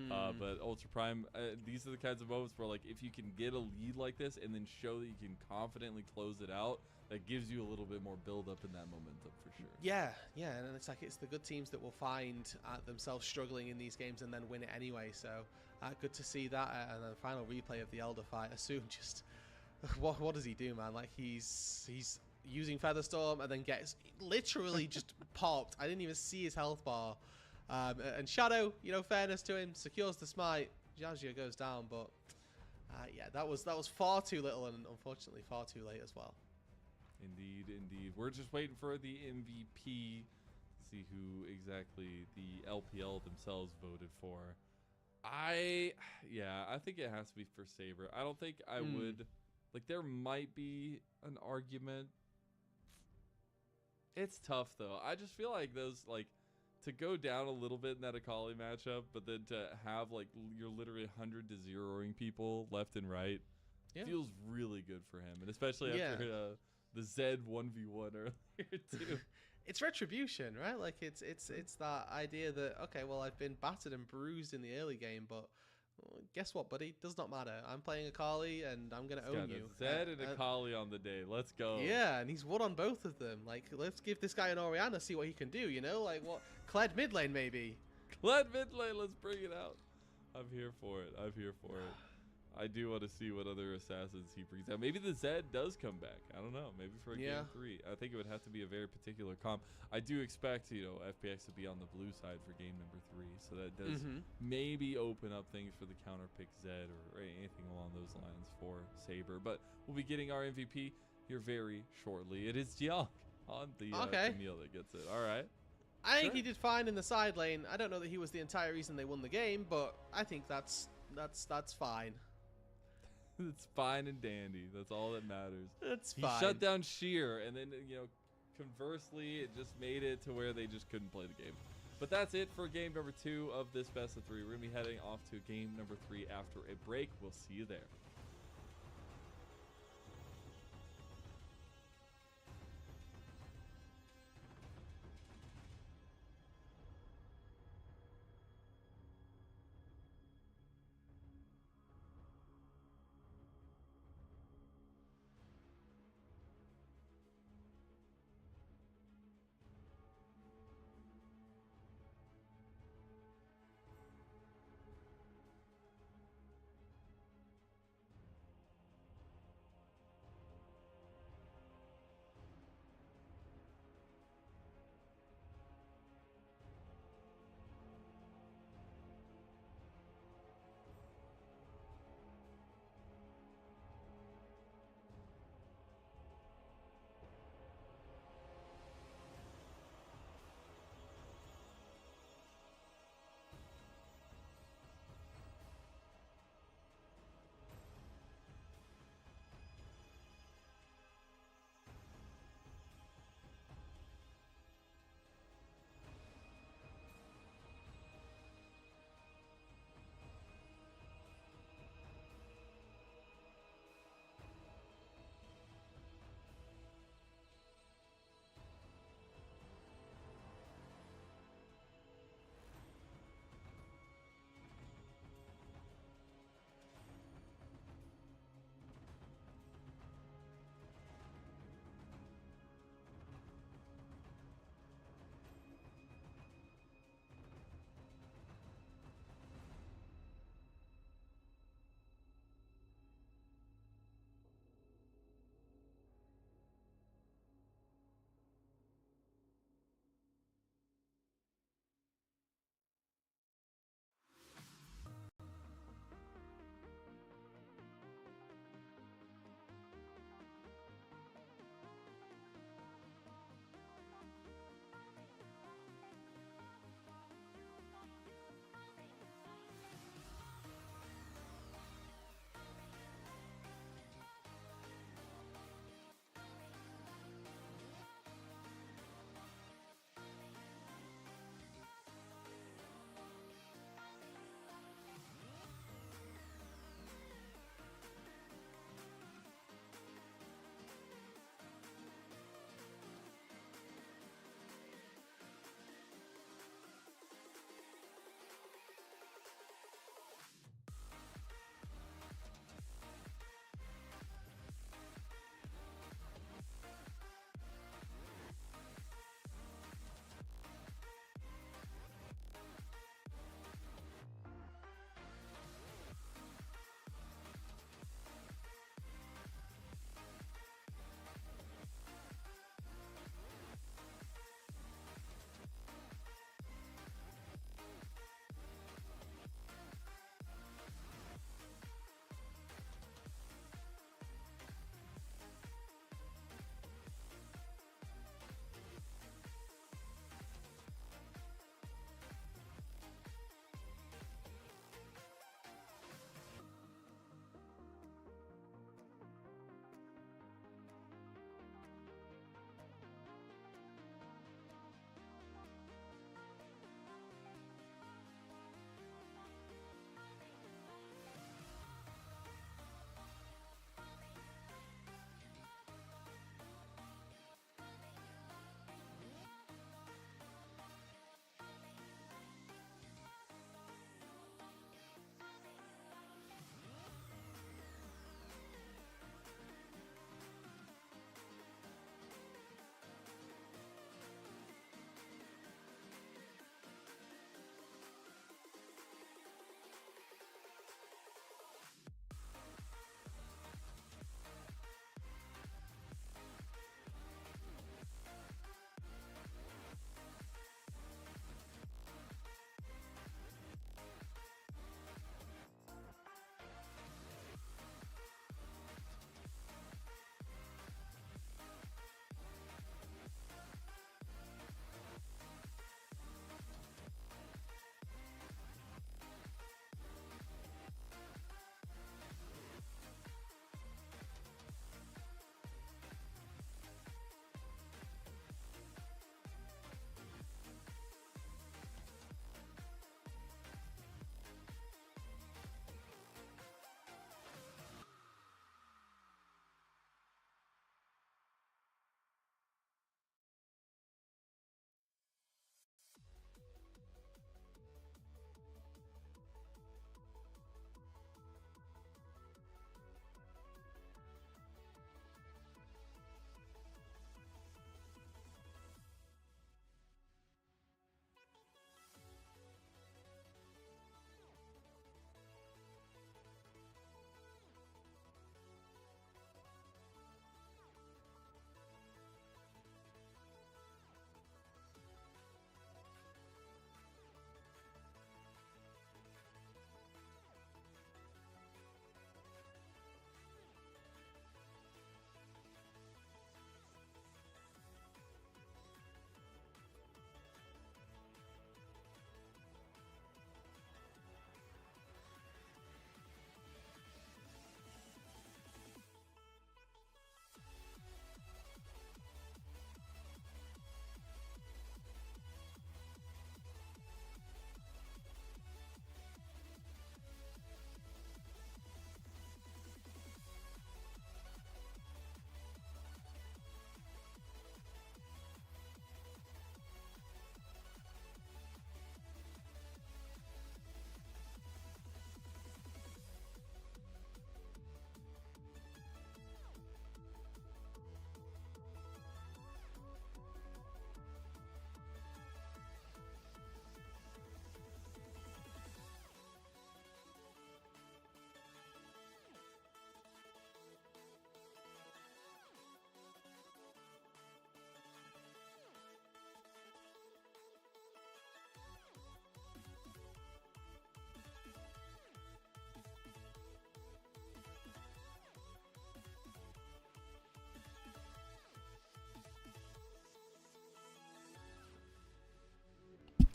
But Ultra Prime, these are the kinds of moments where, like, if you can get a lead like this and then show that you can confidently close it out, that gives you a little bit more build up in that momentum for sure. Yeah, and it's like, it's the good teams that will find themselves struggling in these games and then win it anyway. So good to see that. And the final replay of the Elder fight, Assume just what does he do, man? Like, he's using Featherstorm and then gets literally just popped. I didn't even see his health bar. And Shadow, fairness to him, secures the smite. Xiaojia goes down, but yeah, that was far too little, and unfortunately far too late as well. Indeed. We're just waiting for the MVP, see who exactly the LPL themselves voted for. I think it has to be for Saber. I don't think I would, like, there might be an argument. It's tough though. I just feel like those, like, to go down a little bit in that Akali matchup, but then to have like you're literally 100 to 0ing people left and right feels really good for him, and especially after the Zed 1v1 earlier too. It's retribution, right? Like it's that idea that, okay, well, I've been battered and bruised in the early game, but guess what, buddy? Does not matter. I'm playing Akali, and I'm gonna own you. Zed and Akali on the day. Let's go. Yeah, and he's won on both of them. Like, let's give this guy an Orianna, see what he can do. You know, like what Kled mid lane maybe. Kled mid lane. Let's bring it out. I'm here for it. I'm here for it. I do want to see what other assassins he brings out. Maybe the Zed does come back. I don't know. Maybe for a game 3. I think it would have to be a very particular comp. I do expect, FPX to be on the blue side for game number 3. So that does maybe open up things for the counter pick Zed or anything along those lines for Saber. But we'll be getting our MVP here very shortly. It is Jiang on the Camille that gets it. All right. I think he did fine in the side lane. I don't know that he was the entire reason they won the game, but I think that's fine. It's fine and dandy. That's all that matters. That's fine. He shut down Sheer, and then, conversely, it just made it to where they just couldn't play the game. But that's it for game number 2 of this best of 3. We're going to be heading off to game number 3 after a break. We'll see you there.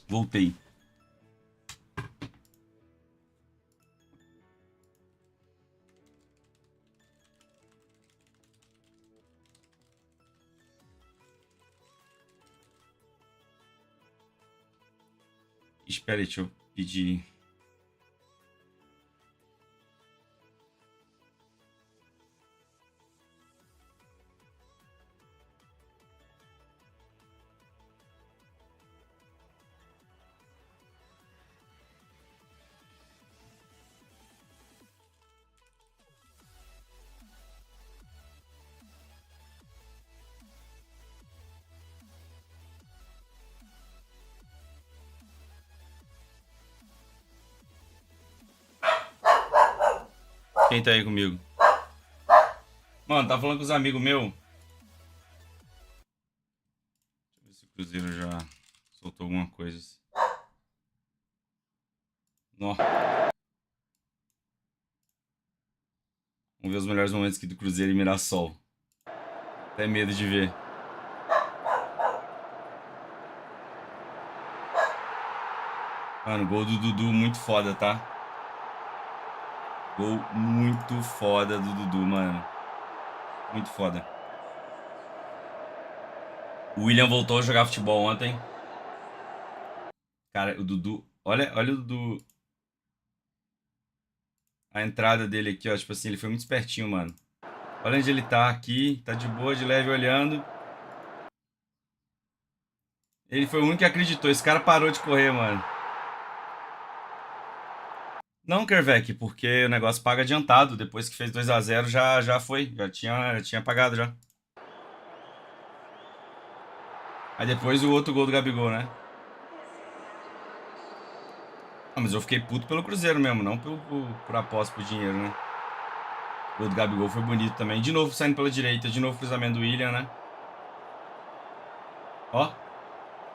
Voltei. Espera aí, deixa eu pedir. Quem tá aí comigo? Mano, tá falando com os amigos meus. Deixa eu ver se o Cruzeiro já soltou alguma coisa. Nossa. Vamos ver os melhores momentos aqui do Cruzeiro e Mirassol. Até medo de ver. Mano, gol do Dudu muito foda, tá? Gol muito foda do Dudu, mano. Muito foda. O William voltou a jogar futebol ontem. Cara, o Dudu... Olha o Dudu... A entrada dele aqui, ó. Tipo assim, ele foi muito espertinho, mano. Olha onde ele tá aqui. Tá de boa, de leve, olhando. Ele foi o único que acreditou. Esse cara parou de correr, mano. Não, Kervek, porque o negócio paga adiantado. Depois que fez 2-0 já foi. Já tinha pagado já. Aí depois o outro gol do Gabigol, né? Ah, mas eu fiquei puto pelo Cruzeiro mesmo, não por aposta por dinheiro, né? O gol do Gabigol foi bonito também. De novo saindo pela direita, de novo cruzamento do William, né? Ó.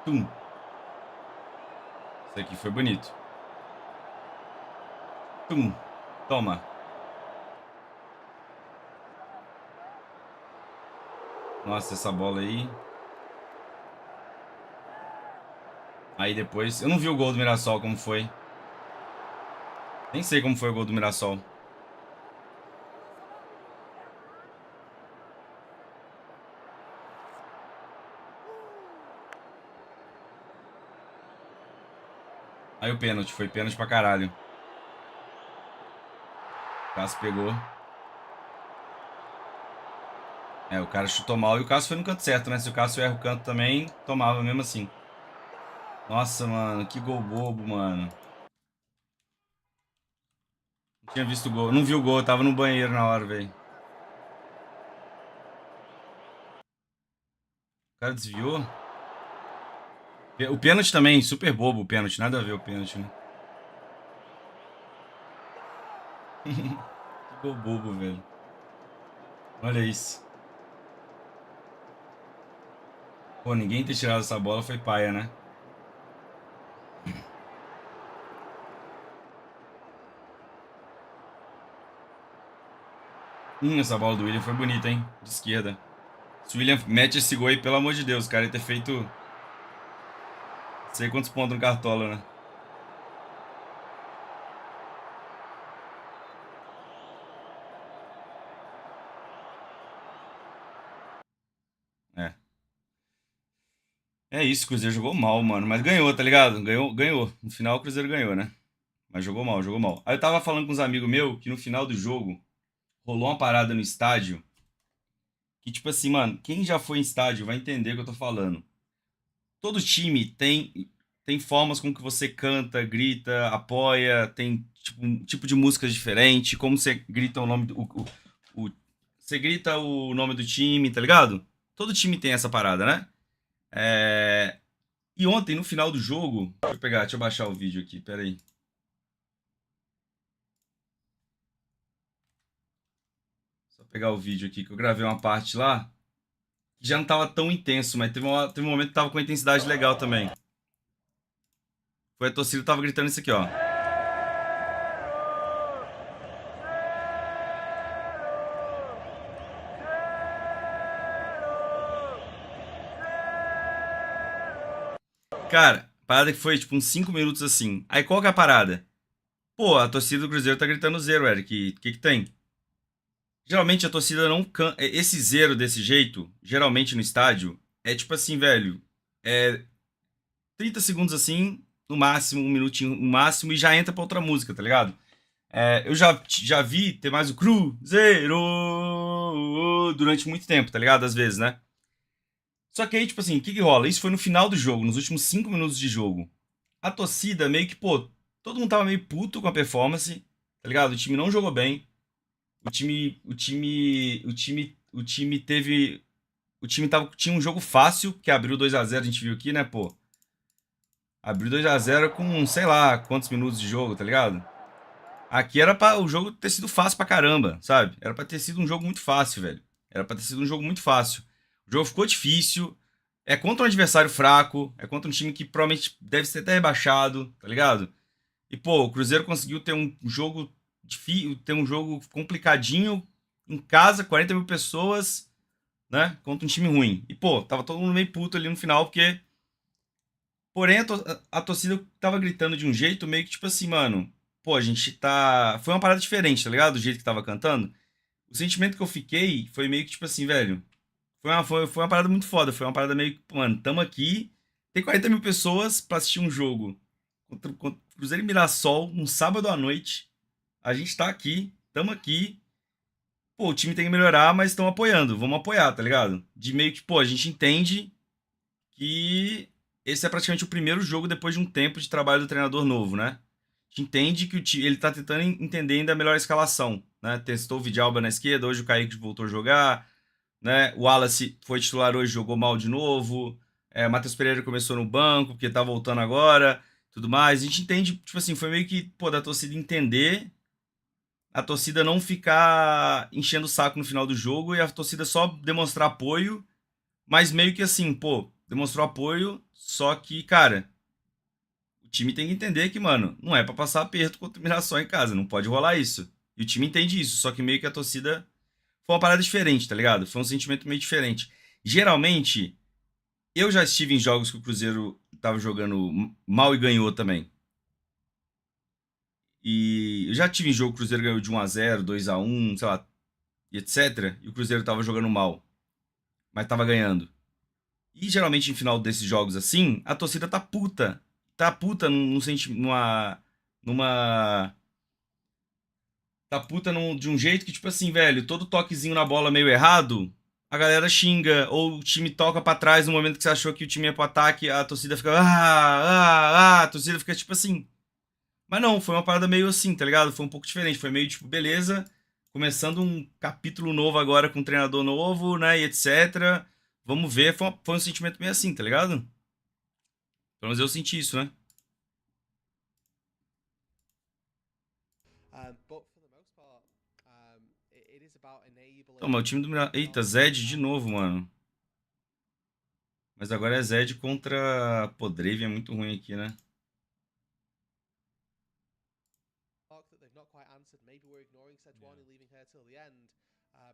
Tum. Isso aqui foi bonito. Tum. Toma. Nossa, essa bola aí. Aí depois... Eu não vi o gol do Mirassol como foi. Nem sei como foi o gol do Mirassol. Aí o pênalti. Foi pênalti pra caralho. O Cássio pegou. É, o cara chutou mal e o Cássio foi no canto certo, né? Se o Cássio erra o canto também, tomava mesmo assim. Nossa, mano, que gol bobo, mano. Não tinha visto o gol. Não vi o gol, eu tava no banheiro na hora, velho. O cara desviou. O pênalti também, super bobo o pênalti. Nada a ver o pênalti, né? Que gol bobo, velho. Olha isso. Pô, ninguém ter tirado essa bola foi paia, né? Essa bola do William foi bonita, hein? De esquerda. Se o William mete esse gol aí, pelo amor de Deus, cara, ele ter feito... Não sei quantos pontos no Cartola, né? É. É isso, o Cruzeiro jogou mal, mano. Mas ganhou, tá ligado? Ganhou. No final o Cruzeiro ganhou, né? Mas jogou mal, jogou mal. Aí eu tava falando com uns amigos meus que no final do jogo rolou uma parada no estádio que, tipo assim, mano, quem já foi em estádio vai entender o que eu tô falando. Todo time tem formas com que você canta, grita, apoia, tem tipo, um tipo de músicas diferente, como você grita o nome você grita o nome do time, tá ligado? Todo time tem essa parada, né? E ontem, no final do jogo... Deixa eu baixar o vídeo aqui, pera aí. Só pegar o vídeo aqui, que eu gravei uma parte lá, que já não tava tão intenso, mas teve um momento que tava com uma intensidade legal também. Foi a torcida que tava gritando isso aqui, ó. Cara, Parada que foi, tipo, uns 5 minutos assim. Aí qual que é a parada? Pô, a torcida do Cruzeiro tá gritando zero, Eric. O que tem? Geralmente a torcida não canta. Esse zero desse jeito, geralmente no estádio, é tipo assim, velho. É 30 segundos assim, no máximo, um minutinho no máximo, e já entra pra outra música, tá ligado? Eu já vi ter mais o Cruzeiro durante muito tempo, tá ligado? Às vezes, né? Só que aí, tipo assim, o que rola? Isso foi no final do jogo, nos últimos 5 minutos de jogo. A torcida meio que, pô, todo mundo tava meio puto com a performance, tá ligado? O time não jogou bem. O time teve. O time tinha um jogo fácil, que abriu 2-0, a gente viu aqui, né, pô? Abriu 2-0 com, sei lá, quantos minutos de jogo, tá ligado? Aqui era pra o jogo ter sido fácil pra caramba, sabe? Era pra ter sido um jogo muito fácil, velho. Era pra ter sido um jogo muito fácil. O jogo ficou difícil. É contra um adversário fraco. É contra um time que provavelmente deve ser até rebaixado, tá ligado? E, pô, o Cruzeiro conseguiu ter um jogo difícil, ter um jogo complicadinho em casa, 40 mil pessoas, né? Contra um time ruim. E, pô, tava todo mundo meio puto ali no final, porque. Porém, a torcida tava gritando de um jeito meio que tipo assim, mano. Pô, a gente tá. Foi uma parada diferente, tá ligado? Do jeito que tava cantando. O sentimento que eu fiquei foi meio que tipo assim, velho. Foi uma parada muito foda. Foi uma parada meio que, mano, tamo aqui. Tem 40 mil pessoas pra assistir um jogo contra Cruzeiro e Mirassol, num sábado à noite. A gente tá aqui, tamo aqui. Pô, o time tem que melhorar, mas estão apoiando. Vamos apoiar, tá ligado? De meio que, pô, a gente entende que esse é praticamente o primeiro jogo depois de um tempo de trabalho do treinador novo, né? A gente entende que ele tá tentando entender ainda melhor a escalação, né? Testou o Vidalba na esquerda, hoje o Kaique voltou a jogar, né? O Wallace foi titular hoje, jogou mal de novo. O Matheus Pereira começou no banco, porque tá voltando agora, tudo mais. A gente entende, tipo assim, foi meio que, pô, da torcida entender, a torcida não ficar enchendo o saco no final do jogo e a torcida só demonstrar apoio, mas meio que assim, pô, demonstrou apoio, só que, cara, o time tem que entender que, mano, não é pra passar aperto contra o Mirassol em casa, não pode rolar isso. E o time entende isso, só que meio que a torcida foi uma parada diferente, tá ligado? Foi um sentimento meio diferente. Geralmente, eu já estive em jogos que o Cruzeiro tava jogando mal e ganhou também. E eu já tive em jogo que o Cruzeiro ganhou de 1-0, 2-1, sei lá, e etc. E o Cruzeiro tava jogando mal, mas tava ganhando. E geralmente em final desses jogos assim, a torcida tá puta. Tá puta numa. Tá puta de um jeito que, tipo assim, velho, todo toquezinho na bola meio errado, a galera xinga. Ou o time toca pra trás no momento que você achou que o time ia pro ataque, a torcida fica. A torcida fica tipo assim. Mas não, foi uma parada meio assim, tá ligado? Foi um pouco diferente. Foi meio tipo, beleza, começando um capítulo novo agora com um treinador novo, né? E etc. Vamos ver. Foi um sentimento meio assim, tá ligado? Pelo menos eu senti isso, né? Então, mas o time do Mirassol. Eita, Zed de novo, mano. Mas agora é Zed contra. Pô, Drave é muito ruim aqui, né?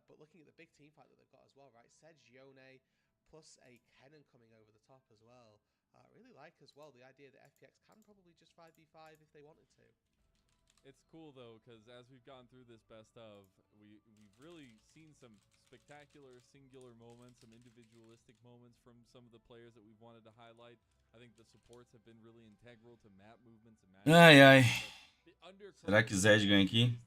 But looking at the big team fight that they've got as well, right? Sedge, Yone, plus a Kennen coming over the top as well. I really like as well the idea that FPX can probably just 5v5 if they wanted to. It's cool though, because as we've gone through this best of, we've really seen some spectacular singular moments, some individualistic moments from some of the players that we've wanted to highlight. I think the supports have been really integral to map movements and match. Ai, ai. Será que Zed ganha aqui?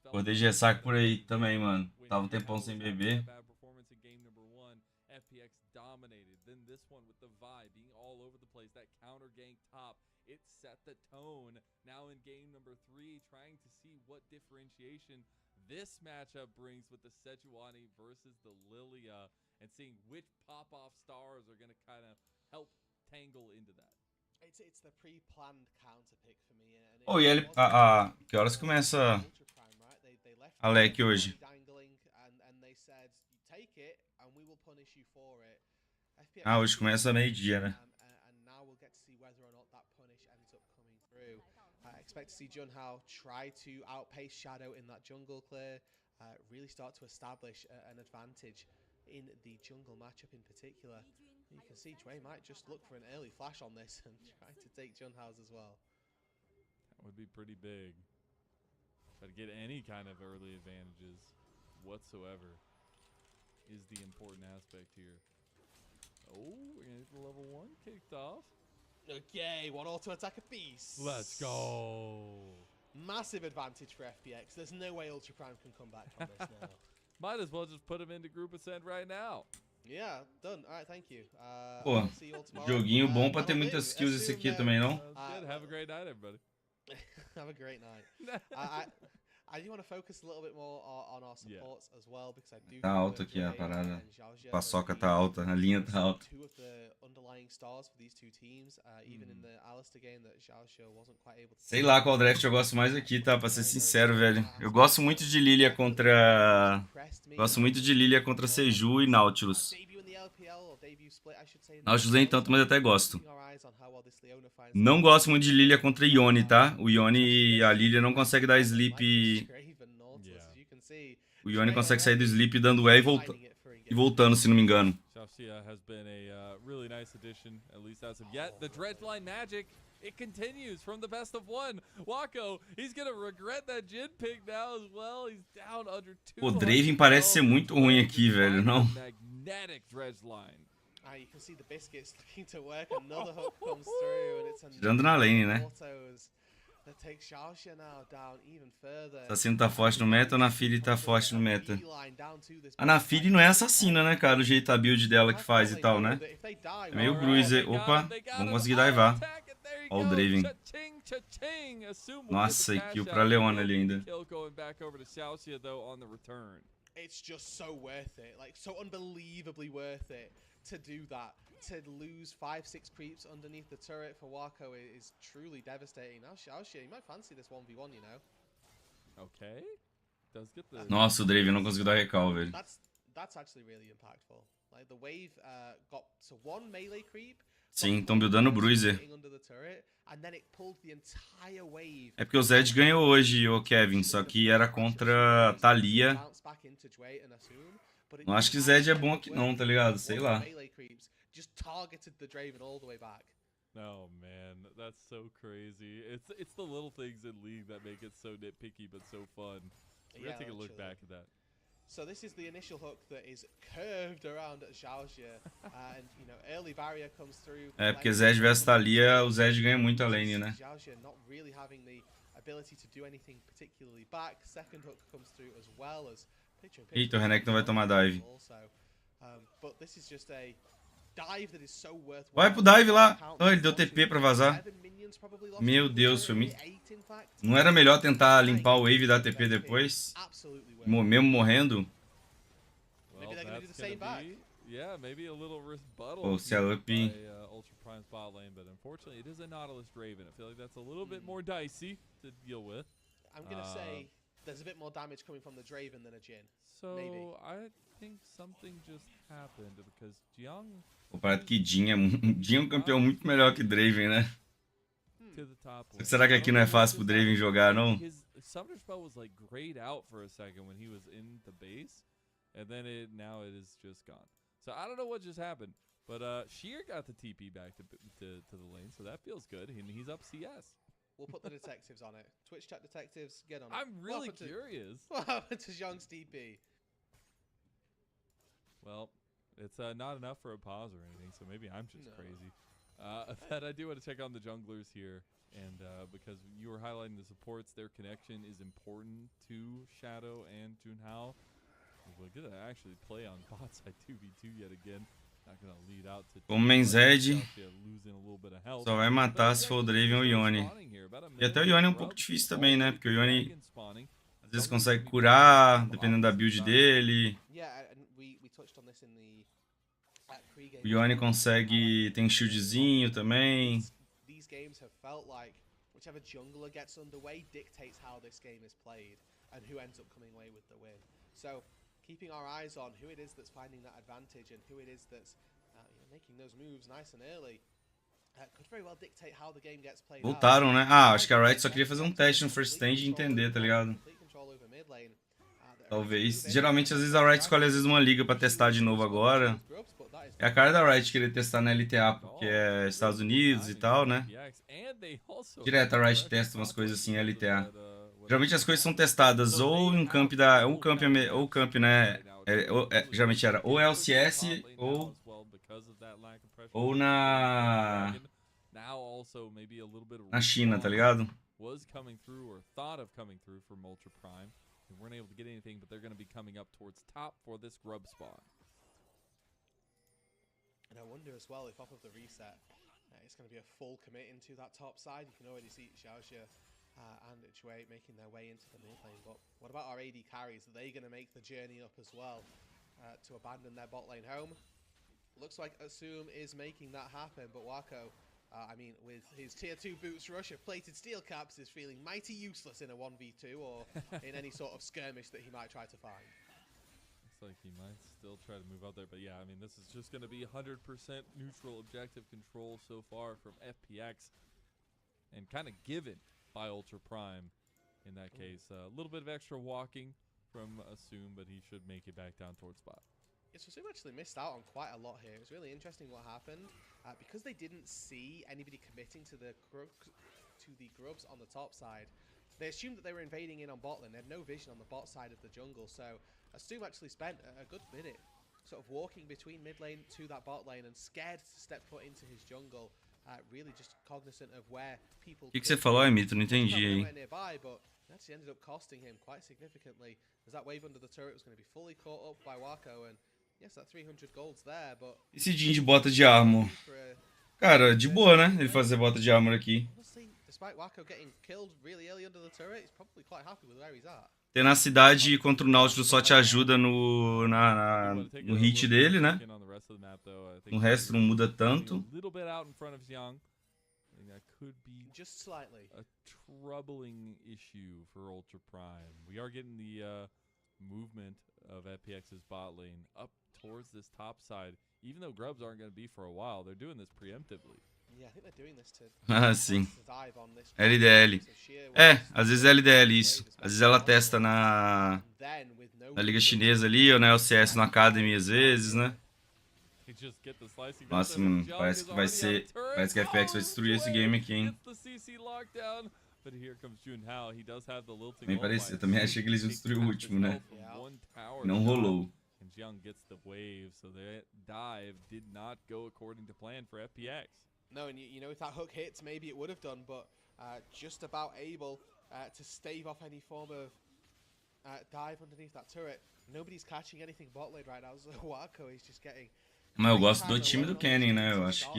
Acordei de ressaca por aí também, mano. Tava um tempão sem beber. FPX dominated. Then this one with the vibe being all over the place, that counter gank top, it set the tone. Now in game number 3, trying to see what differentiation this matchup brings with the Sejuani versus the Lilia, and seeing which pop-off stars are going to kind of help tangle into that. It's the pre-planned counter pick for me. Oh, e ele. Que horas começa a LEC hoje? Hoje começa meio-dia, né? Expect to see Junhao try to outpace Shadow in that jungle clear, really start to establish an advantage in the jungle matchup in particular. You can see Dwayne might just look for an early flash on this and try to take Junhao's as well. That would be pretty big. But to get any kind of early advantages whatsoever is the important aspect here. Oh, we're going to get the level 1 kicked off. Okay, one auto attack apiece. Let's go. Massive advantage for FPX. There's no way Ultra Prime can come back from this now. Might as well just put him into Group Ascent right now. Yeah, done. Alright, thank you. Pô, I'll see you all tomorrow. joguinho bom pra ter muitas skills esse aqui também, não? Good. Have a great night, everybody. Have a great night. I do want to focus a little bit more on our supports as well, because I do. Tá alto aqui a parada. A paçoca tá alta, a linha tá alta. Two of the underlying stars for these two teams, even in the Alistair game that Xiaoxia wasn't quite able to. Sei lá qual draft eu gosto mais aqui, tá? Pra ser sincero, velho. Eu gosto muito de Lilia contra. Gosto muito de Lilia contra Seju e Nautilus. Nautilus nem tanto, mas até gosto. Não gosto muito de Lilia contra Ione, tá? O Ione e a Lilia não conseguem dar sleep. O Ione consegue sair do sleep dando E e voltando, se não me engano. Xiaoxia has been a really nice addition, at least as of yet. The Dredgeline magic, it continues from the best of one. Wako, he's gonna regret that Jin pick now as well. He's down under 2. O Draven parece ser muito ruim aqui, velho, não? Magnetic Dredgeline. You can see the biscuits looking to work. Another hook comes through, and it's tirando na lane, né? That takes Xiaoxia now down even further. Assassino tá forte no meta ou a Nafiri tá forte no meta? A Nafiri não é assassina, né, cara? O jeito a build dela que faz e tal, né? É meio bruiser. Opa, vamos conseguir divar. Ó o Draven. Nossa, e kill pra Leona ali ainda. It's just so worth it. Like, so unbelievably worth it to do that. To lose 5-6 creeps underneath the turret for Wako is truly devastating. Now Xiaoxia, you might fancy this 1v1, you know. Okay. Does get the... Nossa, o Draven não conseguiu dar recall, velho. That's actually really impactful. Like, the wave got to 1 melee creep. Sim, estão buildando o Bruiser. É porque o Zed ganhou hoje, o Kevin, só que era contra a Thalia. Não acho que Zed é bom aqui não, tá ligado? Sei lá. Oh man, that's so crazy. It's the little things in League that make it so nitpicky but so fun. We're gonna take a look back at that. So this is the initial hook that is curved around at Xiaoxia, and you know, early barrier comes through. É porque Zed vs Thalia, o Zed ganha muito a lane, né? Xiaoxia not really having the ability to do anything particularly back. Second hook comes through as well as picture. Eita, o Renek não vai tomar dive. But this is just a dive that is so worthwhile. Vai pro dive lá. Oh, ele deu TP pra vazar. Meu Deus, foi muito... Não era melhor tentar limpar o wave e dar TP depois? Mesmo morrendo? Ou se é up... Ultra Prime's bot lane, but unfortunately it is a Nautilus Draven. I feel like that's a little bit more dicey to deal with. I'm gonna say there's a bit more damage coming from the Draven than a Jhin. So maybe. I think something just happened because Jiang. Pô, parece que Jhin é um campeão muito melhor que Draven, né? Será que aqui não é fácil pro Draven jogar, não? His Summoner spell was like grayed out for a second when he was in the base, and then now it is just gone. So I don't know what just happened, but Sheer got the TP back to the lane, so that feels good, and he's up CS. We'll put the detectives on it. Twitch chat detectives, get on it. I'm really curious. What happened to Zhang's TP? Well, it's not enough for a pause or anything, so maybe I'm just crazy. That I do want to check on the junglers here, and because you were highlighting the supports, their connection is important to Shadow and Junhao. We're gonna actually play on bot side 2v2 yet again. Not gonna lead out to o main Zed só vai matar se for o Draven ou o Ione. E até o Ione é um pouco difícil também, né? Porque o Ione às vezes consegue curar, dependendo da build dele. O Ione consegue, tem shieldzinho também. These games have felt like whichever jungler gets underway dictates how this game is played and who ends up coming away with the win. So, keeping our eyes on who it is that's finding that advantage and who it is that's making those moves nice and early could very well dictate how the game gets played. Voltaram, né? Ah, acho que a Riot só queria fazer um teste no first stand e entender, tá ligado? Talvez. Geralmente, às vezes, a Riot escolhe às vezes uma liga pra testar de novo agora. É a cara da Riot querer testar na LTA, porque é Estados Unidos e tal, né? Direto a Riot testa umas coisas assim em LTA. Geralmente as coisas são testadas ou em um camp da... Ou camp, né? Geralmente era ou LCS ou na China, tá ligado? Was coming through or thought of coming through from Ultra Prime. They weren't able to get anything, but they're going to be coming up towards top for this grub spot. And I wonder as well if off of the reset, it's going to be a full commit into that top side. You can already see Xiaoxia and Chui making their way into the mid lane. But what about our AD carries? Are they going to make the journey up as well to abandon their bot lane home? Looks like Assume is making that happen, but Wako, I mean, with his tier 2 boots rush of plated steel caps, is feeling mighty useless in a 1v2 or in any sort of skirmish that he might try to find. Looks like he might still try to move out there, but yeah, I mean, this is just going to be 100% neutral objective control so far from FPX, and kind of given by Ultra Prime in that case. A little bit of extra walking from Assume, but he should make it back down towards spot. Yes, Assume actually missed out on quite a lot here. It was really interesting what happened. Because they didn't see anybody committing to the grubs on the top side, they assumed that they were invading in on bot lane. They had no vision on the bot side of the jungle, so Assume actually spent a good minute sort of walking between mid lane to that bot lane and scared to step foot into his jungle, really just cognizant of where people... O que você falou, Mito? Não entendi aí. Nearby, but it actually ended up costing him quite significantly, as that wave under the turret was going to be fully caught up by Wako, and yes, that 300 gold's there, but... Esse Jin de bota de armor. Cara, de boa, né? Ele fazer bota de armor aqui. Despite Wako getting killed really early under the turret, he's probably quite happy with where he's at. Tenacidade contra o Nautilus só te ajuda no hit dele, né? No resto não muda tanto. That could be just slightly a troubling issue for Ultra Prime. We are getting the movement of FPX's bot lane up towards this top side. Even though grubs aren't going to be for a while, they're doing this preemptively. Yeah, I think they're doing this to sim. LDL. É, às vezes é LDL isso. Às vezes ela testa na Liga Chinesa ali, ou na LCS no Academy às vezes, né? Nossa, mano, parece que vai ser... Parece que a FPX vai destruir esse game aqui, hein? Bem parecido, eu também achei que eles iam destruir o último, né? Não rolou. No, and you know, if that hook hits, maybe it would have done, but just about able to stave off any form of dive underneath that turret. Nobody's catching anything bot lane right now, so Wako is just getting... Mas eu gosto do time do Kenny, né? Eu acho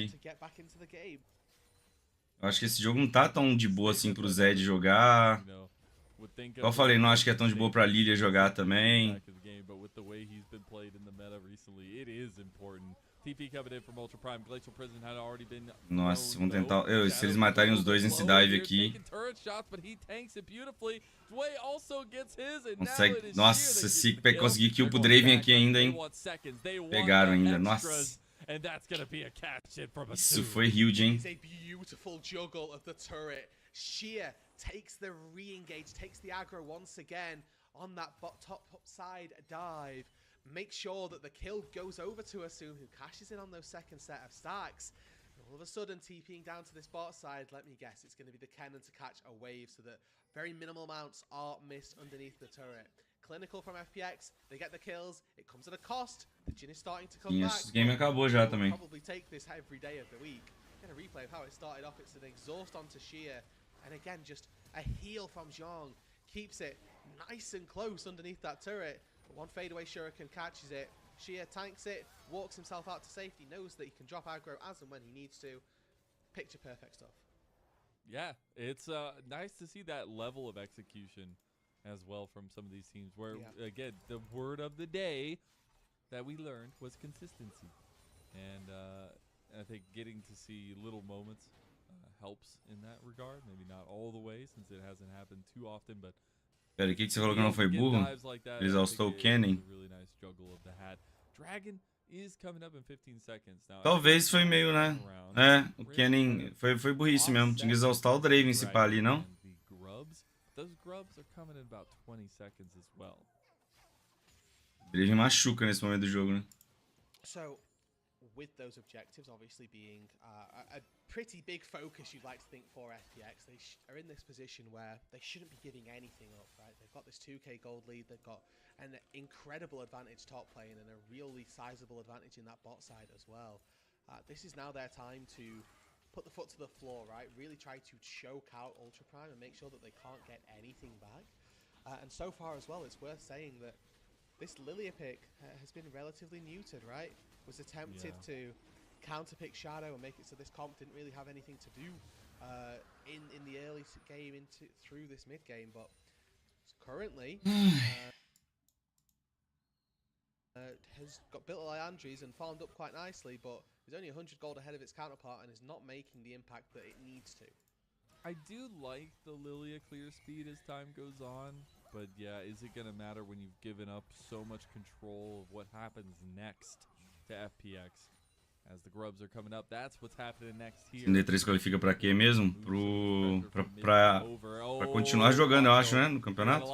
que esse jogo não tá tão de boa assim pro Zed jogar. Igual eu falei, não acho que é tão de boa pra Lilia jogar também. Nossa, vamos tentar... se eles matarem os dois nesse dive aqui... Consegue... Nossa, se conseguir kill pro Draven aqui ainda, hein? Pegaram ainda, nossa. Isso foi huge, hein? Sheer takes the re-engage, takes the aggro once again on that top side dive. Make sure that the kill goes over to Assume, who cashes in on those second set of stacks. And all of a sudden, TPing down to this bot side, let me guess, it's going to be the Kennen to catch a wave so that very minimal amounts are missed underneath the turret. Clinical from FPX, they get the kills, it comes at a cost, the Jhin is starting to come back. Esse game acabou já também. Probably take this every day of the week. Get a replay of how it started off, it's an exhaust onto Sheer, and again, just a heal from Zhong. Keeps it nice and close underneath that turret. But one fadeaway Shuriken catches it. Sheer tanks it, walks himself out to safety, knows that he can drop aggro as and when he needs to. Picture perfect stuff. Yeah, it's nice to see that level of execution as well from some of these teams where, again, the word of the day that we learned was consistency. And I think getting to see little moments helps in that regard. Maybe not all the way since it hasn't happened too often, but pera, o que você falou que não foi burro? Ele exaustou o Kenny. Talvez foi meio, né? É, o Kenny foi burrice mesmo. Tinha que exaustar o Draven se pá ali, não? O Draven machuca nesse momento do jogo, né? So, with those objectives obviously being a pretty big focus, you'd like to think, for FPX, they are in this position where they shouldn't be giving anything up, right? They've got this 2k gold lead, they've got an incredible advantage top lane and a really sizable advantage in that bot side as well. This is now their time to put the foot to the floor, right? Really try to choke out Ultra Prime and make sure that they can't get anything back. And so far as well, it's worth saying that this Lilia pick has been relatively muted, right? Was attempted to counterpick Shadow and make it so this comp didn't really have anything to do in the early game through this mid game, but currently has got built Liandry's and farmed up quite nicely, but is only 100 gold ahead of its counterpart and is not making the impact that it needs to. I do like the Lilia clear speed as time goes on, but yeah, is it going to matter when you've given up so much control of what happens next to FPX? As the grubs are coming up, that's what's happening next here. O D3 qualifica pra quê mesmo? Pra continuar jogando, eu acho, né? No campeonato.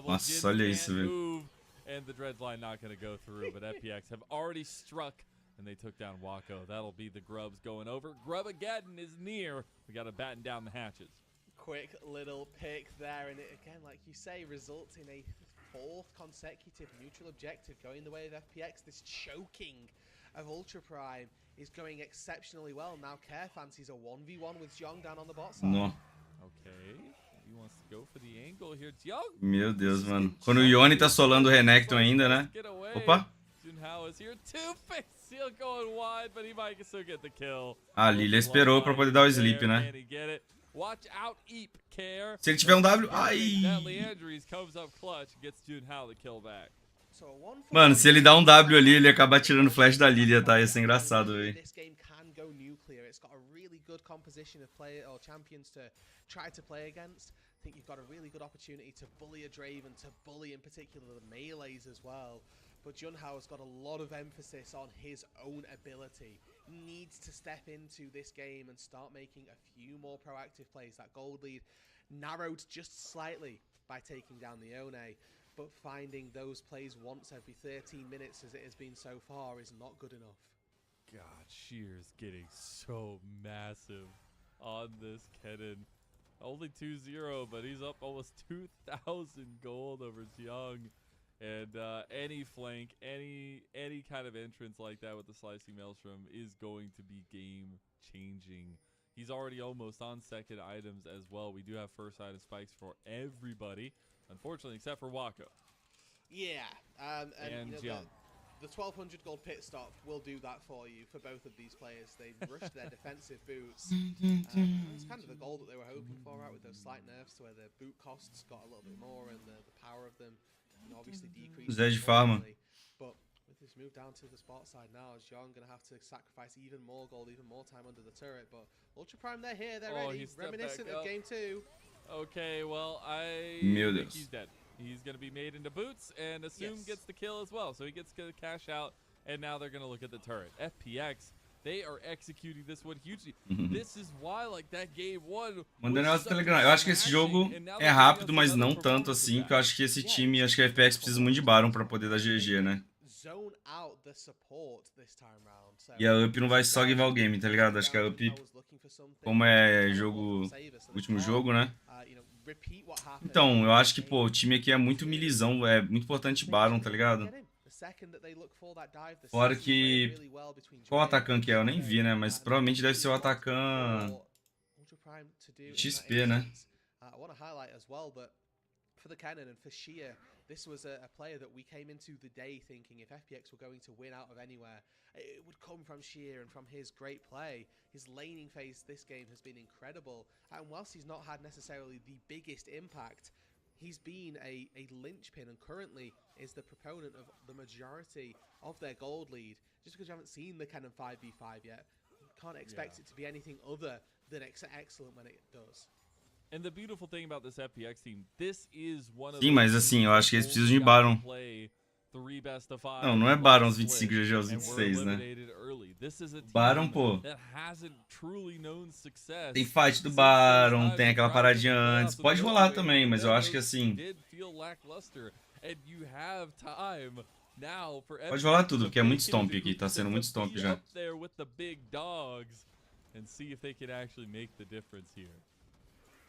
Nossa, olha isso, velho. And the Dredge line not going to go through, but FPX have already struck, and they took down Wako. That'll be the grubs going over. Grubageddon is near. We got to batten down the hatches. Quick little pick there, and it, again, like you say, results in a 4th consecutive neutral objective going the way of FPX. This choking of Ultra Prime is going exceptionally well. Now Care fancies a 1v1 with Jong down on the bot side. No. Okay. He wants to go for the angle here. Jong. Meu Deus, mano. Quando o Yone tá solando o Renekton ainda, né? Opa. Junhao is here. Two-face seal going wide, but he might still get the kill. A Lilia esperou pra poder dar o sleep, né? Watch out, Eep, Care. Se ele tiver um W... Ai! Comes up clutch, gets Junhao the kill back. Mano, se ele dá um W ali, ele acaba tirando o flash da Lilia, tá? Ia ser engraçado, velho. This game can go nuclear. It's got a really good composition of player or champions to try to play against. I think you've got a really good opportunity to bully a Draven, to bully in particular the melees as well. But Junhao has got a lot of emphasis on his own ability. Needs to step into this game and start making a few more proactive plays. That gold lead narrowed just slightly by taking down the Yone. But finding those plays once every 13 minutes as it has been so far is not good enough. God, Shear's getting so massive on this Kennen. Only 2-0, but he's up almost 2,000 gold over Jiang. And any flank, any kind of entrance like that with the Slicing Maelstrom is going to be game-changing. He's already almost on second items as well. We do have first item spikes for everybody. Unfortunately, except for Wako. Yeah, and you know, Jiang. the 1200 gold pit stop will do that for you for both of these players. They rushed their defensive boots. It's kind of the goal that they were hoping for, right, with those slight nerfs to where the boot costs got a little bit more and the power of them, you know, obviously decreased. Zé de farma. But with this move down to the spot side now, is John going to have to sacrifice even more gold, even more time under the turret. But Ultra Prime, they're here, they're ready. Reminiscent of game 2. Okay, well, I Meu think Deus. he's dead. He's going to be made into boots, and Assume gets the kill as well. So he gets to cash out, and now they're going to look at the turret. FPX, they are executing this one hugely. This is why, like, that game 1... Mandando ela no Telegram. Eu acho que esse jogo é rápido, mas não tanto assim, porque eu acho que esse time, acho que a FPX precisa muito de Baron pra poder dar GG, né? E a Up não vai só givar o game, tá ligado? Acho que a Up, como é jogo, último jogo, né? Então, eu acho que, pô, o time aqui é muito milizão, é muito importante Baron, tá ligado? Fora que... Qual atacante que é? Eu nem vi, né? Mas provavelmente deve ser o atacante XP, né? For the Kennen and for Shia, this was a player that we came into the day thinking if FPX were going to win out of anywhere, it would come from Shia and from his great play. His laning phase this game has been incredible, and whilst he's not had necessarily the biggest impact, he's been a linchpin and currently is the proponent of the majority of their gold lead. Just because you haven't seen the Kennen 5v5 yet, you can't expect it to be anything other than excellent when it does. And the beautiful thing about this FPX team, this is one of Sim, mas assim, eu acho que eles precisam de Baron. Não, não é Baron aos 25 GG aos 26, né? Baron, pô. Tem fight do Baron, tem aquela paradinha antes. Pode rolar também, mas eu acho que assim... Pode rolar tudo, porque é muito stomp aqui. Tá sendo muito stomp já. And see if they can actually make the difference here.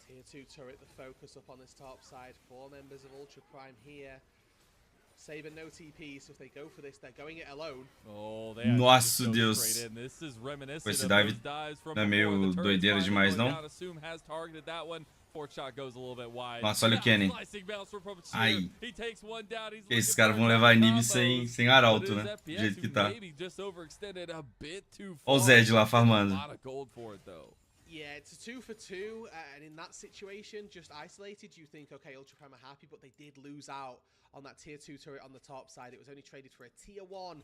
Tier 2 turret, the focus up on this top side. 4 members of Ultra Prime here. Saber no TP, so if they go for this, they're going it alone. Oh, they Nossa, Deus. Pô, esse dive não é meio doideira demais, não? Nossa, olha o Kenny. Ai. Esses caras vão levar inib sem arauto, né? Do jeito que tá. Olha o Zed lá farmando. Yeah, it's a 2 for 2, and in that situation, just isolated, you think, okay, Ultra Prime are happy, but they did lose out on that tier 2 turret on the top side. It was only traded for a tier 1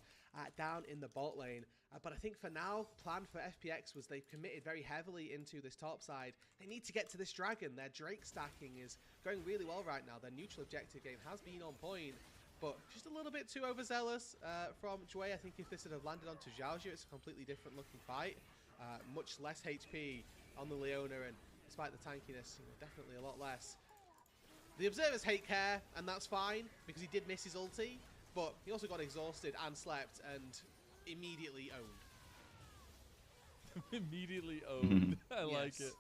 down in the bot lane. But I think for now, plan for FPX was they've committed very heavily into this top side. They need to get to this dragon. Their Drake stacking is going really well right now. Their neutral objective game has been on point, but just a little bit too overzealous from Jue. I think if this had have landed onto Xiaoxia, it's a completely different looking fight. Much less HP on the Leona, and despite the tankiness, definitely a lot less. The observers hate Care, and that's fine, because he did miss his ulti, but he also got exhausted and slept, and immediately owned. Immediately owned. I like it.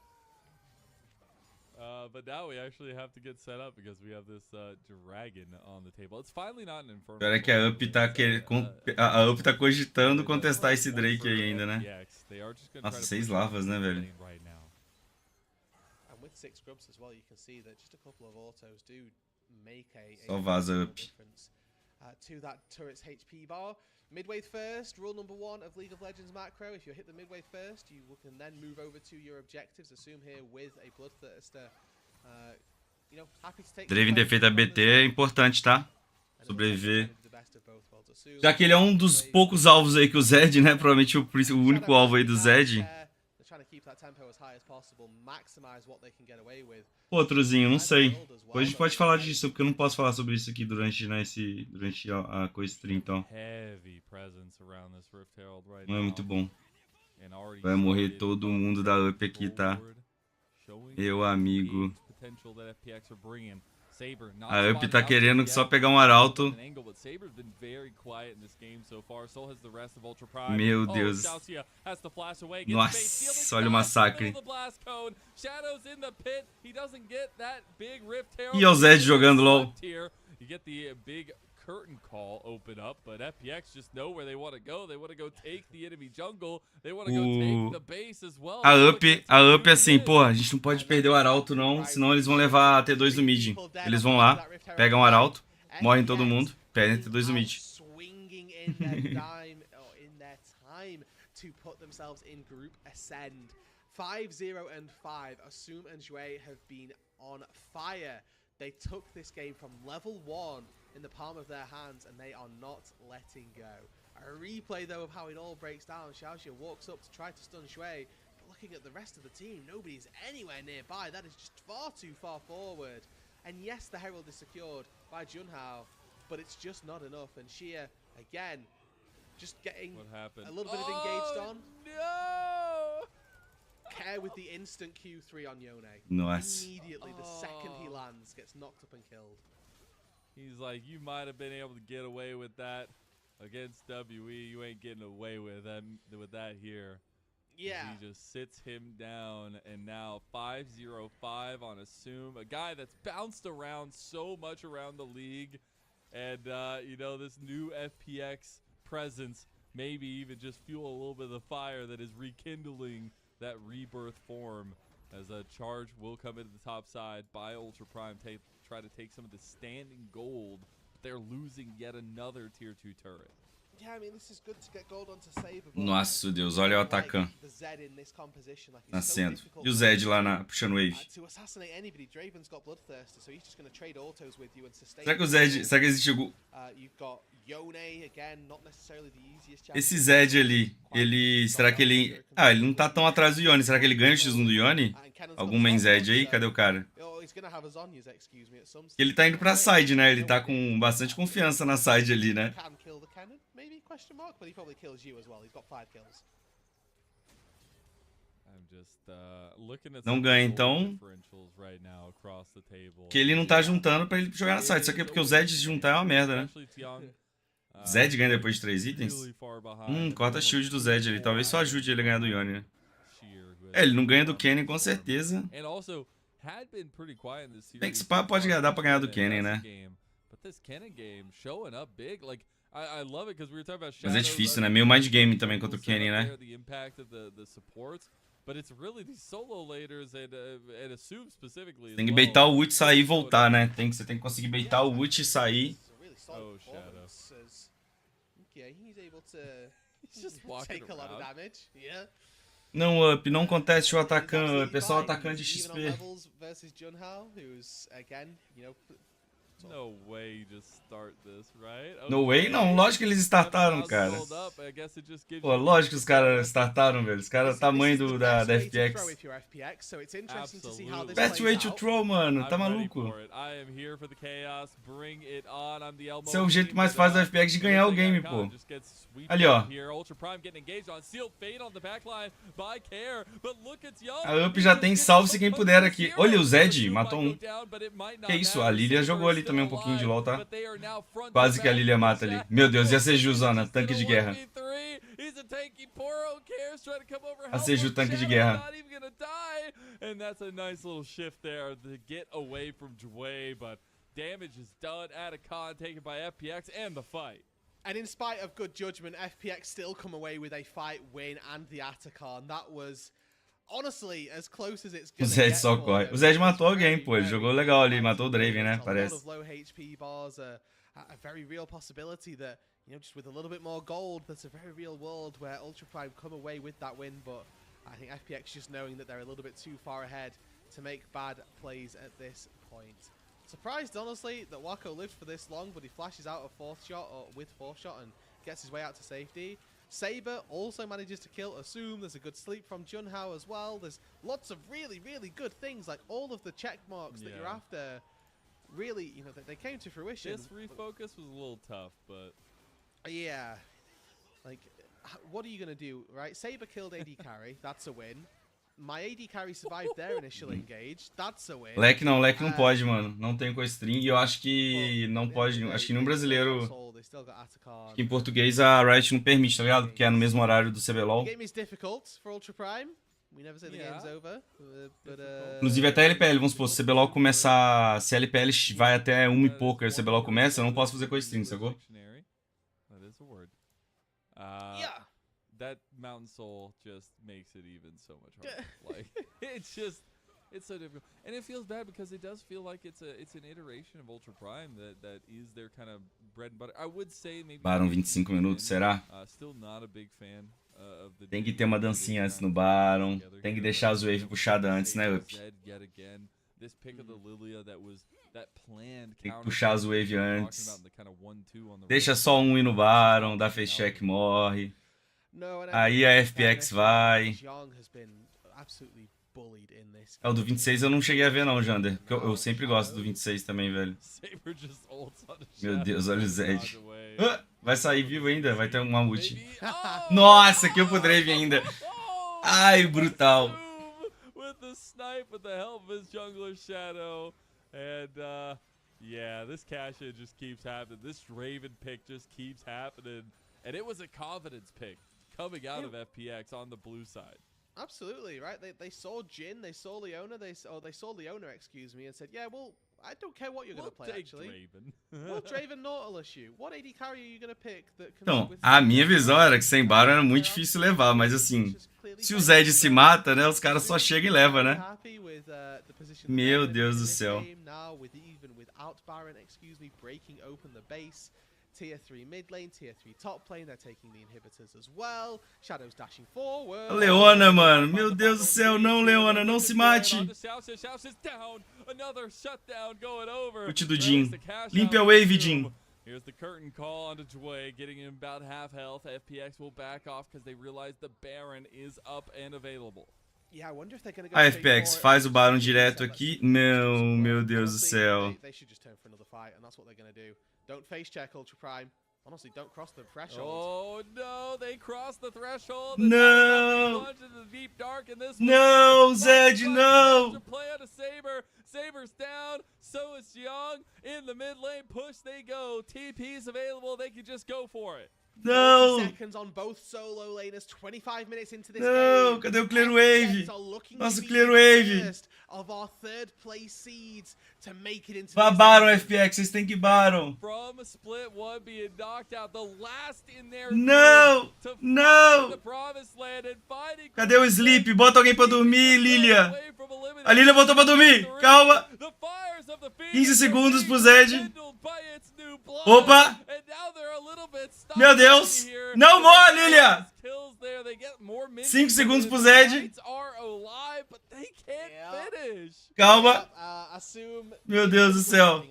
But now we actually have to get set up because we have this dragon on the table. It's finally not an infernal. Pior é que a UP tá cogitando contestar esse Drake aí ainda, né? Nossa, 6 lavas, né, velho? And with 6 grubs as well, you can see that just a couple of autos do make Só vaza UP. difference to that turret's HP bar. Midway first, rule number 1 of League of Legends macro. If you hit the midway first, you can then move over to your objectives. Assume here with a Bloodthirster, happy to take. Draven ter feito a BT é importante, tá? Sobreviver. Já que ele é um dos poucos alvos aí que o Zed, né? Provavelmente o único alvo aí do Zed. Pô, Truzinho, não sei. Depois a gente pode falar disso, porque eu não posso falar sobre isso aqui durante a co-stream, então. Não é muito bom. Vai morrer todo mundo da UP aqui, tá? Meu amigo. A UP tá querendo só pegar um arauto. Meu Deus. Nossa, olha o massacre. E o Zed jogando LOL. Curtain call open up, but FPX just know where they want to go. They want to go take the enemy jungle. They want to go take the base as well. A UP assim, pô, a gente não pode perder o arauto não, senão eles vão levar a T2 do mid. Eles vão lá, pegam o arauto, morrem todo mundo, perdem a T2 do mid. to put themselves in group ascend. 5-0 and 5. Assume and Jue have been on fire. They took this game from level 1 in the palm of their hands, and they are not letting go. A replay, though, of how it all breaks down. Xiaoxia walks up to try to stun Shui, but looking at the rest of the team, nobody's anywhere nearby. That is just far too far forward. And yes, the Herald is secured by Junhao, but it's just not enough. And Xia, again, just getting a little bit of engaged on. No! Care with the instant Q3 on Yone. Nice. Immediately, the second he lands, gets knocked up and killed. He's like, you might have been able to get away with that against WE. You ain't getting away with that here. Yeah. He just sits him down, and now 5-0-5 on Assume, a guy that's bounced around so much around the league, and you know, this new FPX presence maybe even just fuel a little bit of the fire that is rekindling that rebirth form, as a charge will come into the top side by Ultra Prime, try to take some of the standing gold, but they're losing yet another tier 2 turret. Yeah, I mean, this is good to get gold onto Saber. Nossa, Deus, olha o Atacan nascendo. E o Zed lá puxando wave. Será que o Zed, será que existe algum... Esse Zed ali, será que ele... Ah, ele não tá tão atrás do Yone. Será que ele ganha o X1 do Yone? Algum main Zed aí? Cadê o cara? Ele tá indo pra side, né? Ele tá com bastante confiança na side ali, né? Não ganha, então. Que ele não tá juntando pra ele jogar na side. Isso aqui é porque o Zed se juntar é uma merda, né? Zed ganha depois de 3 itens? Corta a shield do Zed ali. Talvez só ajude ele a ganhar do Yone, né? Ele não ganha do Kennen com certeza. Tem que se pá, pode dar pra ganhar do Kennen, né? Mas é difícil, né? Meio mind game também contra o Kennen, né? Tem que baitar o ult, sair e voltar, né? Você tem que conseguir baitar o ult e sair. Não up, não conteste o atacante up, é só o atacante de XP. No way? Não, lógico que eles startaram, cara. Pô, lógico que os caras startaram, velho. Os caras, tamanho da FPX. Best way to throw, mano. Tá maluco? Esse é o jeito mais fácil da FPX de ganhar o game, pô. Ali, ó. A up já tem salve-se quem puder aqui. Olha, o Zed matou um. Que isso? A Lilia jogou ali também um pouquinho de LoL, tá? Quase que a Lilia mata ali. Meu Deus, e a Seju, Zana? Tanque de guerra. A Seju, tanque de guerra. And in spite of good judgment, FPX still come away with a fight win and the Atacon. That was honestly as close as it's O Zed só corre. O Zed matou alguém, pô. Ele jogou legal ali, matou o Draven, né? Parece. A very real possibility that, you know, just with a little bit more gold, there's a very real world where Ultra Prime come away with that win, but I think FPX just knowing that they're a little bit too far ahead to make bad plays at this point. Surprised, honestly, that Wako lived for this long, but he flashes out a fourth shot and gets his way out to safety. Saber also manages to kill Assume. There's a good sleep from Junhao as well. There's lots of really, really good things, like all of the check marks that you're after. Really, you know, they came to fruition. This refocus was a little tough, but yeah, like, what are you gonna do, right? Saber killed AD carry. That's a win. My AD carry survived their initial engage. That's a win. Leque não pode, mano. Não tem com string. E eu acho que não pode. Acho que nenhum brasileiro. Acho que em português a Riot não permite, tá ligado? Porque é no mesmo horário do CBLOL. Inclusive até a LPL, vamos supor, se o CBLOL começar. Se a LPL vai até 1 e pouco e o CBLOL começa, eu não posso fazer com string, sacou? That Mountain Soul just makes it even so much harder. Like, it's so difficult, and it feels bad because it does feel like it's an iteration of Ultra Prime that is their kind of bread and butter. I would say maybe. Baron 25 minutos, será? Still not a big fan of the. Tem que ter uma dancinha antes no Baron. Tem que deixar as waves puxadas antes, né, Up? Tem que puxar as waves antes. Deixa só um ir no Baron, dá face check, morre. Aí a FPX vai. O do 26 eu não cheguei a ver não, Jander. Porque eu sempre gosto do 26 também, velho. Meu Deus, olha o Zed. Vai sair vivo ainda? Vai ter uma ult. Nossa, kill pro Draven ainda. Ai, brutal. Yeah, this cash-in just keeps happening. This Draven pick just keeps happening. And it was a confidence pick coming out of FPX on the blue side. Absolutely, right? They saw Jhin, they saw Leona, they saw Leona, excuse me, and said, yeah, well, I don't care what you're going to play, actually. We'll Draven Nautilus you. What AD carry are you going to pick that can... Então, a minha visão era que sem Baron era muito difícil levar, mas assim, se o Zed se mata, né, os caras só chegam e levam, né? Meu Deus do céu. Tier 3 mid lane, Tier 3 top lane, they're taking the inhibitors as well. Shadows dashing forward. Leona, mano, meu Deus do céu, não, Leona, não se mate. Ult do Jhin. Limpe a wave, Jhin. Here's the curtain call onto Joy, getting him about half health. FPX will back off because they realize the Baron is up and available. A FPX faz o Baron direto aqui. Não, meu Deus do céu. They should just turn for another fight, and that's what they're going to do. Don't face check Ultra Prime. Honestly, don't cross the threshold. Oh no, they crossed the threshold. Não! Plunge into the deep dark, and this Não, Zed, não! Play on a Saber. Saber's down. So is Young in the mid lane. Push they go. TP's available. They can just go for it. 40 Não! seconds on both solo laners, 25 minutes into this Não, game. cadê o Clear Wave? FPX are looking Nossa, to be Clear the Wave. first of our third place seeds to make it into Vá this Baron, game. FPX, vocês têm que ir Baron. From split one being knocked out, the last in their Não! group to Não! find the promised land and finding Cadê o Sleep? Bota alguém pra dormir, Lilia. A Lilia voltou pra dormir. Calma. 15 segundos pro Zed. Opa! Meu Deus! Não morre, Lilia! 5 segundos pro Zed. Calma. Meu Deus do céu.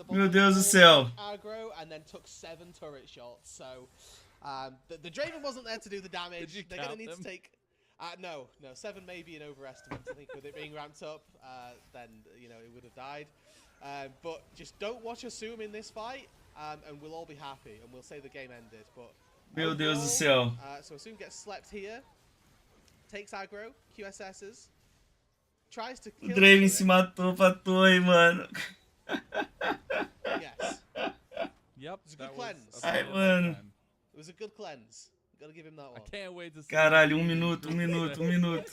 Meu Deus do céu. The Draven wasn't there to do the damage. They're gonna need to take. No, 7 may be an overestimate. I think with it being ramped up, then you know it would have died. But just don't watch Assume in this fight, and we'll all be happy, and we'll say the game ended. But Meu Deus do céu. So Assume gets slept here, takes aggro, QSS's, tries to O kill. Draven se matou pra torre, mano. Yes. Yep. It was a good cleanse. Ai, mano. It was a good cleanse. Gotta give him that one. I can't wait to see. Caralho, 1 minuto, 1 minuto, 1 minuto.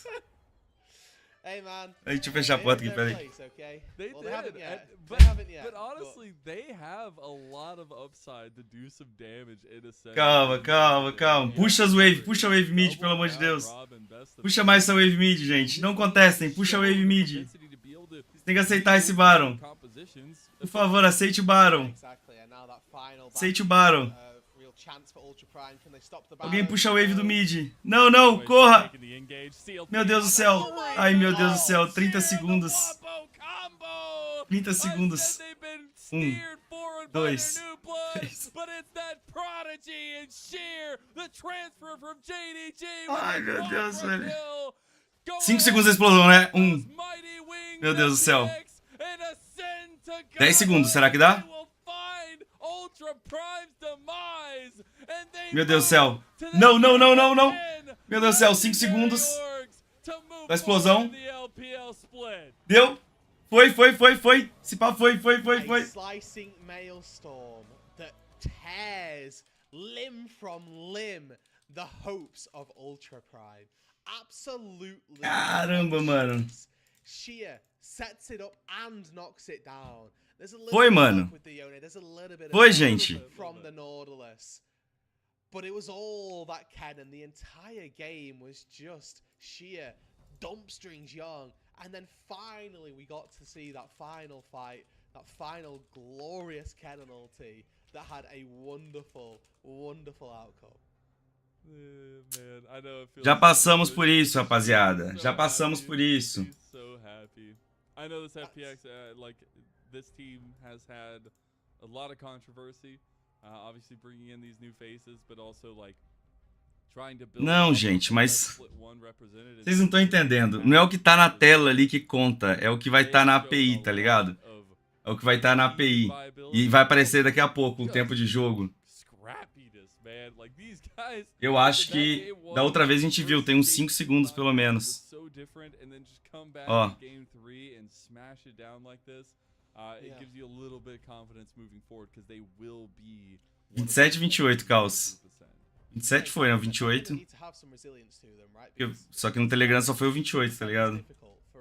Hey man. Aí, deixa eu fechar a porta aqui, peraí. They Well, did. they haven't yet. But, They haven't yet, but honestly, they have a lot of upside to do some damage in a second. Calma, calma, calma. Puxa as wave, puxa a wave mid, pelo amor de Deus. Puxa mais essa wave mid, gente. Não contestem, puxa a wave mid. Você tem que aceitar esse Baron. Por favor, aceite o Baron. Aceite o Baron. Alguém puxa a wave do mid. Não, não, corra. Meu Deus do céu. Ai, meu Deus do céu. 30 segundos. 30 segundos. 1, 2, 3. Ai, meu Deus, velho. 5 segundos da explosão, né? 1. Meu Deus do céu. 10 segundos, será que dá? Meu Deus do céu. Não, não, não, não, não. Meu Deus do céu, 5 segundos. Da explosão. Deu. Foi, foi, foi, foi. Se pá, foi, foi, foi, foi. Slicing maelstrom that tears limb from limb the hopes of Ultra Prime. Absolutely. Caramba, mano. Sheer sets it up and knocks it down. Foi, mano. Foi, gente. From the Nautilus. But it was all that Kennen. The entire game was just sheer dumpstering Young. And then finally we got to see that final fight, that final glorious Kennen ulti that had a wonderful, wonderful outcome. Man, I know it feels Já passamos por isso, rapaziada. Já passamos por isso. So happy. I know this FPX, like, this team has had a lot of controversy. Obviously bringing in these new faces, but also, like, trying to build. Não, gente, mas vocês não estão entendendo. Não é o que tá na tela ali que conta, é o que vai estar na API, tá ligado? É o que vai estar na API. E vai aparecer daqui a pouco o tempo de jogo. Eu acho que da outra vez a gente viu, tem uns 5 segundos pelo menos. Ó. 27 e 28, Caos. 27 foi, né? 28. Só que no Telegram só foi o 28, tá ligado?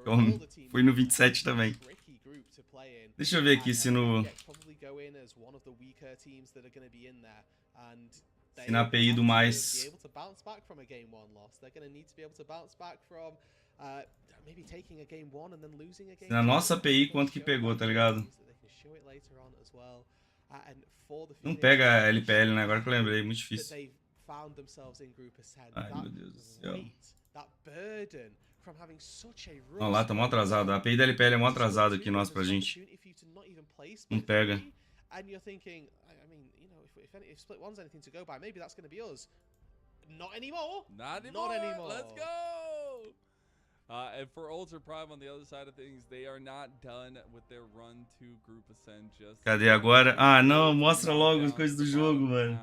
Então, foi no 27 também. Deixa eu ver aqui se no... Se na API do mais... Se na nossa API, quanto que pegou, tá ligado? Não pega LPL, né? Agora que eu lembrei, muito difícil. Ai, meu Deus do céu. Olha lá, tá mó atrasado. A API da LPL é mó atrasada aqui, nossa, pra gente. Não pega. If split one's anything to go by, maybe that's going to be us. Not anymore. Not anymore. Let's go. And for Ultra Prime, on the other side of things, they are not done with their run to Group Ascend just Cadê agora? Ah, não. Mostra logo as coisas do jogo, mano.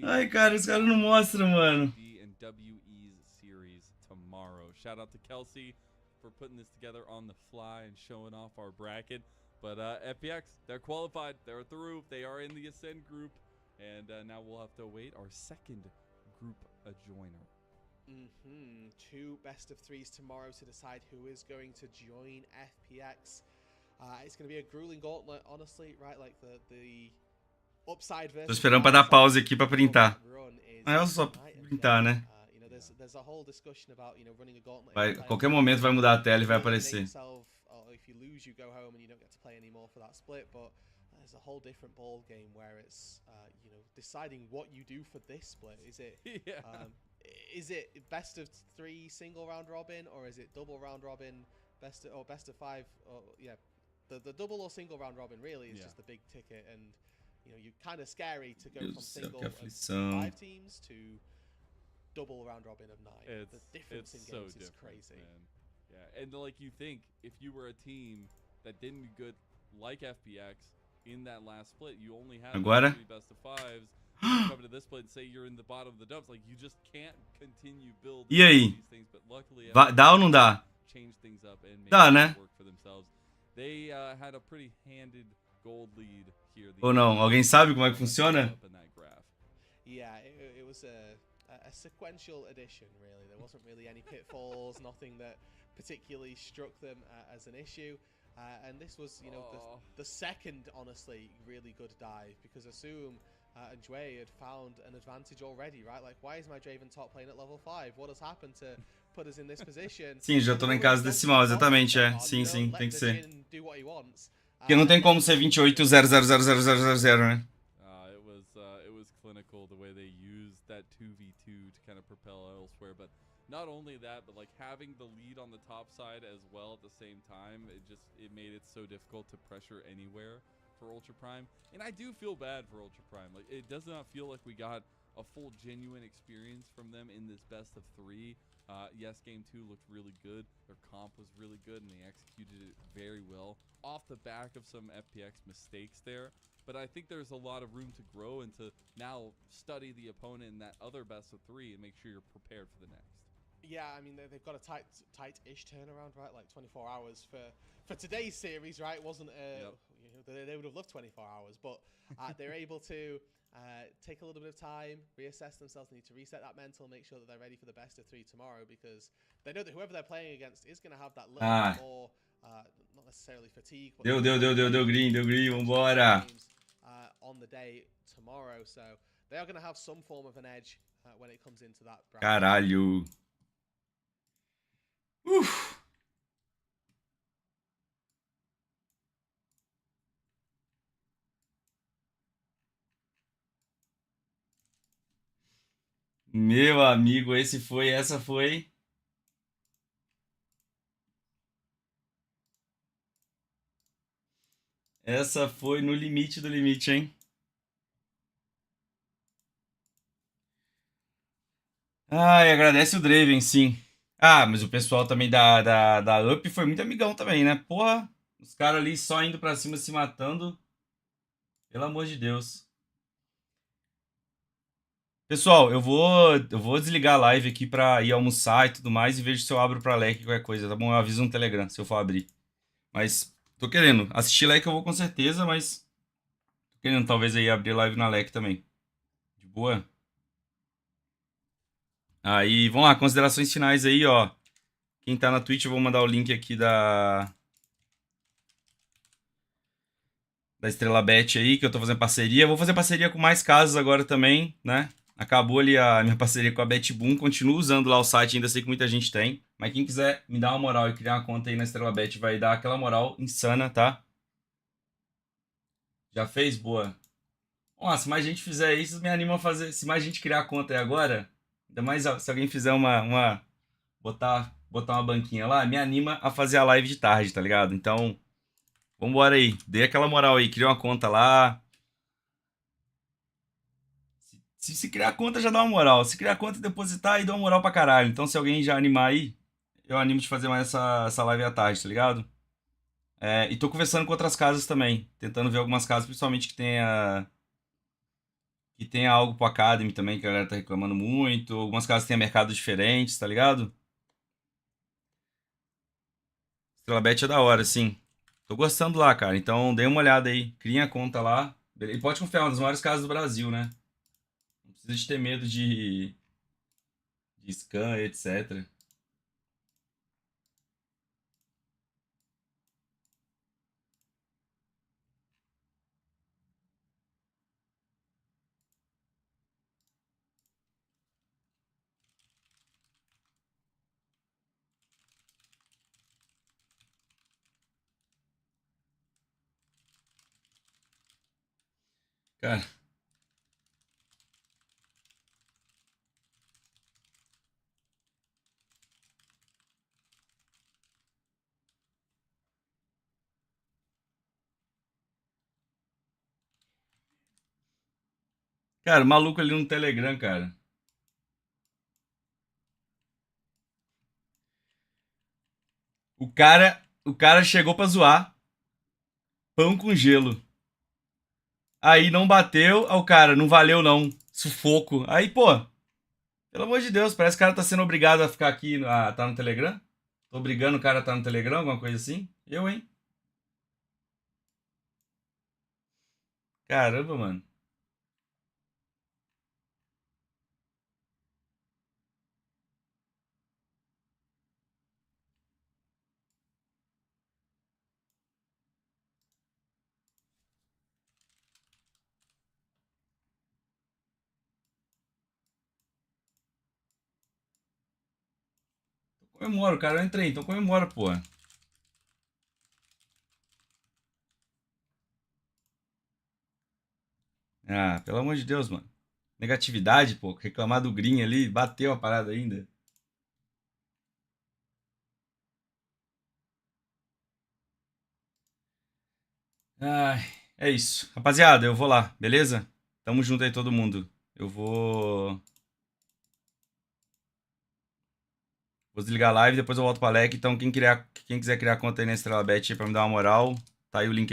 Ai, cara, os caras não mostram, mano. Shout out to Kelsey for putting this together on the fly and showing off our bracket. But FPX, they're qualified. They're through. They are in the Ascend group. And now we'll have to await our second group adjoiner. Two best of threes tomorrow to decide who is going to join FPX. It's going to be a grueling gauntlet, honestly, right? Like the upside versus. Tô esperando pra dar pause aqui pra printar. Ah, é só printar, né? There's a whole discussion about, running a gauntlet. Vai, a qualquer momento vai mudar a tela e vai aparecer. If you lose, you go home and you don't get to play anymore for that split. But there's a whole different ball game where it's, deciding what you do for this split. Is it, is it best of 3 single round robin, or is it double round robin, best of 5? Or, the double or single round robin really is just the big ticket, and you're kind of scary to go from single of 5 teams to double round robin of 9. The difference in games is crazy. Man. Yeah, and like you think, if you were a team that didn't do good like FPX in that last split, you only have 3 best of 5s. Come to this split and say you're in the bottom of the dumps, like you just can't continue building these things. But luckily, dá ou não dá? Change things up and make dá, né? Work for themselves. They had a pretty handed gold lead here. Ou não? Alguém sabe como é que funciona? Yeah, it was a sequential addition, really. There wasn't really any pitfalls, nothing that particularly struck them as an issue. And this was, the second, honestly, really good dive, because Assume and Jue had found an advantage already, right? Like, why is my Draven top playing at level 5? What has happened to put us in this position? Sim, já tô em casa decimal, exatamente, é. Sim, tem que ser. Porque não tem como ser 28.000.000, né? It was clinical the way they used that 2v2 to kind of propel elsewhere, but not only that, but like having the lead on the top side as well at the same time, it made it so difficult to pressure anywhere for Ultra Prime. And I do feel bad for Ultra Prime. Like, it does not feel like we got a full genuine experience from them in this best of 3. Yes, game 2 looked really good. Their comp was really good, and they executed it very well off the back of some FPX mistakes there. But I think there's a lot of room to grow and to now study the opponent in that other best of 3 and make sure you're prepared for the next. Yeah, I mean, they've got a tight-ish turnaround, right? Like 24 hours for today's series, right? It wasn't they would have loved 24 hours, but they're able to take a little bit of time, reassess themselves. They need to reset that mental, make sure that they're ready for the best of 3 tomorrow, because they know that whoever they're playing against is going to have that little bit more, not necessarily fatigue, but Deu green, vambora. On the day tomorrow, so they are going to have some form of an edge when it comes into that bracket. Caralho. Meu amigo, essa foi. Essa foi no limite do limite, hein? Ai, agradece o Draven, sim. Ah, mas o pessoal também da Up foi muito amigão também, né? Porra, os caras ali só indo pra cima, se matando. Pelo amor de Deus. Pessoal, eu vou desligar a live aqui pra ir almoçar e tudo mais e vejo se eu abro pra leque qualquer coisa, tá bom? Eu aviso no Telegram se eu for abrir. Mas tô querendo. Assistir leque eu vou com certeza, mas tô querendo talvez aí abrir live na leque também. De boa? Aí, vamos lá, considerações finais aí, ó. Quem tá na Twitch, eu vou mandar o link aqui da Estrela Bet aí, que eu tô fazendo parceria. Vou fazer parceria com mais casas agora também, né? Acabou ali a minha parceria com a BetBoom. Continuo usando lá o site, ainda sei que muita gente tem. Mas quem quiser me dar uma moral e criar uma conta aí na Estrela Bet, vai dar aquela moral insana, tá? Já fez? Boa. Ó, se mais gente fizer isso, me anima a fazer. Se mais gente criar a conta aí agora, ainda mais se alguém fizer botar uma banquinha lá, me anima a fazer a live de tarde, tá ligado? Então, vambora aí. Dê aquela moral aí, cria uma conta lá. Se criar conta, já dá uma moral. Se criar conta e depositar, aí dá uma moral pra caralho. Então, se alguém já animar aí, eu animo de fazer mais essa live à tarde, tá ligado? E tô conversando com outras casas também. Tentando ver algumas casas, principalmente que tenha algo pro Academy também, que a galera tá reclamando muito. Algumas casas tenham mercados diferentes, tá ligado? Estrela Bet é da hora, sim. Tô gostando lá, cara. Então, dê uma olhada aí. Cria a conta lá. E pode confiar, é uma das maiores casas do Brasil, né? Não precisa de ter medo de scam, etc. Cara, o maluco ali no Telegram, cara. O cara chegou pra zoar. Pão com gelo. Aí não bateu, aí o cara, não valeu não. Sufoco. Aí, pô, pelo amor de Deus, parece que o cara tá sendo obrigado a ficar aqui, tá no Telegram. Tô obrigando o cara a tá no Telegram, alguma coisa assim. Eu, hein? Caramba, mano. Comemora, o cara eu entrei, então comemora, pô. Ah, pelo amor de Deus, mano. Negatividade, pô. Reclamar do Green ali, bateu a parada ainda. Ai, é isso. Rapaziada, eu vou lá, beleza? Tamo junto aí todo mundo. Eu vou desligar a live, depois eu volto pra LEC. Então, quem quiser criar conta aí na Estrela Bet pra me dar uma moral, tá aí o link aí.